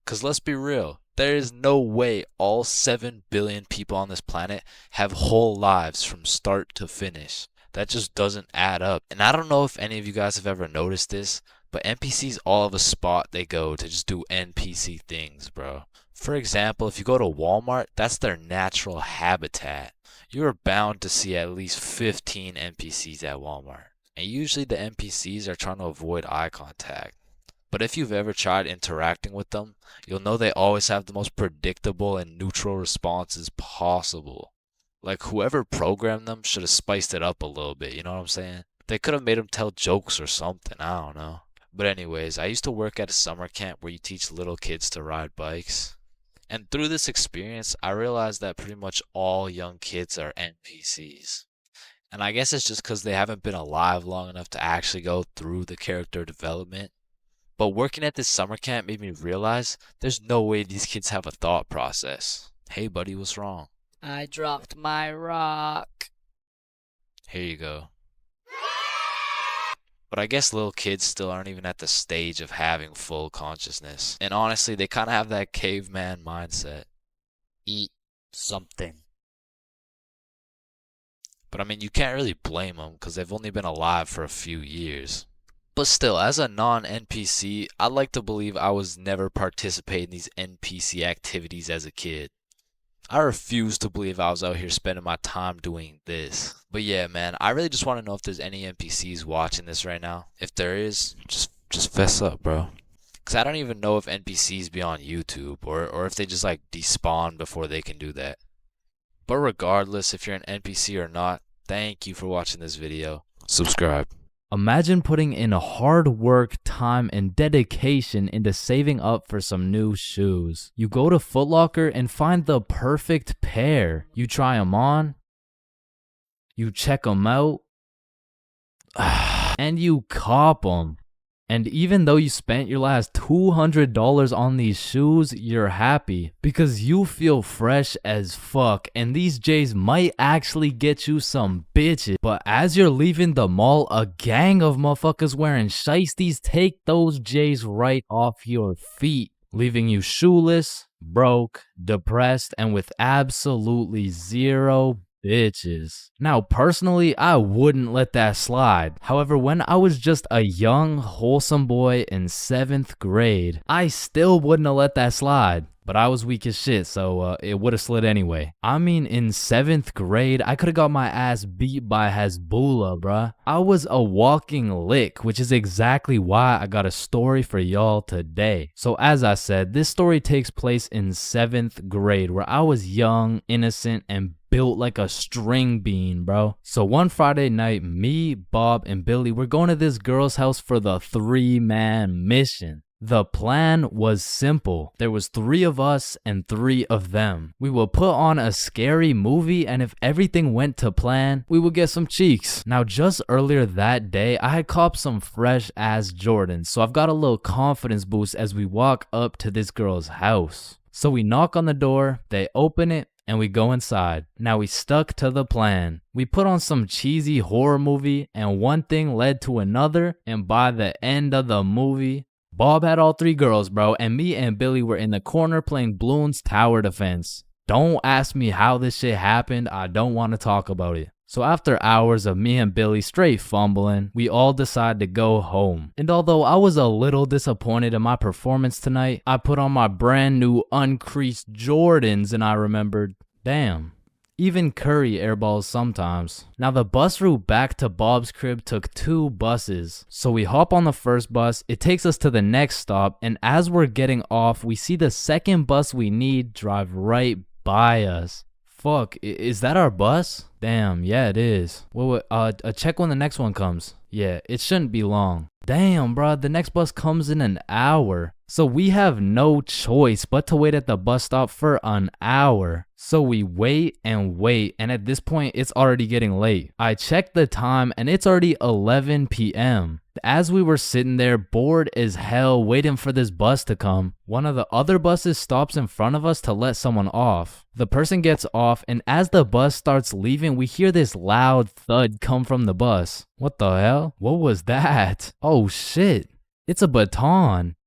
Cause let's be real, there is no way all 7 billion people on this planet have whole lives from start to finish. That just doesn't add up. And I don't know if any of you guys have ever noticed this, but NPCs all have a spot they go to just do NPC things, bro. For example, if you go to Walmart, that's their natural habitat. You're bound to see at least 15 NPCs at Walmart. And usually the NPCs are trying to avoid eye contact. But if you've ever tried interacting with them, you'll know they always have the most predictable and neutral responses possible. Like, whoever programmed them should have spiced it up a little bit, you know what I'm saying? They could have made them tell jokes or something, I don't know. But anyways, I used to work at a summer camp where you teach little kids to ride bikes. And through this experience, I realized that pretty much all young kids are NPCs. And I guess it's just because they haven't been alive long enough to actually go through the character development. But working at this summer camp made me realize there's no way these kids have a thought process. Hey buddy, what's wrong? I dropped my rock. Here you go. But I guess little kids still aren't even at the stage of having full consciousness. And honestly, they kind of have that caveman mindset. Eat something. But I mean, you can't really blame them because they've only been alive for a few years. But still, as a non-NPC, I'd like to believe I was never participating in these NPC activities as a kid. I refuse to believe I was out here spending my time doing this. But yeah, man, I really just want to know if there's any NPCs watching this right now. If there is, just fess up, bro. Because I don't even know if NPCs be on YouTube or if they just like despawn before they can do that. But regardless, if you're an NPC or not, thank you for watching this video. Subscribe. Imagine putting in hard work, time, and dedication into saving up for some new shoes. You go to Foot Locker and find the perfect pair. You try them on, you check them out, and you cop them. And even though you spent your last $200 on these shoes, you're happy because you feel fresh as fuck and these J's might actually get you some bitches. But as you're leaving the mall, a gang of motherfuckers wearing shiesties take those J's right off your feet, leaving you shoeless, broke, depressed, and with absolutely zero bitches. Now, personally, I wouldn't let that slide. However, when I was just a young, wholesome boy in 7th grade, I still wouldn't have let that slide. But I was weak as shit, so it would have slid anyway. I mean, in 7th grade, I could have got my ass beat by Hezbollah, bruh. I was a walking lick, which is exactly why I got a story for y'all today. So as I said, this story takes place in 7th grade, where I was young, innocent, and built like a string bean, bro. So one Friday night, me, Bob, and Billy were going to this girl's house for the 3-man mission. The plan was simple. There was 3 of us and 3 of them. We would put on a scary movie, and if everything went to plan, we would get some cheeks. Now, just earlier that day, I had copped some fresh ass Jordans, so I've got a little confidence boost as we walk up to this girl's house. So we knock on the door, they open it, and we go inside. Now we stuck to the plan. We put on some cheesy horror movie, and one thing led to another, and by the end of the movie, Bob had all 3 girls, bro, and me and Billy were in the corner playing Bloons Tower Defense. Don't ask me how this shit happened, I don't want to talk about it. So after hours of me and Billy straight fumbling, we all decided to go home. And although I was a little disappointed in my performance tonight, I put on my brand new uncreased Jordans and I remembered, damn, even Curry airballs sometimes. Now the bus route back to Bob's crib took 2 buses. So we hop on the first bus, it takes us to the next stop, and as we're getting off, we see the second bus we need drive right by us. Fuck, is that our bus? Damn, yeah it is. Wait, check when the next one comes. Yeah, it shouldn't be long. Damn, bro, the next bus comes in an hour. So we have no choice but to wait at the bus stop for an hour. So we wait, and at this point, it's already getting late. I checked the time, and it's already 11 p.m. As we were sitting there, bored as hell, waiting for this bus to come, one of the other buses stops in front of us to let someone off. The person gets off, and as the bus starts leaving, we hear this loud thud come from the bus. What the hell? What was that? Oh shit, it's a baton.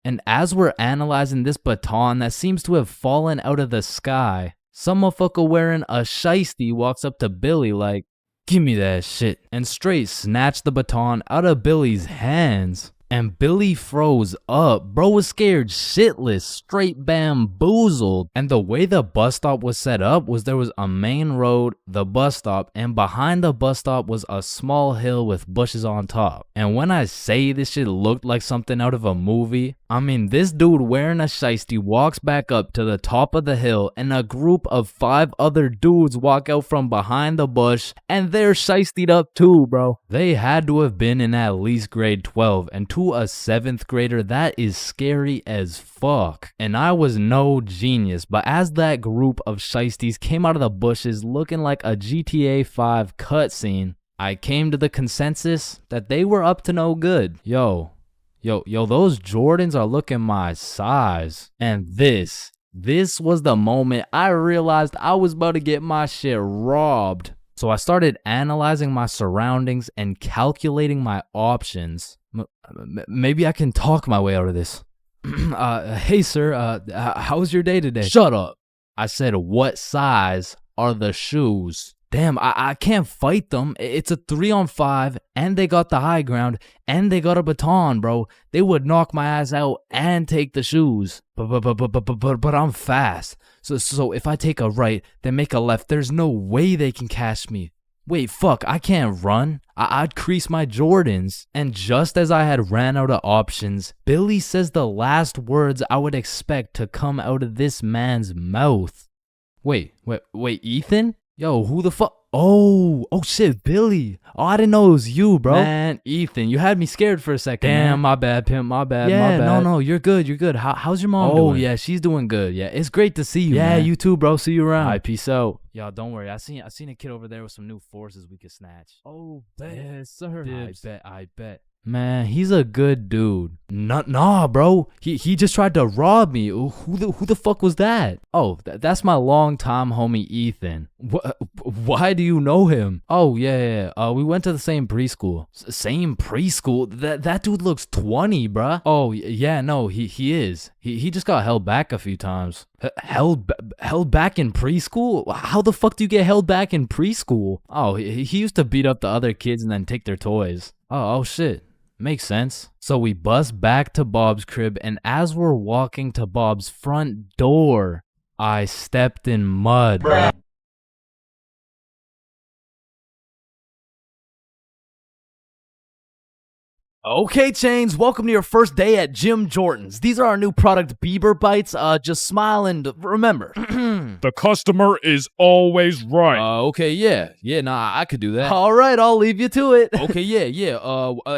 And as we're analyzing this baton that seems to have fallen out of the sky, some motherfucker wearing a shiesty walks up to Billy like, "Give me that shit," and straight snatched the baton out of Billy's hands. And Billy froze up. Bro was scared shitless, straight bamboozled. And the way the bus stop was set up was there was a main road, the bus stop, and behind the bus stop was a small hill with bushes on top. And when I say this shit looked like something out of a movie, I mean this dude wearing a shiesty walks back up to the top of the hill, and a group of 5 other dudes walk out from behind the bush, and they're shiestied up too, bro. They had to have been in at least grade 12, and to a 7th grader, that is scary as fuck. And I was no genius, but as that group of shiesties came out of the bushes looking like a GTA 5 cutscene, I came to the consensus that they were up to no good. Yo, those Jordans are looking my size. And this was the moment I realized I was about to get my shit robbed. So I started analyzing my surroundings and calculating my options. Maybe I can talk my way out of this. Hey sir, how was your day today? Shut up. I said, what size are the shoes? Damn, I can't fight them. It's a 3-on-5, and they got the high ground, and they got a baton, bro. They would knock my ass out and take the shoes. But I'm fast. So if I take a right, then make a left, there's no way they can catch me. Wait, fuck, I can't run. I'd crease my Jordans. And just as I had ran out of options, Billy says the last words I would expect to come out of this man's mouth. Wait, Ethan? Yo, who the fuck? Oh shit, Billy. Oh, I didn't know it was you, bro. Man, Ethan, you had me scared for a second. Damn, man. My bad, pimp, my bad. No, you're good. How's your mom doing? Oh, yeah, she's doing good. Yeah, it's great to see you, man. You too, bro. See you around. All right, peace out. Y'all, don't worry. I seen a kid over there with some new forces we could snatch. Oh, bet. Yes, sir. I bet. Man, he's a good dude. Nah, bro. He just tried to rob me. Who the fuck was that? Oh, that's my longtime homie Ethan. Why do you know him? Oh, yeah. We went to the same preschool. Same preschool? That dude looks 20, bruh. Oh, yeah, no, he is. He just got held back a few times. Held back in preschool? How the fuck do you get held back in preschool? Oh, he used to beat up the other kids and then take their toys. Oh shit. Makes sense. So we bust back to Bob's crib, and as we're walking to Bob's front door, I stepped in mud. Okay, Chains, welcome to your first day at Jim Jordan's. These are our new product, Bieber Bites. Just smile and remember. The customer is always right. Okay, yeah, nah, I could do that. All right, I'll leave you to it. Okay, yeah.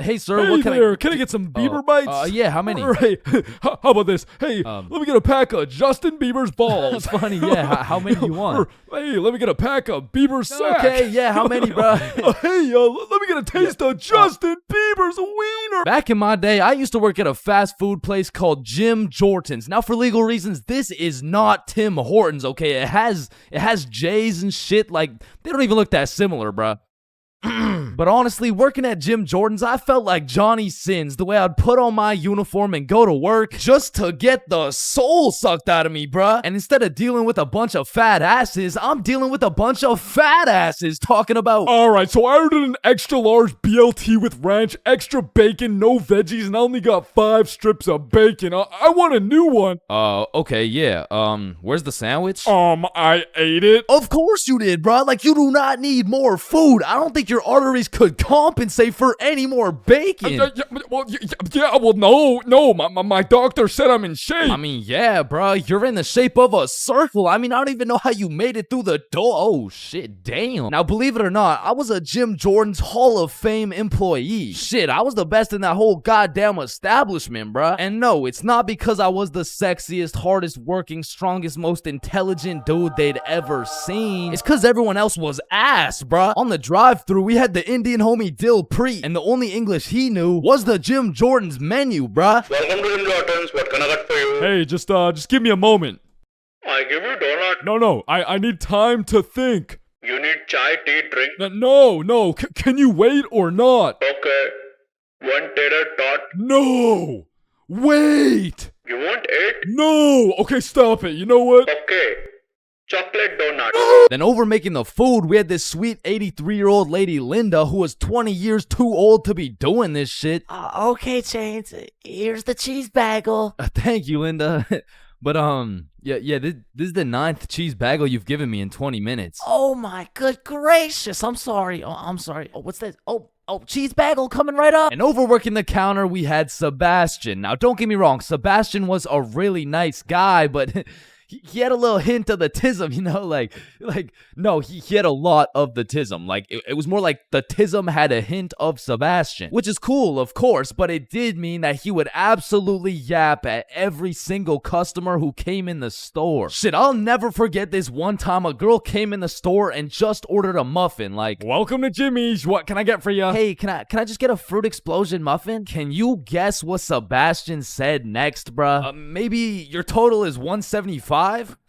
Hey, sir, Hey what can there, can I get some Bieber Bites? Yeah, how many? Right. How about this? Hey, let me get a pack of Justin Bieber's balls. Funny, yeah. How many you want? Hey, let me get a pack of Bieber's sack. Okay, yeah, how many, bro? Hey, let me get a taste of Justin Bieber's wiener. Back in my day, I used to work at a fast food place called Jim Jordan's. Now, for legal reasons, this is not Tim Hortons, okay? It has J's and shit. Like, they don't even look that similar, bruh. But honestly, working at Jim Jordan's, I felt like Johnny Sins, the way I'd put on my uniform and go to work just to get the soul sucked out of me, bruh. And instead of dealing with a bunch of fat asses, I'm dealing with a bunch of fat asses talking about... Alright, so I ordered an extra large BLT with ranch, extra bacon, no veggies, and I only got 5 strips of bacon. I want a new one. Okay, yeah. Where's the sandwich? I ate it. Of course you did, bruh. Like, you do not need more food. I don't think your arteries could compensate for any more bacon. No, my doctor said I'm in shape. I mean, yeah, bro, you're in the shape of a circle. I mean, I don't even know how you made it through the door. Oh, shit, damn. Now, believe it or not, I was a Jim Jordan's Hall of Fame employee. Shit, I was the best in that whole goddamn establishment, bro. And no, it's not because I was the sexiest, hardest working, strongest, most intelligent dude they'd ever seen. It's because everyone else was ass, bro. On the drive-thru, we had the Indian homie Dill Preet, and the only English he knew was the Jim Jordan's menu, bruh. Welcome to Jim Jordan's. What can I get for you? Hey, just give me a moment. I give you donut. No, I need time to think. You need chai, tea, drink. No, can you wait or not? Okay. 1 tater tot. No! Wait! You want 8? No! Okay, stop it. You know what? Okay. Chocolate donut. Then over making the food, we had this sweet 83-year-old lady, Linda, who was 20 years too old to be doing this shit. Okay, Chains, here's the cheese bagel. Thank you, Linda. But, yeah, this is the 9th cheese bagel you've given me in 20 minutes. Oh my good gracious, I'm sorry. I'm sorry. Oh, what's this? Oh, cheese bagel coming right up. And overworking the counter, we had Sebastian. Now, don't get me wrong, Sebastian was a really nice guy, but... He had a little hint of the tism, you know, no, he had a lot of the tism. Like, it was more like the tism had a hint of Sebastian, which is cool, of course, but it did mean that he would absolutely yap at every single customer who came in the store. Shit, I'll never forget this one time a girl came in the store and just ordered a muffin, like, welcome to Jimmy's, what can I get for you? Hey, can I just get a fruit explosion muffin? Can you guess what Sebastian said next, bruh? Maybe your total is $175?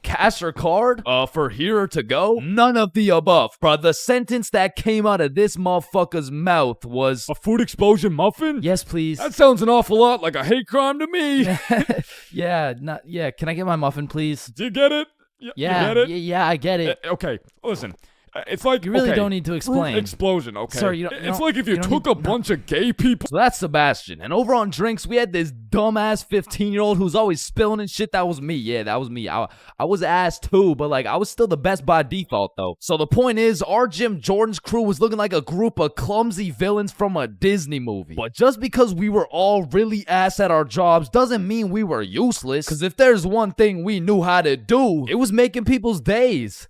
Cash or card? For here or to go? None of the above, bruh. The sentence that came out of this motherfucker's mouth was... A food explosion muffin? Yes, please. That sounds an awful lot like a hate crime to me. Yeah, can I get my muffin, please? Do you get it? Yeah, you get it? Yeah, I get it. Okay, listen. It's like, you really don't need to explain. Explosion, okay? Sir, it's like if you took a bunch of gay people. So that's Sebastian. And over on drinks, we had this dumbass 15-year-old who's always spilling and shit. That was me. Yeah, that was me. I was ass too, but like I was still the best by default though. So the point is, our Jim Jordan's crew was looking like a group of clumsy villains from a Disney movie. But just because we were all really ass at our jobs doesn't mean we were useless. Because if there's one thing we knew how to do, it was making people's days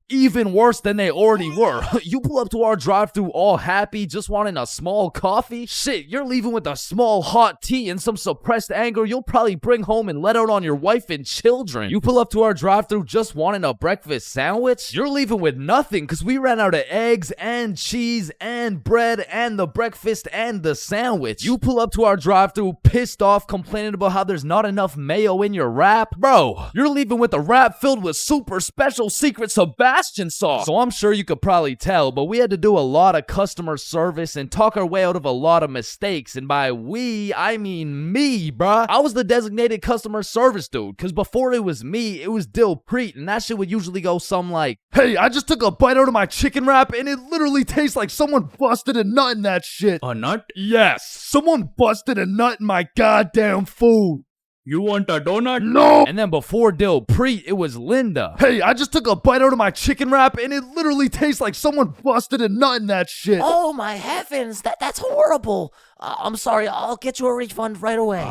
even worse than they already were. You pull up to our drive-thru all happy, just wanting a small coffee? Shit, you're leaving with a small hot tea and some suppressed anger you'll probably bring home and let out on your wife and children. You pull up to our drive-thru just wanting a breakfast sandwich? You're leaving with nothing because we ran out of eggs and cheese and bread and the breakfast and the sandwich. You pull up to our drive-thru pissed off, complaining about how there's not enough mayo in your wrap? Bro, you're leaving with a wrap filled with super special secret Sebastian Sebastian sauce. So I'm sure you could probably tell, but we had to do a lot of customer service and talk our way out of a lot of mistakes. And by we, I mean me, bruh. I was the designated customer service dude, because before it was me, it was Dilpreet, and that shit would usually go something like, "Hey, I just took a bite out of my chicken wrap, and it literally tastes like someone busted a nut in that shit." A nut? Yes, someone busted a nut in my goddamn food. You want a donut? No! And then before Dilpreet, it was Linda. "Hey, I just took a bite out of my chicken wrap, and it literally tastes like someone busted a nut in that shit." Oh my heavens, that's horrible. I'm sorry, I'll get you a refund right away.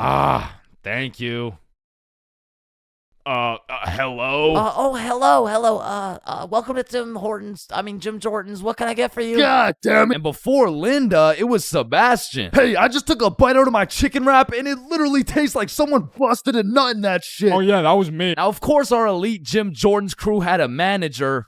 Thank you. Hello? Hello. Welcome to Jim Jordan's. What can I get for you? God damn it. And before Linda, it was Sebastian. "Hey, I just took a bite out of my chicken wrap, and it literally tastes like someone busted a nut in that shit." Oh yeah, that was me. Now, of course, our elite Jim Jordan's crew had a manager,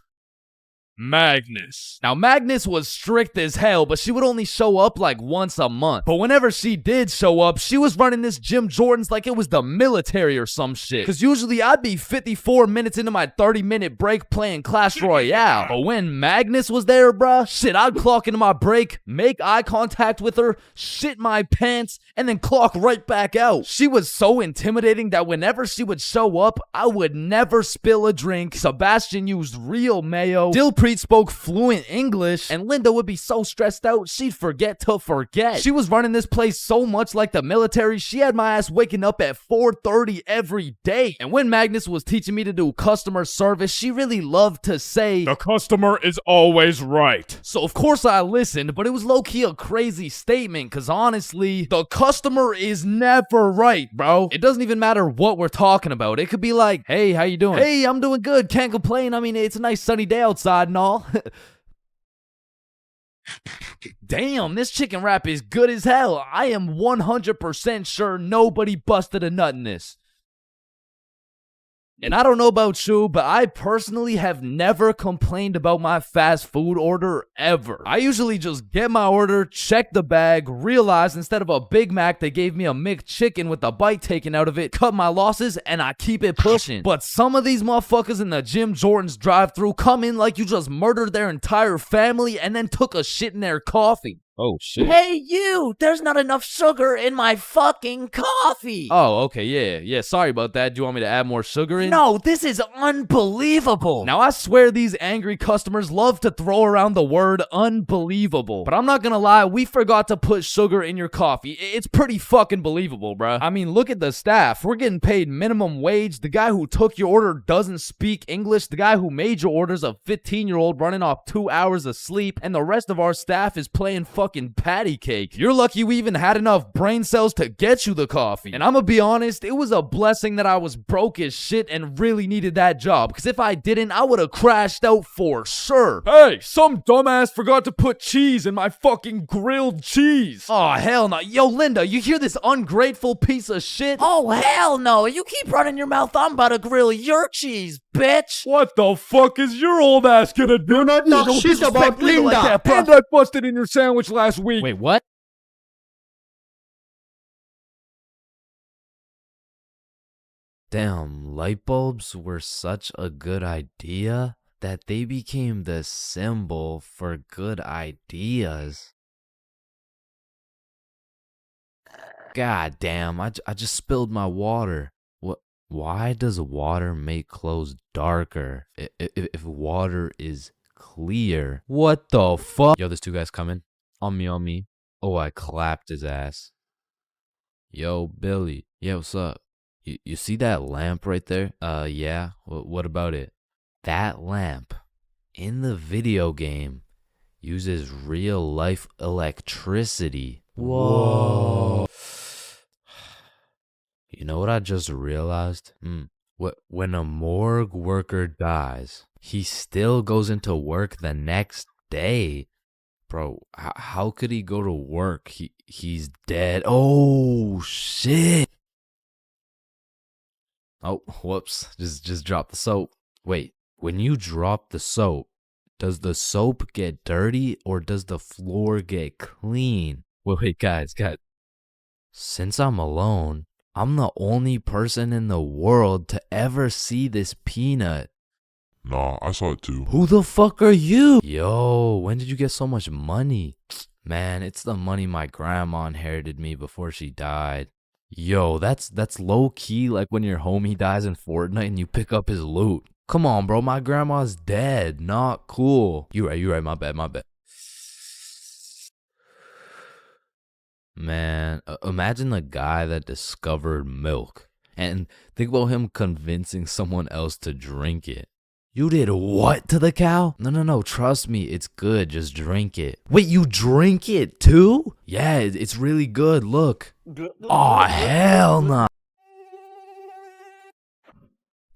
Magnus. Now, Magnus was strict as hell, but she would only show up like once a month. But whenever she did show up, she was running this Jim Jordan's like it was the military or some shit. Because usually I'd be 54 minutes into my 30-minute break playing Clash Royale. But when Magnus was there, bruh, shit, I'd clock into my break, make eye contact with her, shit my pants, and then clock right back out. She was so intimidating that whenever she would show up, I would never spill a drink. Sebastian used real mayo. Dilpreet spoke fluent English, and Linda would be so stressed out, she'd forget to forget. She was running this place so much like the military, she had my ass waking up at 4:30 every day. And when Magnus was teaching me to do customer service, she really loved to say, "The customer is always right." So of course I listened, but it was low-key a crazy statement, because honestly, the customer is never right, bro. It doesn't even matter what we're talking about. It could be like, "Hey, how you doing?" "Hey, I'm doing good, can't complain. I mean, it's a nice sunny day outside and all." Damn, this chicken wrap is good as hell. I am 100% sure nobody busted a nut in this. And I don't know about you, but I personally have never complained about my fast food order ever. I usually just get my order, check the bag, realize instead of a Big Mac, they gave me a McChicken with a bite taken out of it, cut my losses, and I keep it pushing. But some of these motherfuckers in the Jim Jordan's drive-thru come in like you just murdered their entire family and then took a shit in their coffee. Oh, shit. Hey, you! There's not enough sugar in my fucking coffee! Oh, okay, yeah, sorry about that. Do you want me to add more sugar in? No, this is unbelievable! Now, I swear these angry customers love to throw around the word unbelievable. But I'm not gonna lie, we forgot to put sugar in your coffee. It's pretty fucking believable, bruh. I mean, look at the staff. We're getting paid minimum wage. The guy who took your order doesn't speak English. The guy who made your order's a 15-year-old running off 2 hours of sleep. And the rest of our staff is playing fucking patty cake. You're lucky we even had enough brain cells to get you the coffee. And I'm gonna be honest, it was a blessing that I was broke as shit and really needed that job, because if I didn't, I would have crashed out for sure. Hey, some dumbass forgot to put cheese in my fucking grilled cheese. Oh, hell no. Yo, Linda, you hear this ungrateful piece of shit? Oh, hell no. You keep running your mouth, I'm about to grill your cheese, bitch. What the fuck is your old ass gonna do? Do not talk shit about Linda. Like that, and I busted in your sandwich last week. Wait, what? Damn, light bulbs were such a good idea that they became the symbol for good ideas. God damn, I just spilled my water. What? Why does water make clothes darker if water is clear? What the fuck? Yo, there's two guys coming. On me. Oh, I clapped his ass. Yo, Billy. Yeah, what's up? You see that lamp right there? Yeah. What about it? That lamp in the video game uses real life electricity. Whoa. You know what I just realized? When a morgue worker dies, he still goes into work the next day. Bro, how could he go to work? He's dead. Oh, shit. Oh, whoops. Just dropped the soap. Wait, when you drop the soap, does the soap get dirty or does the floor get clean? Wait, guys. Since I'm alone, I'm the only person in the world to ever see this peanut. Nah, I saw it too. Who the fuck are you? Yo, when did you get so much money? Man, it's the money my grandma inherited me before she died. Yo, that's low key like when your homie dies in Fortnite and you pick up his loot. Come on, bro, my grandma's dead. Not cool. You right, my bad. Man, imagine the guy that discovered milk. And think about him convincing someone else to drink it. You did what to the cow? No, trust me, it's good, just drink it. Wait, you drink it too? Yeah, it's really good, look. Aw, hell nah.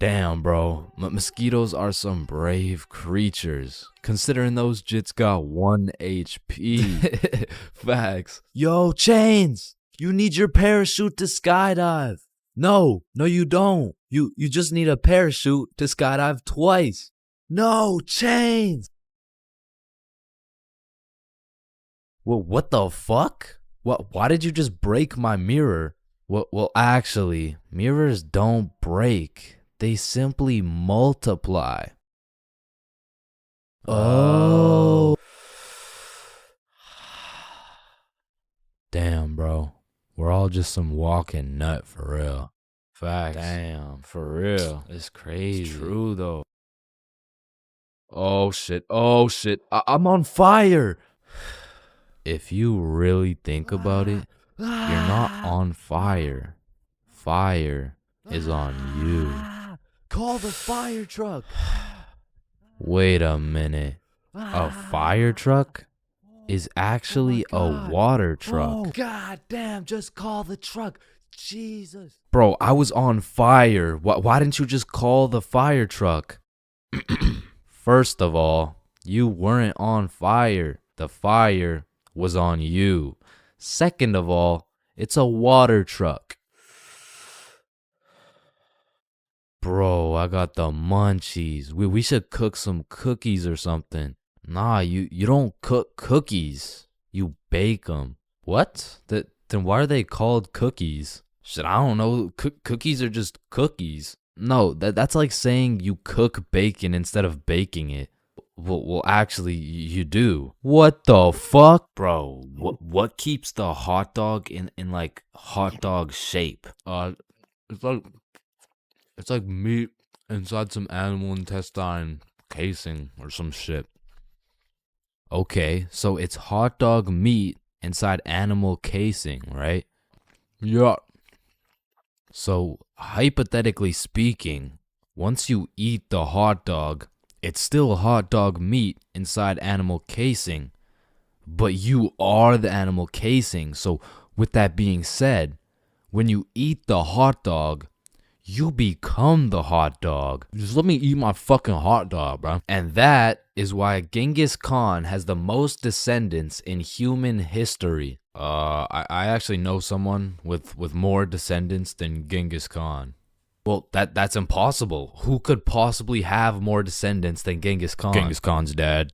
Damn, bro, mosquitoes are some brave creatures, considering those jits got 1 HP. Facts. Yo, Chains, you need your parachute to skydive. No, you don't. You just need a parachute to skydive twice. No, Chains. Well, what the fuck? Why did you just break my mirror? Well, actually, mirrors don't break. They simply multiply. Oh. Damn, bro. We're all just some walking nut for real. Facts. Damn, for real. It's crazy. It's true, though. Oh, shit. I'm on fire. If you really think about it, you're not on fire. Fire is on you. Call the fire truck. Wait a minute. A fire truck is actually a water truck. Oh, god damn, just call the truck. Jesus. Bro, I was on fire. Why didn't you just call the fire truck? First of all, you weren't on fire. The fire was on you. Second of all, it's a water truck. Bro, I got the munchies. We should cook some cookies or something. Nah, you don't cook cookies. You bake them. What? Then why are they called cookies? Shit, I don't know. Cookies are just cookies. No, that's like saying you cook bacon instead of baking it. Well, actually, you do. What the fuck? Bro, what keeps the hot dog in like hot dog shape? It's like meat inside some animal intestine casing or some shit. Okay, so it's hot dog meat inside animal casing, right? Yeah. So, hypothetically speaking, once you eat the hot dog, it's still hot dog meat inside animal casing, but you are the animal casing. So, with that being said, when you eat the hot dog, you become the hot dog. Just let me eat my fucking hot dog, bro. And that is why Genghis Khan has the most descendants in human history. I actually know someone with more descendants than Genghis Khan. Well, that's impossible. Who could possibly have more descendants than Genghis Khan? Genghis Khan's dad.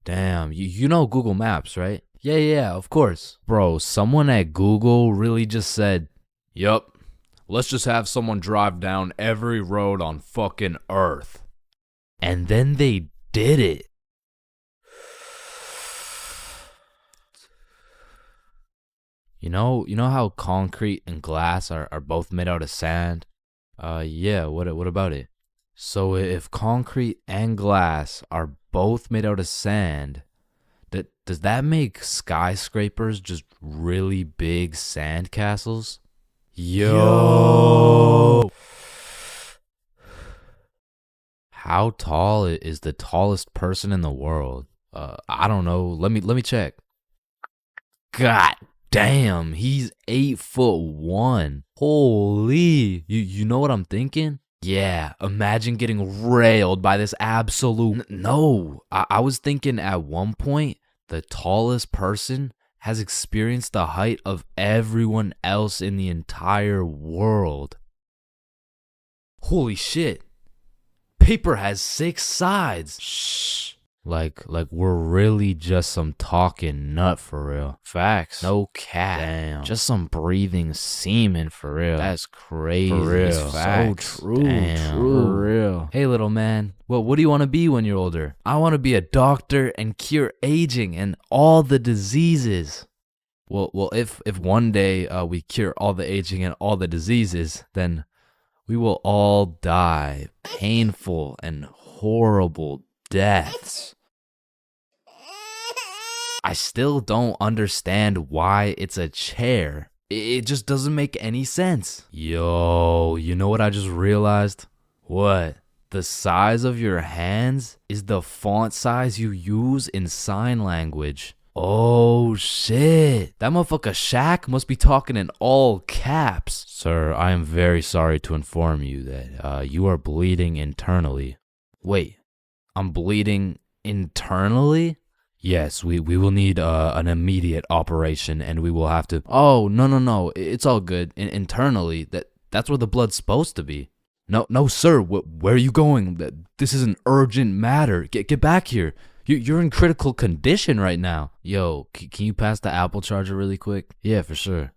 Damn, you know Google Maps, right? Yeah, of course. Bro, someone at Google really just said, yup. Let's just have someone drive down every road on fucking Earth. And then they did it. You know how concrete and glass are both made out of sand? Yeah, what about it? So if concrete and glass are both made out of sand, does that make skyscrapers just really big sand castles? Yo! How tall is the tallest person in the world? I don't know. Let me check. God damn, he's 8'1". Holy, you know what I'm thinking? Yeah, imagine getting railed by this absolute. No, I was thinking at one point the tallest person has experienced the height of everyone else in the entire world. Holy shit. Paper has 6 sides. Shh. Like we're really just some talking nut for real. Facts. No cap. Damn. Just some breathing semen for real. That's crazy. For real. Facts. So true. Damn. True. For real. Hey, little man. Well, what do you want to be when you're older? I want to be a doctor and cure aging and all the diseases. Well, if one day we cure all the aging and all the diseases, then we will all die painful and horrible deaths. I still don't understand why it's a chair. It just doesn't make any sense. Yo, you know what I just realized? What? The size of your hands is the font size you use in sign language. Oh shit. That motherfucker Shaq must be talking in all caps. Sir, I am very sorry to inform you that you are bleeding internally. Wait, I'm bleeding internally? Yes, we will need an immediate operation, and we will have to... Oh, no, it's all good. Internally, that's where the blood's supposed to be. No, sir, where are you going? This is an urgent matter. Get back here. You're in critical condition right now. Yo, can you pass the Apple charger really quick? Yeah, for sure.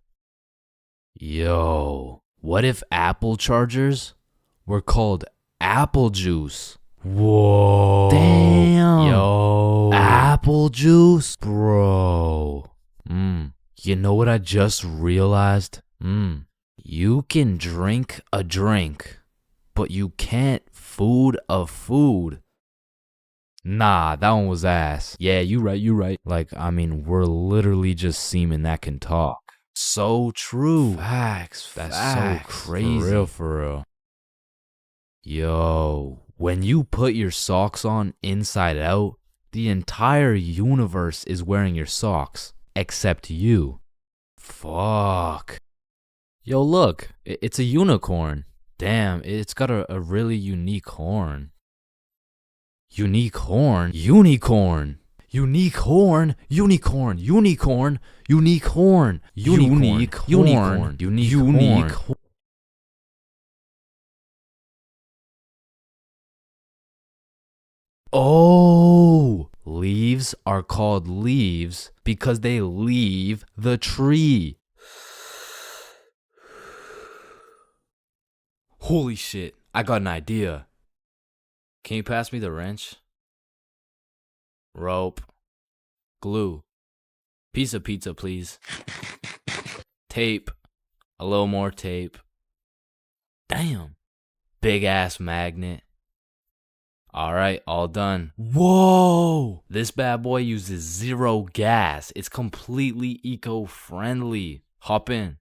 Yo, what if Apple chargers were called apple juice? Whoa. Damn. Yo. Apple juice? Bro. You know what I just realized? You can drink a drink, but you can't food a food. Nah, that one was ass. Yeah, you right. Like, I mean, we're literally just semen that can talk. So true. Facts. That's so crazy. For real. Yo, when you put your socks on inside out, the entire universe is wearing your socks, except you. Fuck. Yo, look, it's a unicorn. Damn, it's got a really unique horn. Unique horn? Unicorn. Unique horn. Unicorn. Unicorn. Unique horn. Unique horn. Unique horn. Oh, leaves are called leaves because they leave the tree. Holy shit, I got an idea. Can you pass me the wrench? Rope. Glue. Piece of pizza, please. Tape. A little more tape. Damn. Big ass magnet. Alright, all done. Whoa! This bad boy uses 0 gas. It's completely eco-friendly. Hop in.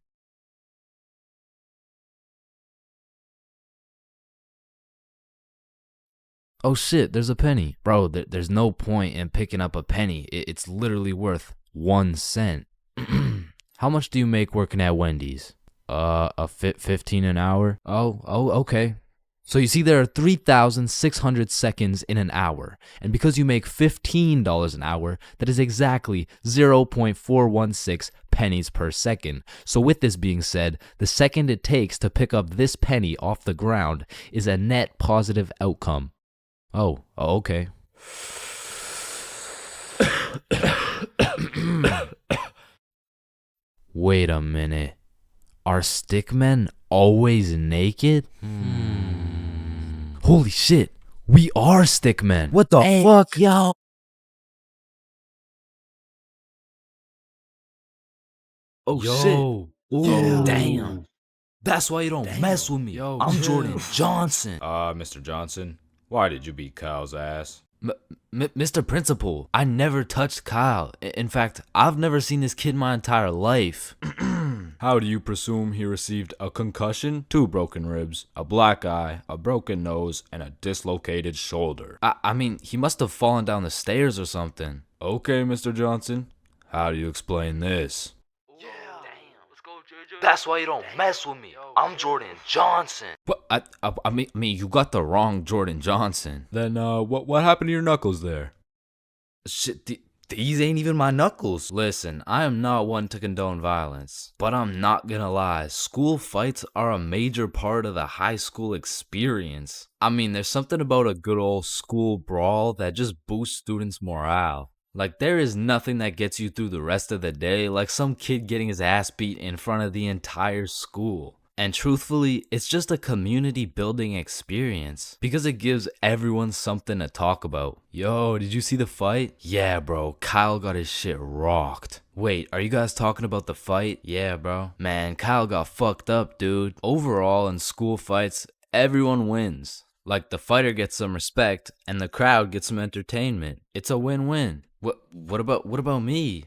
Oh shit, there's a penny. Bro, there's no point in picking up a penny. It's literally worth 1 cent. How much do you make working at Wendy's? 15 an hour? Oh, okay. So you see there are 3,600 seconds in an hour. And because you make $15 an hour, that is exactly 0.416 pennies per second. So with this being said, the second it takes to pick up this penny off the ground is a net positive outcome. Oh, okay. Wait a minute. Are stickmen always naked? Holy shit, we are stickmen. What the fuck? Yo. Oh shit. Ooh. Damn. That's why you don't mess with me. Yo, I'm Jordan Johnson. Mr. Johnson, why did you beat Kyle's ass? Mr. Principal, I never touched Kyle. In fact, I've never seen this kid my entire life. How do you presume he received a concussion, 2 broken ribs, a black eye, a broken nose, and a dislocated shoulder? I mean, he must have fallen down the stairs or something. Okay, Mr. Johnson, how do you explain this? That's why you don't mess with me. I'm Jordan Johnson. But I mean, you got the wrong Jordan Johnson. Then, what happened to your knuckles there? Shit, These ain't even my knuckles. Listen, I am not one to condone violence, but I'm not gonna lie, school fights are a major part of the high school experience. I mean, there's something about a good old school brawl that just boosts students' morale. Like, there is nothing that gets you through the rest of the day like some kid getting his ass beat in front of the entire school. And truthfully, it's just a community building experience because it gives everyone something to talk about. Yo, did you see the fight? Yeah, bro, Kyle got his shit rocked. Wait, are you guys talking about the fight? Yeah, bro. Man, Kyle got fucked up, dude. Overall, in school fights, everyone wins. Like, the fighter gets some respect and the crowd gets some entertainment. It's a win-win. What about me?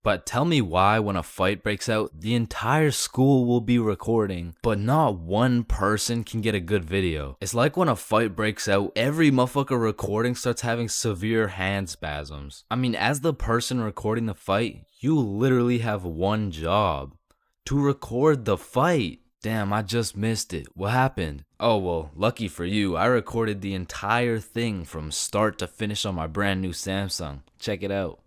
But tell me why when a fight breaks out, the entire school will be recording, but not one person can get a good video. It's like when a fight breaks out, every motherfucker recording starts having severe hand spasms. I mean, as the person recording the fight, you literally have one job: to record the fight. Damn, I just missed it. What happened? Oh, well, lucky for you, I recorded the entire thing from start to finish on my brand new Samsung. Check it out.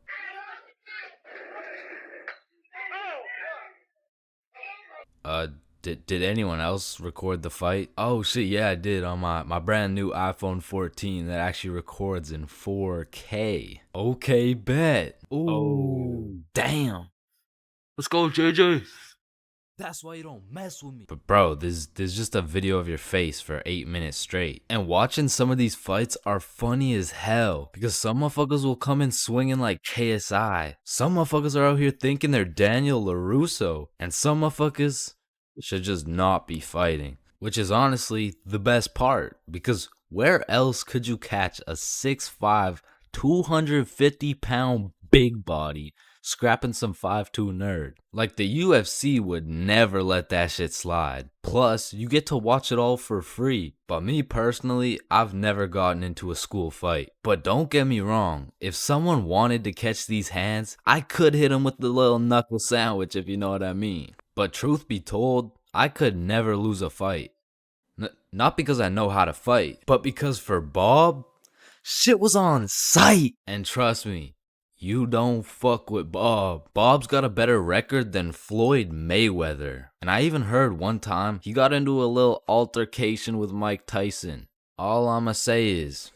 Did anyone else record the fight? Oh shit, yeah, I did on my brand new iPhone 14 that actually records in 4K. Okay, bet. Ooh, oh, damn. Let's go, JJ. That's why you don't mess with me. But bro, there's just a video of your face for 8 minutes straight. And watching some of these fights are funny as hell because some motherfuckers will come in swinging like KSI. Some motherfuckers are out here thinking they're Daniel LaRusso. And some motherfuckers should just not be fighting. Which is honestly the best part, because where else could you catch a 6'5", 250-pound big body scrapping some 5'2" nerd? Like, the UFC would never let that shit slide. Plus, you get to watch it all for free. But me personally, I've never gotten into a school fight. But don't get me wrong, if someone wanted to catch these hands, I could hit them with the little knuckle sandwich, if you know what I mean. But truth be told, I could never lose a fight. Not because I know how to fight, but because for Bob, shit was on sight. And trust me, you don't fuck with Bob. Bob's got a better record than Floyd Mayweather. And I even heard one time he got into a little altercation with Mike Tyson. All I'ma say is,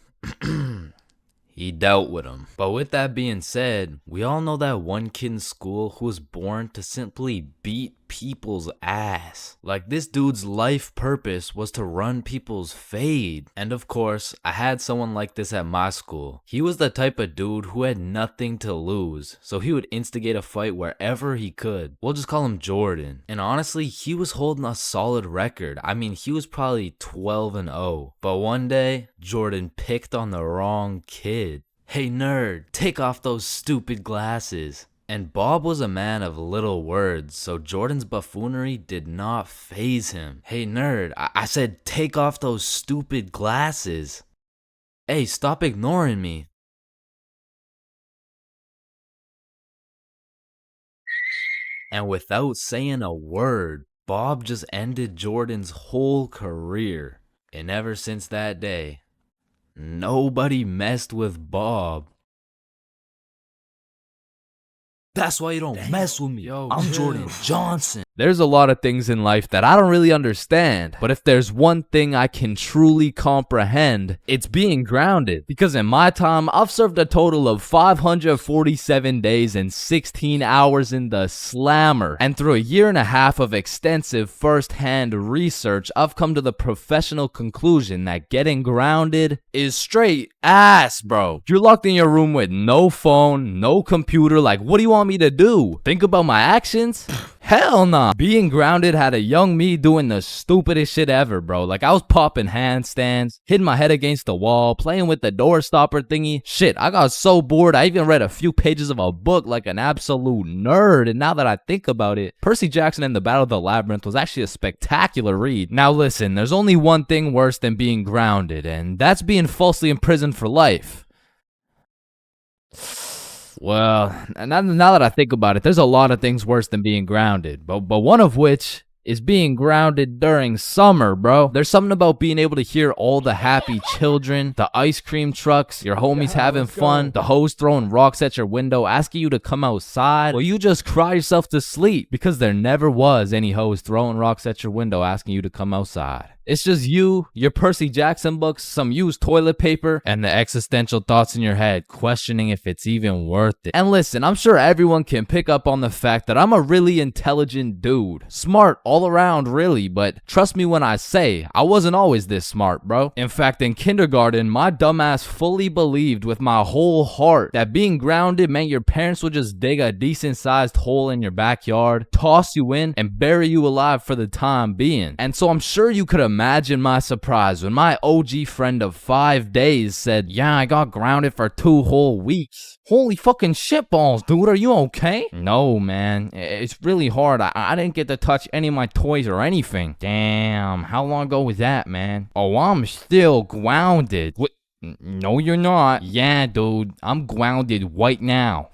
he dealt with him. But with that being said, we all know that one kid in school who was born to simply beat people's ass. Like, this dude's life purpose was to run people's fade. And of course, I had someone like this at my school. He was the type of dude who had nothing to lose, so he would instigate a fight wherever he could. We'll just call him Jordan. And honestly, he was holding a solid record. I mean, he was probably 12-0. But one day, Jordan picked on the wrong kid. Hey nerd, take off those stupid glasses. And Bob was a man of little words, so Jordan's buffoonery did not faze him. Hey nerd, I said take off those stupid glasses. Hey, stop ignoring me. And without saying a word, Bob just ended Jordan's whole career. And ever since that day, nobody messed with Bob. That's why you don't mess with me. Yo, I'm Jordan Johnson. There's a lot of things in life that I don't really understand, but if there's one thing I can truly comprehend, it's being grounded. Because in my time, I've served a total of 547 days and 16 hours in the slammer. And through a year and a half of extensive first-hand research, I've come to the professional conclusion that getting grounded is straight ass, bro. You're locked in your room with no phone, no computer. Like, what do you want me to do? Think about my actions? Hell nah. Being grounded had a young me doing the stupidest shit ever, bro. Like, I was popping handstands, hitting my head against the wall, playing with the door stopper thingy. Shit, I got so bored, I even read a few pages of a book like an absolute nerd. And now that I think about it, Percy Jackson and the Battle of the Labyrinth was actually a spectacular read. Now listen, there's only one thing worse than being grounded, and that's being falsely imprisoned for life. Well, now that I think about it, there's a lot of things worse than being grounded, but one of which is being grounded during summer, bro. There's something about being able to hear all the happy children, the ice cream trucks, your homies having fun, the hoes throwing rocks at your window, asking you to come outside. Well, you just cry yourself to sleep because there never was any hoes throwing rocks at your window asking you to come outside. It's just you, your Percy Jackson books, some used toilet paper, and the existential thoughts in your head questioning if it's even worth it. And listen, I'm sure everyone can pick up on the fact that I'm a really intelligent dude. Smart all around, really, but trust me when I say, I wasn't always this smart, bro. In fact, in kindergarten, my dumbass fully believed with my whole heart that being grounded meant your parents would just dig a decent-sized hole in your backyard, toss you in, and bury you alive for the time being. And so I'm sure you could imagine my surprise when my OG friend of 5 days said, yeah, I got grounded for 2 whole weeks. Holy fucking shitballs, dude, are you okay? No, man, it's really hard. I didn't get to touch any of my toys or anything. Damn, how long ago was that, man? Oh, I'm still grounded. What? No, you're not. Yeah, dude, I'm grounded right now.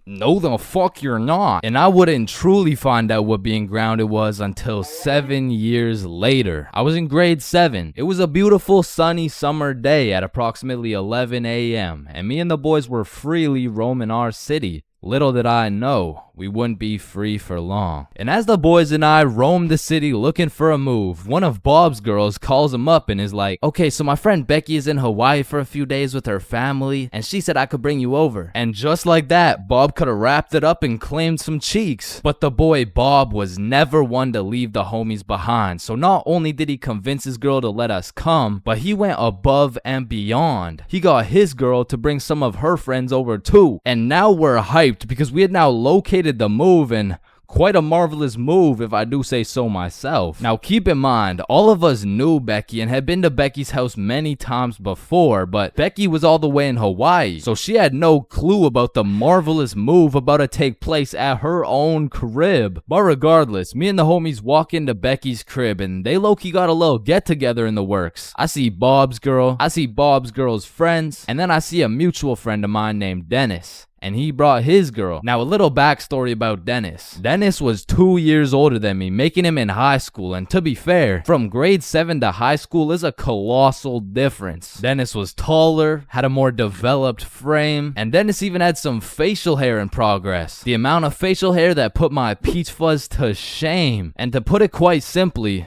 No, the fuck you're not. And I wouldn't truly find out what being grounded was until 7 years later. I was in grade 7. It was a beautiful sunny summer day at approximately 11 a.m. and me and the boys were freely roaming our city. Little did I know, we wouldn't be free for long. And as the boys and I roamed the city looking for a move, one of Bob's girls calls him up and is like, okay, so my friend Becky is in Hawaii for a few days with her family, and she said I could bring you over. And just like that, Bob could have wrapped it up and claimed some cheeks. But the boy Bob was never one to leave the homies behind, so not only did he convince his girl to let us come, but he went above and beyond. He got his girl to bring some of her friends over too, and now we're hyped because we had now located the move, and quite a marvelous move if I do say so myself. Now keep in mind, all of us knew Becky and had been to Becky's house many times before, but Becky was all the way in Hawaii, so she had no clue about the marvelous move about to take place at her own crib. But regardless, me and the homies walk into Becky's crib and they low-key got a little get-together in the works. I see Bob's girl, I see Bob's girl's friends, and then I see a mutual friend of mine named Dennis. And he brought his girl. Now, a little backstory about Dennis. Dennis was 2 years older than me, making him in high school. And to be fair, from grade 7 to high school is a colossal difference. Dennis was taller, had a more developed frame, and Dennis even had some facial hair in progress. The amount of facial hair that put my peach fuzz to shame. And to put it quite simply,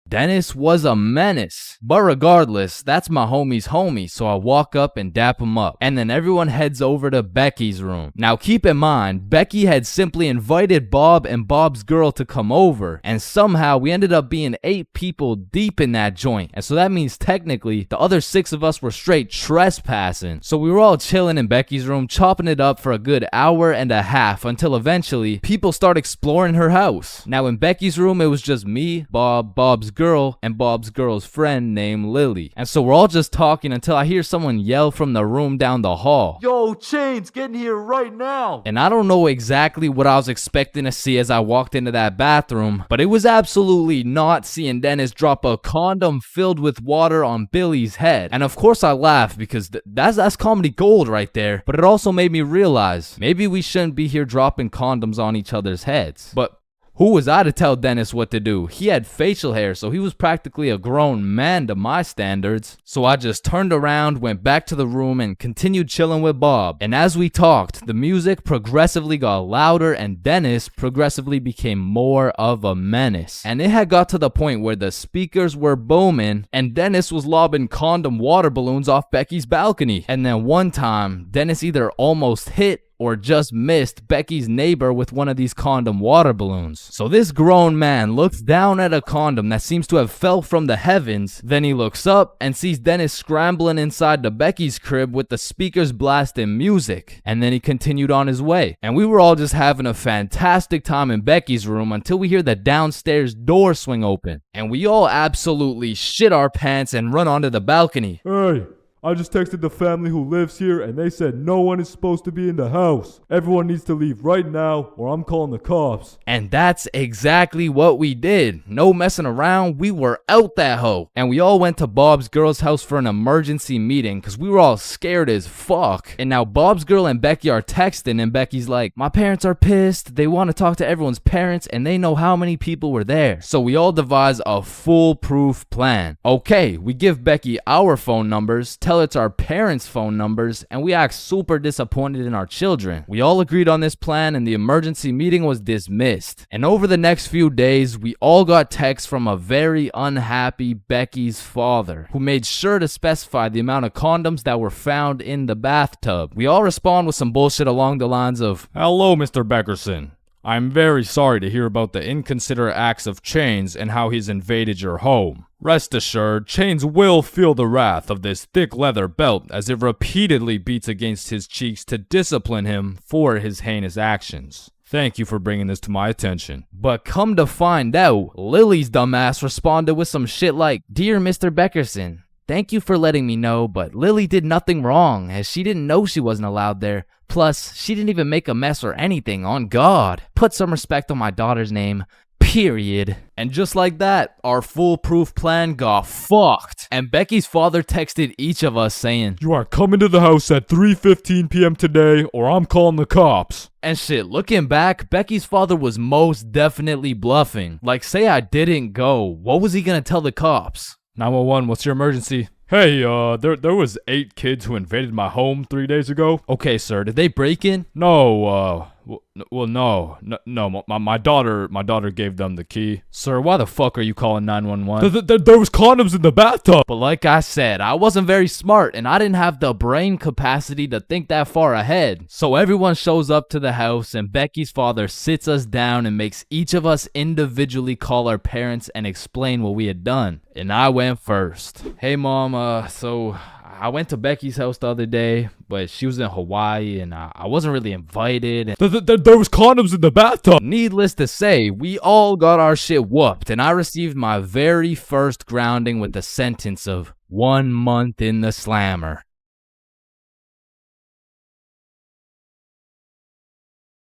Dennis was a menace. But regardless, that's my homie's homie, so I walk up and dap him up. And then everyone heads over to Becky's room. Now keep in mind, Becky had simply invited Bob and Bob's girl to come over, and somehow we ended up being 8 people deep in that joint. And so that means technically, the other 6 of us were straight trespassing. So we were all chilling in Becky's room, chopping it up for a good hour and a half, until eventually, people start exploring her house. Now in Becky's room, it was just me, Bob, Bob's girl, and Bob's girl's friend named Lily. And so we're all just talking until I hear someone yell from the room down the hall, "Yo, Chains, get in here right now!" And I don't know exactly what I was expecting to see as I walked into that bathroom, but it was absolutely not seeing Dennis drop a condom filled with water on Billy's head. And of course I laughed because that's comedy gold right there, but it also made me realize maybe we shouldn't be here dropping condoms on each other's heads. But who was I to tell Dennis what to do? He had facial hair, so he was practically a grown man to my standards. So I just turned around, went back to the room, and continued chilling with Bob. And as we talked, the music progressively got louder, and Dennis progressively became more of a menace. And it had got to the point where the speakers were booming, and Dennis was lobbing condom water balloons off Becky's balcony. And then one time, Dennis either almost hit or just missed Becky's neighbor with one of these condom water balloons. So this grown man looks down at a condom that seems to have fell from the heavens, then he looks up and sees Dennis scrambling inside the Becky's crib with the speakers blasting music, and then he continued on his way. And we were all just having a fantastic time in Becky's room until we hear the downstairs door swing open, and we all absolutely shit our pants and run onto the balcony. Hey, I just texted the family who lives here and they said no one is supposed to be in the house. Everyone needs to leave right now or I'm calling the cops. And that's exactly what we did. No messing around, we were out that hoe. And we all went to Bob's girl's house for an emergency meeting because we were all scared as fuck. And now Bob's girl and Becky are texting and Becky's like, my parents are pissed. They want to talk to everyone's parents and they know how many people were there. So we all devise a foolproof plan. Okay, we give Becky our phone numbers, tell it's our parents' phone numbers, and we act super disappointed in our children. We all agreed on this plan and the emergency meeting was dismissed. And over the next few days, we all got texts from a very unhappy Becky's father, who made sure to specify the amount of condoms that were found in the bathtub. We all respond with some bullshit along the lines of, Hello, Mr. Beckerson. I'm very sorry to hear about the inconsiderate acts of Chains and how he's invaded your home. Rest assured, Chains will feel the wrath of this thick leather belt as it repeatedly beats against his cheeks to discipline him for his heinous actions. Thank you for bringing this to my attention. But come to find out, Lily's dumbass responded with some shit like, Dear Mr. Beckerson, thank you for letting me know, but Lily did nothing wrong as she didn't know she wasn't allowed there. Plus, she didn't even make a mess or anything, on God. Put some respect on my daughter's name. Period. And just like that, our foolproof plan got fucked. And Becky's father texted each of us saying, You are coming to the house at 3:15 p.m. today or I'm calling the cops. And shit, looking back, Becky's father was most definitely bluffing. Like, say I didn't go, what was he gonna tell the cops? 911, what's your emergency? Hey, there was 8 kids who invaded my home 3 days ago. Okay, sir, did they break in? No, no. My daughter gave them the key. Sir, why the fuck are you calling 911? There was condoms in the bathtub. But like I said, I wasn't very smart and I didn't have the brain capacity to think that far ahead. So everyone shows up to the house and Becky's father sits us down and makes each of us individually call our parents and explain what we had done. And I went first. Hey mom, so I went to Becky's house the other day, but she was in Hawaii and I wasn't really invited. There was condoms in the bathtub. Needless to say, we all got our shit whooped and I received my very first grounding with the sentence of 1 month in the slammer.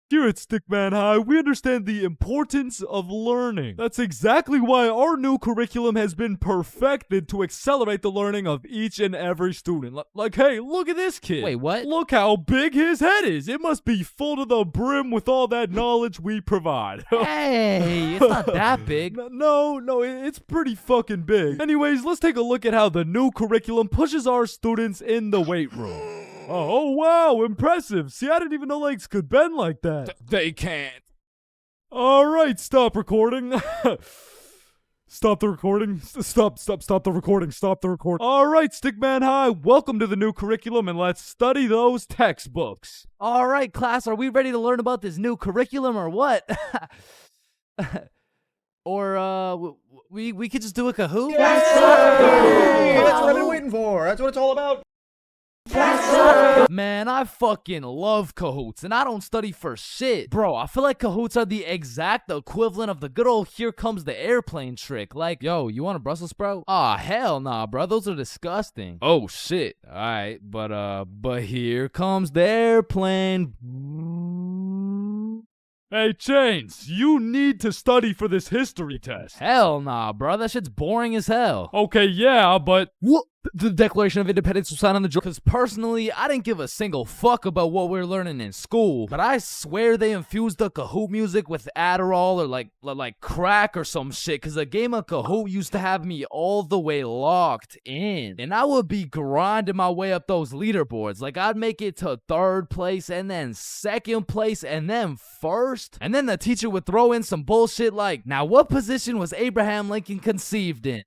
Here at Stickman High, we understand the importance of learning. That's exactly why our new curriculum has been perfected to accelerate the learning of each and every student. Like, hey, look at this kid. Wait, what? Look how big his head is. It must be full to the brim with all that knowledge we provide. Hey, it's not that big. No, it's pretty fucking big. Anyways, let's take a look at how the new curriculum pushes our students in the weight room. Oh, wow, impressive. See, I didn't even know legs could bend like that. They can't. All right, stop recording. Stop the recording. Stop the recording. Stop the recording. All right, Stickman High, welcome to the new curriculum and let's study those textbooks. All right, class, are we ready to learn about this new curriculum or what? Or we could just do a Kahoot? Yes, sir! That's what I've been waiting for. That's what it's all about. Man, I fucking love Kahoots, and I don't study for shit. Bro, I feel like Kahoots are the exact equivalent of the good old here comes the airplane trick. Like, yo, you want a Brussels sprout? Aw, hell nah, bro, those are disgusting. Oh, shit. Alright, but here comes the airplane. Hey, Chains, you need to study for this history test. Hell nah, bro, that shit's boring as hell. Okay, yeah, but... What? The Declaration of Independence was signed on the joint. Because personally, I didn't give a single fuck about what we're learning in school. But I swear they infused the Kahoot music with Adderall or like crack or some shit. Because a game of Kahoot used to have me all the way locked in. And I would be grinding my way up those leaderboards. Like I'd make it to 3rd place and then 2nd place and then 1st. And then the teacher would throw in some bullshit like, now what position was Abraham Lincoln conceived in?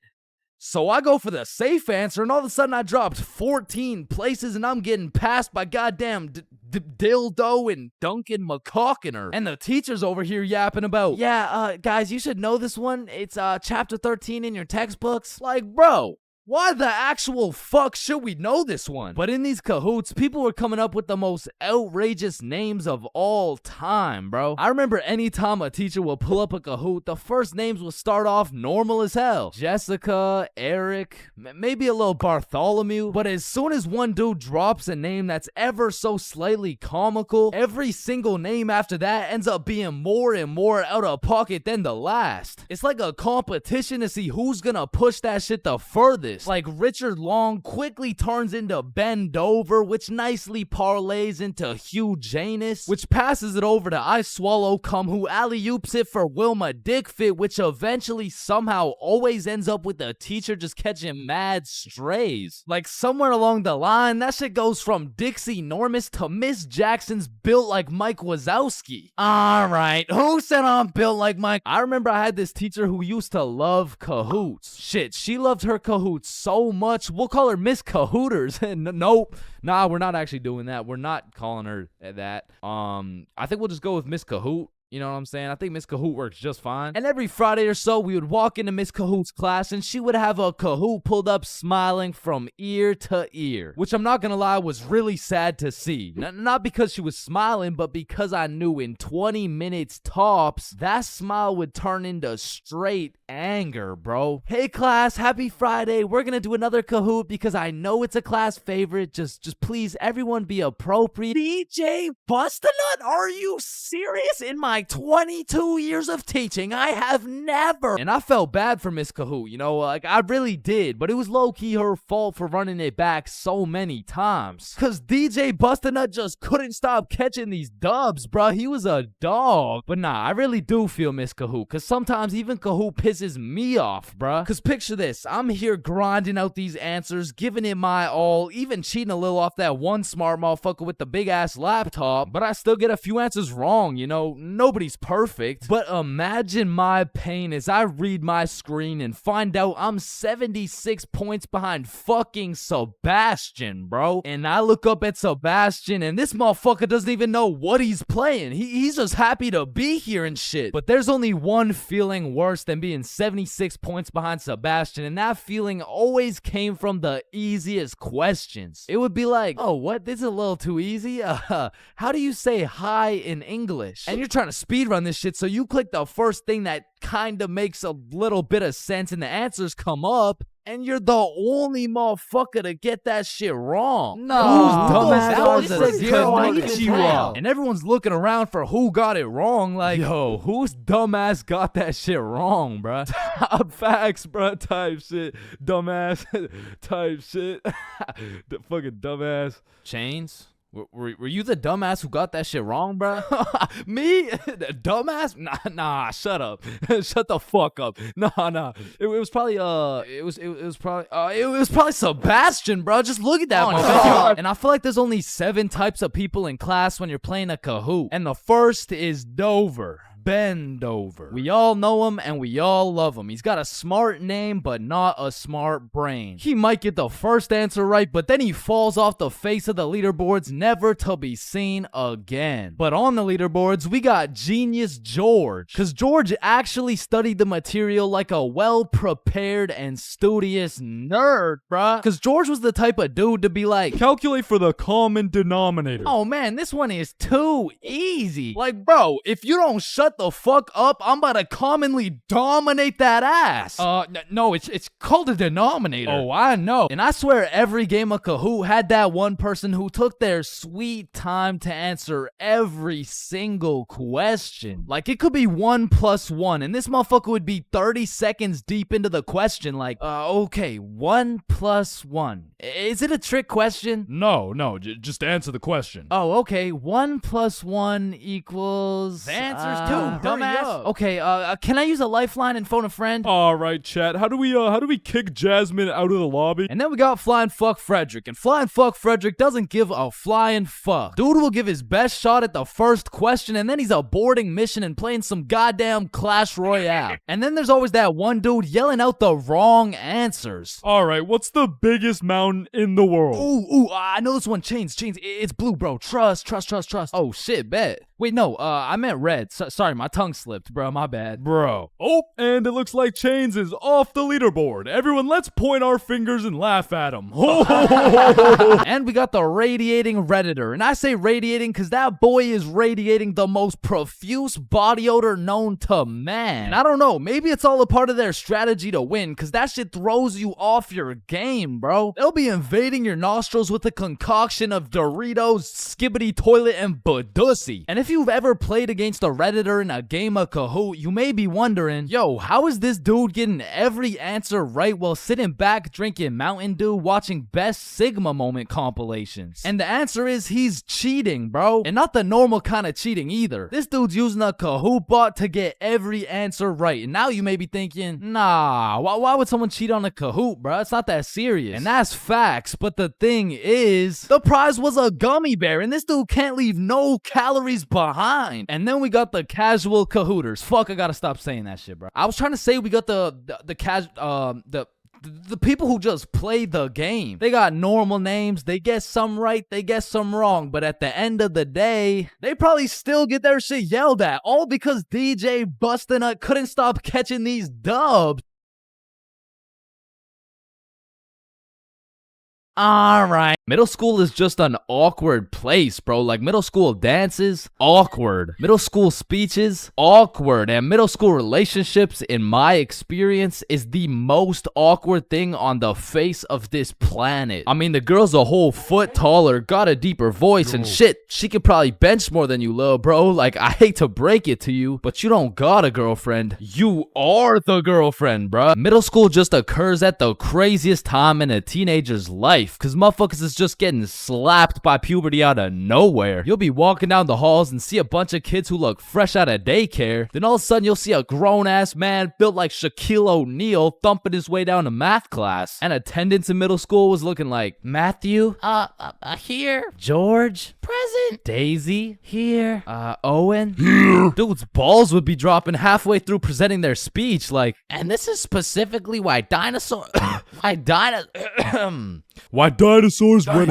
So I go for the safe answer, and all of a sudden I dropped 14 places, and I'm getting passed by goddamn Dildo and Duncan McCawkiner. And the teacher's over here yapping about, yeah, guys, you should know this one. It's chapter 13 in your textbooks. Like, bro, Why the actual fuck should we know this one? But in these cahoots, people were coming up with the most outrageous names of all time, bro. I remember anytime a teacher would pull up a Kahoot, the first names would start off normal as hell. Jessica, Eric, maybe a little Bartholomew. But as soon as one dude drops a name that's ever so slightly comical, every single name after that ends up being more and more out of pocket than the last. It's like a competition to see who's gonna push that shit the furthest. Like Richard Long quickly turns into Ben Dover, which nicely parlays into Hugh Janus, which passes it over to I Swallow Cum, who alley-oops it for Wilma Dickfit, which eventually somehow always ends up with the teacher just catching mad strays. Like somewhere along the line, that shit goes from Dixie Normus to Miss Jackson's built like Mike Wazowski. Alright, who said I'm built like Mike? I remember I had this teacher who used to love cahoots. Shit, she loved her cahoots so much, we'll call her Miss Cahooters. Nope. Nah, we're not actually doing that. We're not calling her that. I think we'll just go with Miss Cahoot. You know what I'm saying? I think Miss Kahoot works just fine. And every Friday or so, we would walk into Miss Kahoot's class and she would have a Kahoot pulled up smiling from ear to ear, which I'm not gonna lie was really sad to see. Not because she was smiling, but because I knew in 20 minutes tops, that smile would turn into straight anger, bro. Hey class, happy Friday. We're gonna do another Kahoot because I know it's a class favorite. Just please, everyone be appropriate. DJ Bustanut, are you serious? In my 22 years of teaching, I have never. And I felt bad for Miss Kahoot, you know, like I really did, but it was low-key her fault for running it back so many times. Cause DJ Bustanut just couldn't stop catching these dubs, bruh. He was a dog. But nah, I really do feel Miss Kahoot, cause sometimes even Kahoot pisses me off, bruh. Cause picture this, I'm here grinding out these answers, giving it my all, even cheating a little off that one smart motherfucker with the big ass laptop, but I still get a few answers wrong, you know. Nobody's perfect, but imagine my pain as I read my screen and find out I'm 76 points behind fucking Sebastian, bro. And I look up at Sebastian and this motherfucker doesn't even know what he's playing. He's just happy to be here and shit. But there's only one feeling worse than being 76 points behind Sebastian, and that feeling always came from the easiest questions. It would be like, oh, what? This is a little too easy? How do you say hi in English? And you're trying to speedrun this shit, so you click the first thing that kind of makes a little bit of sense and the answers come up, and you're the only motherfucker to get that shit wrong. No, dumbass, that was a zero. And everyone's looking around for who got it wrong. Like, yo, whose dumbass got that shit wrong, bruh? Top facts, bruh, type shit. Dumbass, type shit. The fucking dumbass. Chains? Were you the dumbass who got that shit wrong, bro? Me? Dumbass? Nah, shut up. Shut the fuck up. Nah. It was probably it was probably Sebastian, bro. Just look at that motherfucker. And I feel like there's only 7 types of people in class when you're playing a Kahoot. And the first is Dover. Ben Dover. We all know him and we all love him. He's got a smart name, but not a smart brain. He might get the first answer right, but then he falls off the face of the leaderboards, never to be seen again. But on the leaderboards, we got Genius George, because George actually studied the material like a well-prepared and studious nerd, bruh. Because George was the type of dude to be like, calculate for the common denominator. Oh man, this one is too easy. Like, bro, if you don't shut the fuck up, I'm about to commonly dominate that ass. No, it's called a denominator. Oh, I know. And I swear every game of Kahoot had that one person who took their sweet time to answer every single question. Like, it could be 1 + 1, and this motherfucker would be 30 seconds deep into the question, like, okay, 1 + 1. Is it a trick question? No, just answer the question. Oh, okay, 1 + 1 equals... The answer's 2. Dumbass. Okay, can I use a lifeline and phone a friend? All right, chat. How do we kick Jasmine out of the lobby? And then we got Flying Fuck Frederick, and Flying Fuck Frederick doesn't give a flying fuck. Dude will give his best shot at the first question, and then he's aborting mission and playing some goddamn Clash Royale. And then there's always that one dude yelling out the wrong answers. All right, what's the biggest mountain in the world? Ooh, I know this one. Chains. It's blue, bro. Trust. Oh shit, bet. Wait, no, I meant red. Sorry, my tongue slipped, bro. My bad. Bro. Oh, and it looks like Chains is off the leaderboard. Everyone, let's point our fingers and laugh at him. And we got the radiating Redditor. And I say radiating because that boy is radiating the most profuse body odor known to man. And I don't know, maybe it's all a part of their strategy to win because that shit throws you off your game, bro. They'll be invading your nostrils with a concoction of Doritos, Skibbity Toilet, and Badussy. And if you've ever played against a Redditor in a game of Kahoot, you may be wondering, yo, how is this dude getting every answer right while sitting back drinking Mountain Dew watching Best Sigma Moment compilations? And the answer is he's cheating, bro. And not the normal kind of cheating either. This dude's using a Kahoot bot to get every answer right. And now you may be thinking, nah, why would someone cheat on a Kahoot, bro? It's not that serious. And that's facts, but the thing is, the prize was a gummy bear, and this dude can't leave no calories behind. And then we got the casual Kahooters. Fuck, I gotta stop saying that shit, bro. I was trying to say we got the people who just play the game. They got normal names. They guess some right, they guess some wrong. But at the end of the day, they probably still get their shit yelled at. All because DJ Bustinut couldn't stop catching these dubs. Alright. Middle school is just an awkward place, bro. Like, middle school dances, awkward. Middle school speeches, awkward. And middle school relationships, in my experience, is the most awkward thing on the face of this planet. I mean, the girl's a whole foot taller, got a deeper voice, and shit, she could probably bench more than you, lil' bro. Like, I hate to break it to you, but you don't got a girlfriend. You are the girlfriend, bruh. Middle school just occurs at the craziest time in a teenager's life, cause motherfuckers is just getting slapped by puberty out of nowhere. You'll be walking down the halls and see a bunch of kids who look fresh out of daycare. Then all of a sudden you'll see a grown-ass man built like Shaquille O'Neal thumping his way down to math class. And attendance in middle school was looking like, Matthew? Here. George? Present. Daisy? Here. Owen? Here. Dude's balls would be dropping halfway through presenting their speech, like, and this is specifically why dinosaurs went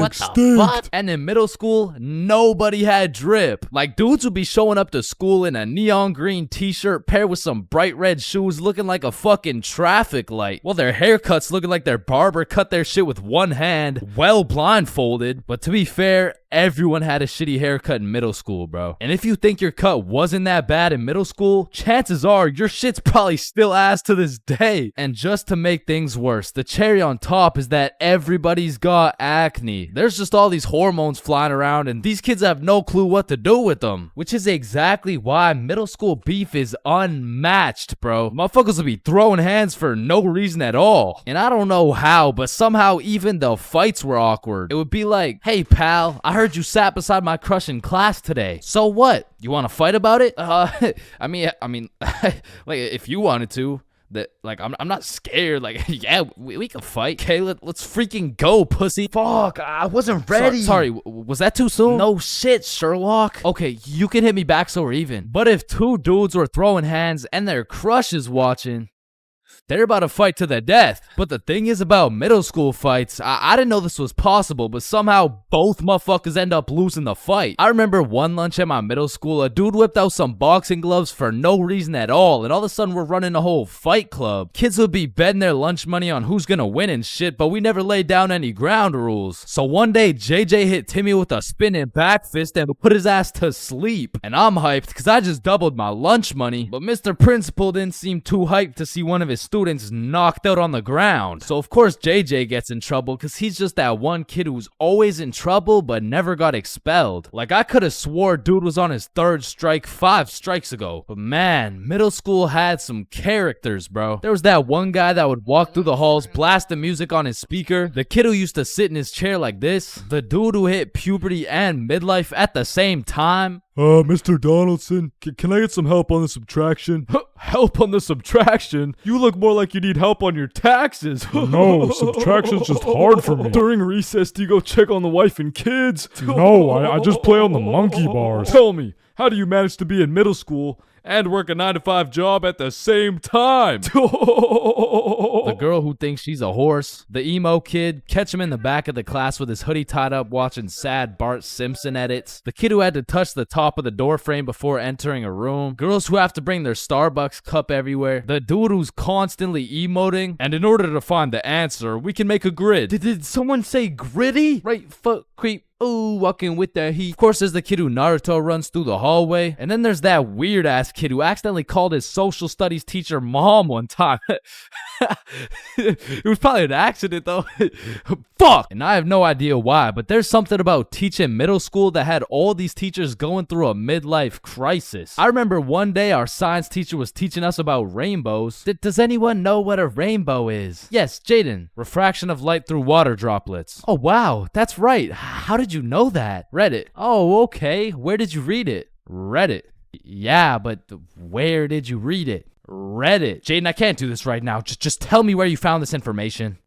extinct. And in middle school, nobody had drip. Like, dudes would be showing up to school in a neon green t-shirt paired with some bright red shoes looking like a fucking traffic light. Well, their haircuts looking like their barber cut their shit with one hand, well blindfolded. But to be fair, everyone had a shitty haircut in middle school, bro. And if you think your cut wasn't that bad in middle school, chances are your shit's probably still ass to this day. And just to make things worse, the cherry on top is that everybody's got acne. There's just all these hormones flying around and these kids have no clue what to do with them. Which is exactly why middle school beef is unmatched, bro. Motherfuckers will be throwing hands for no reason at all. And I don't know how, but somehow even the fights were awkward. It would be like, hey pal, I heard you sat beside my crush in class today. So what? You want to fight about it? I mean, like if you wanted to. That, like, I'm not scared. Like, yeah, we can fight. Okay, let's freaking go, pussy. Fuck, I wasn't ready. Sorry, was that too soon? No shit, Sherlock. Okay, you can hit me back so we're even. But if two dudes were throwing hands and their crush is watching, they're about to fight to the death. But the thing is about middle school fights, I didn't know this was possible, but somehow both motherfuckers end up losing the fight. I remember one lunch at my middle school, a dude whipped out some boxing gloves for no reason at all, and all of a sudden we're running a whole fight club. Kids would be betting their lunch money on who's gonna win and shit, but we never laid down any ground rules. So one day, JJ hit Timmy with a spinning back fist and put his ass to sleep. And I'm hyped, cause I just doubled my lunch money, but Mr. Principal didn't seem too hyped to see one of his students knocked out on the ground. So of course JJ gets in trouble because he's just that one kid who's always in trouble but never got expelled. Like, I could have swore dude was on his third strike 5 strikes ago. But man, middle school had some characters, bro. There was that one guy that would walk through the halls blasting music on his speaker, the kid who used to sit in his chair like this, the dude who hit puberty and midlife at the same time. Mr. Donaldson, can I get some help on the subtraction? Help on the subtraction? You look more like you need help on your taxes. No, subtraction's just hard for me. During recess, do you go check on the wife and kids? No, I just play on the monkey bars. Tell me, how do you manage to be in middle school and work a 9-to-5 job at the same time? The girl girl who thinks she's a horse, the emo kid, catch him in the back of the class with his hoodie tied up watching sad Bart Simpson edits, the kid who had to touch the top of the door frame before entering a room, girls who have to bring their Starbucks cup everywhere, the dude who's constantly emoting, and in order to find the answer, we can make a grid. Did someone say gritty? Right foot creep. Ooh, walking with the heat. Of course, there's the kid who Naruto runs through the hallway. And then there's that weird-ass kid who accidentally called his social studies teacher mom one time. It was probably an accident, though. Fuck! And I have no idea why, but there's something about teaching middle school that had all these teachers going through a midlife crisis. I remember one day our science teacher was teaching us about rainbows. Does anyone know what a rainbow is? Yes, Jaden. Refraction of light through water droplets. Oh, wow. That's right. How did you know that? Reddit. Oh, okay. Where did you read it? Reddit. Yeah, but where did you read it? Reddit. Jaden, I can't do this right now. Just tell me where you found this information.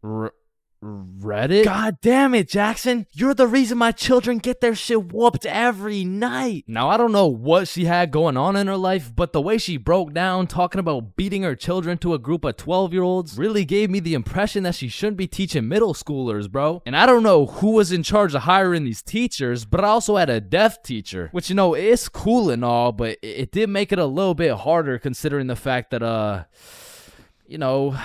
Reddit? God damn it, Jackson. You're the reason my children get their shit whooped every night. Now, I don't know what she had going on in her life, but the way she broke down talking about beating her children to a group of 12-year-olds really gave me the impression that she shouldn't be teaching middle schoolers, bro. And I don't know who was in charge of hiring these teachers, but I also had a deaf teacher, which, you know, it's cool and all, but it did make it a little bit harder considering the fact that, you know,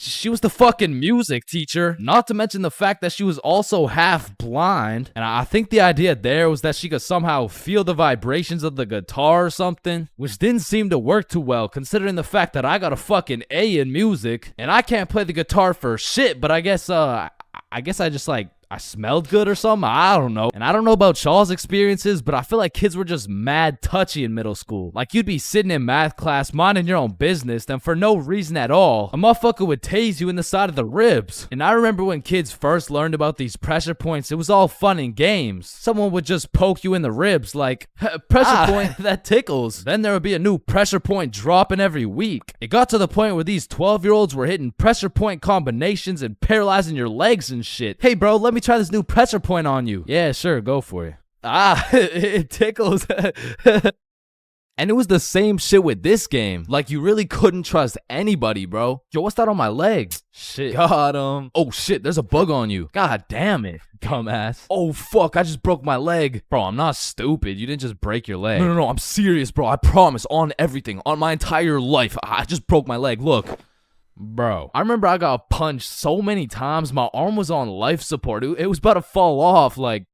she was the fucking music teacher, not to mention the fact that she was also half blind. And I think the idea there was that she could somehow feel the vibrations of the guitar or something, which didn't seem to work too well considering the fact that I got a fucking A in music and I can't play the guitar for shit, but I guess I just like I smelled good or something. I don't know. And I don't know about y'all's experiences, but I feel like kids were just mad touchy in middle school. Like you'd be sitting in math class minding your own business, and for no reason at all, a motherfucker would tase you in the side of the ribs. And I remember when kids first learned about these pressure points, it was all fun and games. Someone would just poke you in the ribs like, pressure point, that tickles. Then there would be a new pressure point dropping every week. It got to the point where these 12-year-olds were hitting pressure point combinations and paralyzing your legs and shit. Hey bro, let me try this new pressure point on you. Yeah, sure, go for it. It tickles. And it was the same shit with this game. Like, you really couldn't trust anybody, bro. Yo, what's that on my leg? Shit. Got him. Oh, shit, there's a bug on you. God damn it, dumbass. Oh, fuck, I just broke my leg. Bro, I'm not stupid. You didn't just break your leg. No, I'm serious, bro. I promise, on everything, on my entire life. I just broke my leg. Look. Bro, I remember I got punched so many times, my arm was on life support. It was about to fall off, like,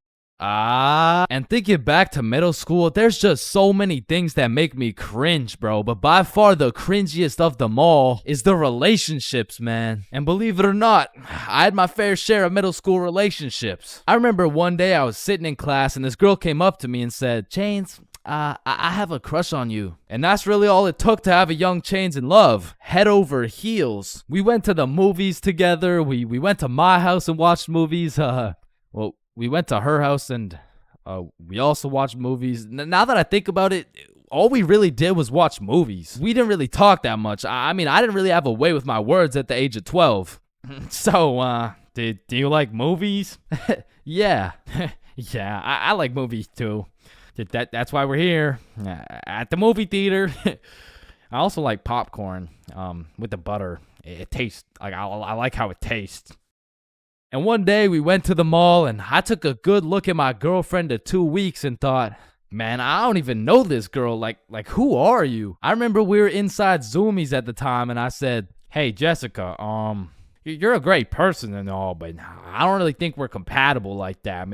And thinking back to middle school, there's just so many things that make me cringe, bro. But by far the cringiest of them all is the relationships, man. And believe it or not, I had my fair share of middle school relationships. I remember one day I was sitting in class and this girl came up to me and said, Chains, I have a crush on you. And that's really all it took to have a young Chains in love. Head over heels. We went to the movies together. We went to my house and watched movies. Well, we went to her house and we also watched movies. Now that I think about it, all we really did was watch movies. We didn't really talk that much. I mean, I didn't really have a way with my words at the age of 12. So, do you like movies? Yeah. Yeah, I like movies too. That's why we're here at the movie theater. I also like popcorn with the butter. It tastes like I like how it tastes. And one day we went to the mall and I took a good look at my girlfriend of 2 weeks and thought, man, I don't even know this girl. Like who are you? I remember we were inside Zoomies at the time and I said, hey, Jessica, you're a great person and all, but I don't really think we're compatible like that.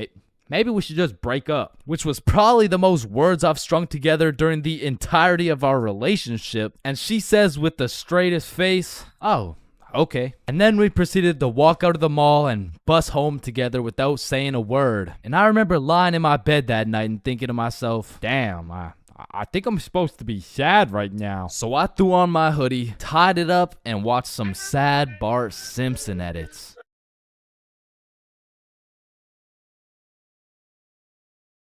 Maybe we should just break up, which was probably the most words I've strung together during the entirety of our relationship. And she says with the straightest face, oh, okay. And then we proceeded to walk out of the mall and bus home together without saying a word. And I remember lying in my bed that night and thinking to myself, damn, I think I'm supposed to be sad right now. So I threw on my hoodie, tied it up, and watched some sad Bart Simpson edits.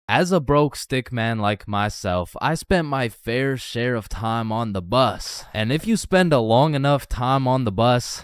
As a broke stick man like myself, I spent my fair share of time on the bus. And if you spend a long enough time on the bus,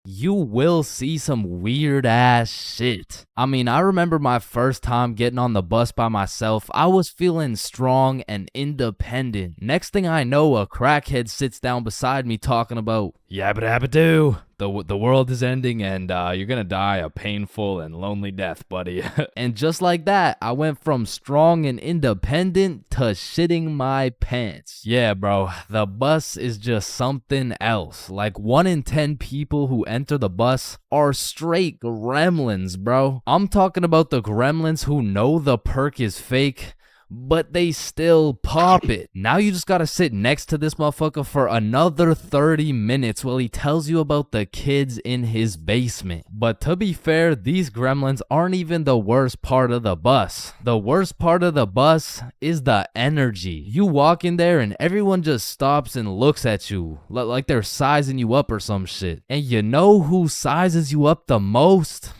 you will see some weird ass shit. I mean, I remember my first time getting on the bus by myself. I was feeling strong and independent. Next thing I know, a crackhead sits down beside me talking about, Yabba dabba doo. The world is ending and you're gonna die a painful and lonely death, buddy. And just like that, I went from strong and independent to shitting my pants. Yeah, bro, the bus is just something else. Like 1 in 10 people who enter the bus are straight gremlins, bro. I'm talking about the gremlins who know the perk is fake, but they still pop it. Now you just gotta sit next to this motherfucker for another 30 minutes while he tells you about the kids in his basement. But to be fair, these gremlins aren't even the worst part of the bus. The worst part of the bus is the energy. You walk in there and everyone just stops and looks at you like they're sizing you up or some shit. And you know who sizes you up the most?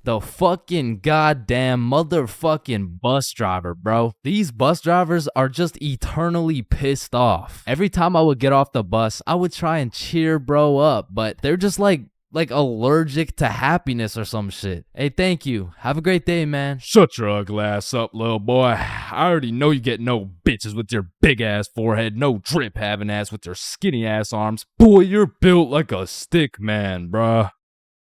The fucking goddamn motherfucking bus driver, bro. These bus drivers are just eternally pissed off. Every time I would get off the bus, I would try and cheer bro up, but they're just like allergic to happiness or some shit. Hey, thank you. Have a great day, man. Shut your ugly ass up, little boy. I already know you get no bitches with your big ass forehead, no drip having ass with your skinny ass arms. Boy, you're built like a stick man, bruh.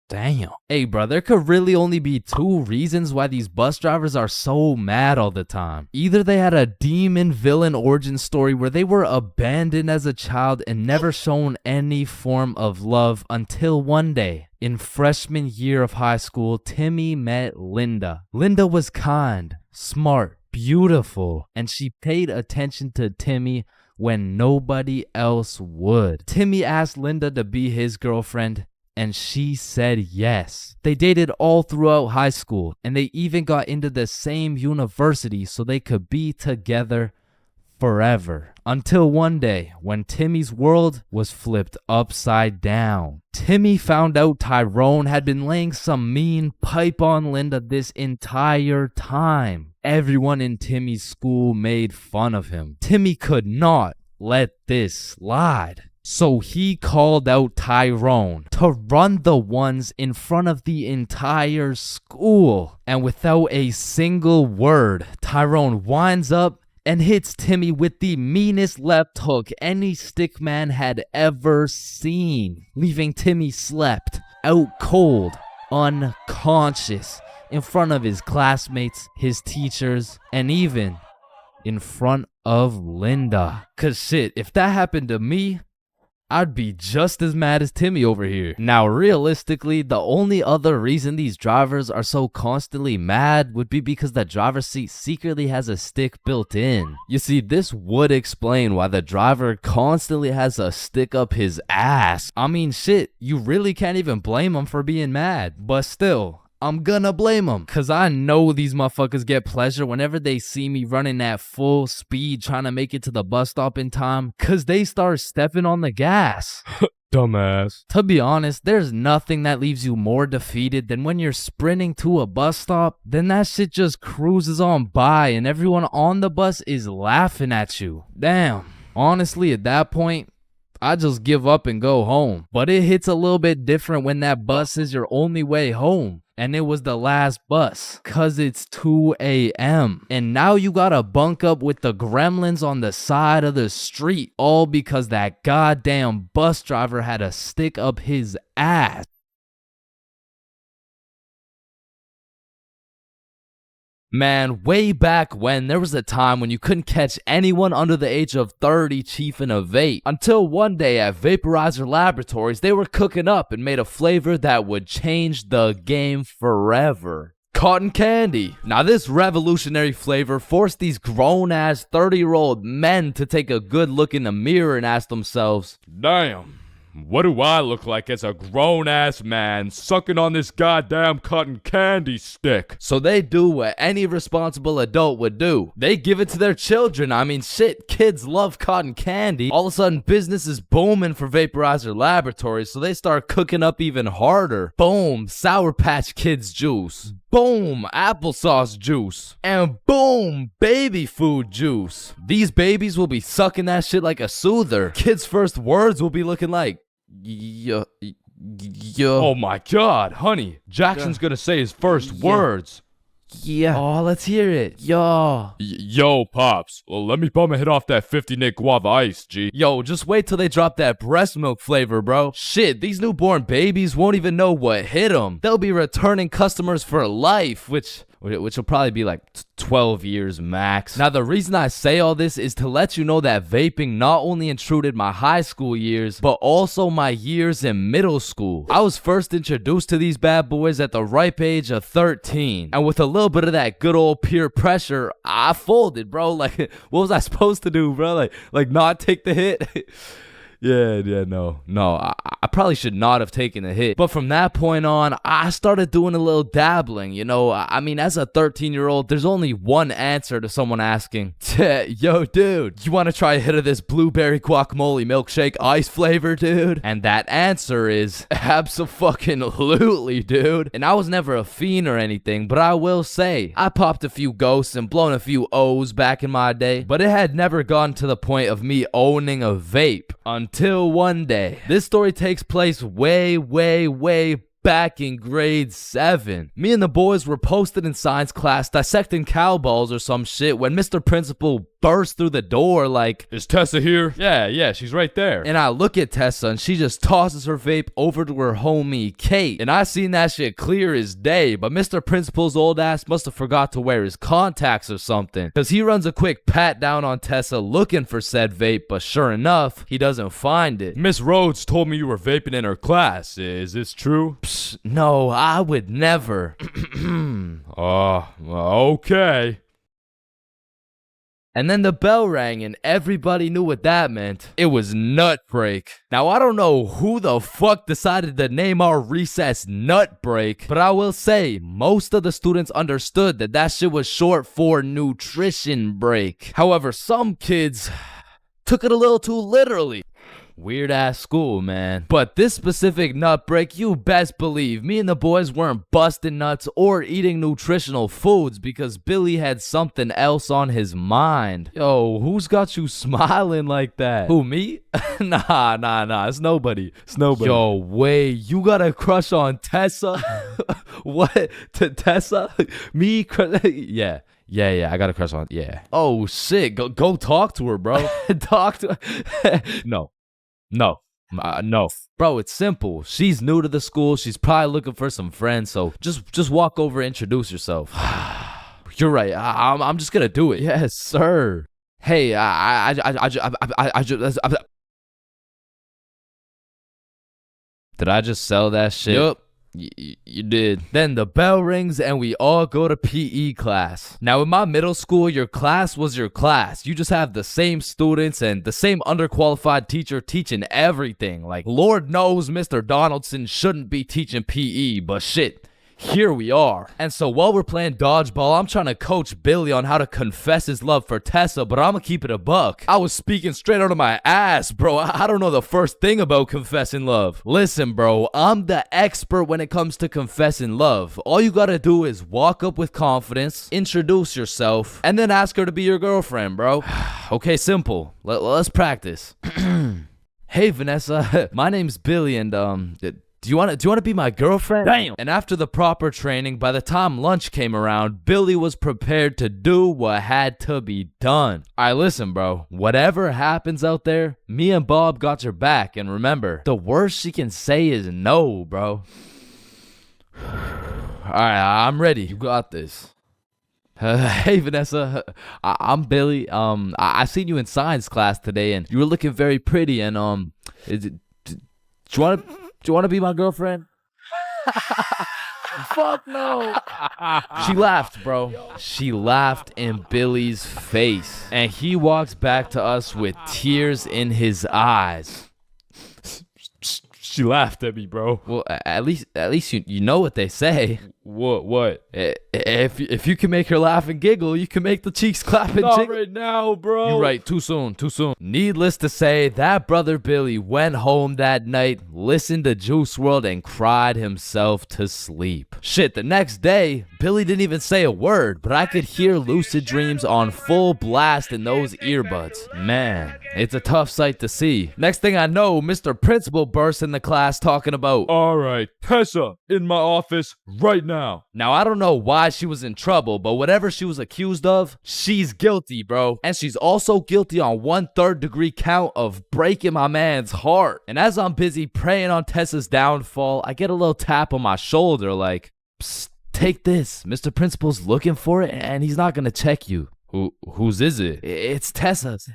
Damn. Hey, bro, there could really only be 2 reasons why these bus drivers are so mad all the time. Either they had a demon villain origin story where they were abandoned as a child and never shown any form of love until one day. In freshman year of high school, Timmy met Linda. Linda was kind, smart, beautiful, and she paid attention to Timmy when nobody else would. Timmy asked Linda to be his girlfriend, and she said yes. They dated all throughout high school, and they even got into the same university so they could be together forever. Until one day, when Timmy's world was flipped upside down. Timmy found out Tyrone had been laying some mean pipe on Linda this entire time. Everyone in Timmy's school made fun of him. Timmy could not let this slide. So he called out Tyrone to run the ones in front of the entire school. And without a single word, Tyrone winds up and hits Timmy with the meanest left hook any stickman had ever seen, leaving Timmy slept, out cold, unconscious, in front of his classmates, his teachers, and even in front of Linda. 'Cause shit, if that happened to me, I'd be just as mad as Timmy over here. Now, realistically, the only other reason these drivers are so constantly mad would be because the driver's seat secretly has a stick built in. You see, this would explain why the driver constantly has a stick up his ass. I mean, shit, you really can't even blame him for being mad. But still, I'm gonna blame them, cause I know these motherfuckers get pleasure whenever they see me running at full speed trying to make it to the bus stop in time, cause they start stepping on the gas. Dumbass. To be honest, there's nothing that leaves you more defeated than when you're sprinting to a bus stop, then that shit just cruises on by and everyone on the bus is laughing at you. Damn. Honestly, at that point, I just give up and go home. But it hits a little bit different when that bus is your only way home. And it was the last bus, cause it's 2 a.m. And now you gotta bunk up with the gremlins on the side of the street, all because that goddamn bus driver had a stick up his ass. Man, way back when, there was a time when you couldn't catch anyone under the age of 30 chiefing a vape. Until one day at Vaporizer Laboratories, they were cooking up and made a flavor that would change the game forever. Cotton candy. Now this revolutionary flavor forced these grown-ass 30-year-old men to take a good look in the mirror and ask themselves, damn. What do I look like as a grown-ass man sucking on this goddamn cotton candy stick? So they do what any responsible adult would do. They give it to their children. I mean, shit, kids love cotton candy. All of a sudden, business is booming for Vaporizer Laboratories, so they start cooking up even harder. Boom, Sour Patch Kids juice. Boom, applesauce juice. And boom, baby food juice. These babies will be sucking that shit like a soother. Kids' first words will be looking like, oh my god, honey, Jackson's gonna say his first words. Yeah. Oh, let's hear it. Yo. Yo, Pops. Well, let me bum my head off that 50 Nick Guava Ice, G. Yo, just wait till they drop that breast milk flavor, bro. Shit, these newborn babies won't even know what hit them. They'll be returning customers for life, which will probably be like 12 years max. Now, the reason I say all this is to let you know that vaping not only intruded my high school years, but also my years in middle school. I was first introduced to these bad boys at the ripe age of 13. And with a little bit of that good old peer pressure, I folded, bro. Like, what was I supposed to do, bro? Like not take the hit? No. I probably should not have taken the hit. But from that point on, I started doing a little dabbling, you know. I mean, as a 13-year-old, there's only one answer to someone asking, yo, dude, you want to try a hit of this blueberry guacamole milkshake ice flavor, dude? And that answer is abso-fucking-lutely, dude. And I was never a fiend or anything, but I will say, I popped a few ghosts and blown a few O's back in my day, but it had never gotten to the point of me owning a vape. Until one day. This story takes place way back in grade 7. Me and the boys were posted in science class dissecting cow balls or some shit when Mr. Principal burst through the door like, "Is Tessa here?" Yeah, she's right there. And I look at Tessa and she just tosses her vape over to her homie Kate. And I seen that shit clear as day, but Mr. Principal's old ass must have forgot to wear his contacts or something, cause he runs a quick pat down on Tessa looking for said vape, but sure enough, he doesn't find it. "Miss Rhodes told me you were vaping in her class. Is this true?" Psst, no, I would never. Okay. And then the bell rang and everybody knew what that meant. It was nut break. Now, I don't know who the fuck decided to name our recess nut break, but I will say most of the students understood that that shit was short for nutrition break. However, some kids took it a little too literally. Weird ass school, man. But this specific nut break, you best believe me and the boys weren't busting nuts or eating nutritional foods because Billy had something else on his mind. Yo, who's got you smiling like that? Who, me? Nah. It's nobody. Yo, wait, you got a crush on Tessa? What? Tessa? Me? Yeah. Yeah, I got a crush on. Yeah. Oh shit, go talk to her, bro. Talk to her. No. Bro, it's simple. She's new to the school. She's probably looking for some friends. So just walk over and introduce yourself. You're right. I'm just gonna do it. Yes, sir. Hey, did I just sell that shit? Yup. You did. Then the bell rings and we all go to PE class. Now in my middle school, your class was your class. You just have the same students and the same underqualified teacher teaching everything. Like, Lord knows Mr. Donaldson shouldn't be teaching PE, but shit, here we are. And so while we're playing dodgeball, I'm trying to coach Billy on how to confess his love for Tessa, but I'm gonna keep it a buck. I was speaking straight out of my ass, bro. I don't know the first thing about confessing love. Listen, bro, I'm the expert when it comes to confessing love. All you gotta do is walk up with confidence, introduce yourself, and then ask her to be your girlfriend, bro. Okay, simple. Let's practice. Hey, Vanessa. My name's Billy, and Do you want to be my girlfriend? Damn. And after the proper training, by the time lunch came around, Billy was prepared to do what had to be done. Alright, listen, bro. Whatever happens out there, me and Bob got your back. And remember, the worst she can say is no, bro. Alright, I'm ready. You got this. Hey, Vanessa. I'm Billy. I seen you in science class today, and you were looking very pretty. And do you want to be my girlfriend? Fuck no. She laughed, bro. She laughed in Billy's face. And he walks back to us with tears in his eyes. She laughed at me, bro. Well, at least you know what they say. What? If you can make her laugh and giggle, you can make the cheeks clap and Not jiggle. right now, bro. You're right. Too soon. Needless to say, that brother Billy went home that night, listened to Juice WRLD, and cried himself to sleep. Shit, the next day, Billy didn't even say a word, but I could hear Lucid Dreams on full blast in those earbuds. Man, it's a tough sight to see. Next thing I know, Mr. Principal bursts in the class talking about, "All right, Tessa Tessa in my office right now. Now, I don't know why she was in trouble, but whatever she was accused of, she's guilty, bro. And she's also guilty on 1/3 degree count of breaking my man's heart. And as I'm busy praying on Tessa's downfall, I get a little tap on my shoulder like, psst, take this. Mr. Principal's looking for it and he's not gonna check you. Whose is it? It's Tessa's.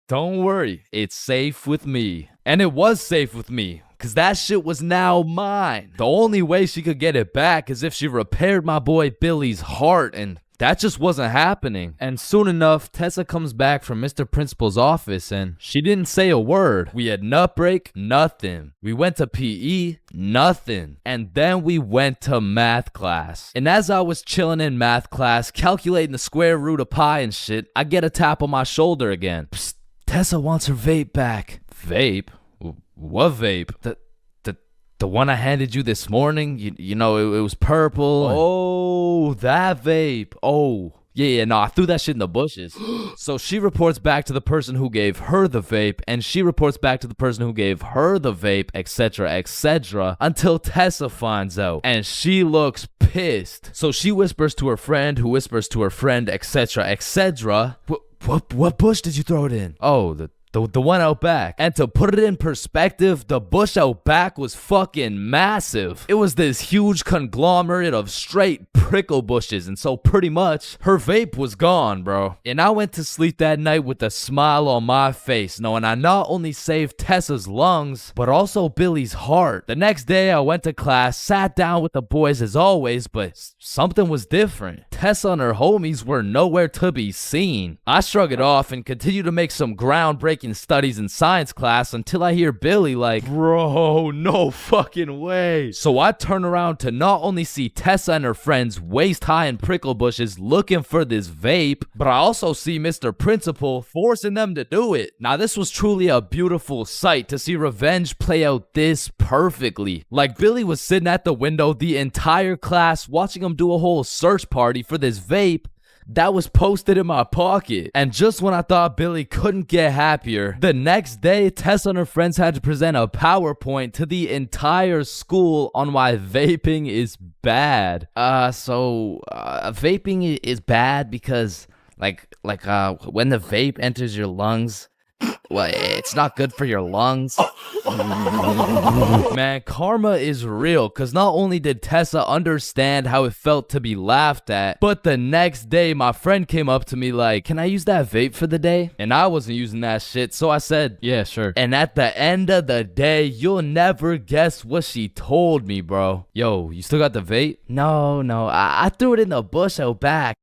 Don't worry, it's safe with me. And it was safe with me, cause that shit was now mine. The only way she could get it back is if she repaired my boy Billy's heart, and that just wasn't happening. And soon enough, Tessa comes back from Mr. Principal's office and she didn't say a word. We had nut break, nothing. We went to PE, nothing. And then we went to math class. And as I was chilling in math class, calculating the square root of pi and shit, I get a tap on my shoulder again. Psst, Tessa wants her vape back. Vape? What vape? The one I handed you this morning, you know, it was purple. Oh, that vape. Oh, yeah, no, I threw that shit in the bushes. So she reports back to the person who gave her the vape, and she reports back to the person who gave her the vape, etc., until Tessa finds out, and she looks pissed. So she whispers to her friend, who whispers to her friend, etc. What bush did you throw it in? Oh, the one out back. And to put it in perspective, the bush out back was fucking massive. It was this huge conglomerate of straight prickle bushes, and so pretty much her vape was gone, bro. And I went to sleep that night with a smile on my face, knowing I not only saved Tessa's lungs, but also Billy's heart. The next day I went to class, sat down with the boys as always, but something was different. Tessa and her homies were nowhere to be seen. I shrugged it off and continued to make some groundbreaking studies in science class until I hear Billy like, bro, no fucking way. So I turn around to not only see Tessa and her friends waist high in prickle bushes looking for this vape, but I also see Mr. Principal forcing them to do it. Now this was truly a beautiful sight to see revenge play out this perfectly. Like Billy was sitting at the window the entire class watching him do a whole search party for this vape that was posted in my pocket. And just when I thought Billy couldn't get happier, the next day Tessa and her friends had to present a PowerPoint to the entire school on why vaping is bad. Vaping is bad because like when the vape enters your lungs, well, it's not good for your lungs. Man, karma is real, cause not only did Tessa understand how it felt to be laughed at, but the next day my friend came up to me like, can I use that vape for the day? And I wasn't using that shit, so I said, yeah, sure. And at the end of the day, you'll never guess what she told me, bro. Yo, you still got the vape? No, I threw it in the bush out back.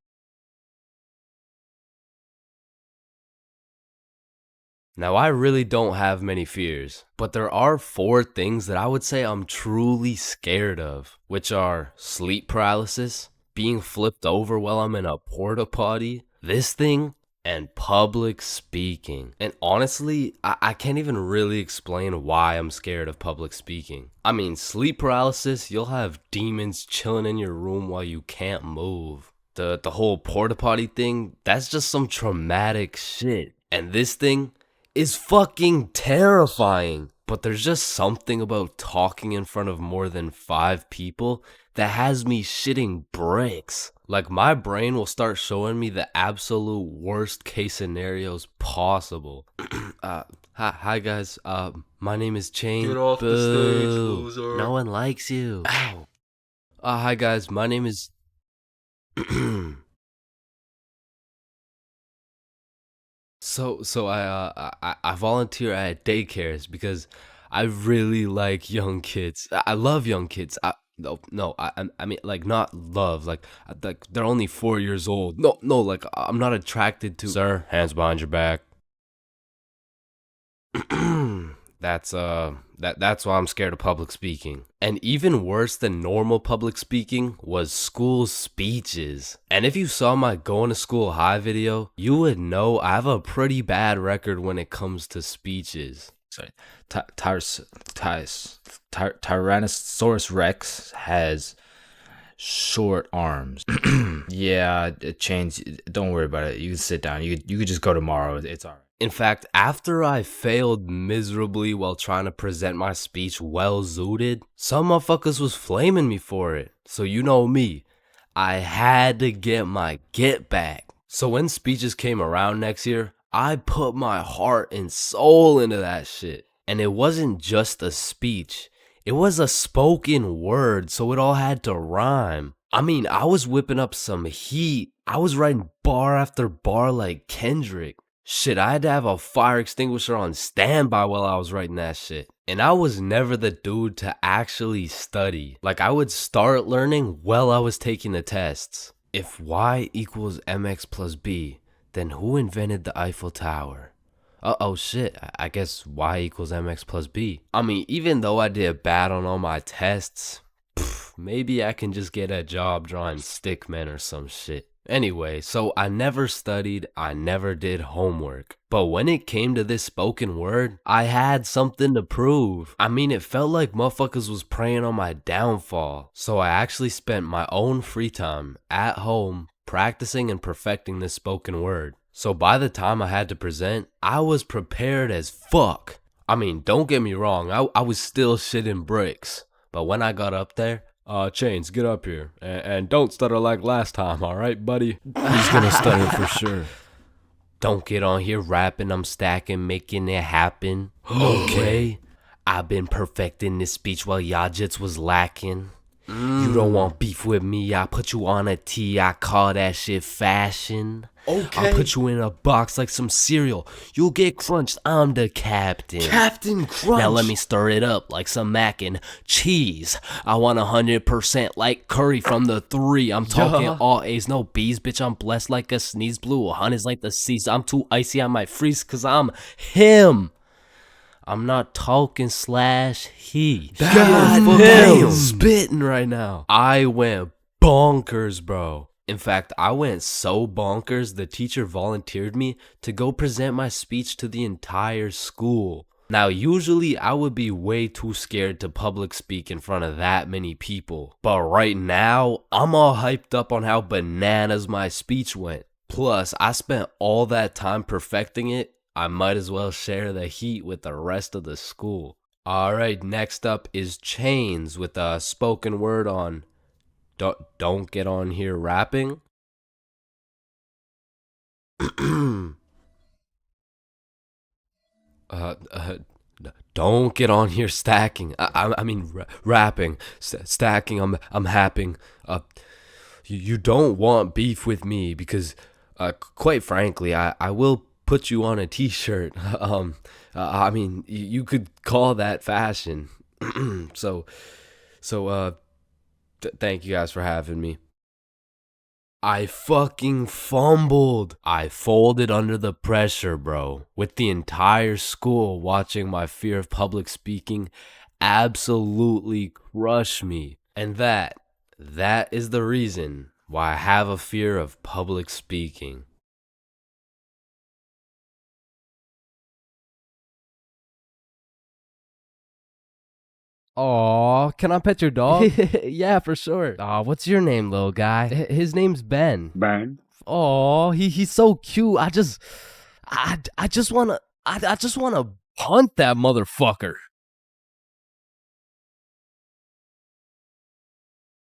Now, I really don't have many fears, but there are 4 things that I would say I'm truly scared of, which are sleep paralysis, being flipped over while I'm in a porta potty, this thing, and public speaking. And honestly, I can't even really explain why I'm scared of public speaking. I mean, sleep paralysis, you'll have demons chilling in your room while you can't move. The whole porta potty thing, that's just some traumatic shit. And this thing is fucking terrifying. But there's just something about talking in front of more than 5 people that has me shitting bricks. Like, my brain will start showing me the absolute worst case scenarios possible. Hi guys, my name is Chain. Get off the stage, loser. No one likes you. Ow. Hi guys, my name is So I volunteer at daycares because I really like young kids. I love young kids. I mean like not love, like they're only 4 years old. No, like I'm not attracted to. Sir, hands behind your back. That's why I'm scared of public speaking. And even worse than normal public speaking was school speeches. And if you saw my going to school high video, you would know I have a pretty bad record when it comes to speeches. Sorry, Tyrannosaurus Rex has short arms. Yeah, Chains, don't worry about it. You can sit down. You could just go tomorrow. It's all right. In fact, after I failed miserably while trying to present my speech well zooted, some motherfuckers was flaming me for it. So you know me, I had to get my get back. So when speeches came around next year, I put my heart and soul into that shit. And it wasn't just a speech, it was a spoken word, so it all had to rhyme. I mean, I was whipping up some heat. I was writing bar after bar like Kendrick. Shit, I had to have a fire extinguisher on standby while I was writing that shit. And I was never the dude to actually study. Like, I would start learning while I was taking the tests. If y equals mx plus b, then who invented the Eiffel Tower? Oh shit, I guess y equals mx plus b. I mean, even though I did bad on all my tests, maybe I can just get a job drawing stickmen or some shit. Anyway, so I never studied, I never did homework. But when it came to this spoken word, I had something to prove. I mean, it felt like motherfuckers was preying on my downfall. So I actually spent my own free time at home practicing and perfecting this spoken word. So by the time I had to present, I was prepared as fuck. I mean, don't get me wrong, I was still shitting bricks. But when I got up there, Chains, get up here. And don't stutter like last time, alright, buddy? He's gonna stutter for sure. Don't get on here rapping, I'm stacking, making it happen. Okay? I've been perfecting this speech while y'all jits was lacking. You don't want beef with me, I put you on a tee, I call that shit fashion. Okay. I'll put you in a box like some cereal. You'll get crunched, I'm the captain. Captain Crunch. Now let me stir it up like some mac and cheese. I want 100% like curry from the 3. I'm talking all A's, no B's. Bitch, I'm blessed like a sneeze. Blue 100's like the seas. I'm too icy, I might freeze cause I'm him. I'm not talking slash he. God damn. Spitting right now. I went bonkers, bro. In fact, I went so bonkers, the teacher volunteered me to go present my speech to the entire school. Now, usually I would be way too scared to public speak in front of that many people. But right now, I'm all hyped up on how bananas my speech went. Plus, I spent all that time perfecting it. I might as well share the heat with the rest of the school. Alright, next up is Chains with a spoken word on Don't get on here rapping. Don't get on here stacking. I mean rapping. Stacking. I'm happing. You don't want beef with me because, quite frankly, I will put you on a t-shirt. I mean, you could call that fashion. Thank you guys for having me. I fucking fumbled. I folded under the pressure, bro. With the entire school watching my fear of public speaking absolutely crush me. And that is the reason why I have a fear of public speaking. Aw, can I pet your dog? Yeah, for sure. What's your name, little guy? His name's Ben. Ben. Oh, he's so cute. I just wanna punt that motherfucker.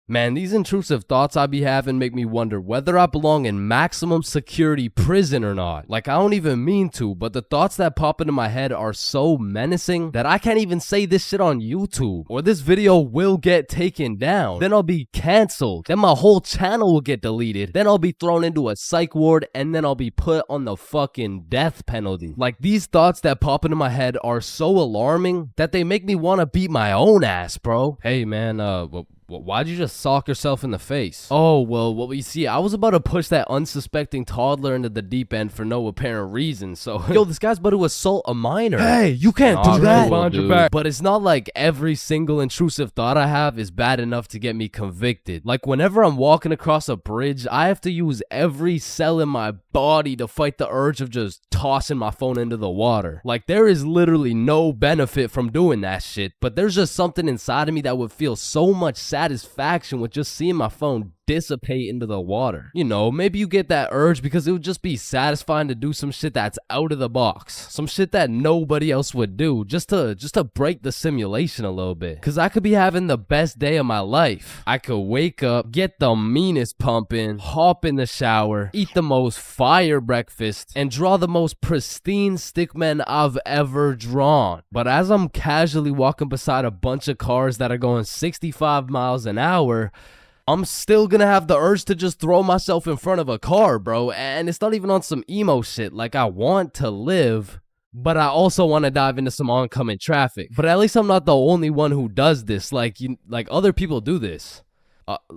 Man, these intrusive thoughts I be having make me wonder whether I belong in maximum security prison or not. Like, I don't even mean to, but the thoughts that pop into my head are so menacing that I can't even say this shit on YouTube, or this video will get taken down. Then I'll be canceled. Then my whole channel will get deleted. Then I'll be thrown into a psych ward, and then I'll be put on the fucking death penalty. Like, these thoughts that pop into my head are so alarming that they make me want to beat my own ass, bro. Hey, man, why'd you just sock yourself in the face? Oh, well, you see, I was about to push that unsuspecting toddler into the deep end for no apparent reason, so... Yo, this guy's about to assault a minor. Hey, you can't do that. Cool, but it's not like every single intrusive thought I have is bad enough to get me convicted. Like, whenever I'm walking across a bridge, I have to use every cell in my body to fight the urge of just tossing my phone into the water. Like, there is literally no benefit from doing that shit, but there's just something inside of me that would feel so much satisfaction with just seeing my phone dissipate into the water. You know, maybe you get that urge because it would just be satisfying to do some shit that's out of the box. Some shit that nobody else would do just to break the simulation a little bit. Cause I could be having the best day of my life. I could wake up, get the meanest pump in, hop in the shower, eat the most fire breakfast, and draw the most pristine stickmen I've ever drawn. But as I'm casually walking beside a bunch of cars that are going 65 miles an hour, I'm still gonna have the urge to just throw myself in front of a car, bro. And it's not even on some emo shit. Like, I want to live, but I also want to dive into some oncoming traffic. But at least I'm not the only one who does this. Like other people do this.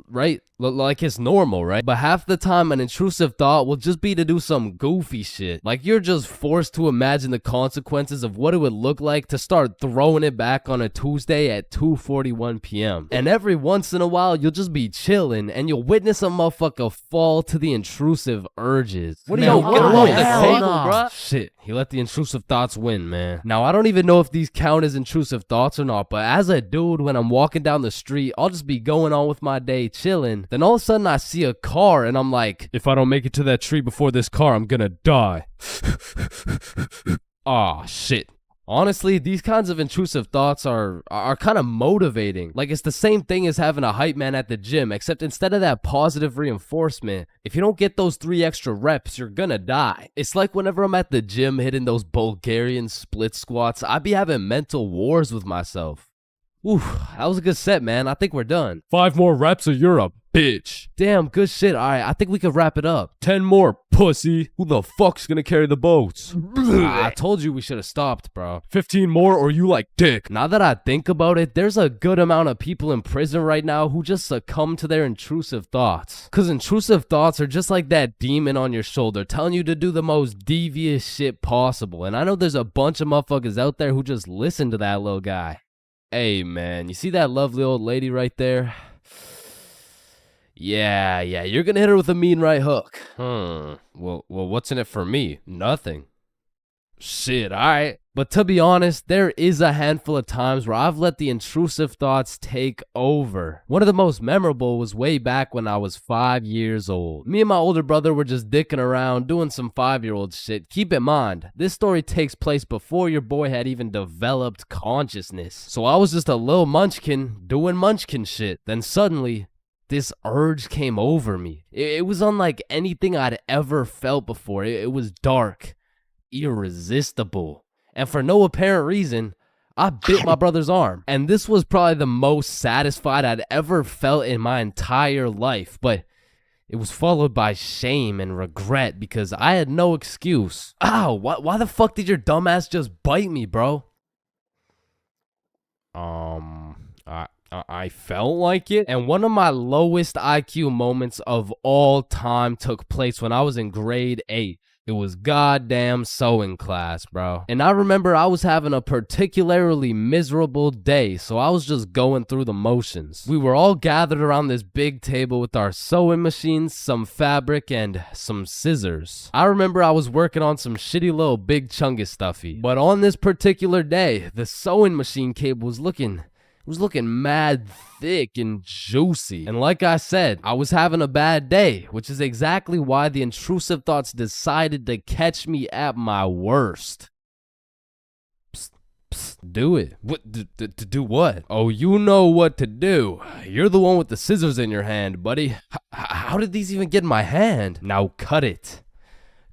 Right? Like it's normal, right? But half the time an intrusive thought will just be to do some goofy shit. Like you're just forced to imagine the consequences of what it would look like to start throwing it back on a Tuesday at 2:41 p.m. And every once in a while you'll just be chilling and you'll witness a motherfucker fall to the intrusive urges. What are you get along the table, bro? Shit, he let the intrusive thoughts win, man. Now I don't even know if these count as intrusive thoughts or not, but as a dude, when I'm walking down the street, I'll just be going on with my day chilling. Then all of a sudden I see a car and I'm like, if I don't make it to that tree before this car, I'm gonna die. Aw, shit. Honestly, these kinds of intrusive thoughts are kind of motivating. Like it's the same thing as having a hype man at the gym, except instead of that positive reinforcement, if you don't get those 3 extra reps, you're gonna die. It's like whenever I'm at the gym hitting those Bulgarian split squats, I be having mental wars with myself. Ooh, that was a good set, man. I think we're done. 5 more reps or you're a bitch. Damn, good shit. All right, I think we could wrap it up. 10 more, pussy. Who the fuck's gonna carry the boats? I told you we should have stopped, bro. 15 more or you like dick. Now that I think about it, there's a good amount of people in prison right now who just succumb to their intrusive thoughts. Cause intrusive thoughts are just like that demon on your shoulder telling you to do the most devious shit possible. And I know there's a bunch of motherfuckers out there who just listen to that little guy. Hey, man, you see that lovely old lady right there? Yeah, you're gonna hit her with a mean right hook. Well, what's in it for me? Nothing. Shit, alright. But to be honest, there is a handful of times where I've let the intrusive thoughts take over. One of the most memorable was way back when I was 5 years old. Me and my older brother were just dicking around doing some 5-year-old shit. Keep in mind, this story takes place before your boy had even developed consciousness. So I was just a little munchkin doing munchkin shit. Then suddenly, this urge came over me. It was unlike anything I'd ever felt before. It was dark, irresistible. And for no apparent reason, I bit my brother's arm. And this was probably the most satisfied I'd ever felt in my entire life. But it was followed by shame and regret because I had no excuse. Ow, why the fuck did your dumbass just bite me, bro? I felt like it. And one of my lowest IQ moments of all time took place when I was in grade 8. It was goddamn sewing class, bro. And I remember I was having a particularly miserable day, so I was just going through the motions. We were all gathered around this big table with our sewing machines, some fabric, and some scissors. I remember I was working on some shitty little big chungus stuffy. But on this particular day, the sewing machine cable was looking mad thick and juicy. And like I said, I was having a bad day, which is exactly why the intrusive thoughts decided to catch me at my worst. Psst, do it. What? To do what? Oh, you know what to do. You're the one with the scissors in your hand, buddy. How did these even get in my hand? Now cut it.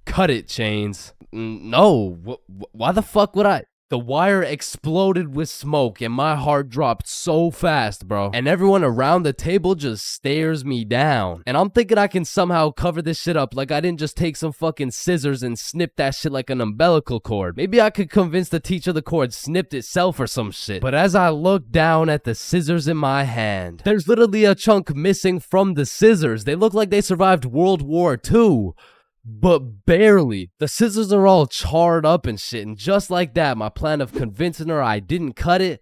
Cut it, Chains. No. Why the fuck would I? The wire exploded with smoke and my heart dropped so fast, bro. And everyone around the table just stares me down. And I'm thinking I can somehow cover this shit up like I didn't just take some fucking scissors and snip that shit like an umbilical cord. Maybe I could convince the teacher the cord snipped itself or some shit. But as I look down at the scissors in my hand, there's literally a chunk missing from the scissors. They look like they survived World War II. But barely. The scissors are all charred up and shit, and just like that, my plan of convincing her I didn't cut it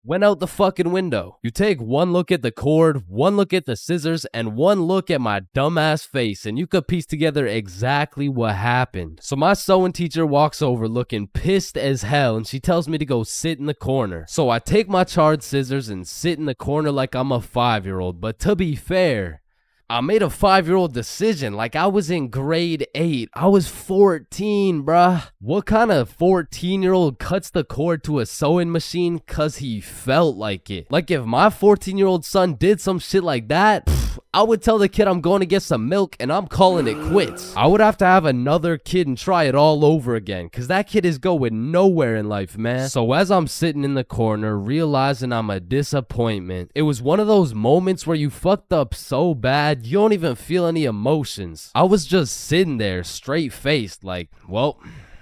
went out the fucking window. You take one look at the cord, one look at the scissors, and one look at my dumbass face, and you could piece together exactly what happened. So my sewing teacher walks over looking pissed as hell, and she tells me to go sit in the corner. So I take my charred scissors and sit in the corner like I'm a 5-year-old, but to be fair, I made a 5-year-old decision like I was in grade 8. I was 14, bruh. What kind of 14-year-old cuts the cord to a sewing machine cause he felt like it? Like if my 14-year-old son did some shit like that, I would tell the kid I'm going to get some milk and I'm calling it quits. I would have to have another kid and try it all over again cause that kid is going nowhere in life, man. So as I'm sitting in the corner realizing I'm a disappointment, it was one of those moments where you fucked up so bad you don't even feel any emotions. I was just sitting there straight faced like, well,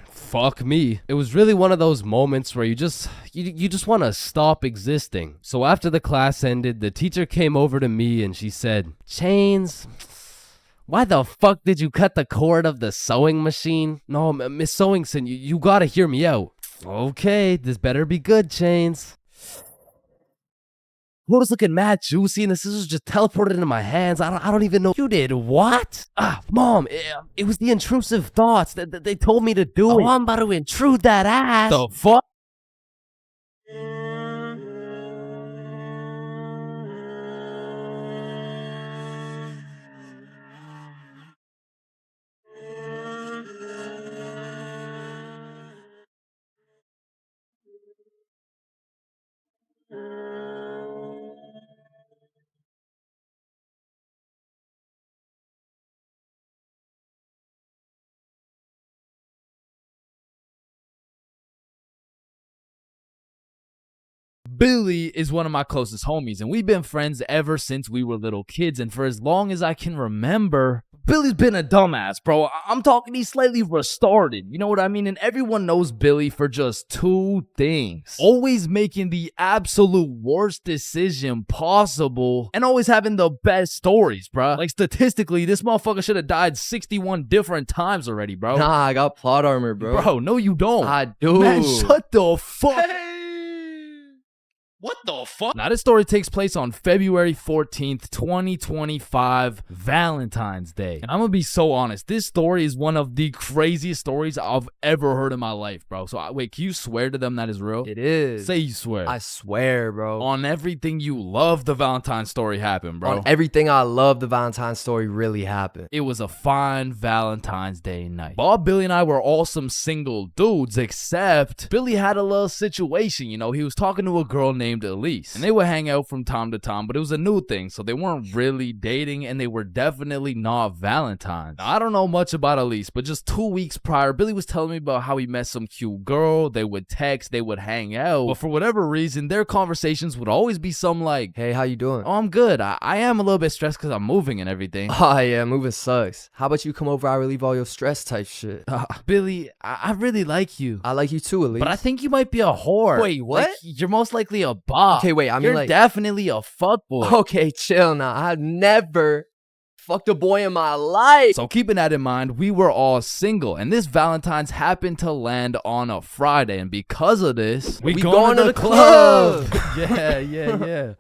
fuck me. It was really one of those moments where you just want to stop existing. So after the class ended, the teacher came over to me and she said, Chains, why the fuck did you cut the cord of the sewing machine? No, Miss Sewingson, you gotta hear me out. Okay, this better be good, Chains. What was looking mad juicy and the scissors just teleported into my hands. I don't even know. You did what? Mom, it was the intrusive thoughts that they told me to do it. Oh, I'm about to intrude that ass. The fuck? Billy is one of my closest homies, and we've been friends ever since we were little kids, and for as long as I can remember, Billy's been a dumbass, bro. I'm talking he's slightly retarded, you know what I mean? And everyone knows Billy for just two things. Always making the absolute worst decision possible, and always having the best stories, bro. Like statistically, this motherfucker should have died 61 different times already, bro. Nah, I got plot armor, bro. Bro, no you don't. I do. Man, shut the fuck. What the fuck? Now, this story takes place on February 14th, 2025, Valentine's Day. And I'm gonna be so honest, this story is one of the craziest stories I've ever heard in my life, bro. So, wait, can you swear to them that is real? It is. Say you swear. I swear, bro. On everything you love, the Valentine's story happened, bro. On everything I love, the Valentine's story really happened. It was a fine Valentine's Day night. Bob, Billy, and I were all some single dudes, except Billy had a little situation, you know. He was talking to a girl named Elise, and they would hang out from time to time, but it was a new thing, so they weren't really dating, and they were definitely not Valentines. Now, I don't know much about Elise, but just 2 weeks prior, Billy was telling me about how he met some cute girl. They would text, they would hang out, but for whatever reason, their conversations would always be some like, hey, how you doing? Oh, I'm good. I am a little bit stressed because I'm moving and everything. Oh yeah, moving sucks. How about you come over, I relieve all your stress type shit? Billy, I really like you. I like you too, Elise. But I think you might be a whore. Wait, what? Like, you're most likely a bop. Okay, wait, I mean, you're like, definitely a fuckboy. Okay, chill now. I've never fucked a boy in my life. So keeping that in mind, we were all single, and this Valentine's happened to land on a Friday, and because of this, we going to the club. Yeah. Yeah.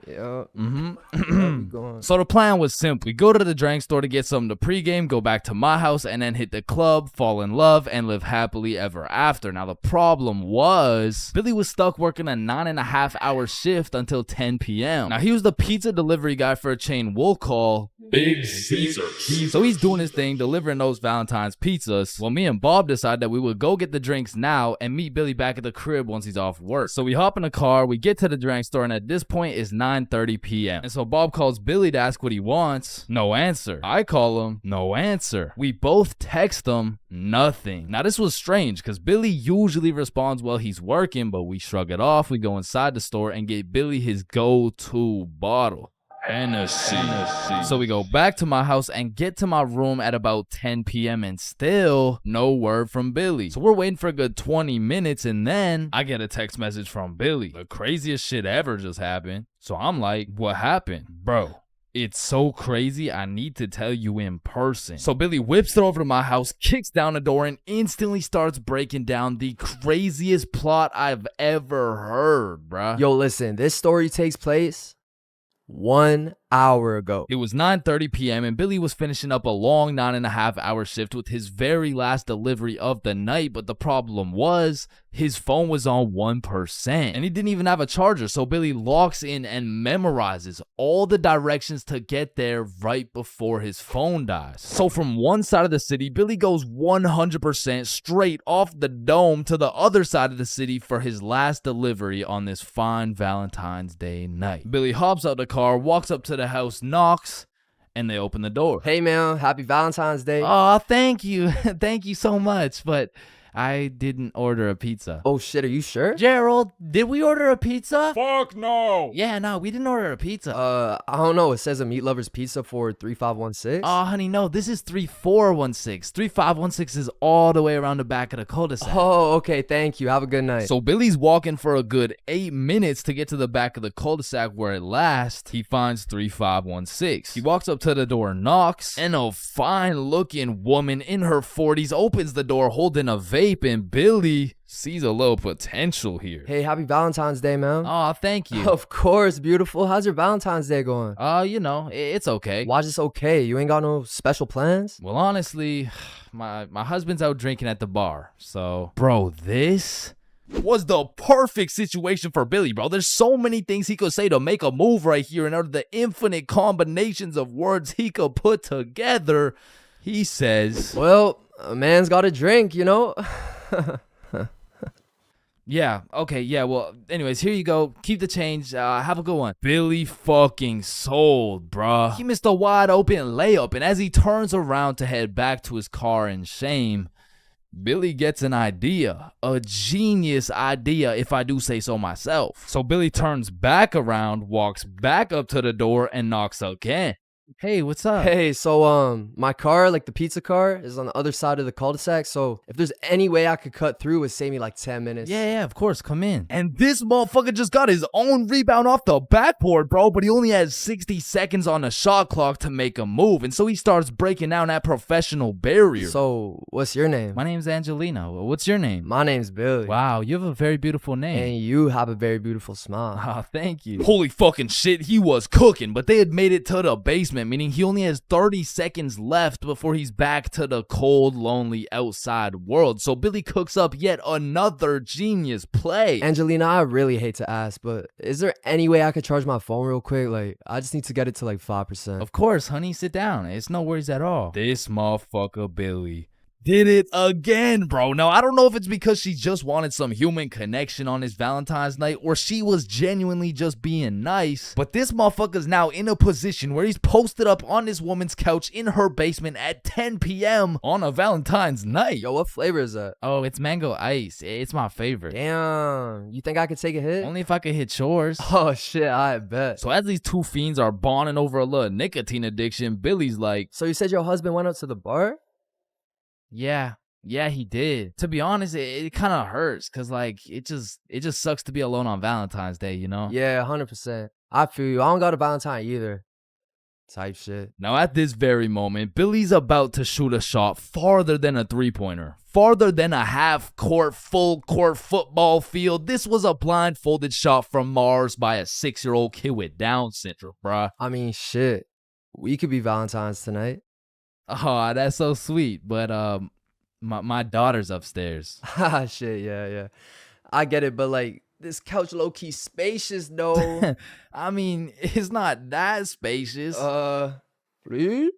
So the plan was simple. We go to the drink store to get something to pregame, go back to my house, and then hit the club, fall in love, and live happily ever after. Now the problem was, Billy was stuck working a 9.5-hour shift until 10 p.m. Now he was the pizza delivery guy for a chain we'll call Big Caesars. So he's doing his thing, delivering those Valentine's pizzas. Well, me and Bob decided that we would go get the drinks now and meet Billy back at the crib once he's off work. So we hop in the car, we get to the drink store, and at this point it's 9:30 p.m. And so Bob calls Billy to ask what he wants. No answer. I call him. No answer. We both text him. Nothing. Now this was strange because Billy usually responds while he's working, but we shrug it off. We go inside the store and get Billy his go-to bottle. Hennessy. So we go back to my house and get to my room at about 10 p.m. and still no word from Billy. So we're waiting for a good 20 minutes and then I get a text message from Billy. The craziest shit ever just happened. So I'm like, what happened? Bro, it's so crazy, I need to tell you in person. So Billy whips it over to my house, kicks down the door, and instantly starts breaking down the craziest plot I've ever heard, bruh. Yo, listen, this story takes place 1 hour ago. It was 9:30 p.m. and Billy was finishing up a long 9.5-hour shift with his very last delivery of the night, but the problem was his phone was on 1% and he didn't even have a charger, so Billy locks in and memorizes all the directions to get there right before his phone dies. So from one side of the city, Billy goes 100% straight off the dome to the other side of the city for his last delivery on this fine Valentine's Day night. Billy hops out the car, walks up to the house, knocks, and they open the door. Hey man, happy Valentine's Day. Oh, thank you. Thank you so much, but I didn't order a pizza. Oh shit, are you sure? Gerald, did we order a pizza? Fuck no. Yeah, no, we didn't order a pizza. I don't know. It says a meat lover's pizza for 3516. Oh, honey, no, this is 3416. 3516 is all the way around the back of the cul-de-sac. Oh, okay, thank you. Have a good night. So Billy's walking for a good 8 minutes to get to the back of the cul-de-sac where at last he finds 3516. He walks up to the door, knocks, and a fine-looking woman in her 40s opens the door holding a vape, and Billy sees a little potential here. Hey, happy Valentine's Day, man. Oh, thank you. Of course, beautiful. How's your Valentine's Day going? You know, it's okay. Why's this okay? You ain't got no special plans? Well, honestly, my husband's out drinking at the bar, so... Bro, this was the perfect situation for Billy, bro. There's so many things he could say to make a move right here, and out of the infinite combinations of words he could put together, he says... Well, a man's got a drink, you know? Yeah, okay, yeah, well, anyways, here you go. Keep the change. Have a good one. Billy fucking sold, bruh. He missed a wide open layup, and as he turns around to head back to his car in shame, Billy gets an idea. A genius idea, if I do say so myself. So Billy turns back around, walks back up to the door, and knocks again. Hey, what's up? Hey, so my car, like the pizza car, is on the other side of the cul-de-sac, so if there's any way I could cut through, it would save me like 10 minutes. Yeah, of course, come in. And this motherfucker just got his own rebound off the backboard, bro, but he only has 60 seconds on the shot clock to make a move, and so he starts breaking down that professional barrier. So, what's your name? My name's Angelina. What's your name? My name's Billy. Wow, you have a very beautiful name. And you have a very beautiful smile. Oh, thank you. Holy fucking shit, he was cooking, but they had made it to the basement, meaning he only has 30 seconds left before he's back to the cold, lonely outside world. So Billy cooks up yet another genius play. Angelina, I really hate to ask, but is there any way I could charge my phone real quick? Like, I just need to get it to like 5%. Of course, honey, sit down. It's no worries at all. This motherfucker Billy did it again, bro. Now, I don't know if it's because she just wanted some human connection on his Valentine's night or she was genuinely just being nice, but this motherfucker's now in a position where he's posted up on this woman's couch in her basement at 10 p.m. on a Valentine's night. Yo, what flavor is that? Oh, it's mango ice. It's my favorite. Damn, you think I could take a hit? Only if I could hit chores. Oh shit, I bet. So as these two fiends are bonding over a little nicotine addiction, Billy's like, so you said your husband went out to the bar? Yeah, he did. To be honest, it kind of hurts because like it just sucks to be alone on Valentine's Day, you know? Yeah, 100%. I feel you. I don't got a Valentine either. Type shit. Now at this very moment, Billy's about to shoot a shot farther than a three-pointer, farther than a half-court, full-court football field. This was a blindfolded shot from Mars by a 6-year-old kid with Down syndrome, bruh. I mean, shit. We could be Valentines tonight. Oh, that's so sweet, but my daughter's upstairs. Ha, shit, yeah. I get it, but like this couch low-key spacious though. I mean, it's not that spacious. Please?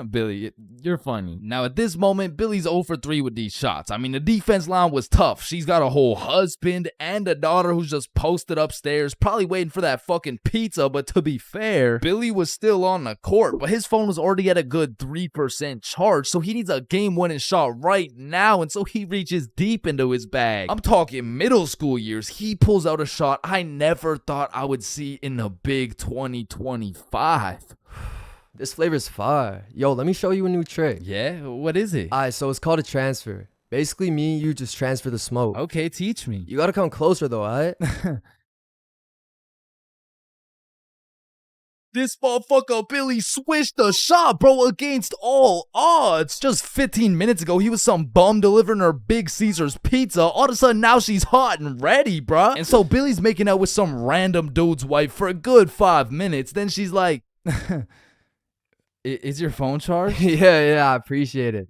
Billy, you're funny. Now at this moment, Billy's 0 for 3 with these shots. I mean, the defense line was tough. She's got a whole husband and a daughter who's just posted upstairs, probably waiting for that fucking pizza. But to be fair, Billy was still on the court, but his phone was already at a good 3% charge, so he needs a game-winning shot right now, and so he reaches deep into his bag. I'm talking middle school years. He pulls out a shot I never thought I would see in the big 2025. This flavor's fire. Yo, let me show you a new trick. Yeah? What is it? Alright, so it's called a transfer. Basically, me and you just transfer the smoke. Okay, teach me. You gotta come closer though, alright? This motherfucker Billy switched the shot, bro, against all odds. Just 15 minutes ago, he was some bum delivering her Big Caesar's pizza. All of a sudden, now she's hot and ready, bruh. And so Billy's making out with some random dude's wife for a good 5 minutes. Then she's like, Is your phone charged? Yeah, I appreciate it.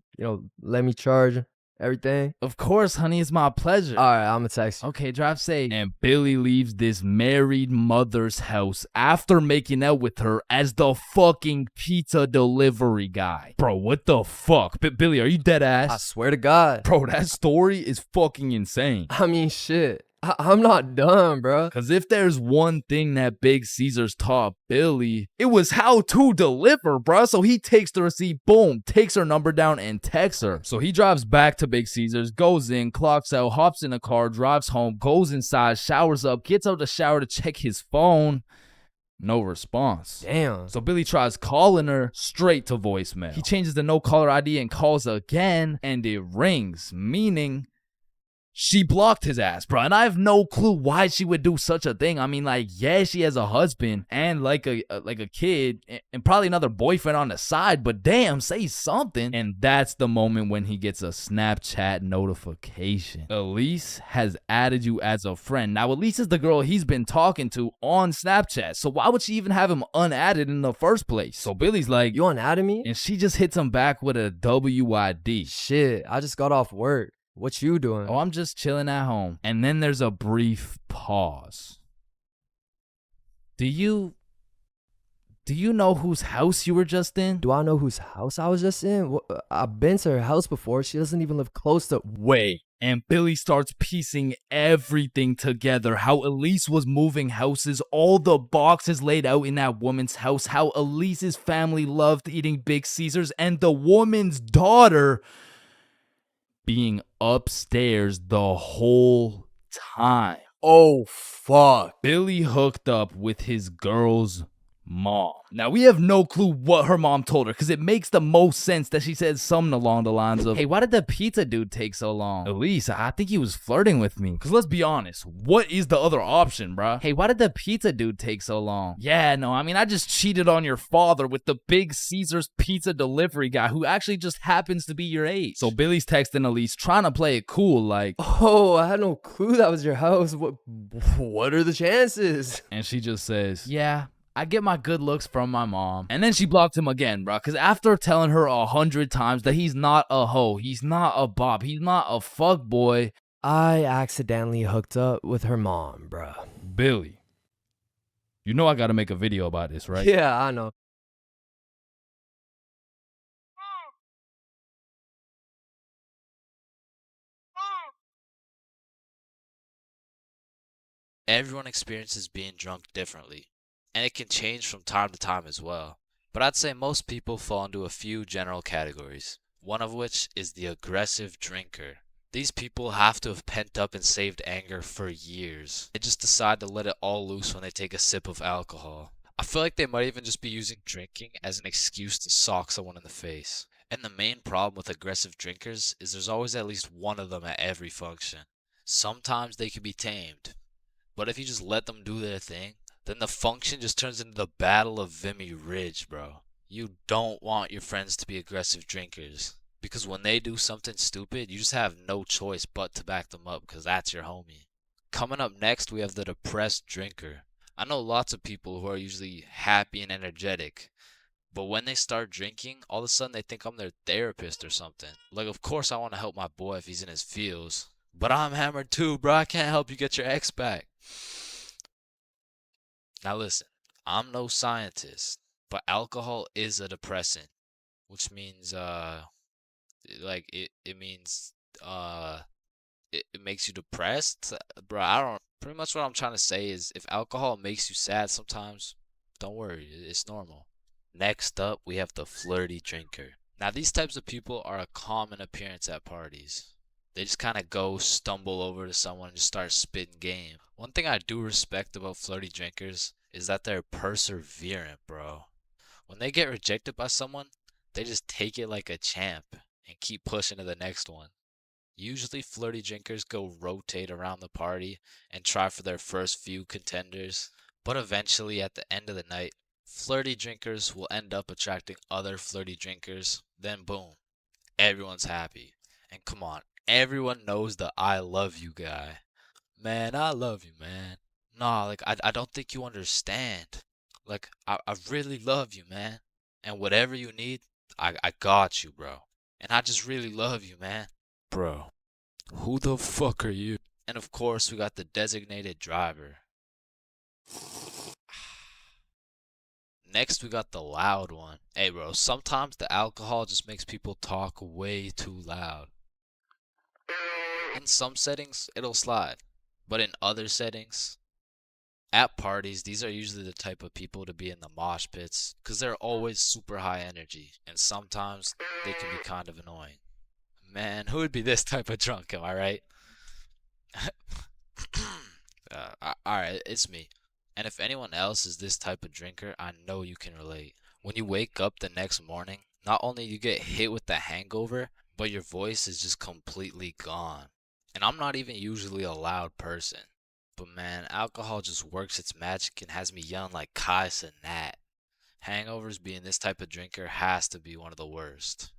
Let me charge everything. Of course, honey, it's my pleasure. All right, I'm gonna text you. Okay, drive safe. And Billy leaves this married mother's house after making out with her as the fucking pizza delivery guy. Bro, what the fuck? Billy, are you dead ass? I swear to God. Bro, that story is fucking insane. I mean, shit. I'm not done, bro. Because if there's one thing that Big Caesar's taught Billy, it was how to deliver, bro. So he takes the receipt, boom, takes her number down and texts her. So he drives back to Big Caesar's, goes in, clocks out, hops in a car, drives home, goes inside, showers up, gets out the shower to check his phone. No response. Damn. So Billy tries calling her, straight to voicemail. He changes the no caller ID and calls again, and it rings, meaning she blocked his ass, bro. And I have no clue why she would do such a thing. I mean, like, yeah, she has a husband and like a kid and probably another boyfriend on the side, but damn, say something. And that's the moment when he gets a Snapchat notification. Elise has added you as a friend. Now, Elise is the girl he's been talking to on Snapchat, so why would she even have him unadded in the first place? So Billy's like, you unadded me? And she just hits him back with a WID. Shit, I just got off work. What you doing? Oh, I'm just chilling at home. And then there's a brief pause. Do you know whose house you were just in? Do I know whose house I was just in? I've been to her house before. She doesn't even live close to... Wait. And Billy starts piecing everything together. How Elise was moving houses, all the boxes laid out in that woman's house, how Elise's family loved eating Big Caesars, and the woman's daughter being upstairs the whole time. Oh, fuck. Billy hooked up with his girl's mom. Now, we have no clue what her mom told her, because it makes the most sense that she said something along the lines of, hey, why did the pizza dude take so long? Elise, I think he was flirting with me. Because let's be honest, what is the other option, bruh? Hey, why did the pizza dude take so long? Yeah, no, I mean, I just cheated on your father with the Big Caesar's pizza delivery guy who actually just happens to be your age. So Billy's texting Elise, trying to play it cool, like, oh, I had no clue that was your house. What are the chances? And she just says, yeah, I get my good looks from my mom. And then she blocked him again, bro. Because after telling her 100 times that he's not a hoe, he's not a bop, he's not a fuck boy, I accidentally hooked up with her mom, bro. Billy, you know I got to make a video about this, right? Yeah, I know. Everyone experiences being drunk differently, and it can change from time to time as well. But I'd say most people fall into a few general categories, one of which is the aggressive drinker. These people have to have pent up and saved anger for years. They just decide to let it all loose when they take a sip of alcohol. I feel like they might even just be using drinking as an excuse to sock someone in the face. And the main problem with aggressive drinkers is there's always at least one of them at every function. Sometimes they can be tamed, but if you just let them do their thing, then the function just turns into the Battle of Vimy Ridge, bro. You don't want your friends to be aggressive drinkers, because when they do something stupid, you just have no choice but to back them up, because that's your homie. Coming up next, we have the depressed drinker. I know lots of people who are usually happy and energetic, but when they start drinking, all of a sudden they think I'm their therapist or something. Like, of course I want to help my boy if he's in his feels, but I'm hammered too, bro. I can't help you get your ex back. Now listen, I'm no scientist, but alcohol is a depressant, which means it makes you depressed. Bro, pretty much what I'm trying to say is if alcohol makes you sad sometimes, don't worry, it's normal. Next up, we have the flirty drinker. Now these types of people are a common appearance at parties. They just kind of stumble over to someone and just start spitting game. One thing I do respect about flirty drinkers is that they're perseverant, bro. When they get rejected by someone, they just take it like a champ and keep pushing to the next one. Usually flirty drinkers go rotate around the party and try for their first few contenders, but eventually at the end of the night, flirty drinkers will end up attracting other flirty drinkers, then boom, everyone's happy. And come on, everyone knows the I love you guy. Man, I love you, man. Nah, like, I don't think you understand. Like, I really love you, man. And whatever you need, I got you, bro. And I just really love you, man. Bro, who the fuck are you? And of course, we got the designated driver. Next, we got the loud one. Hey, bro, sometimes the alcohol just makes people talk way too loud. In some settings, it'll slide. But in other settings, at parties, these are usually the type of people to be in the mosh pits because they're always super high energy, and sometimes they can be kind of annoying. Man, who would be this type of drunk, am I right? Alright, it's me. And if anyone else is this type of drinker, I know you can relate. When you wake up the next morning, not only you get hit with the hangover, but your voice is just completely gone. And I'm not even usually a loud person. But man, alcohol just works its magic and has me yelling like Kai Cenat. Hangovers being this type of drinker has to be one of the worst.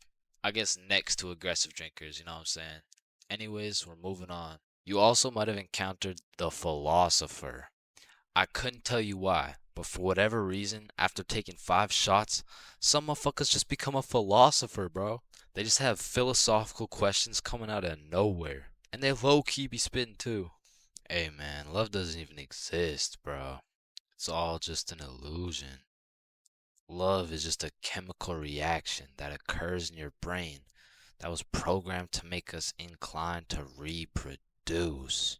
I guess next to aggressive drinkers, you know what I'm saying? Anyways, we're moving on. You also might have encountered the philosopher. I couldn't tell you why, but for whatever reason, after taking 5 shots, some motherfuckers just become a philosopher, bro. They just have philosophical questions coming out of nowhere. And they low-key be spitting too. Hey man, love doesn't even exist, bro. It's all just an illusion. Love is just a chemical reaction that occurs in your brain that was programmed to make us inclined to reproduce.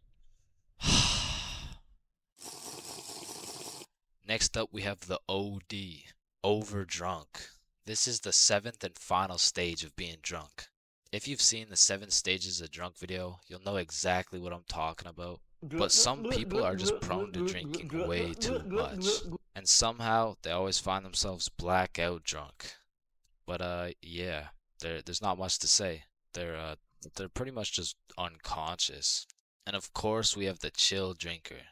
Next up, we have the OD, overdrunk. This is the 7th and final stage of being drunk. If you've seen the 7 stages of drunk video, you'll know exactly what I'm talking about. But some people are just prone to drinking way too much. And somehow, they always find themselves blackout drunk. But yeah, there's not much to say. They're pretty much just unconscious. And of course, we have the chill drinker.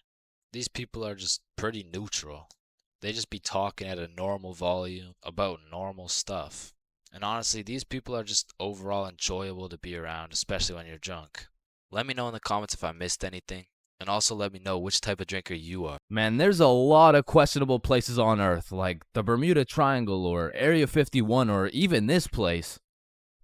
These people are just pretty neutral. They just be talking at a normal volume about normal stuff. And honestly, these people are just overall enjoyable to be around, especially when you're drunk. Let me know in the comments if I missed anything. And also let me know which type of drinker you are. Man, there's a lot of questionable places on Earth, like the Bermuda Triangle or Area 51 or even this place.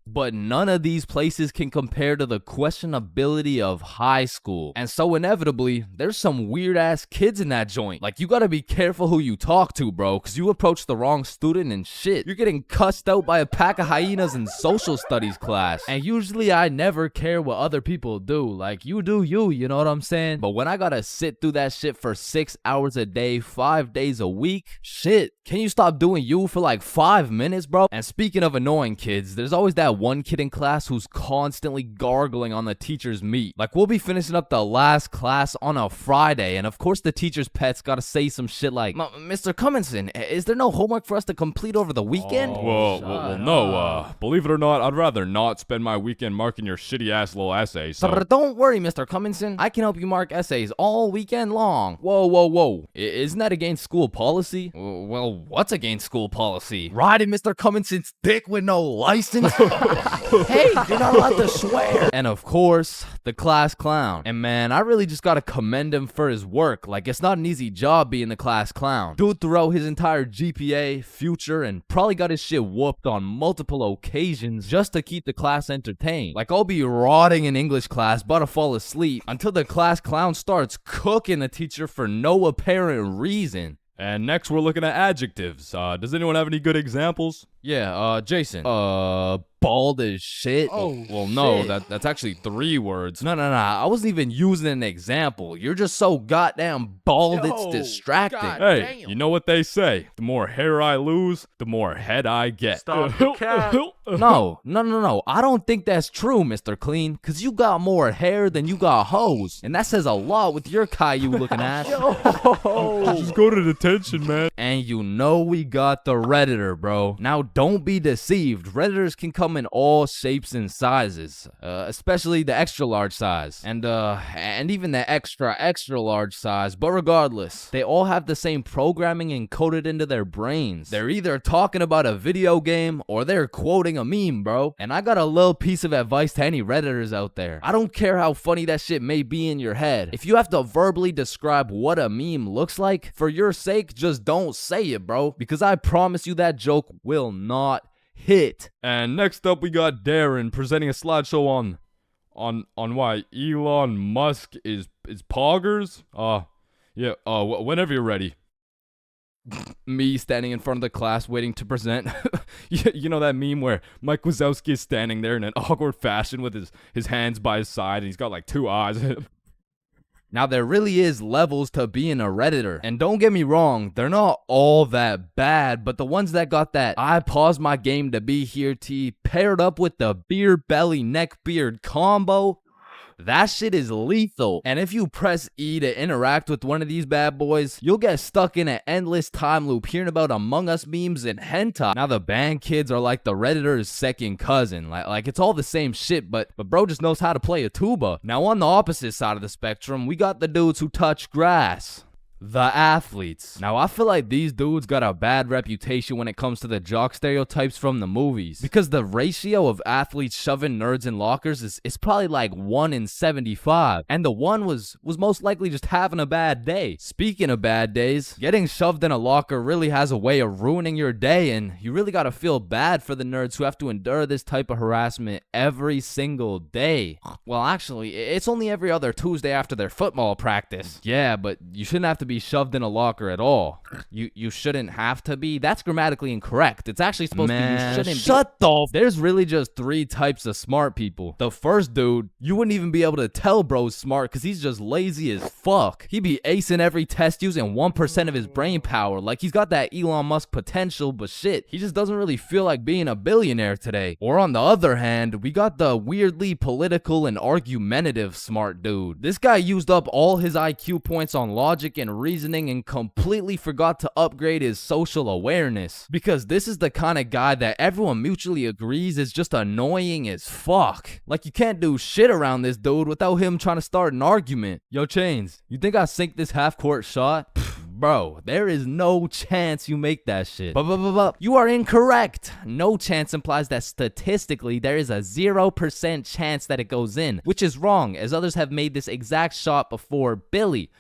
But none of these places can compare to the questionability of high school. And so inevitably, there's some weird ass kids in that joint. Like, you gotta be careful who you talk to, bro, because you approach the wrong student and shit, you're getting cussed out by a pack of hyenas in social studies class. And usually I never care what other people do. Like, you do you, you know what I'm saying? But when I gotta sit through that shit for 6 hours a day, 5 days a week, shit, can you stop doing you for like 5 minutes, bro? And speaking of annoying kids, there's always that one kid in class who's constantly gargling on the teacher's meat. Like, we'll be finishing up the last class on a Friday, and of course the teacher's pet's gotta say some shit like, Mr. Cumminson, is there no homework for us to complete over the weekend? Well, no, believe it or not, I'd rather not spend my weekend marking your shitty ass little essays. So Don't worry, Mr. Cumminson, I can help you mark essays all weekend long. Whoa. Isn't that against school policy? Well, what's against school policy? Riding Mr. Cumminson's dick with no license? Hey, you're not allowed to swear. And of course, the class clown. And man, I really just gotta commend him for his work. Like, it's not an easy job being the class clown. Dude threw out his entire GPA, future, and probably got his shit whooped on multiple occasions just to keep the class entertained. Like, I'll be rotting in English class, about to fall asleep, until the class clown starts cooking the teacher for no apparent reason. And next we're looking at adjectives. Does anyone have any good examples? Yeah, Jason. Bald as shit. Well, no, that's actually 3 words. No. I wasn't even using an example. You're just so goddamn bald, it's distracting. Hey, you know what they say? The more hair I lose, the more head I get. Stop the cat. No. I don't think that's true, Mr. Clean, because you got more hair than you got hoes. And that says a lot with your Caillou looking ass. Just go to detention, man. And you know we got the Redditor, bro. Now don't be deceived. Redditors can come in all shapes and sizes, especially the extra large size and even the extra large size. But regardless, they all have the same programming encoded into their brains. They're either talking about a video game or they're quoting a meme, bro. And I got a little piece of advice to any Redditors out there. I don't care how funny that shit may be in your head. If you have to verbally describe what a meme looks like, for your sake, just don't say it, bro. Because I promise you that joke will not hit. And next up, we got Darren presenting a slideshow on why Elon Musk is poggers. Whenever you're ready. Me standing in front of the class waiting to present. You know that meme where Mike Wazowski is standing there in an awkward fashion with his hands by his side and he's got like two eyes. Now, there really is levels to being a Redditor. And don't get me wrong, they're not all that bad, but the ones that got that I paused my game to be here tea paired up with the beard belly neckbeard combo, that shit is lethal. And if you press E to interact with one of these bad boys, you'll get stuck in an endless time loop hearing about Among Us memes and hentai. Now, the band kids are like the Redditor's second cousin. Like it's all the same shit, but bro just knows how to play a tuba. Now, on the opposite side of the spectrum, we got the dudes who touch grass. The athletes. Now, I feel like these dudes got a bad reputation when it comes to the jock stereotypes from the movies, because the ratio of athletes shoving nerds in lockers is probably like 1 in 75, and the one was most likely just having a bad day. Speaking of bad days, getting shoved in a locker really has a way of ruining your day, and you really gotta feel bad for the nerds who have to endure this type of harassment every single day. Well, actually, it's only every other Tuesday after their football practice. Yeah, but you shouldn't have to be shoved in a locker at all. You shouldn't have to be. That's grammatically incorrect. It's actually supposed to be you shouldn't shut the There's really just 3 types of smart people. The first dude, you wouldn't even be able to tell bro's smart because he's just lazy as fuck. He be acing every test using 1% of his brain power. Like he's got that Elon Musk potential, but shit, he just doesn't really feel like being a billionaire today. Or on the other hand, we got the weirdly political and argumentative smart dude. This guy used up all his IQ points on logic and reasoning and completely forgot to upgrade his social awareness, because this is the kind of guy that everyone mutually agrees is just annoying as fuck. Like you can't do shit around this dude without him trying to start an argument. Yo, Chains, you think I sink this half-court shot? Bro, there is no chance you make that shit. But you are incorrect. No chance implies that statistically there is a 0% chance that it goes in, which is wrong, as others have made this exact shot before Billy.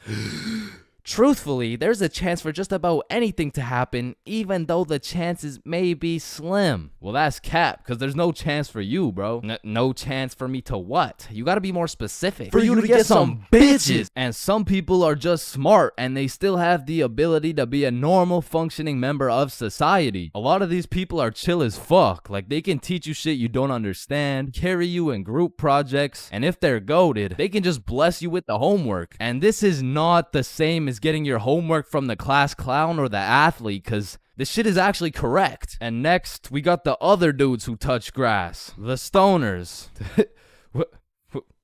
Truthfully, there's a chance for just about anything to happen, even though the chances may be slim. Well, that's cap, because there's no chance for you, bro. No chance for me to what? You gotta be more specific. For you to get some bitches. And some people are just smart, and they still have the ability to be a normal functioning member of society. A lot of these people are chill as fuck. Like, they can teach you shit you don't understand, carry you in group projects, and if they're goated, they can just bless you with the homework. And this is not the same as getting your homework from the class clown or the athlete, because this shit is actually correct. And next, we got the other dudes who touch grass. The stoners.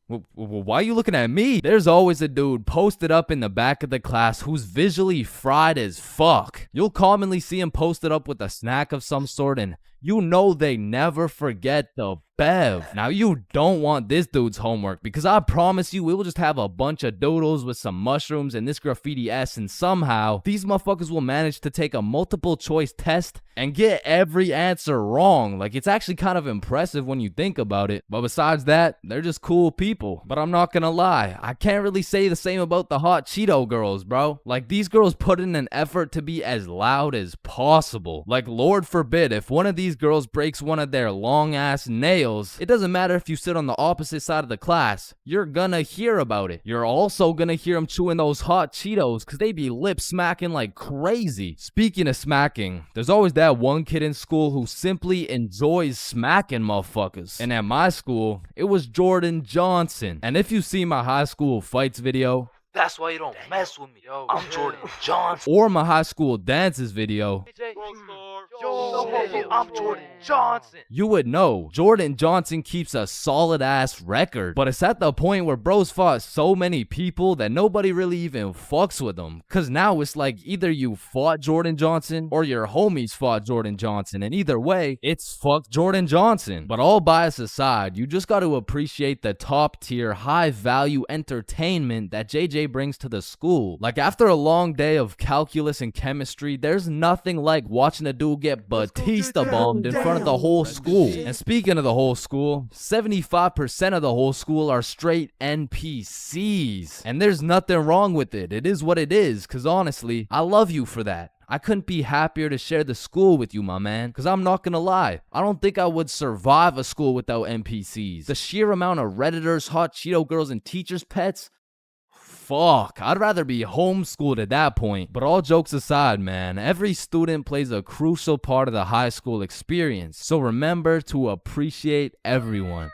Why are you looking at me? There's always a dude posted up in the back of the class who's visually fried as fuck. You'll commonly see him posted up with a snack of some sort, and you know they never forget the bev. Now, you don't want this dude's homework, because I promise you it will just have a bunch of doodles with some mushrooms and this graffiti S, and somehow these motherfuckers will manage to take a multiple choice test and get every answer wrong. Like, it's actually kind of impressive when you think about it. But besides that, they're just cool people. But I'm not gonna lie, I can't really say the same about the hot Cheeto girls, bro. Like, these girls put in an effort to be as loud as possible. Like, Lord forbid, if one of these girls breaks one of their long ass nails, it doesn't matter if you sit on the opposite side of the class, you're gonna hear about it. You're also gonna hear them chewing those hot Cheetos, because they be lip smacking like crazy. Speaking of smacking, there's always that one kid in school who simply enjoys smacking motherfuckers. And at my school, it was Jordan Johnson. And if you see my high school fights video, that's why you don't mess with me. I'm Jordan Johnson. Or my high school dances video, I'm Jordan Johnson. You would know Jordan Johnson keeps a solid ass record, but it's at the point where bros fought so many people that nobody really even fucks with them. Cause now it's like either you fought Jordan Johnson or your homies fought Jordan Johnson, and either way, it's fuck Jordan Johnson. But all bias aside, you just got to appreciate the top tier, high value entertainment that JJ brings to the school. Like after a long day of calculus and chemistry, there's nothing like watching a dude get Batista bombed in front of the whole school. And speaking of the whole school, 75% of the whole school are straight NPCs. And there's nothing wrong with it. It is what it is, cause honestly, I love you for that. I couldn't be happier to share the school with you, my man. Cause I'm not gonna lie, I don't think I would survive a school without NPCs. The sheer amount of Redditors, hot Cheeto girls, and teachers' pets, fuck, I'd rather be homeschooled at that point. But all jokes aside, man, every student plays a crucial part of the high school experience. So remember to appreciate everyone.